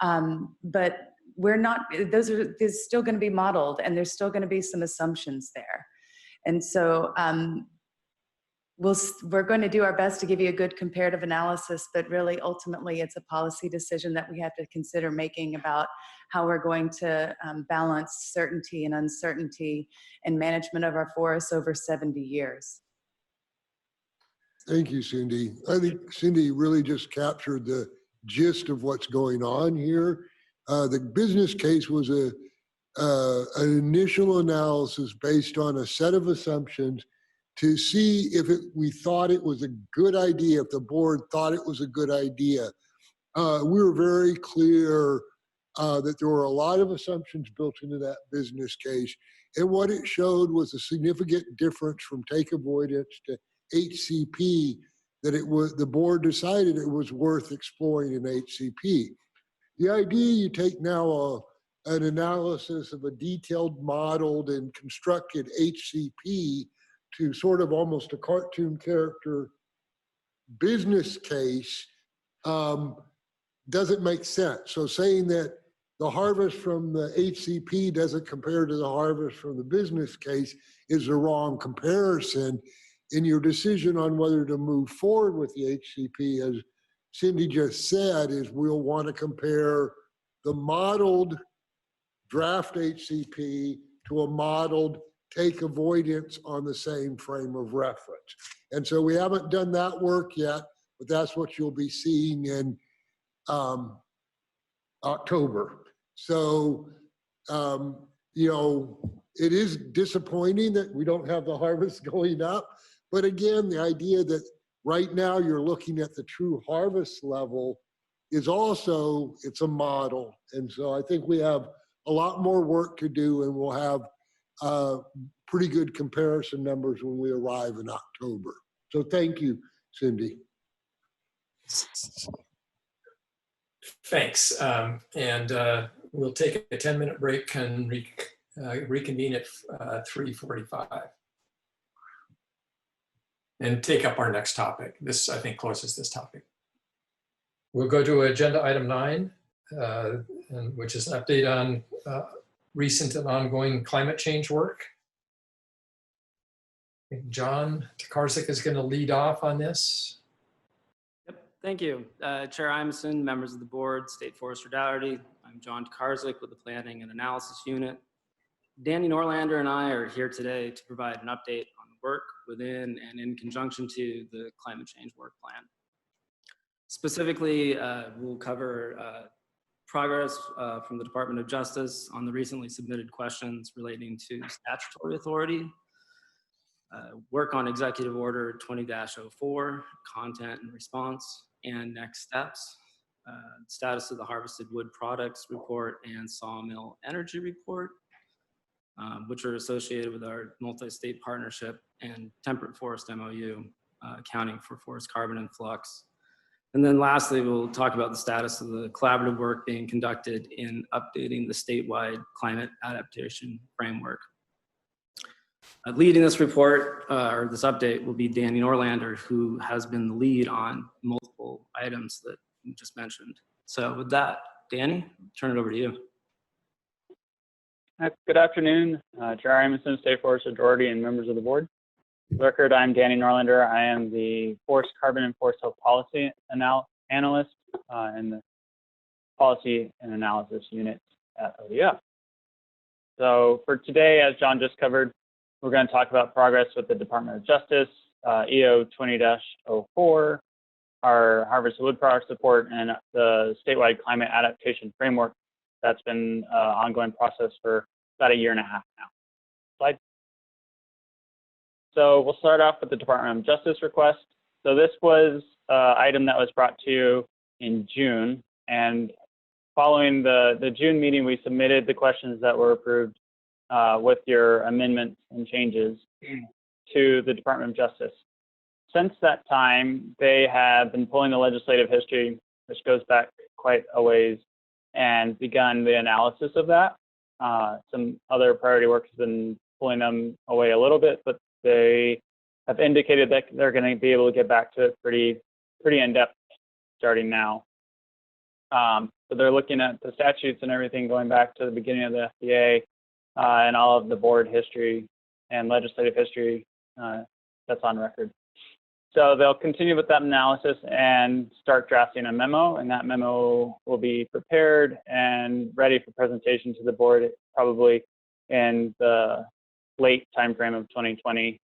But we're not; those are still going to be modeled, and there's still going to be some assumptions there. And so we're going to do our best to give you a good comparative analysis, but really, ultimately, it's a policy decision that we have to consider making about how we're going to balance certainty and uncertainty and management of our forests over 70 years. Thank you, Cindy. I think Cindy really just captured the gist of what's going on here. The business case was an initial analysis based on a set of assumptions to see if we thought it was a good idea, if the board thought it was a good idea. We were very clear that there were a lot of assumptions built into that business case. And what it showed was a significant difference from take avoidance to HCP, that the board decided it was worth exploring in HCP. The idea you take now an analysis of a detailed, modeled, and constructed HCP to sort of almost a cartoon character business case doesn't make sense. So saying that the harvest from the HCP doesn't compare to the harvest from the business case is the wrong comparison. In your decision on whether to move forward with the HCP, as Cindy just said, is we'll want to compare the modeled draft HCP to a modeled take avoidance on the same frame of reference. And so we haven't done that work yet, but that's what you'll be seeing in October. So, it is disappointing that we don't have the harvest going up. But again, the idea that right now you're looking at the true harvest level is also, it's a model. And so I think we have a lot more work to do, and we'll have pretty good comparison numbers when we arrive in October. So thank you, Cindy. Thanks. And we'll take a 10-minute break and reconvene at 3:45 and take up our next topic. This, I think, closes this topic. We'll go to agenda item 9, which is an update on recent and ongoing climate change work. I think John Tokarczyk is going to lead off on this. Thank you. Chair Imeson, members of the board, State Forester Dougherty. I'm John Tokarczyk with the Planning and Analysis Unit. Danny Norlander and I are here today to provide an update on the work within and in conjunction to the climate change work plan. Specifically, we'll cover progress from the Department of Justice on the recently submitted questions relating to statutory authority, work on Executive Order 20-04, content and response, and next steps, status of the Harvested Wood Products Report and Sawmill Energy Report, which are associated with our multi-state partnership and temperate forest MOU, accounting for forest carbon influx. And then lastly, we'll talk about the status of the collaborative work being conducted in updating the statewide climate adaptation framework. Leading this report, or this update, will be Danny Norlander, who has been the lead on multiple items that you just mentioned. So with that, Danny, turn it over to you. Good afternoon, Chair Imeson, State Forester Dougherty, and members of the board. For the record, I'm Danny Norlander. I am the Forest Carbon and Forest Health Policy Analyst in the Policy and Analysis Unit at ODF. So for today, as John just covered, we're going to talk about progress with the Department of Justice, EO 20-04, our harvest wood product support and the statewide climate adaptation framework that's been an ongoing process for about 1.5 years now. Slide. So we'll start off with the Department of Justice request. So this was an item that was brought to you in June, and following the June meeting, we submitted the questions that were approved with your amendments and changes to the Department of Justice. Since that time, they have been pulling the legislative history, which goes back quite a ways, and begun the analysis of that. Some other priority work has been pulling them away a little bit, but they have indicated that they're going to be able to get back to it pretty in-depth starting now. So they're looking at the statutes and everything going back to the beginning of the FDA and all of the board history and legislative history that's on record. So they'll continue with that analysis and start drafting a memo, and that memo will be prepared and ready for presentation to the board probably in the late timeframe of 2020.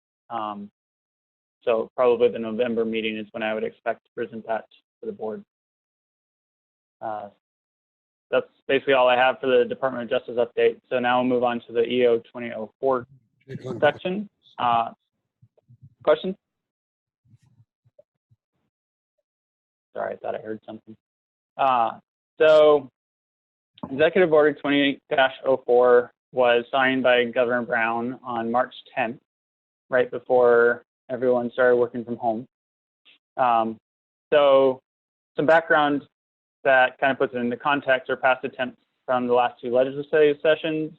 So probably the November meeting is when I would expect to present that to the board. That's basically all I have for the Department of Justice update. So now we'll move on to the EO 2004 section. Questions? Sorry, I thought I heard something. So Executive Order 28-04 was signed by Governor Brown on March 10th, right before everyone started working from home. So some background that kind of puts it into context are past attempts from the last 2 legislative sessions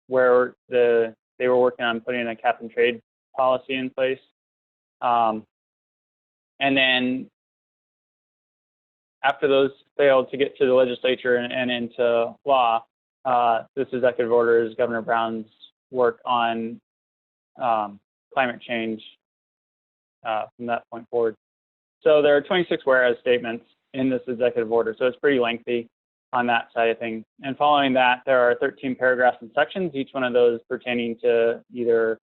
where they were working on putting a cap and trade policy in place. And then after those failed to get to the legislature and into law, this executive order is Governor Brown's work on climate change from that point forward. So there are 26 whereas statements in this executive order, so it's pretty lengthy on that side of things. And following that, there are 13 paragraphs and sections, each one of those pertaining to either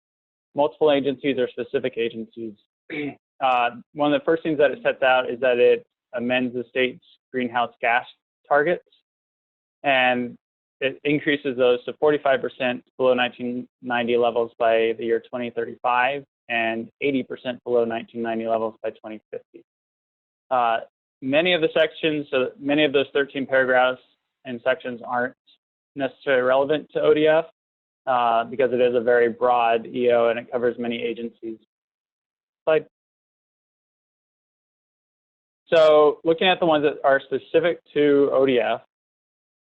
multiple agencies or specific agencies. One of the first things that it sets out is that it amends the state's greenhouse gas targets, and it increases those to 45% below 1990 levels by the year 2035 and 80% below 1990 levels by 2050. Many of the sections, so many of those 13 paragraphs and sections aren't necessarily relevant to ODF because it is a very broad EO and it covers many agencies. Slide. So looking at the ones that are specific to ODF,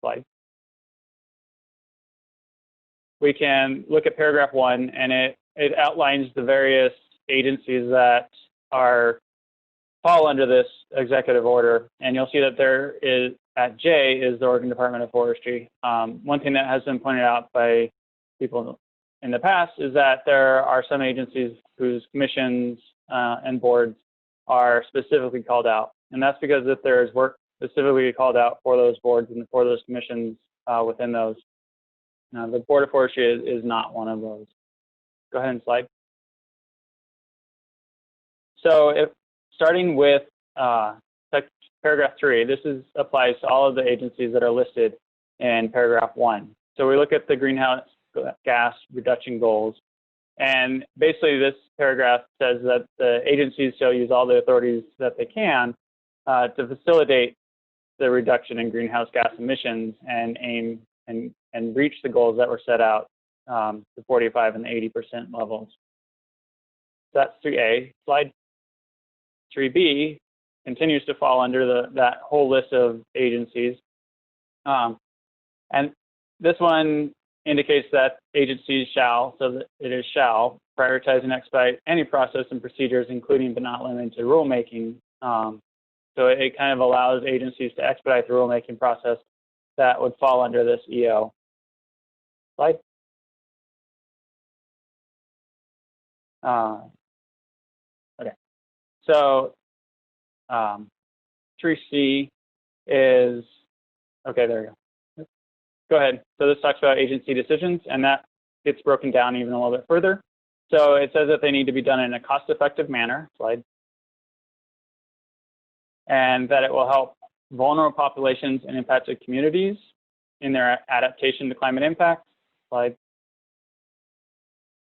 slide, we can look at paragraph 1, and it outlines the various agencies that fall under this executive order. And you'll see that there is, at J, is the Oregon Department of Forestry. One thing that has been pointed out by people in the past is that there are some agencies whose commissions and boards are specifically called out. And that's because if there is work specifically called out for those boards and for those commissions within those. Now, the Board of Forestry is not one of those. Go ahead and slide. So starting with paragraph 3, this applies to all of the agencies that are listed in paragraph 1. So we look at the greenhouse gas reduction goals. And basically this paragraph says that the agencies shall use all the authorities that they can to facilitate the reduction in greenhouse gas emissions and aim and reach the goals that were set out, the 45 and 80% levels. So that's 3A. Slide. 3B continues to fall under that whole list of agencies. And this one indicates that agencies shall, so that it is shall, prioritize and expedite any process and procedures, including but not limited to rulemaking. So it kind of allows agencies to expedite the rulemaking process that would fall under this EO. Slide. Okay. So 3C is, okay, there we go. Go ahead. So this talks about agency decisions, and that gets broken down even a little bit further. So it says that they need to be done in a cost-effective manner. Slide. and that it will help vulnerable populations and impacted communities in their adaptation to climate impacts. Slide.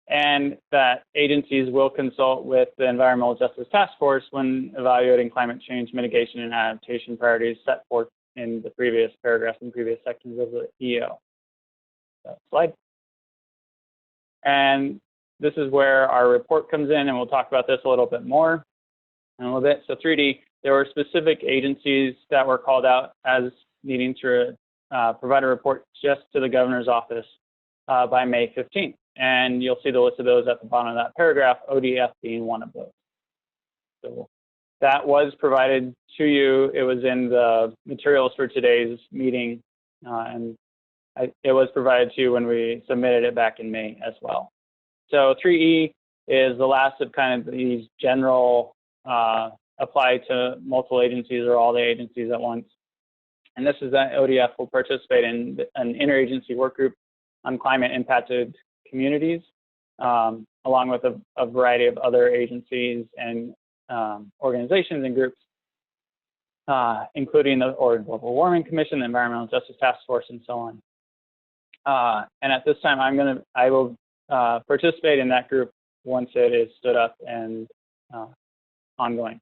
And that agencies will consult with the Environmental Justice Task Force when evaluating climate change mitigation and adaptation priorities set forth in the previous paragraphs and previous sections of the EO. Slide. And this is where our report comes in, and we'll talk about this a little bit more in a little bit. So 3D, there were specific agencies that were called out as needing to provide a report just to the governor's office by May 15th. And you'll see the list of those at the bottom of that paragraph, ODF being one of those. So that was provided to you. It was in the materials for today's meeting, and it was provided to you when we submitted it back in May as well. So 3E is the last of kind of these general apply to multiple agencies or all the agencies at once. And this is that ODF will participate in an interagency work group on climate impacted communities, along with a variety of other agencies and organizations and groups, including the Oregon Global Warming Commission, the Environmental Justice Task Force, and so on. And at this time, I will participate in that group once it is stood up and ongoing.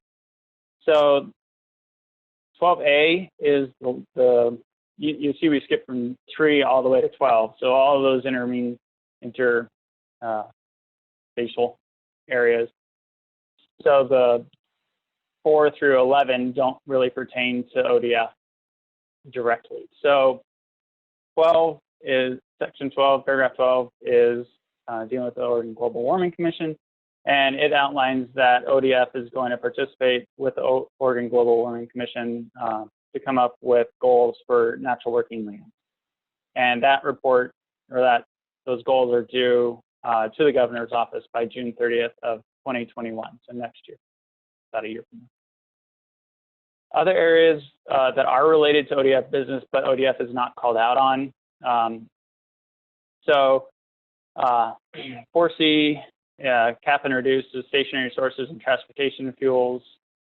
So 12A is you see we skip from 3 all the way to 12. So all of those spatial areas. So the 4 through 11 don't really pertain to ODF directly. So 12 is section 12, paragraph 12 is dealing with the Oregon Global Warming Commission, and it outlines that ODF is going to participate with the Oregon Global Warming Commission to come up with goals for natural working land. And that report, or those goals are due to the governor's office by June 30th of 2021, so next year, about a year from now. Other areas that are related to ODF business, but ODF is not called out on. So 4C, cap and reduce the stationary sources and transportation fuels.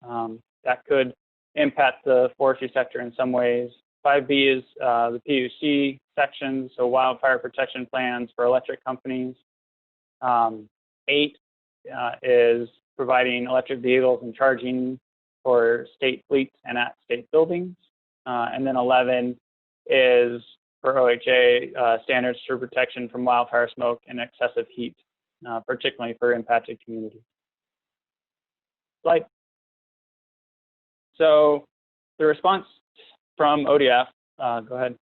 That could impact the forestry sector in some ways. 5B is the PUC section, so wildfire protection plans for electric companies. 8 is providing electric vehicles and charging for state fleets and at state buildings. And then 11 is for OHA standards for protection from wildfire smoke and excessive heat, particularly for impacted communities. Slide. So the response from ODF, go ahead,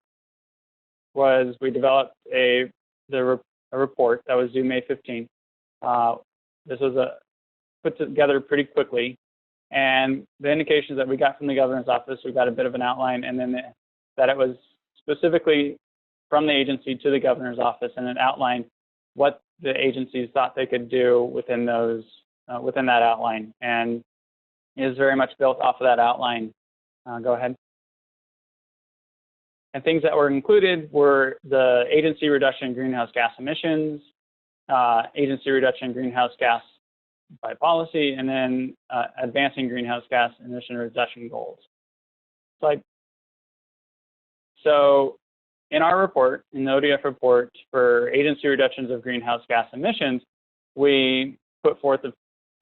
was we developed a report that was due May 15th. This was put together pretty quickly, and the indications that we got from the governor's office, we got a bit of an outline, and then that it was specifically from the agency to the governor's office, and it outlined what the agencies thought they could do within those within that outline, and is very much built off of that outline. Go ahead. And things that were included were the agency reduction in greenhouse gas emissions, agency reduction in greenhouse gas by policy, and then advancing greenhouse gas emission reduction goals. So in our report, in the ODF report for agency reductions of greenhouse gas emissions, we put forth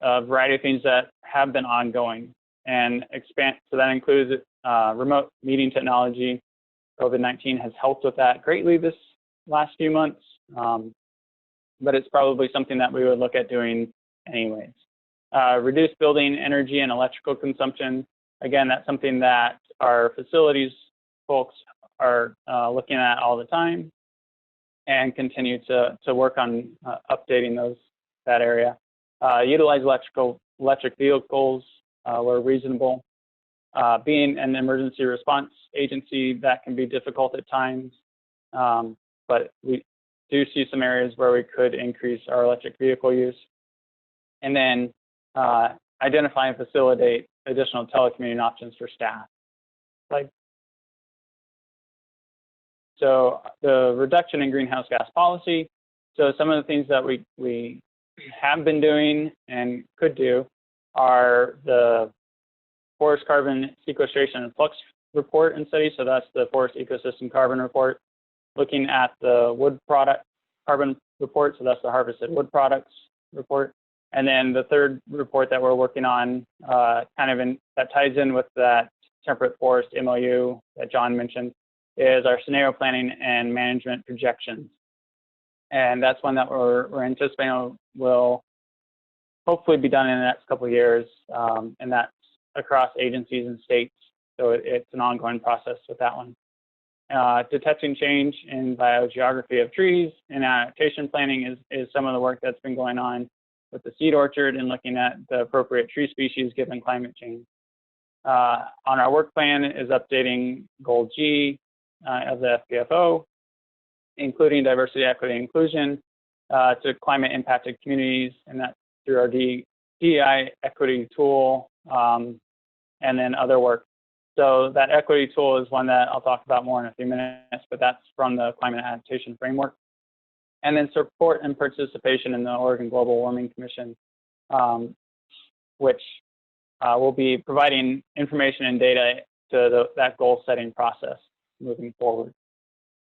a variety of things that have been ongoing and expand. So that includes remote meeting technology. COVID-19 has helped with that greatly this last few months, but it's probably something that we would look at doing anyways. Reduce building energy and electrical consumption. Again, that's something that our facilities folks are looking at all the time and continue to work on updating that area. Utilize electric vehicles where reasonable. Being an emergency response agency, that can be difficult at times, but we do see some areas where we could increase our electric vehicle use. And then identify and facilitate additional telecommuting options for staff. So the reduction in greenhouse gas policy. So some of the things that we have been doing and could do are the forest carbon sequestration and flux report and study. So that's the forest ecosystem carbon report. Looking at the wood product carbon report. So that's the harvested wood products report. And then the third report that we're working on that ties in with that temperate forest MOU that John mentioned is our scenario planning and management projections. And that's one that we're anticipating will hopefully be done in the next couple of years. And that's across agencies and states. So it's an ongoing process with that one. Detecting change in biogeography of trees and adaptation planning is some of the work that's been going on with the seed orchard and looking at the appropriate tree species given climate change. On our work plan is updating Goal G of the FPFO, including diversity, equity, and inclusion to climate impacted communities, and that's through our DEI equity tool and then other work. So that equity tool is one that I'll talk about more in a few minutes, but that's from the Climate Adaptation Framework. And then support and participation in the Oregon Global Warming Commission, which will be providing information and data to that goal setting process moving forward.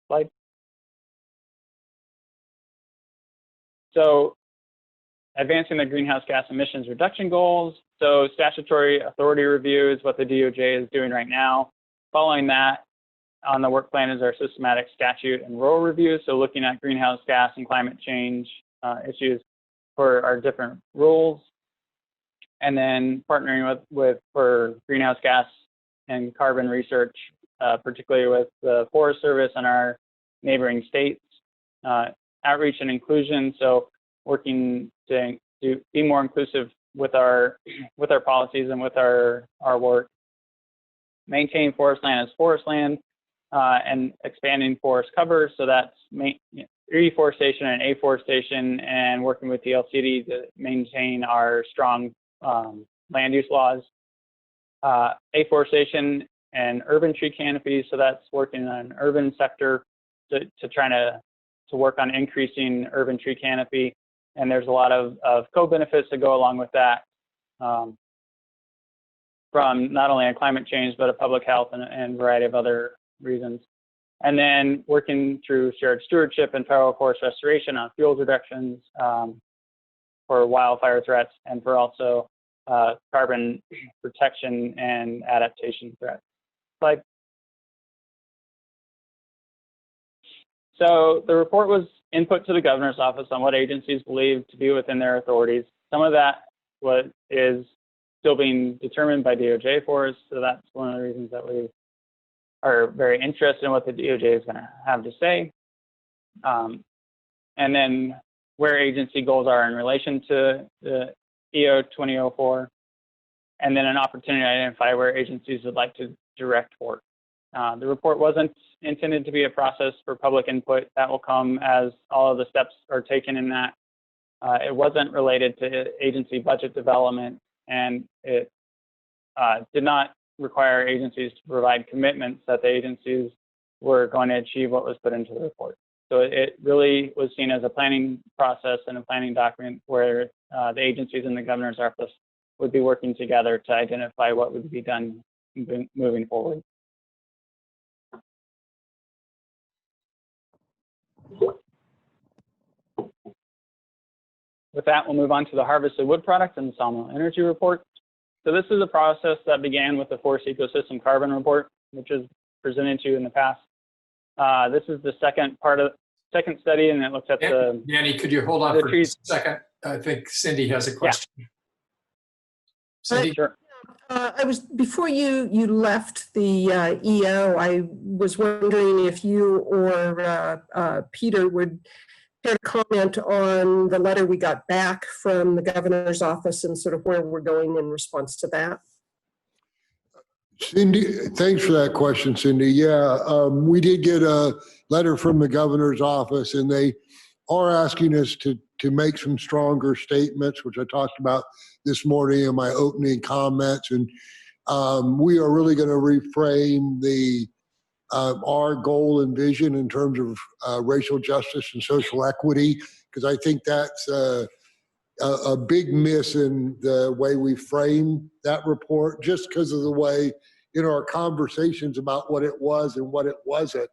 Slide. So advancing the greenhouse gas emissions reduction goals. So statutory authority review is what the DOJ is doing right now. Following that, on the work plan is our systematic statute and rule review. So looking at greenhouse gas and climate change issues for our different rules. And then partnering for greenhouse gas and carbon research, particularly with the Forest Service and our neighboring states. Outreach and inclusion, so working to be more inclusive with our policies and with our work. Maintain forest land as forest land and expanding forest cover. So that's reforestation and afforestation, and working with the LCD to maintain our strong land use laws. Afforestation and urban tree canopies. So that's working on an urban sector to try to work on increasing urban tree canopy. And there's a lot of co-benefits that go along with that from not only on climate change, but a public health and a variety of other reasons. And then working through shared stewardship and federal forest restoration on fuels reductions for wildfire threats and for also carbon protection and adaptation threats. Slide. So the report was input to the governor's office on what agencies believe to be within their authorities. Some of that is still being determined by DOJ for us. So that's one of the reasons that we are very interested in what the DOJ is going to have to say. And then where agency goals are in relation to the EO 2004. And then an opportunity to identify where agencies would like to direct work. The report wasn't intended to be a process for public input. That will come as all of the steps are taken in that. It wasn't related to agency budget development, and it did not require agencies to provide commitments that the agencies were going to achieve what was put into the report. So it really was seen as a planning process and a planning document where the agencies and the governor's office would be working together to identify what would be done moving forward. With that, we'll move on to the harvested wood products and the sawmill energy report. So this is a process that began with the forest ecosystem carbon report, which is presented to you in the past. This is the second study, and it looks at the— Danny, could you hold on for a second? I think Cindy has a question. Yeah. Cindy? Sure. Before you left the EO, I was wondering if you or Peter would care to comment on the letter we got back from the governor's office and sort of where we're going in response to that. Cindy, thanks for that question, Cindy. Yeah, we did get a letter from the governor's office, and they are asking us to make some stronger statements, which I talked about this morning in my opening comments. And we are really going to reframe our goal and vision in terms of racial justice and social equity, because I think that's a big miss in the way we frame that report, just because of the way in our conversations about what it was and what it wasn't.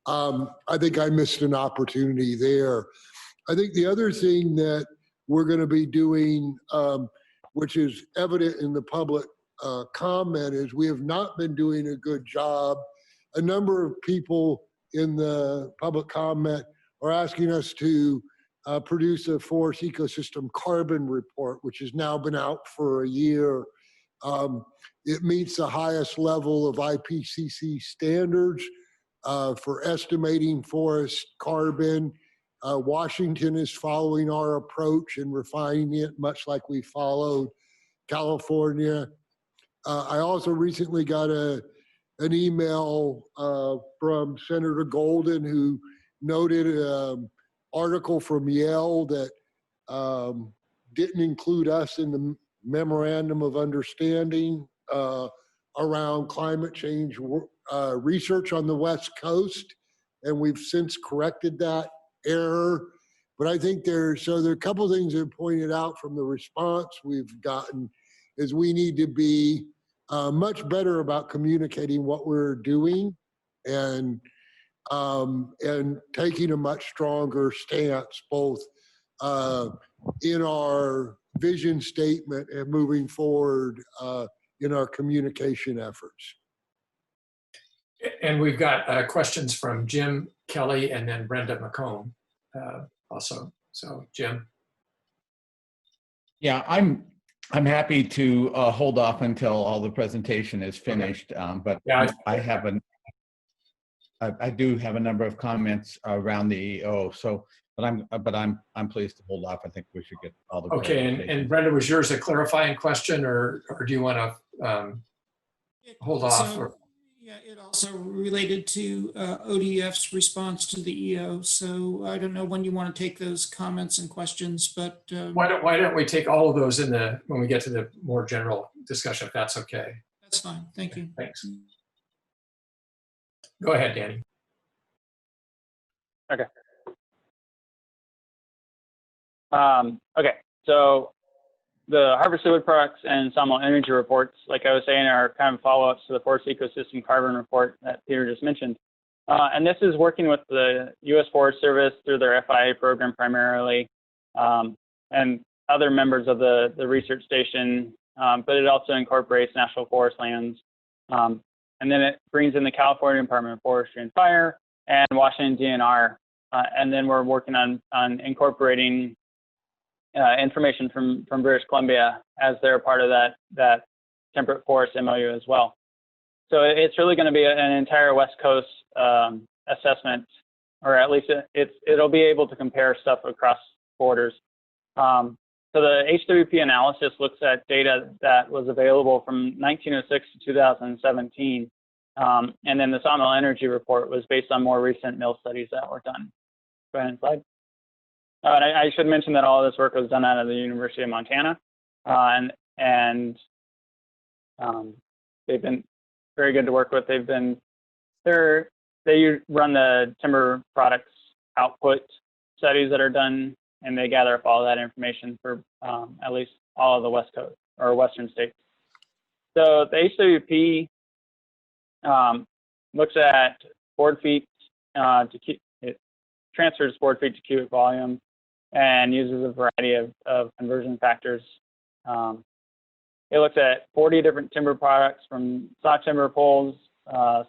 I think I missed an opportunity there. I think the other thing that we're going to be doing, which is evident in the public comment, is we have not been doing a good job. A number of people in the public comment are asking us to produce a forest ecosystem carbon report, which has now been out for a year. It meets the highest level of IPCC standards for estimating forest carbon. Washington is following our approach and refining it, much like we followed California. I also recently got an email from Senator Golden, who noted an article from Yale that didn't include us in the memorandum of understanding around climate change research on the West Coast, and we've since corrected that error. But I think there are a couple of things that pointed out from the response we've gotten is we need to be much better about communicating what we're doing and taking a much stronger stance, both in our vision statement and moving forward in our communication efforts. And we've got questions from Jim Kelly and then Brenda McComb also. So Jim. Yeah, I'm happy to hold off until all the presentation is finished, but yeah, I do have a number of comments around the EO. So, but I'm pleased to hold off. I think we should get all the. Okay, and Brenda, was yours a clarifying question, or do you want to hold off? Or? Yeah, it also related to ODF's response to the EO. So I don't know when you want to take those comments and questions, but why don't we take all of those when we get to the more general discussion, if that's okay? That's fine. Thank you. Thanks. Go ahead, Danny. Okay. Okay. So the harvested wood products and sawmill energy reports, like I was saying, are kind of follow-ups to the forest ecosystem carbon report that Peter just mentioned. And this is working with the U.S. Forest Service through their FIA program primarily, and other members of the research station, but it also incorporates national forest lands. And then it brings in the California Department of Forestry and Fire and Washington DNR. And then we're working on incorporating information from British Columbia as they're part of that temperate forest MOU as well. So it's really going to be an entire West Coast assessment, or at least it'll be able to compare stuff across borders. So the HWP analysis looks at data that was available from 1906 to 2017. And then the sawmill energy report was based on more recent mill studies that were done. Go ahead and slide. And I should mention that all of this work was done out of the University of Montana, and they've been very good to work with. They run the timber products output studies that are done, and they gather up all that information for at least all of the West Coast or Western states. So the HWP looks at board feet it transfers board feet to cubic volume, and uses a variety of conversion factors. It looks at 40 different timber products from saw timber poles,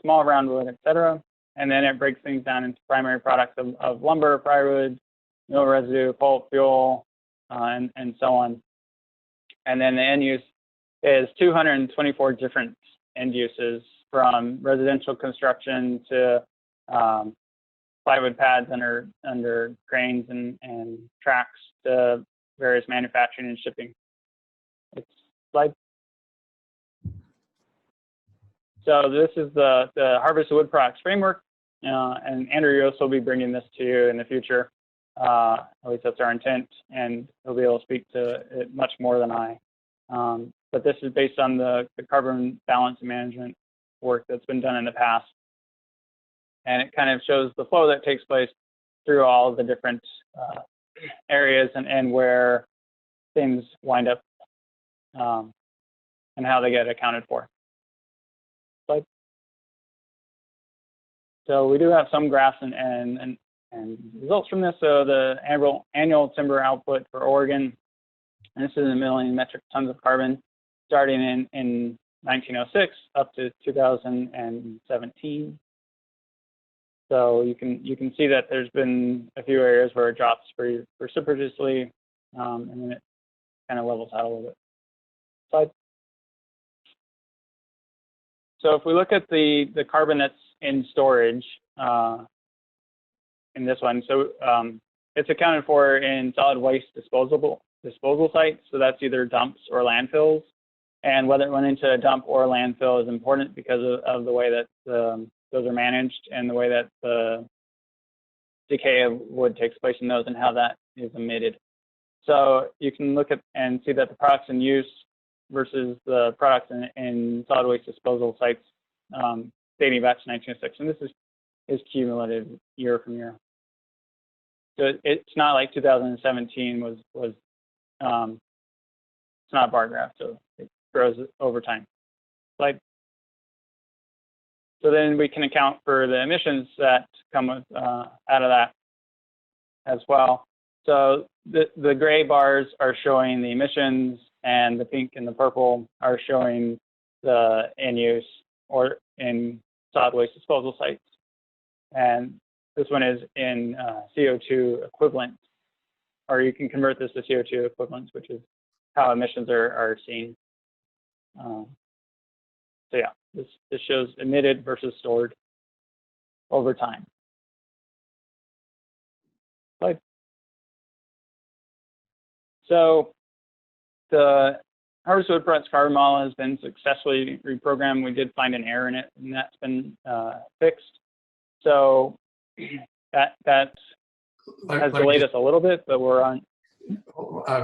small roundwood, etc. And then it breaks things down into primary products of lumber, plywood, mill residue, pulp, fuel, and so on. And then the end use is 224 different end uses, from residential construction to plywood pads under cranes and tracks, to various manufacturing and shipping. Next slide. So this is the harvested wood products framework, and Andrew Yost will be bringing this to you in the future. At least that's our intent, and he'll be able to speak to it much more than I. But this is based on the carbon balance management work that's been done in the past. And it kind of shows the flow that takes place through all of the different areas and where things wind up and how they get accounted for. But so we do have some graphs and results from this. So the annual timber output for Oregon, and this is in million metric tons of carbon, starting in 1906 up to 2017. So you can see that there's been a few areas where it drops precipitously, and then it kind of levels out a little bit. Slide. So if we look at the carbon that's in storage in this one, so it's accounted for in solid waste disposal sites. So that's either dumps or landfills. And whether it went into a dump or a landfill is important because of the way that those are managed and the way that the decay of wood takes place in those and how that is emitted. So you can look at and see that the products in use versus the products in solid waste disposal sites dating back to 1906. And this is cumulative year from year. So it's not like 2017 was it's not a bar graph, so it grows over time. Slide. So then we can account for the emissions that come with, out of that as well. So the gray bars are showing the emissions, and the pink and the purple are showing the in use or in solid waste disposal sites. And this one is in CO2 equivalent, or you can convert this to CO2 equivalents, which is how emissions are seen. So yeah, this shows emitted versus stored over time. Slide. So the Harvest Wood Products carbon model has been successfully reprogrammed. We did find an error in it, and that's been fixed. So that has delayed us a little bit, but we're on.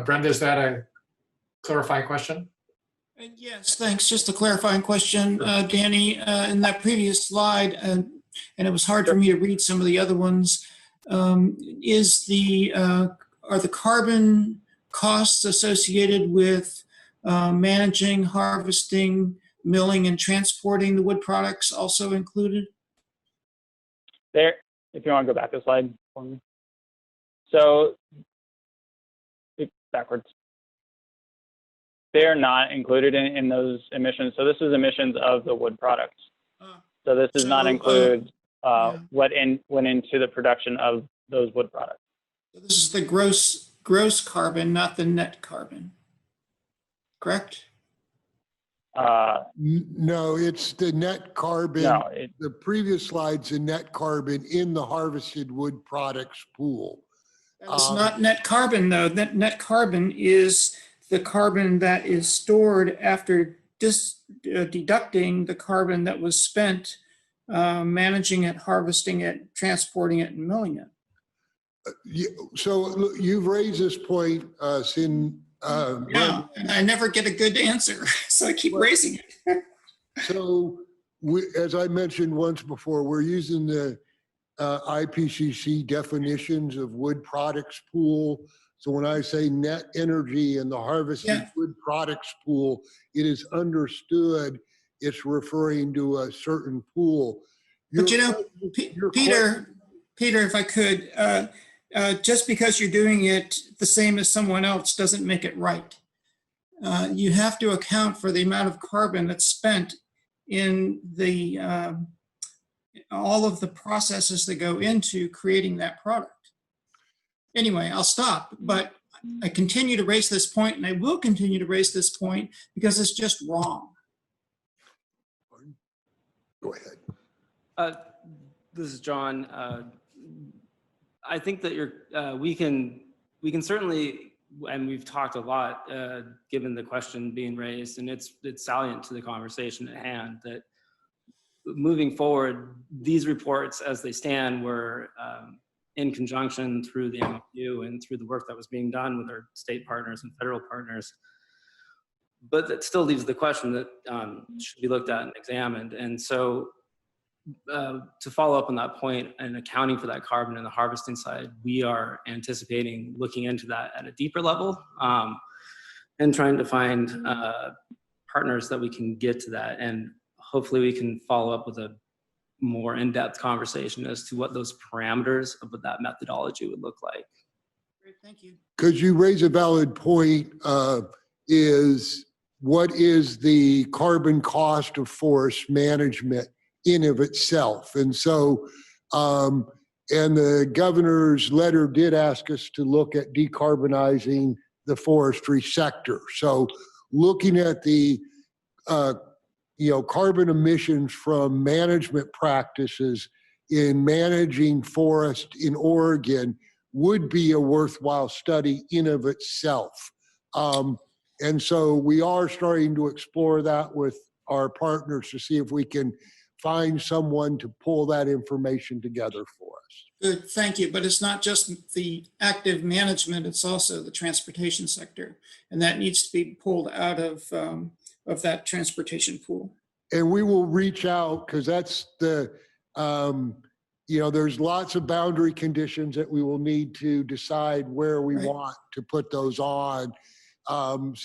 Brenda, is that a clarifying question? Yes, thanks. Just a clarifying question, Danny. In that previous slide, and it was hard for me to read some of the other ones, are the carbon costs associated with managing, harvesting, milling, and transporting the wood products also included? There, if you want to go back a slide for me. So, backwards. They're not included in those emissions. So this is emissions of the wood products. So this does not include what went into the production of those wood products. So this is the gross carbon, not the net carbon, correct? No, it's the net carbon. No, the previous slide's the net carbon in the harvested wood products pool. It's not net carbon though. Net carbon is the carbon that is stored after deducting the carbon that was spent managing it, harvesting it, transporting it, and milling it. So you've raised this point, Sin. Yeah, and I never get a good answer, so I keep raising it. So as I mentioned once before, we're using the IPCC definitions of wood products pool. So when I say net energy in the harvested wood products pool, it is understood it's referring to a certain pool. But you know, Peter, if I could, just because you're doing it the same as someone else doesn't make it right. You have to account for the amount of carbon that's spent in the all of the processes that go into creating that product. Anyway, I'll stop, but I continue to raise this point, and I will continue to raise this point because it's just wrong. Go ahead. This is John. I think that we can certainly, and we've talked a lot, given the question being raised, and it's salient to the conversation at hand, that moving forward, these reports as they stand were in conjunction through the MOU and through the work that was being done with our state partners and federal partners. But that still leaves the question that should be looked at and examined. And so to follow up on that point and accounting for that carbon in the harvesting side, we are anticipating looking into that at a deeper level. and trying to find partners that we can get to that. And hopefully we can follow up with a more in-depth conversation as to what those parameters of what that methodology would look like. Great, thank you. Because you raise a valid point, is what is the carbon cost of forest management in of itself? And so, and the governor's letter did ask us to look at decarbonizing the forestry sector. So looking at the carbon emissions from management practices in managing forest in Oregon would be a worthwhile study in of itself. And so we are starting to explore that with our partners to see if we can find someone to pull that information together for us. Good, thank you. But it's not just the active management, it's also the transportation sector. And that needs to be pulled out of that transportation pool. And we will reach out, because that's the, there's lots of boundary conditions that we will need to decide where we want to put those on. And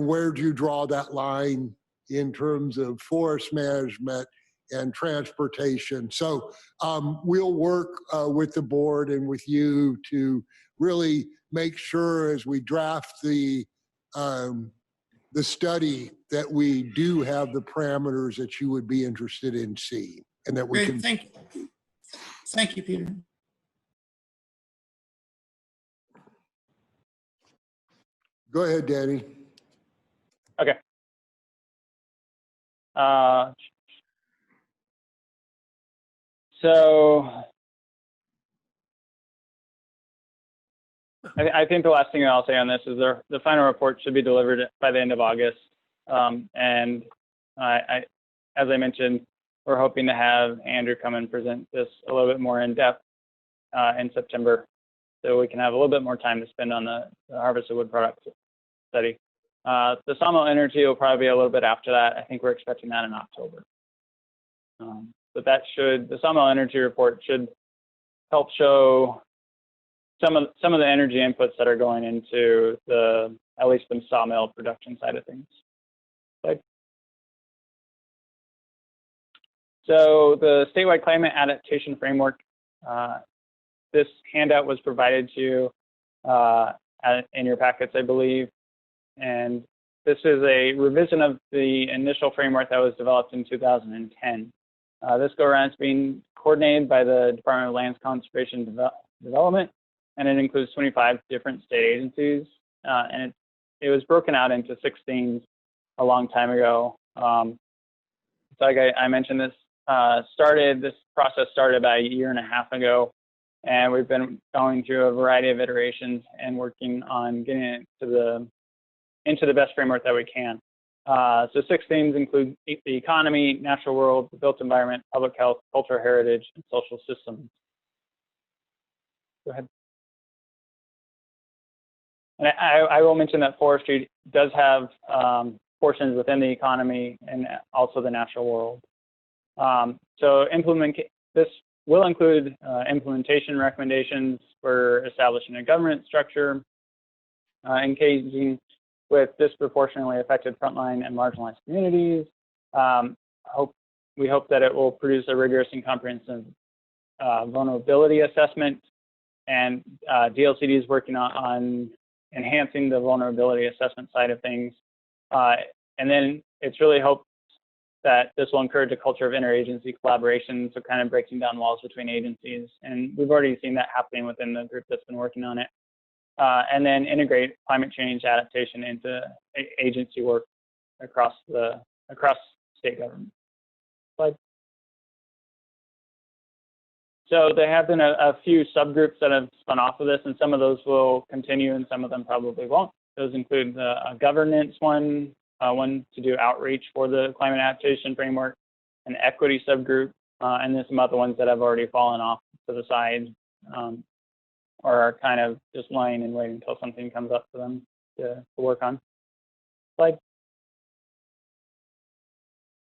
where do you draw that line in terms of forest management and transportation? So we'll work with the board and with you to really make sure as we draft the study that we do have the parameters that you would be interested in seeing, and that we Great, can. Thank you, Peter. Go ahead, Danny. Okay. So I think the last thing I'll say on this is the final report should be delivered by the end of August. And as I mentioned, we're hoping to have Andrew come and present this a little bit more in depth in September, so we can have a little bit more time to spend on the harvested wood products study. The sawmill energy will probably be a little bit after that. I think we're expecting that in October. But the sawmill energy report should help show some of the energy inputs that are going into at least the sawmill production side of things. So the statewide climate adaptation framework, this handout was provided to you in your packets, I believe. And this is a revision of the initial framework that was developed in 2010. This go-around is being coordinated by the Department of Lands Conservation Development, and it includes 25 different state agencies. And it was broken out into 6 themes a long time ago. So like I mentioned, this process started about a year and a half ago, and we've been going through a variety of iterations and working on getting it into the best framework that we can. So 6 themes include the economy, natural world, the built environment, public health, cultural heritage, and social systems. Go ahead. And I will mention that forestry does have portions within the economy and also the natural world. So this will include implementation recommendations for establishing a governance structure, engaging with disproportionately affected frontline and marginalized communities. We hope that it will produce a rigorous and comprehensive vulnerability assessment, and DLCD is working on enhancing the vulnerability assessment side of things. And then it's really hoped that this will encourage a culture of interagency collaboration, so kind of breaking down walls between agencies. And we've already seen that happening within the group that's been working on it. And then integrate climate change adaptation into agency work across state government. So there have been a few subgroups that have spun off of this, and some of those will continue and some of them probably won't. Those include a governance one to do outreach for the climate adaptation framework, an equity subgroup, and then some other ones that have already fallen off to the side or are kind of just lying and waiting until something comes up for them to work on.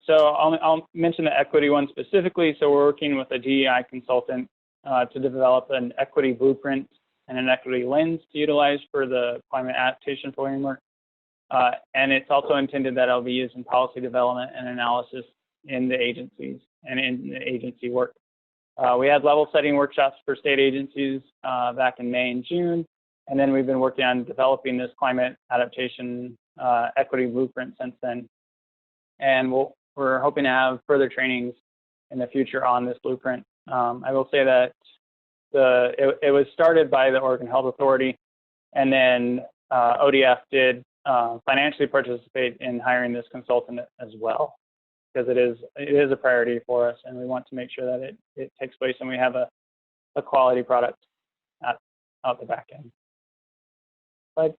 So I'll mention the equity one specifically. So we're working with a DEI consultant to develop an equity blueprint and an equity lens to utilize for the climate adaptation framework. And it's also intended that it'll be used in policy development and analysis in the agencies and in the agency work. We had level setting workshops for state agencies back in May and June, and then we've been working on developing this climate adaptation equity blueprint since then. And we're hoping to have further trainings in the future on this blueprint. I will say that it was started by the Oregon Health Authority, and then ODF did financially participate in hiring this consultant as well, because it is a priority for us, and we want to make sure that it takes place and we have a quality product out the back end. Slide.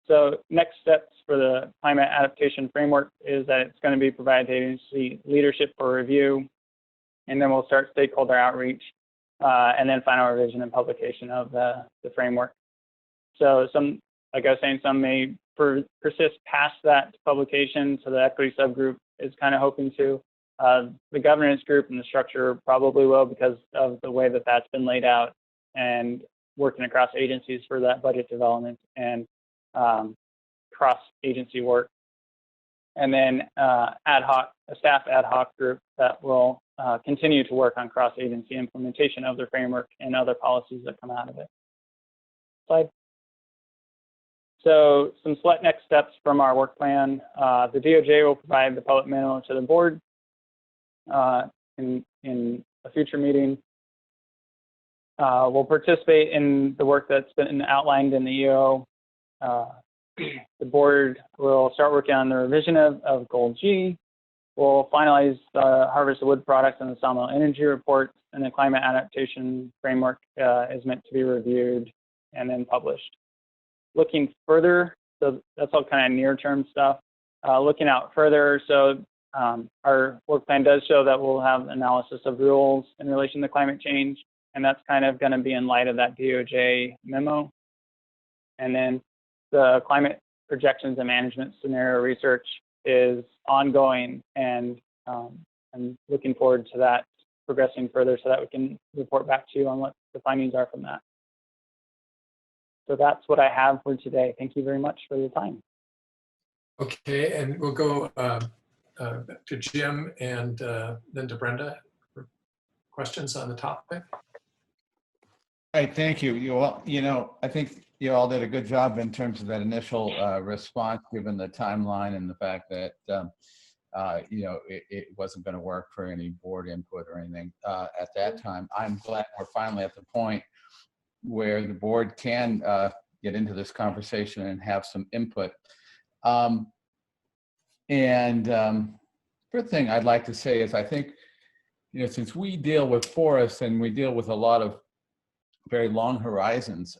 So next steps for the climate adaptation framework is that it's going to be provided to agency leadership for review, and then we'll start stakeholder outreach, and then final revision and publication of the framework. So like I was saying, some may persist past that publication, so the equity subgroup is kind of hoping to. The governance group and the structure probably will, because of the way that that's been laid out and working across agencies for that budget development and cross-agency work. And then a staff ad hoc group that will continue to work on cross-agency implementation of the framework and other policies that come out of it. Slide. So some select next steps from our work plan. The DOJ will provide the public memo to the board in a future meeting. We'll participate in the work that's been outlined in the EO. The board will start working on the revision of Goal G. We'll finalize the harvest of wood products and the sawmill energy report, and the climate adaptation framework is meant to be reviewed and then published. Looking further, so that's all kind of near-term stuff. Looking out further, so our work plan does show that we'll have analysis of rules in relation to climate change, and that's kind of going to be in light of that DOJ memo. And then the climate projections and management scenario research is ongoing, and I'm looking forward to that progressing further so that we can report back to you on what the findings are from that. So that's what I have for today. Thank you very much for your time. Okay, and we'll go to Jim and then to Brenda for questions on the topic. Right, thank you. You all, I think you all did a good job in terms of that initial response, given the timeline and the fact that it wasn't going to work for any board input or anything at that time. I'm glad we're finally at the point where the board can get into this conversation and have some input. First thing I'd like to say is I think, since we deal with forests and we deal with a lot of very long horizons,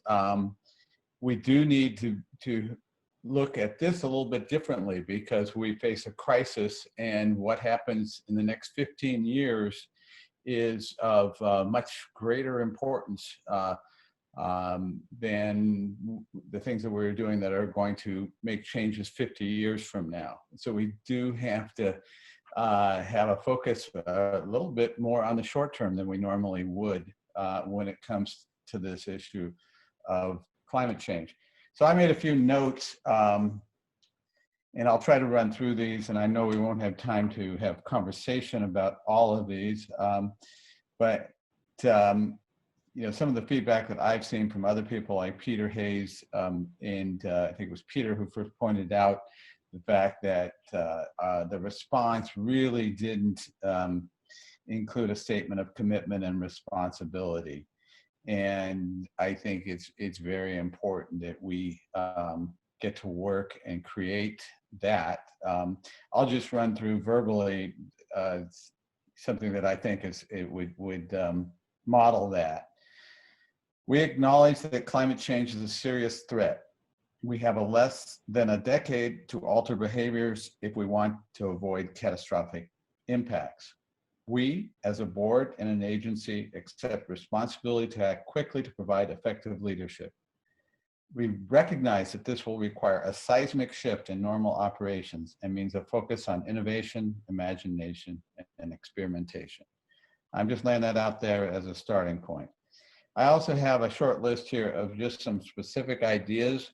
we do need to look at this a little bit differently, because we face a crisis, and what happens in the next 15 years is of much greater importance than the things that we're doing that are going to make changes 50 years from now. So we do have to have a focus a little bit more on the short term than we normally would when it comes to this issue of climate change. So I made a few notes, and I'll try to run through these, and I know we won't have time to have conversation about all of these, but some of the feedback that I've seen from other people like Peter Hayes, and I think it was Peter who first pointed out the fact that the response really didn't include a statement of commitment and responsibility. And I think it's very important that we get to work and create that. I'll just run through verbally something that I think would model that. We acknowledge that climate change is a serious threat. We have less than a decade to alter behaviors if we want to avoid catastrophic impacts. We, as a board and an agency, accept responsibility to act quickly to provide effective leadership. We recognize that this will require a seismic shift in normal operations and means a focus on innovation, imagination, and experimentation. I'm just laying that out there as a starting point. I also have a short list here of just some specific ideas,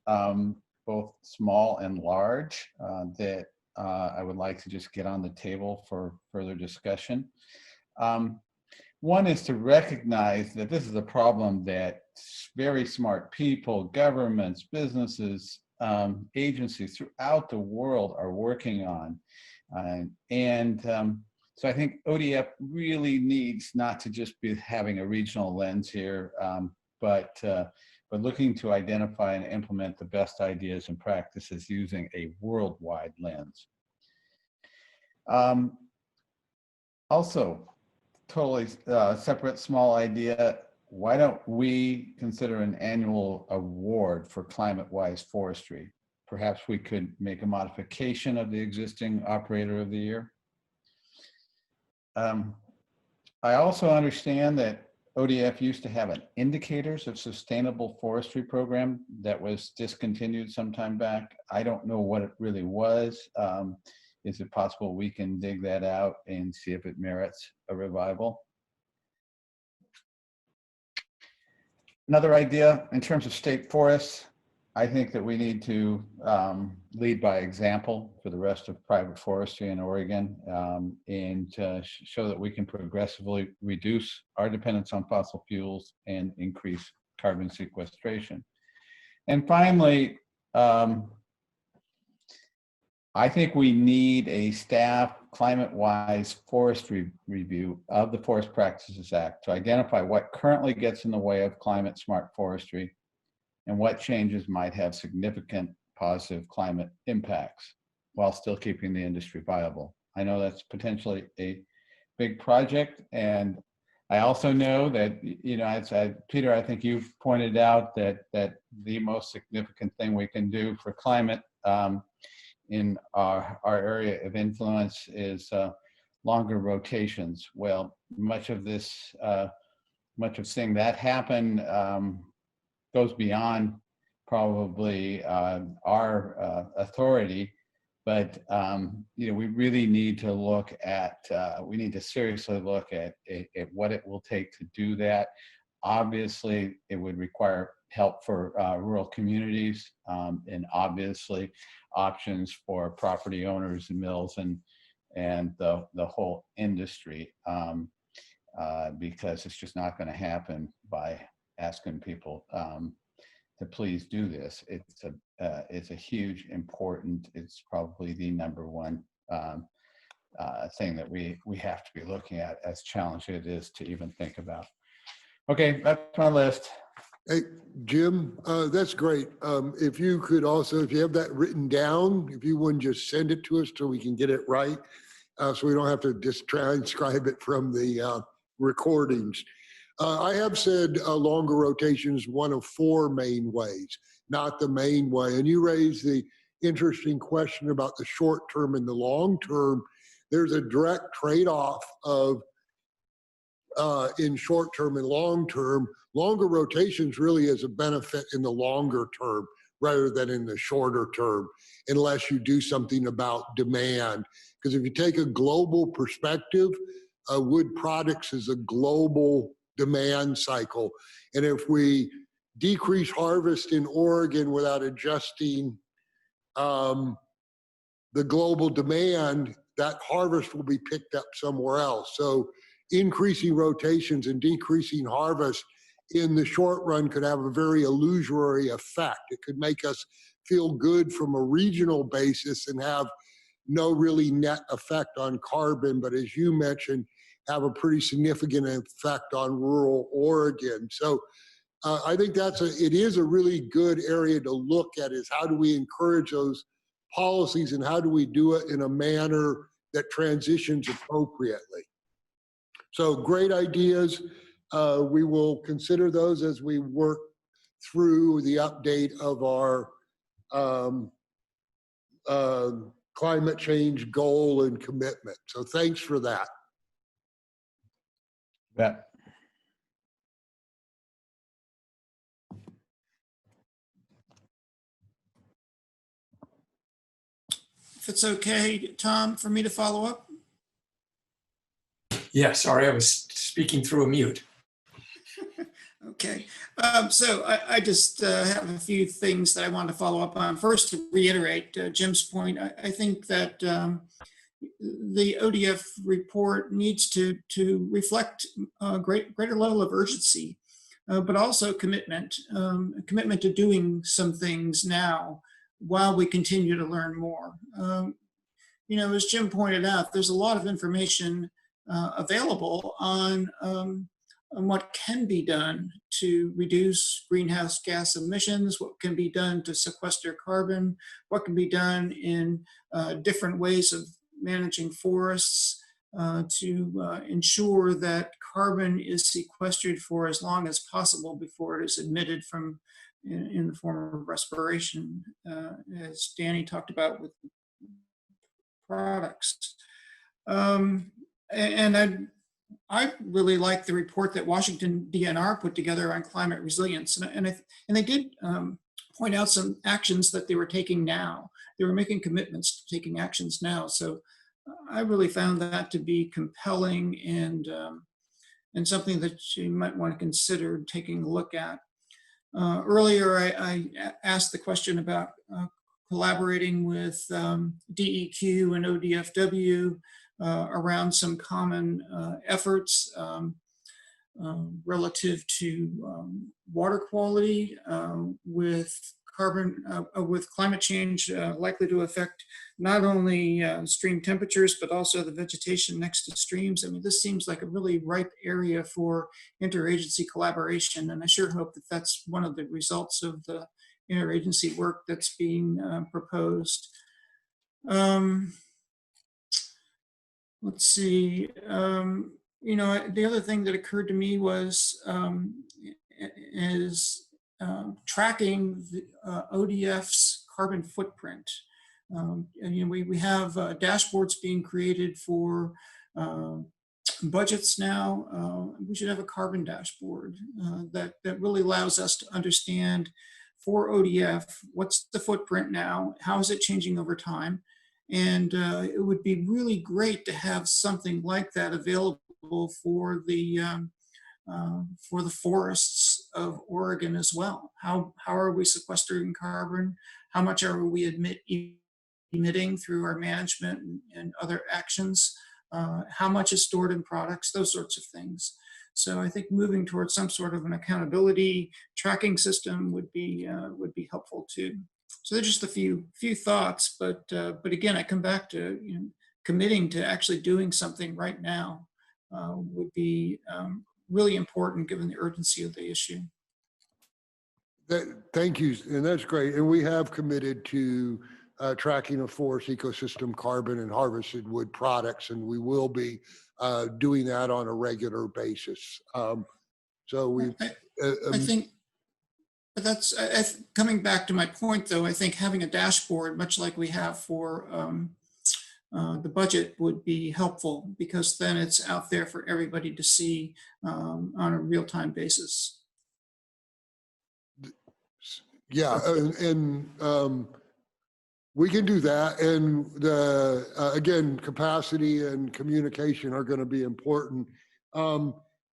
both small and large, that I would like to just get on the table for further discussion. One is to recognize that this is a problem that very smart people, governments, businesses, agencies throughout the world are working on. So I think ODF really needs not to just be having a regional lens here, but looking to identify and implement the best ideas and practices using a worldwide lens. Also, totally separate small idea, why don't we consider an annual award for climate-wise forestry? Perhaps we could make a modification of the existing Operator of the Year. I also understand that ODF used to have an Indicators of Sustainable Forestry program that was discontinued some time back. I don't know what it really was. Is it possible we can dig that out and see if it merits a revival? Another idea in terms of state forests, I think that we need to lead by example for the rest of private forestry in Oregon, and show that we can progressively reduce our dependence on fossil fuels and increase carbon sequestration. And finally, I think we need a staff climate-wise forestry review of the Forest Practices Act to identify what currently gets in the way of climate-smart forestry and what changes might have significant positive climate impacts while still keeping the industry viable. I know that's potentially a big project, and I also know that, you know, Peter, I think you've pointed out that the most significant thing we can do for climate in our area of influence is longer rotations. Well, much of seeing that happen goes beyond probably our authority, but you know, we really need to look at, we need to seriously look at what it will take to do that. Obviously, it would require help for rural communities, and obviously options for property owners and mills and the whole industry, because it's just not going to happen by asking people to please do this. It's a huge, important, it's probably the #1 thing that we have to be looking at, as challenging it is to even think about. Okay, that's my list. Hey, Jim, that's great. If you could also, if you have that written down, if you wouldn't just send it to us so we can get it right, so we don't have to just transcribe it from the recordings. I have said longer rotations, one of 4 main ways, not the main way. And you raised the interesting question about the short term and the long term. There's a direct trade-off of in short term and long term. Longer rotations really is a benefit in the longer term rather than in the shorter term, unless you do something about demand. Because if you take a global perspective, wood products is a global demand cycle. And if we decrease harvest in Oregon without adjusting the global demand, that harvest will be picked up somewhere else. So increasing rotations and decreasing harvest in the short run could have a very illusory effect. It could make us feel good from a regional basis and have no really net effect on carbon, but as you mentioned, have a pretty significant effect on rural Oregon. So I think it is a really good area to look at, is how do we encourage those policies and how do we do it in a manner that transitions appropriately. So great ideas. We will consider those as we work through the update of our climate change goal and commitment. So thanks for that. Yeah. If it's okay, Tom, for me to follow up? Yeah, sorry, I was speaking through a mute. Okay, so I just have a few things that I want to follow up on. First, to reiterate Jim's point, I think that the ODF report needs to reflect a greater level of urgency, but also commitment to doing some things now while we continue to learn more. You know, as Jim pointed out, there's a lot of information available on what can be done to reduce greenhouse gas emissions, what can be done to sequester carbon, what can be done in different ways of managing forests to ensure that carbon is sequestered for as long as possible before it is emitted from in the form of respiration, as Danny talked about with products. And I really like the report that Washington DNR put together on climate resilience. And they did point out some actions that they were taking now. They were making commitments to taking actions now. So I really found that to be compelling and something that you might want to consider taking a look at. Earlier, I asked the question about collaborating with DEQ and ODFW around some common efforts relative to water quality with climate change likely to affect not only stream temperatures, but also the vegetation next to streams. I mean, this seems like a really ripe area for interagency collaboration, and I sure hope that that's one of the results of the interagency work that's being proposed. Let's see, you know, the other thing that occurred to me was tracking the, ODF's carbon footprint. And, you know, we have dashboards being created for budgets now. We should have a carbon dashboard that really allows us to understand for ODF, what's the footprint now? How is it changing over time? And it would be really great to have something like that available for the forests of Oregon as well. How are we sequestering carbon? How much are we emitting through our management and other actions? How much is stored in products? Those sorts of things. So I think moving towards some sort of an accountability tracking system would be helpful too. So they're just a few thoughts, but again, I come back to, you know, committing to actually doing something right now would be really important given the urgency of the issue. Thank you, and that's great. And we have committed to tracking of forest ecosystem carbon and harvested wood products, and we will be doing that on a regular basis. So we, I think, but that's coming back to my point, though. I think having a dashboard, much like we have for the budget, would be helpful because then it's out there for everybody to see on a real-time basis. Yeah, and we can do that. And the again, capacity and communication are going to be important.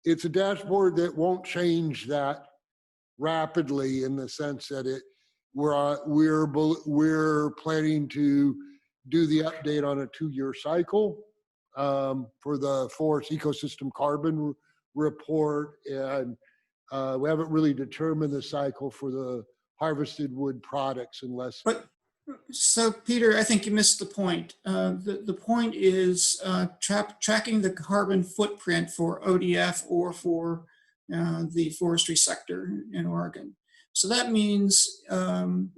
It's a dashboard that won't change that rapidly in the sense that we're planning to do the update on a 2-year cycle for the forest ecosystem carbon report, and we haven't really determined the cycle for the harvested wood products unless. So Peter, I think you missed the point. The point is tracking the carbon footprint for ODF or for the forestry sector in Oregon. So that means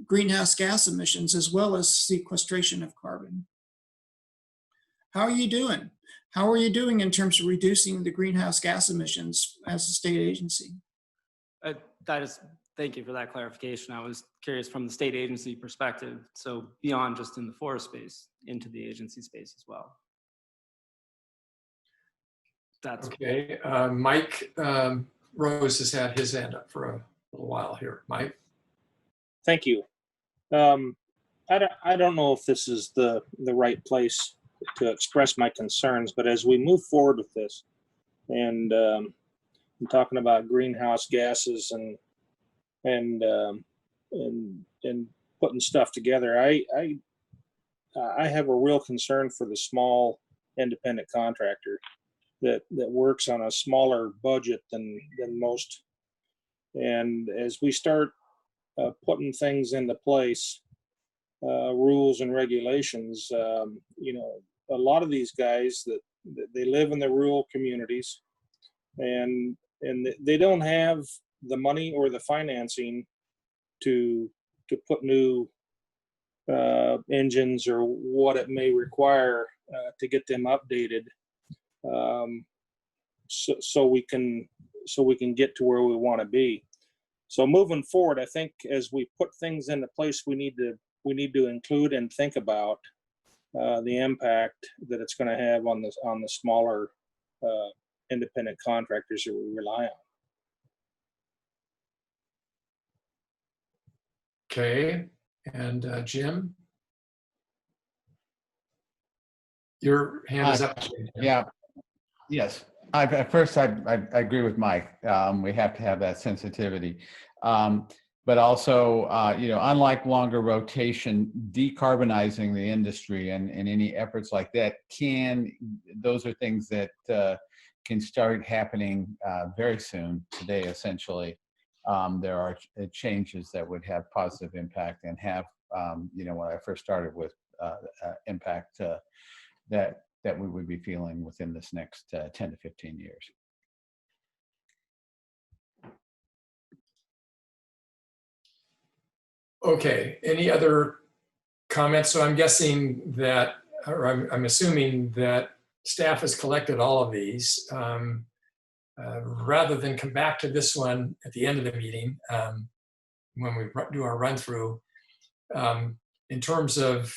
greenhouse gas emissions as well as sequestration of carbon. How are you doing? How are you doing in terms of reducing the greenhouse gas emissions as a state agency? Thank you for that clarification. I was curious from the state agency perspective, so beyond just in the forest space, into the agency space as well. That's okay. Mike Rose has had his hand up for a little while here. Mike? Thank you. I don't know if this is the right place to express my concerns, but as we move forward with this and and talking about greenhouse gases and putting stuff together. I have a real concern for the small independent contractor that works on a smaller budget than most. And as we start putting things into place, rules and regulations, you know, a lot of these guys that they live in the rural communities, and they don't have the money or the financing to put new engines or what it may require to get them updated, so we can get to where we want to be. So moving forward, I think as we put things into place, we need to include and think about the impact that it's going to have on the smaller independent contractors that we rely on. Okay, and Jim? Your hand is up. Yeah, yes. At first, I agree with Mike. We have to have that sensitivity. But also, you know, unlike longer rotation, decarbonizing the industry and any efforts like that those are things that can start happening very soon, today, essentially. There are changes that would have positive impact and have, you know, when I first started with impact that we would be feeling within this next 10 to 15 years. Okay, any other comments? So I'm guessing that, or I'm assuming that staff has collected all of these. Rather than come back to this one at the end of the meeting, when we do our run through, in terms of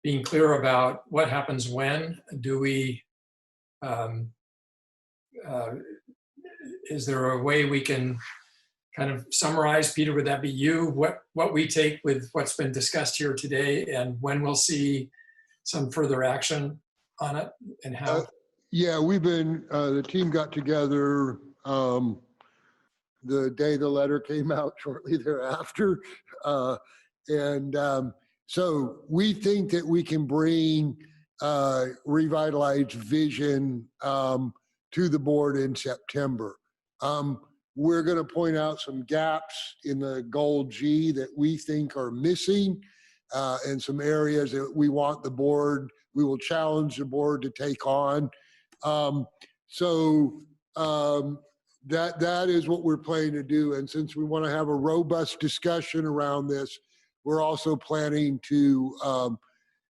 being clear about what happens when, do we, is there a way we can kind of summarize, Peter, would that be you, what we take with what's been discussed here today and when we'll see some further action on it and how? Yeah, we've been, the team got together the day the letter came out, shortly thereafter. So we think that we can bring revitalized vision to the board in September. We're going to point out some gaps in the goal G that we think are missing, and some areas that we want the board, we will challenge the board to take on. That is what we're planning to do. And since we want to have a robust discussion around this, we're also planning to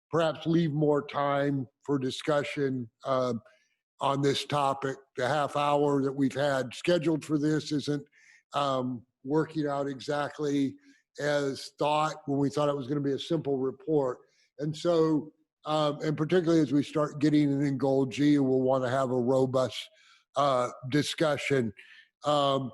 perhaps leave more time for discussion on this topic. The half hour that we've had scheduled for this isn't working out exactly as thought when we thought it was going to be a simple report. And so, and particularly as we start getting it in goal G, we'll want to have a robust discussion. And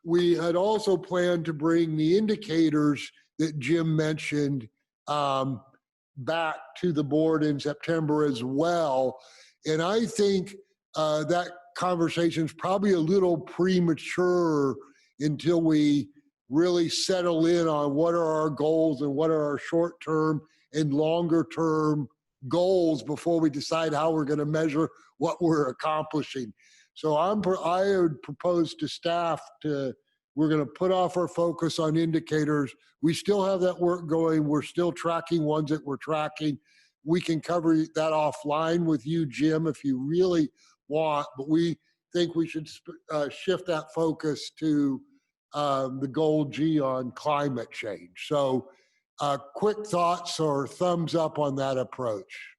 we had also planned to bring the indicators that Jim mentioned back to the board in September as well. And I think that conversation is probably a little premature until we really settle in on what are our goals and what are our short-term and longer-term goals before we decide how we're going to measure what we're accomplishing. So I would propose to staff we're going to put off our focus on indicators. We still have that work going. We're still tracking ones that we're tracking. We can cover that offline with you, Jim, if you really want, but we think we should shift that focus to the goal G on climate change. So quick thoughts or thumbs up on that approach?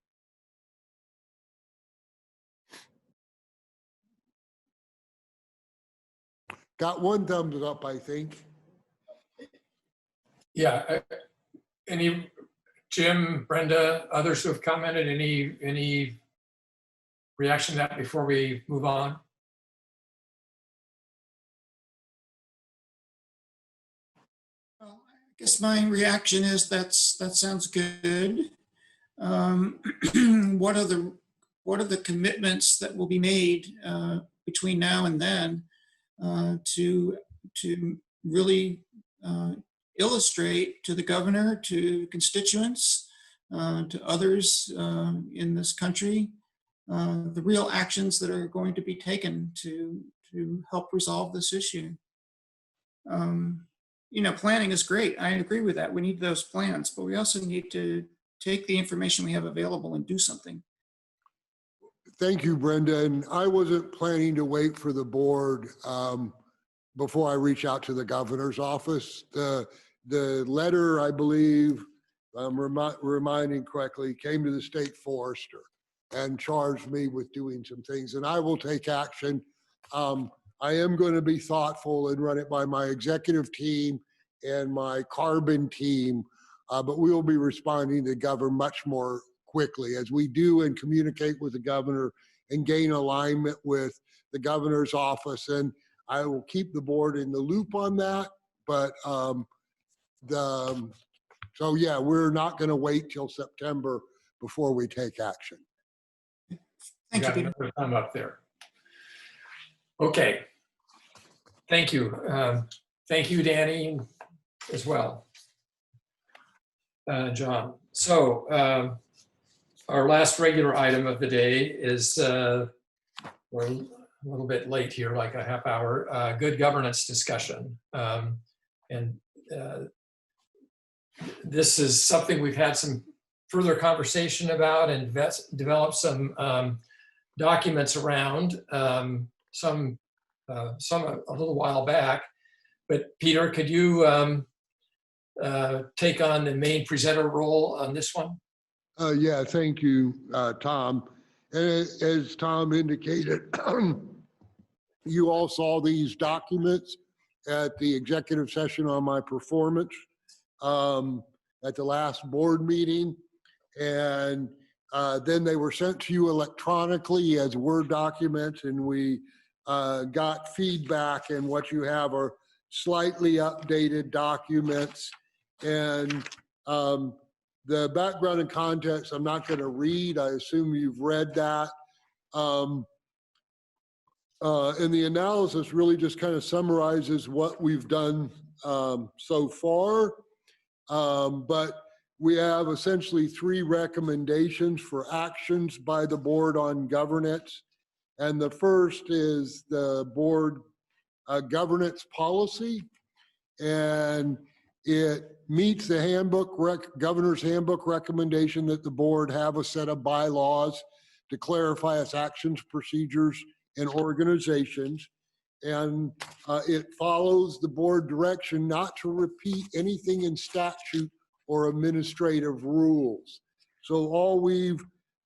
Got one thumbs up, I think. Yeah. Any, Jim, Brenda, others who have commented, any reaction to that before we move on? Well, I guess my reaction is that sounds good. What what are the commitments that will be made between now and then to really illustrate to the governor, to constituents, to others in this country, the real actions that are going to be taken to help resolve this issue. You know, planning is great. I agree with that. We need those plans, but we also need to take the information we have available and do something. Thank you, Brenda. And I wasn't planning to wait for the board before I reach out to the governor's office. The letter, I believe, I'm reminding correctly, came to the state forester and charged me with doing some things, and I will take action. I am going to be thoughtful and run it by my executive team and my carbon team, but we will be responding to the governor much more quickly as we do and communicate with the governor and gain alignment with the governor's office. And I will keep the board in the loop on that. But so yeah, we're not going to wait till September before we take action. Thank you, Peter. Another thumb up there. Okay. Thank you. Thank you, Danny, as well. John. So our last regular item of the day is, we're a little bit late here, like a half hour, good governance discussion. This is something we've had some further conversation about and developed some documents around, some a little while back. But Peter, could you take on the main presenter role on this one? Yeah, thank you, Tom. And as Tom indicated, you all saw these documents at the executive session on my performance at the last board meeting. And then they were sent to you electronically as Word documents, and we got feedback, and what you have are slightly updated documents. And the background and context, I'm not going to read. I assume you've read that. And the analysis really just kind of summarizes what we've done so far. But we have essentially 3 recommendations for actions by the board on governance. And the first is the board governance policy. And it meets the handbook, governor's handbook recommendation that the board have a set of bylaws to clarify its actions, procedures, and organizations. And it follows the board direction not to repeat anything in statute or administrative rules. So all we've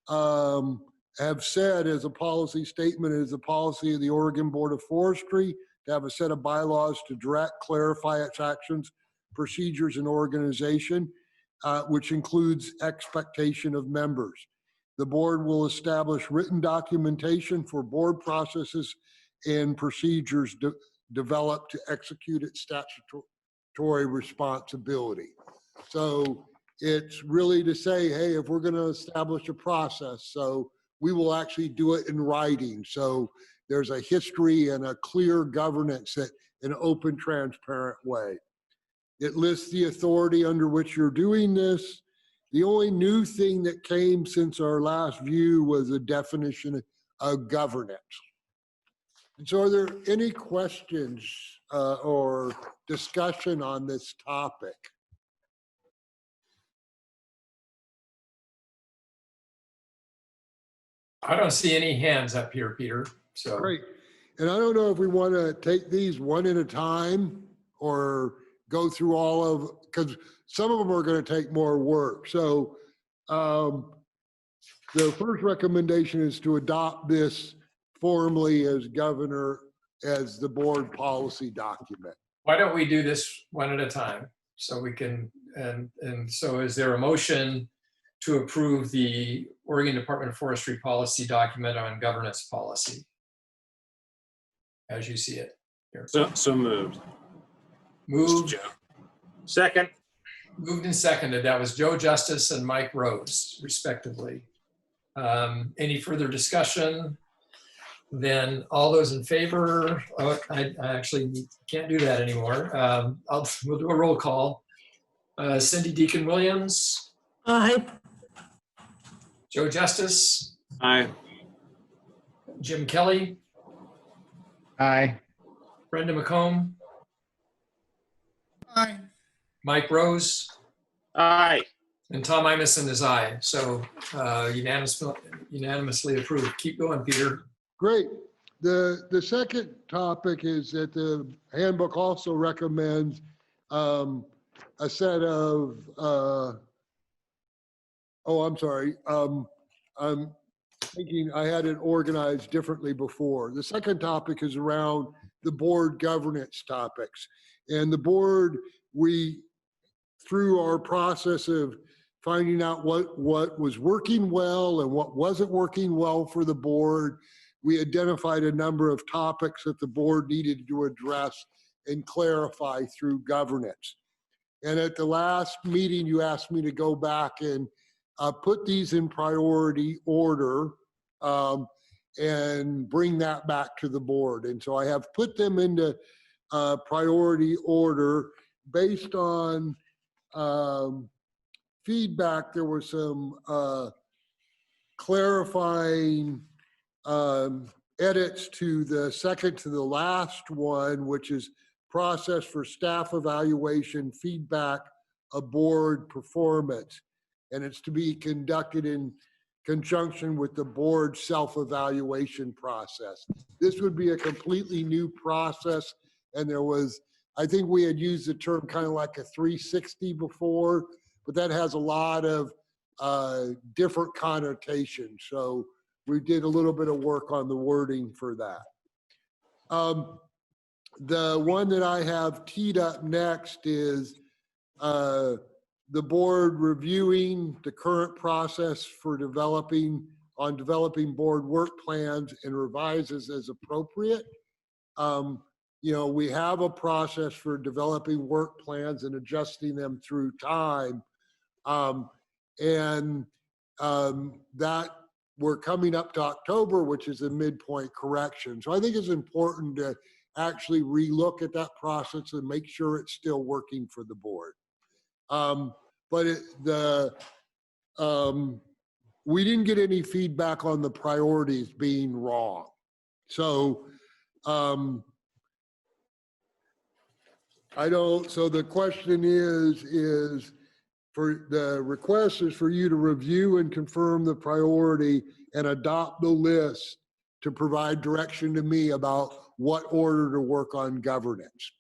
have said as a policy statement is the policy of the Oregon Board of Forestry to have a set of bylaws to direct, clarify its actions, procedures, and organization, which includes expectation of members. The board will establish written documentation for board processes and procedures developed to execute its statutory responsibility. So it's really to say, hey, if we're going to establish a process, so we will actually do it in writing. So there's a history and a clear governance in an open, transparent way. It lists the authority under which you're doing this. The only new thing that came since our last view was a definition of governance. And so are there any questions or discussion on this topic? I don't see any hands up here, Peter. So great. And I don't know if we want to take these one at a time or go through all of, because some of them are going to take more work. So the first recommendation is to adopt this formally as governor, as the board policy document. Why don't we do this one at a time so we can, and so is there a motion to approve the Oregon Department of Forestry policy document on governance policy as you see it here? So moved. Moved. Joe. Second. Moved and seconded. That was Joe Justice and Mike Rose, respectively. Any further discussion? Then all those in favor, oh, I actually can't do that anymore. We'll do a roll call. Cindy Deacon Williams. Aye. Joe Justice. Aye. Jim Kelly. Aye. Brenda McComb. Aye. Mike Rose. Aye. And Tom Imison is aye. So unanimously approved. Keep going, Peter. Great. The second topic is that the handbook also recommends a set of, I'm sorry. I'm thinking I had it organized differently before. The second topic is around the board governance topics. And the board, through our process of finding out what was working well and what wasn't working well for the board, we identified a number of topics that the board needed to address and clarify through governance. And at the last meeting, you asked me to go back and put these in priority order and bring that back to the board. And so I have put them into priority order based on feedback. There were some clarifying edits to the second to the last one, which is process for staff evaluation, feedback of board performance. And it's to be conducted in conjunction with the board self-evaluation process. This would be a completely new process. And there was, I think we had used the term kind of like a 360 before, but that has a lot of different connotations. So we did a little bit of work on the wording for that. The one that I have teed up next is the board reviewing the current process for developing board work plans and revises as appropriate. We have a process for developing work plans and adjusting them through time. That we're coming up to October, which is a midpoint correction. So I think it's important to actually relook at that process and make sure it's still working for the board. We didn't get any feedback on the priorities being wrong. So so the question is for the request is for you to review and confirm the priority and adopt the list to provide direction to me about what order to work on governance.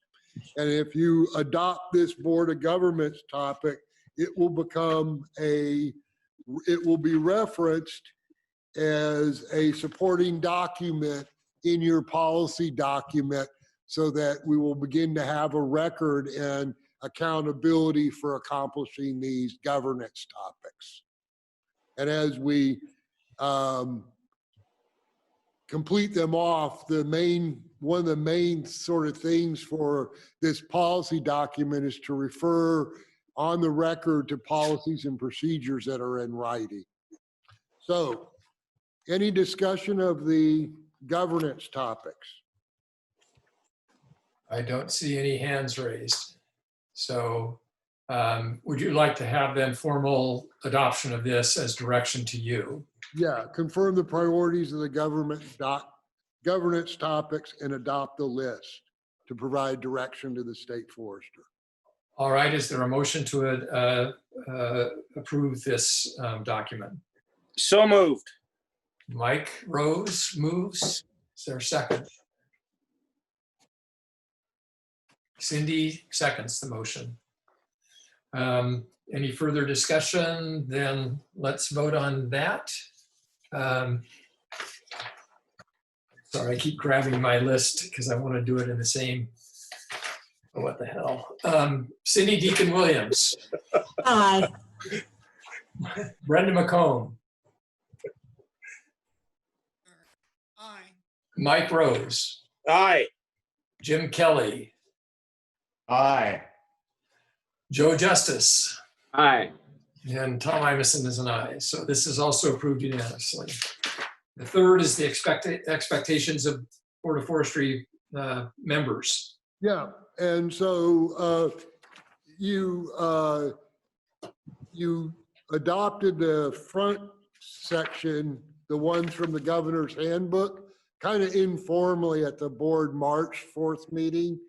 And if you adopt this Board of Governments topic, it will be referenced as a supporting document in your policy document so that we will begin to have a record and accountability for accomplishing these governance topics. And as we complete them off, one of the main sort of things for this policy document is to refer on the record to policies and procedures that are in writing. So, any discussion of the governance topics? I don't see any hands raised. So would you like to have then formal adoption of this as direction to you? Yeah, confirm the priorities of the governance topics and adopt the list to provide direction to the state forester. All right, is there a motion to approve this document? So moved. Mike Rose moves. Is there a second? Cindy seconds the motion. Any further discussion? Then let's vote on that. Sorry, I keep grabbing my list because I want to do it in the same. Oh, what the hell? Cindy Deacon Williams. Aye. Brenda McComb. Aye. Mike Rose. Aye. Jim Kelly. Aye. Joe Justice. Aye. And Tom Imison is an aye. So this is also approved unanimously. The third is the expectations of Board of Forestry members. Yeah, and so you adopted the front section, the ones from the governor's handbook, kind of informally at the board March 4th meeting.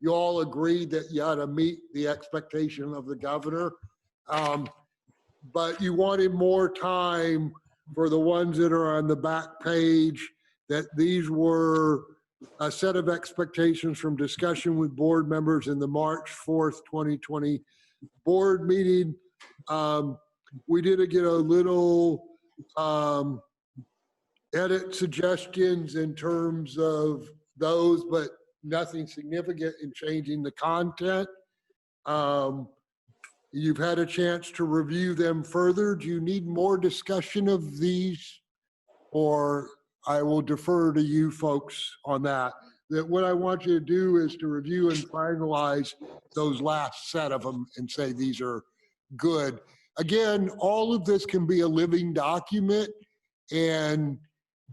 You all agreed that you had to meet the expectation of the governor. But you wanted more time for the ones that are on the back page, that these were a set of expectations from discussion with board members in the March 4th, 2020 board meeting. We did get a little edit suggestions in terms of those, but nothing significant in changing the content. You've had a chance to review them further. Do you need more discussion of these? Or I will defer to you folks on that. That what I want you to do is to review and finalize those last set of them and say these are good. Again, all of this can be a living document, and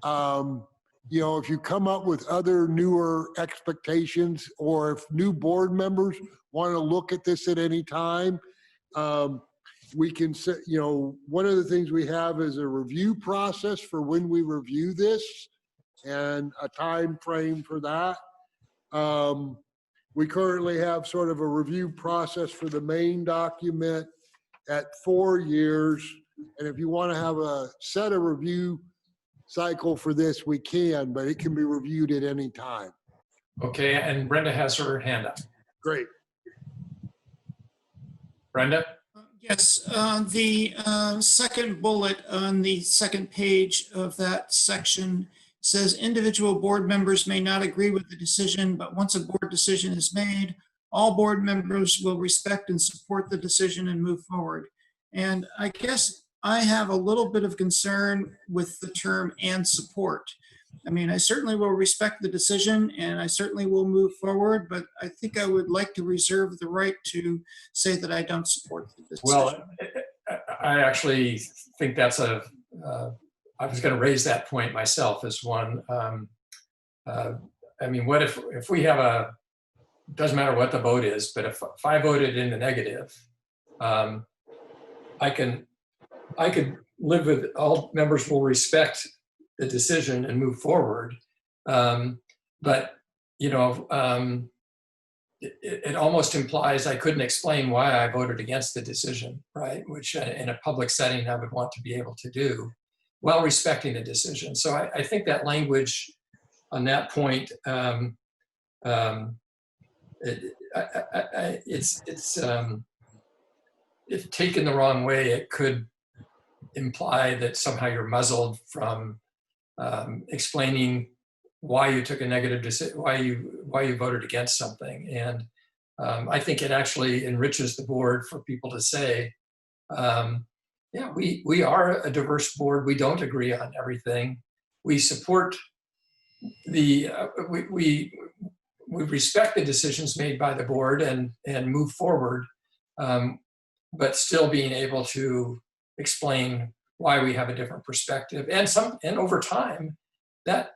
you know, if you come up with other newer expectations, or if new board members want to look at this at any time, we can say, you know, one of the things we have is a review process for when we review this and a time frame for that. We currently have sort of a review process for the main document at 4 years. And if you want to have a set of review cycle for this, we can, but it can be reviewed at any time. Okay, and Brenda has her hand up. Great. Brenda? Yes, the second bullet on the second page of that section says individual board members may not agree with the decision, but once a board decision is made, all board members will respect and support the decision and move forward. And I guess I have a little bit of concern with the term "and support." I mean, I certainly will respect the decision and I certainly will move forward, but I think I would like to reserve the right to say that I don't support the decision. Well, I actually think that's a, I was going to raise that point myself as one. I mean, what if we have a, doesn't matter what the vote is, but if I voted in the negative, I could live with all members will respect the decision and move forward. But, you know, it almost implies I couldn't explain why I voted against the decision, right? Which in a public setting I would want to be able to do while respecting the decision. So I think that language on that point, if taken the wrong way, it could imply that somehow you're muzzled from explaining why you took a negative decision, why you voted against something. And I think it actually enriches the board for people to say, yeah, we are a diverse board. We don't agree on everything. We support the, we respect the decisions made by the board and move forward, but still being able to explain why we have a different perspective. And over time, that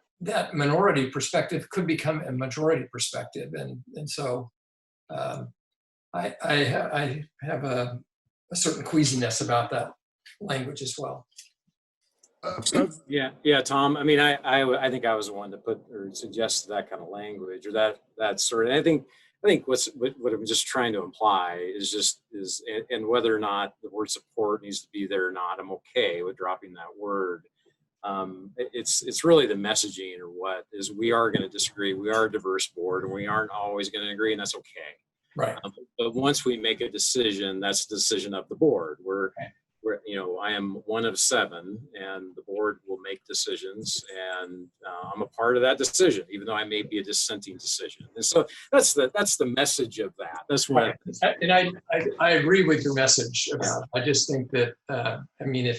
minority perspective could become a majority perspective. And so I have a certain queasiness about that language as well. Yeah, Tom. I mean, I think I was the one to put or suggest that kind of language or that sort of. I think what I'm just trying to imply is and whether or not the word support needs to be there or not, I'm okay with dropping that word. It's really the messaging or what is we are going to disagree. We are a diverse board and we aren't always going to agree, and that's okay. Right. But once we make a decision, that's the decision of the board. We're you know, I am one of 7 and the board will make decisions and I'm a part of that decision, even though I may be a dissenting decision. And so that's the message of that. That's what and I agree with your message about, I just think that, I mean,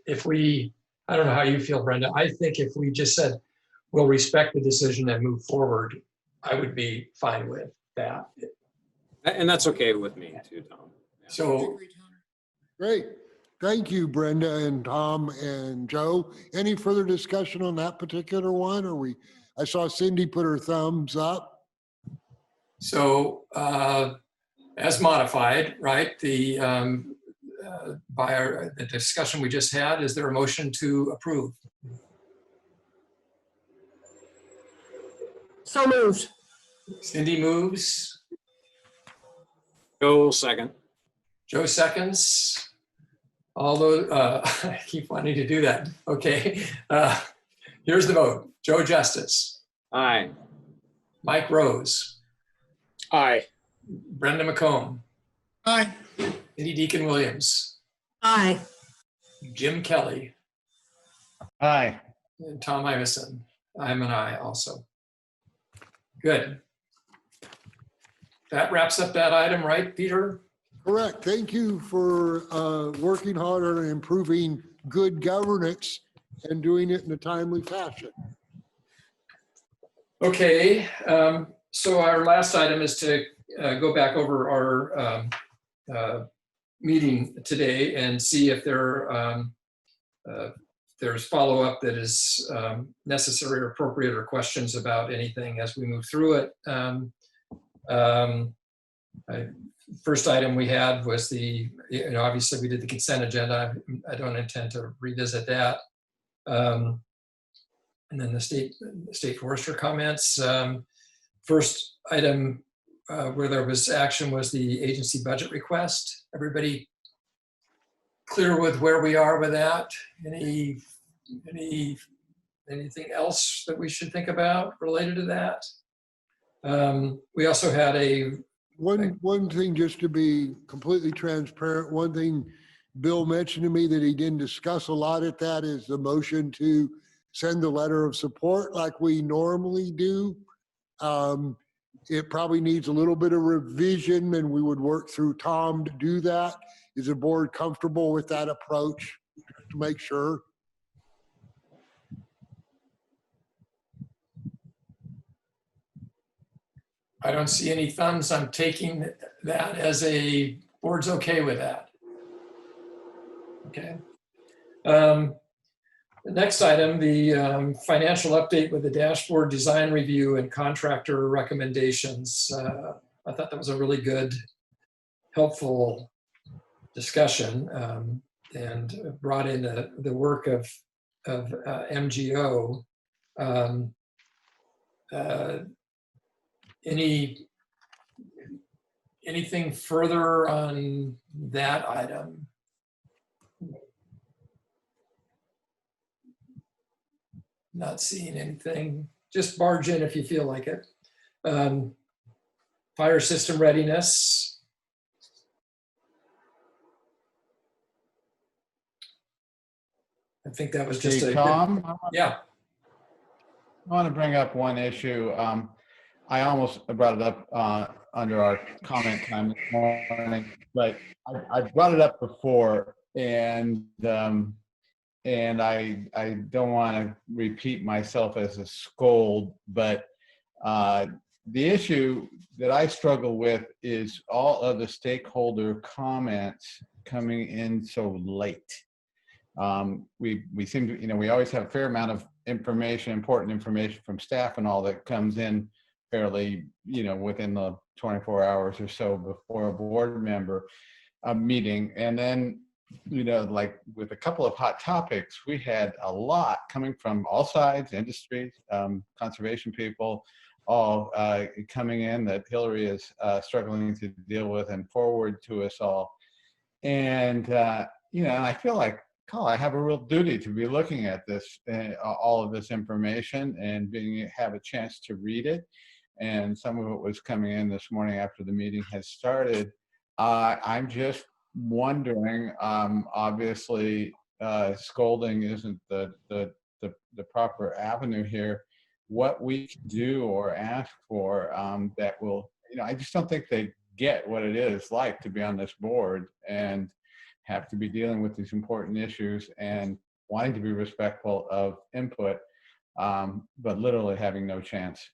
if we, I don't know how you feel, Brenda, I think if we just said, we'll respect the decision and move forward, I would be fine with that. And that's okay with me too, Tom. So great. Thank you, Brenda and Tom and Joe. Any further discussion on that particular one? I saw Cindy put her thumbs up. So as modified, right, the the discussion we just had, is there a motion to approve? So moved. Cindy moves. Joe second. Joe seconds. All those, I keep wanting to do that. Okay. Here's the vote. Joe Justice. Aye. Mike Rose. Aye. Brenda McComb. Aye. Cindy Deacon Williams. Aye. Jim Kelly. Aye. And Tom Iveson. I'm an aye also. Good. That wraps up that item, right, Peter? Correct. Thank you for working hard on improving good governance and doing it in a timely fashion. Okay, so our last item is to go back over our meeting today and see if there's follow-up that is necessary or appropriate, or questions about anything as we move through it. First item we had was obviously we did the consent agenda. I don't intend to revisit that. And then the state forester comments. First item where there was action was the agency budget request. Everybody clear with where we are with that? Anything else that we should think about related to that? We also had one thing, just to be completely transparent, one thing Bill mentioned to me that he didn't discuss a lot at that is the motion to send the letter of support like we normally do. It probably needs a little bit of revision, and we would work through Tom to do that. Is the board comfortable with that approach, just to make sure? I don't see any thumbs. I'm taking that as a board's okay with that. Okay. The next item, the financial update with the dashboard design review and contractor recommendations. I thought that was a really good, helpful discussion, and brought in the work of MGO. Anything further on that item? Not seeing anything. Just barge in if you feel like it. Fire system readiness. I think that was just Hey, a Tom, yeah. I want to bring up one issue. I almost brought it up under our comment time this morning, but I brought it up before, and I don't want to repeat myself as a scold, but the issue that I struggle with is all of the stakeholder comments coming in so late. We seem to, we always have a fair amount of information, important information from staff and all that comes in fairly, within the 24 hours or so before a board member meeting. And then, like with a couple of hot topics, we had a lot coming from all sides, industries, conservation people, all coming in that Hillary is struggling to deal with and forward to us all. And, I feel like, I have a real duty to be looking at this, all of this information, and have a chance to read it. And some of it was coming in this morning after the meeting has started. I'm just wondering, obviously, scolding isn't the proper avenue here, what we can do or ask for that will, I just don't think they get what it is like to be on this board and have to be dealing with these important issues and wanting to be respectful of input, but literally having no chance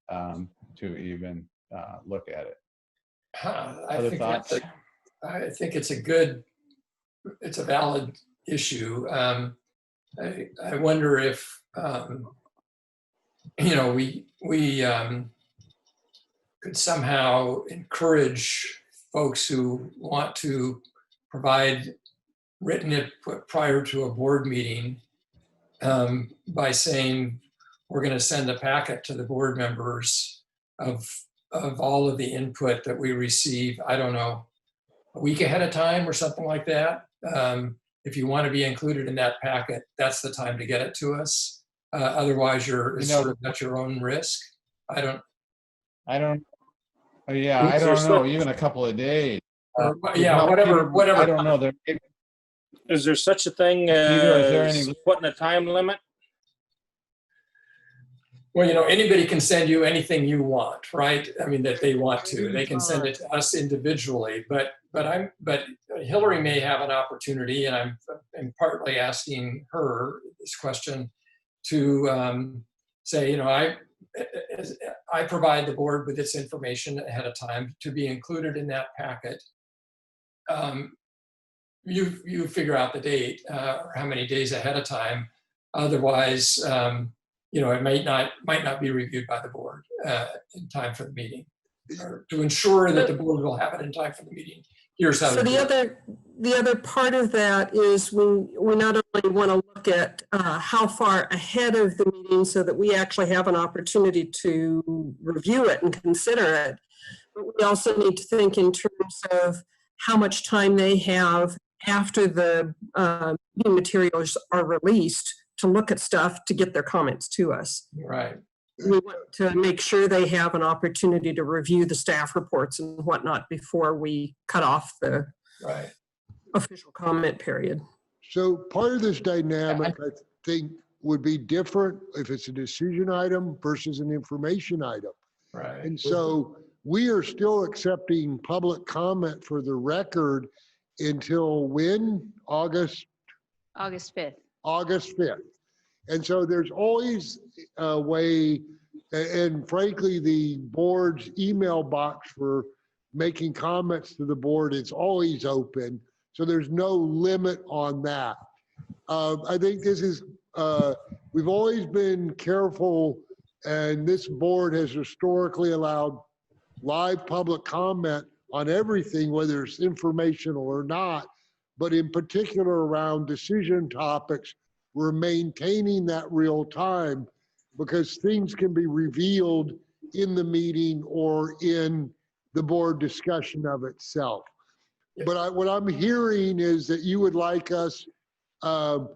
to even look at it. I think it's a valid issue. I wonder if, you know, we could somehow encourage folks who want to provide written input prior to a board meeting by saying, we're going to send a packet to the board members of all of the input that we receive, I don't know, a week ahead of time or something like that. If you want to be included in that packet, that's the time to get it to us. Otherwise, you're sort of at your own risk. I don't. Yeah, I don't know. Even a couple of days. Yeah, whatever. I don't know. Is there such a thing as putting a time limit? Well, you know, anybody can send you anything you want, right? I mean, that they want to. They can send it to us individually, but Hillary may have an opportunity, and I'm partly asking her this question to say, you know, I provide the board with this information ahead of time to be included in that packet. You figure out the date or how many days ahead of time. Otherwise, you know, it might not be reviewed by the board in time for the meeting. Or to ensure that the board will have it in time for the meeting. Here's how. So the other part of that is we not only want to look at how far ahead of the meeting so that we actually have an opportunity to review it and consider it, but we also need to think in terms of how much time they have after the meeting materials are released to look at stuff to get their comments to us. Right. We want to make sure they have an opportunity to review the staff reports and whatnot before we cut off the official comment period. So part of this dynamic, I think, would be different if it's a decision item versus an information item. Right. And so we are still accepting public comment for the record until when? August 5th. August 5th. And so there's always a way, and frankly, the board's email box for making comments to the board is always open. So there's no limit on that. I think this is, we've always been careful, and this board has historically allowed live public comment on everything, whether it's informational or not, but in particular around decision topics, we're maintaining that real time because things can be revealed in the meeting or in the board discussion of itself. But what I'm hearing is that you would like us to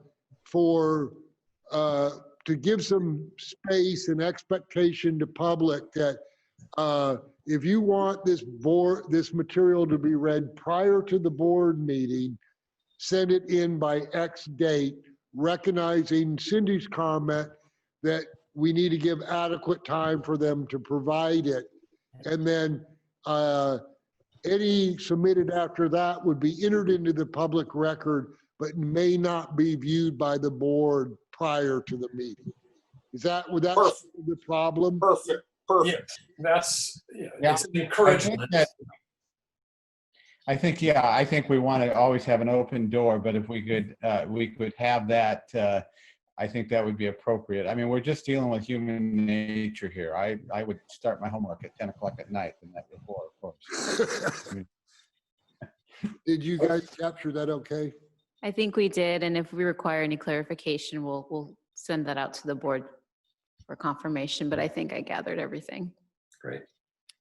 give some space and expectation to public that if you want this material to be read prior to the board meeting, send it in by X date, recognizing Cindy's comment that we need to give adequate time for them to provide it. And then any submitted after that would be entered into the public record, but may not be viewed by the board prior to the meeting. Would that solve the problem? Perfect. Yeah, that's, it's an encouragement. I think we want to always have an open door, but if we could have that, I think that would be appropriate. I mean, we're just dealing with human nature here. I would start my homework at 10 o'clock at night the night before, of course. Did you guys capture that okay? I think we did, and if we require any clarification, we'll send that out to the board for confirmation, but I think I gathered everything. Great.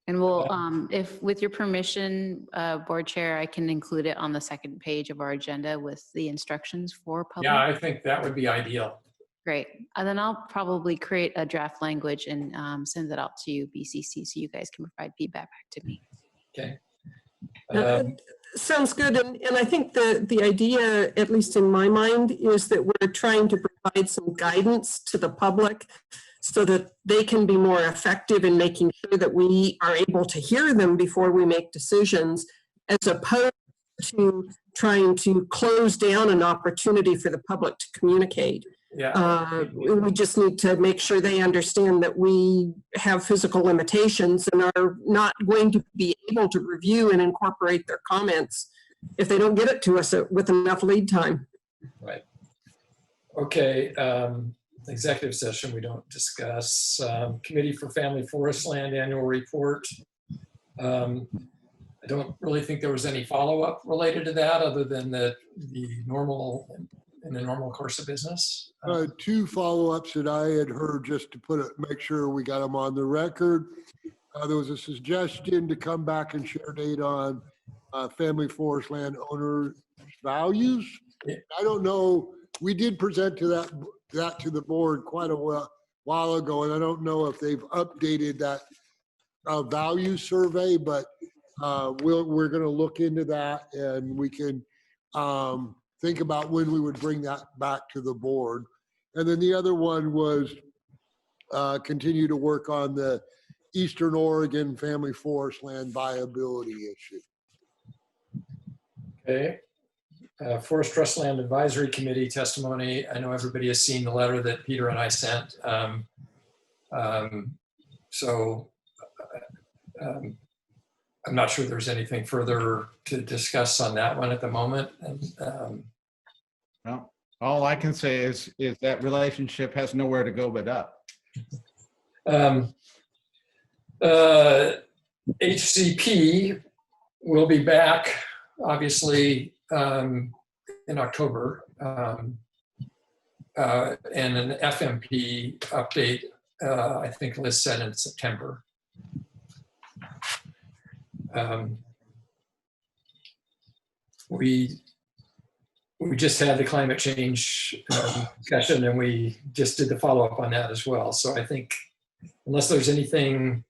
And we'll, if with your permission, Board Chair, I can include it on the second page of our agenda with the instructions for public. Yeah, I think that would be ideal. Great. And then I'll probably create a draft language and send that out to you, BCC, so you guys can provide feedback back to me. Okay. Sounds good. And I think the idea, at least in my mind, is that we're trying to provide some guidance to the public so that they can be more effective in making sure that we are able to hear them before we make decisions, as opposed to trying to close down an opportunity for the public to communicate. Yeah. We just need to make sure they understand that we have physical limitations and are not going to be able to review and incorporate their comments if they don't get it to us with enough lead time. Right. Okay. Executive session we don't discuss. Committee for Family Forest Land annual report. I don't really think there was any follow-up related to that other than the normal, in the normal course of business. Two follow-ups that I had heard, just to make sure we got them on the record. There was a suggestion to come back and share data on family forest land owner values. I don't know, we did present to that to the board quite a while ago, and I don't know if they've updated that value survey, but we're going to look into that, and we can think about when we would bring that back to the board. And then the other one was continue to work on the Eastern Oregon family forest land viability issue. Okay. Forest Trust Land Advisory Committee testimony. I know everybody has seen the letter that Peter and I sent. I'm not sure there's anything further to discuss on that one at the moment. Well, all I can say is that relationship has nowhere to go but up. HCP will be back, obviously, in October, and an FMP update, I think Liz said in September. We just had the climate change discussion, and we just did the follow-up on that as well. So I think unless there's anything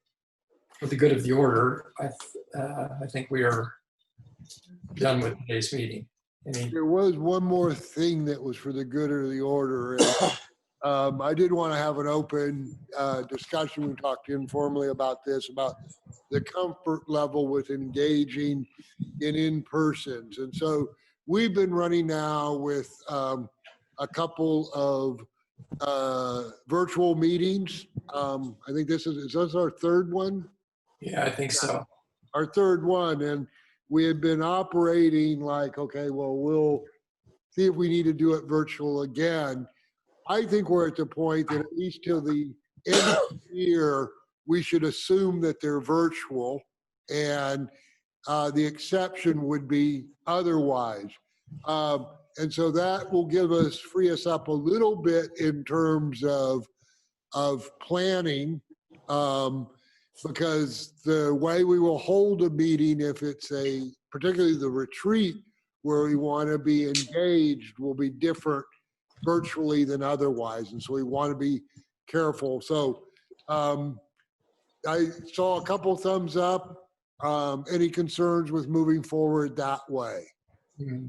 for the good of the order, I think we are done with today's meeting. There was one more thing that was for the good of the order. And, I did want to have an open discussion. We talked informally about this, about the comfort level with engaging in persons. And so we've been running now with a couple of virtual meetings. I think is this our third one? Yeah, I think so. Our third one. And we had been operating like, okay, well, we'll see if we need to do it virtual again. I think we're at the point that at least till the end of the year, we should assume that they're virtual, and the exception would be otherwise. And so that will free us up a little bit in terms of planning, because the way we will hold a meeting, if it's particularly the retreat where we want to be engaged, will be different virtually than otherwise. And so we want to be careful. So I saw a couple thumbs up. Any concerns with moving forward that way? Mm-hmm.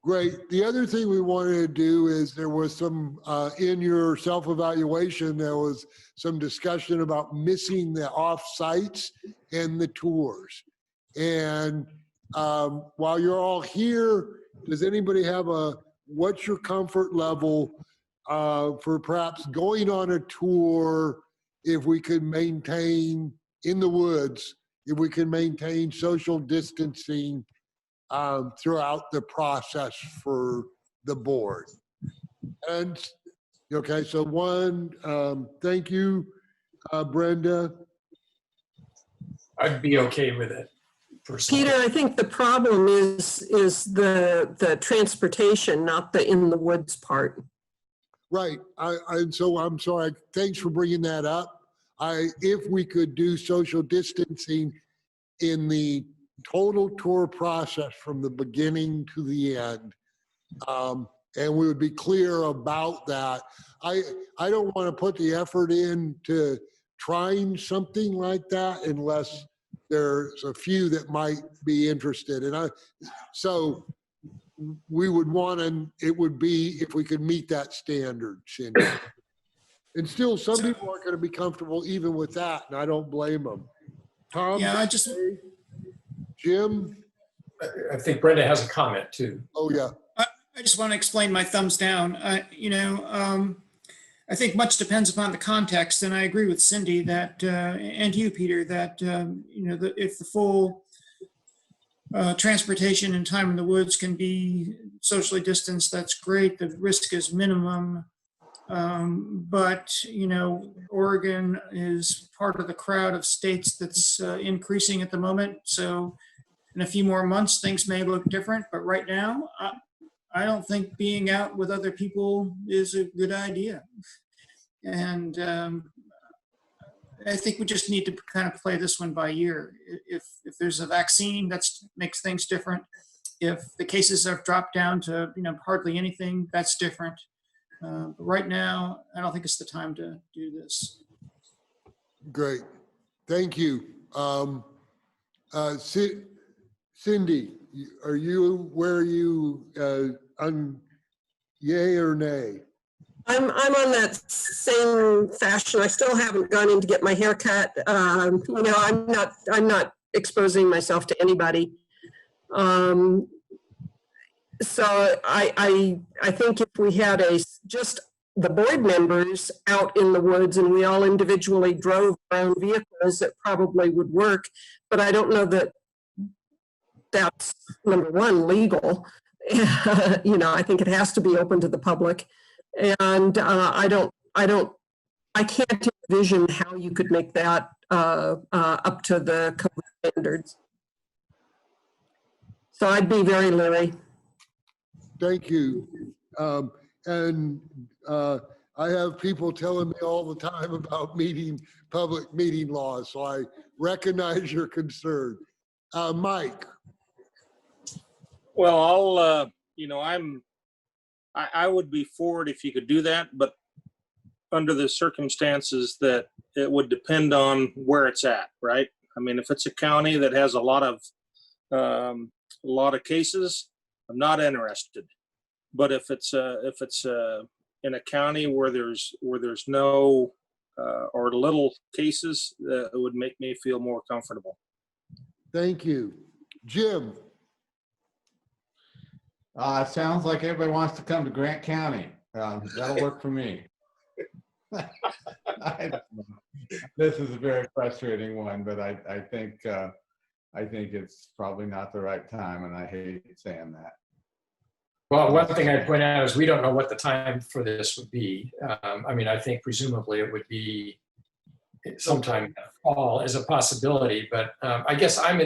Great. The other thing we wanted to do is there was some, in your self-evaluation, there was some discussion about missing the off-sites and the tours. And while you're all here, does anybody have what's your comfort level for perhaps going on a tour if we could maintain in the woods, if we can maintain social distancing throughout the process for the board? And okay, so one, thank you, Brenda. I'd be okay with it. Personally. Peter, I think the problem is the transportation, not the in the woods part. Right. So I'm sorry. Thanks for bringing that up. If we could do social distancing in the total tour process from the beginning to the end, and we would be clear about that. I don't want to put the effort into trying something like that unless there's a few that might be interested. And so we would want, and it would be if we could meet that standard, Cindy. And still, some people aren't going to be comfortable even with that, and I don't blame them. Tom? Yeah, Jim? I think Brenda has a comment too. Oh, yeah. I just want to explain my thumbs down. I think much depends upon the context, and I agree with Cindy that, and you, Peter, that if the full transportation and time in the woods can be socially distanced, that's great. The risk is minimum. But, you know, Oregon is part of the crowd of states that's increasing at the moment. So in a few more months, things may look different. But right now, I don't think being out with other people is a good idea. And I think we just need to kind of play this one by ear. If there's a vaccine, that makes things different. If the cases have dropped down to, you know, hardly anything, that's different. But right now, I don't think it's the time to do this. Great, thank you. Cindy, where are you on yay or nay? I'm on that same fashion. I still haven't gone in to get my hair cut. You know, I'm not exposing myself to anybody. So I think if we had just the board members out in the woods and we all individually drove our own vehicles, it probably would work. But I don't know that that's, number one, legal. You know, I think it has to be open to the public. And I can't envision how you could make that up to the COVID standards. So I'd be very leery. Thank you. I have people telling me all the time about public meeting laws, so I recognize your concern. Mike. Well, you know, I would be for it if you could do that, but under the circumstances that it would depend on where it's at, right? I mean, if it's a county that has a lot of cases, I'm not interested. But if it's in a county where there's no or little cases, it would make me feel more comfortable. Thank you. Jim. Sounds like everybody wants to come to Grant County. That'll work for me. This is a very frustrating one, but I think it's probably not the right time, and I hate saying that. Well, one thing I'd point out is we don't know what the time for this would be. I mean, I think presumably it would be sometime in the fall as a possibility, but I guess I'm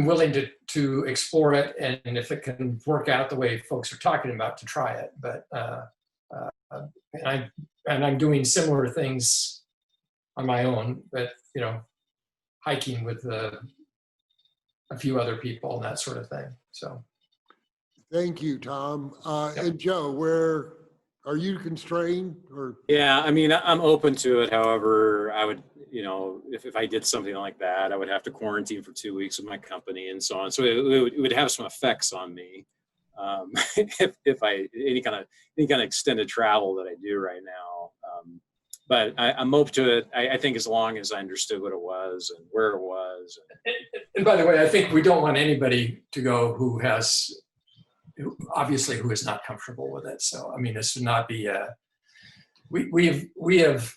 willing to explore it, and if it can work out the way folks are talking about, to try it. But and I'm doing similar things on my own, but you know, hiking with a few other people and that sort of thing. So, thank you, Tom. And Joe, where are you constrained or? Yeah, I mean, I'm open to it. However, I would, you know, if I did something like that, I would have to quarantine for 2 weeks with my company and so on. So it would have some effects on me if I any kind of extended travel that I do right now. But I'm open to it. I think as long as I understood what it was and where it was. And by the way, I think we don't want anybody to go who obviously is not comfortable with it. So, I mean, this would not be we have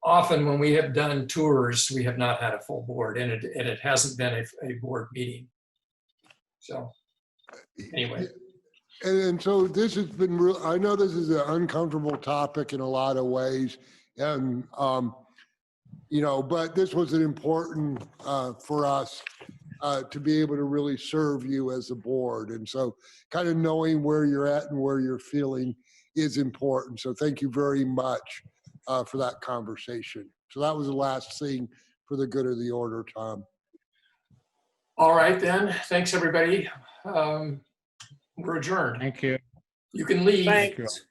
often when we have done tours, we have not had a full board, and it hasn't been a board meeting. So anyway. And so this has been real. I know this is an uncomfortable topic in a lot of ways, and you know, but this was an important for us to be able to really serve you as a board, and so kind of knowing where you're at and where you're feeling is important. So thank you very much for that conversation. So that was the last thing for the good of the order, Tom. All right then. Thanks everybody. We're adjourned. Thank you. You can leave. Thanks.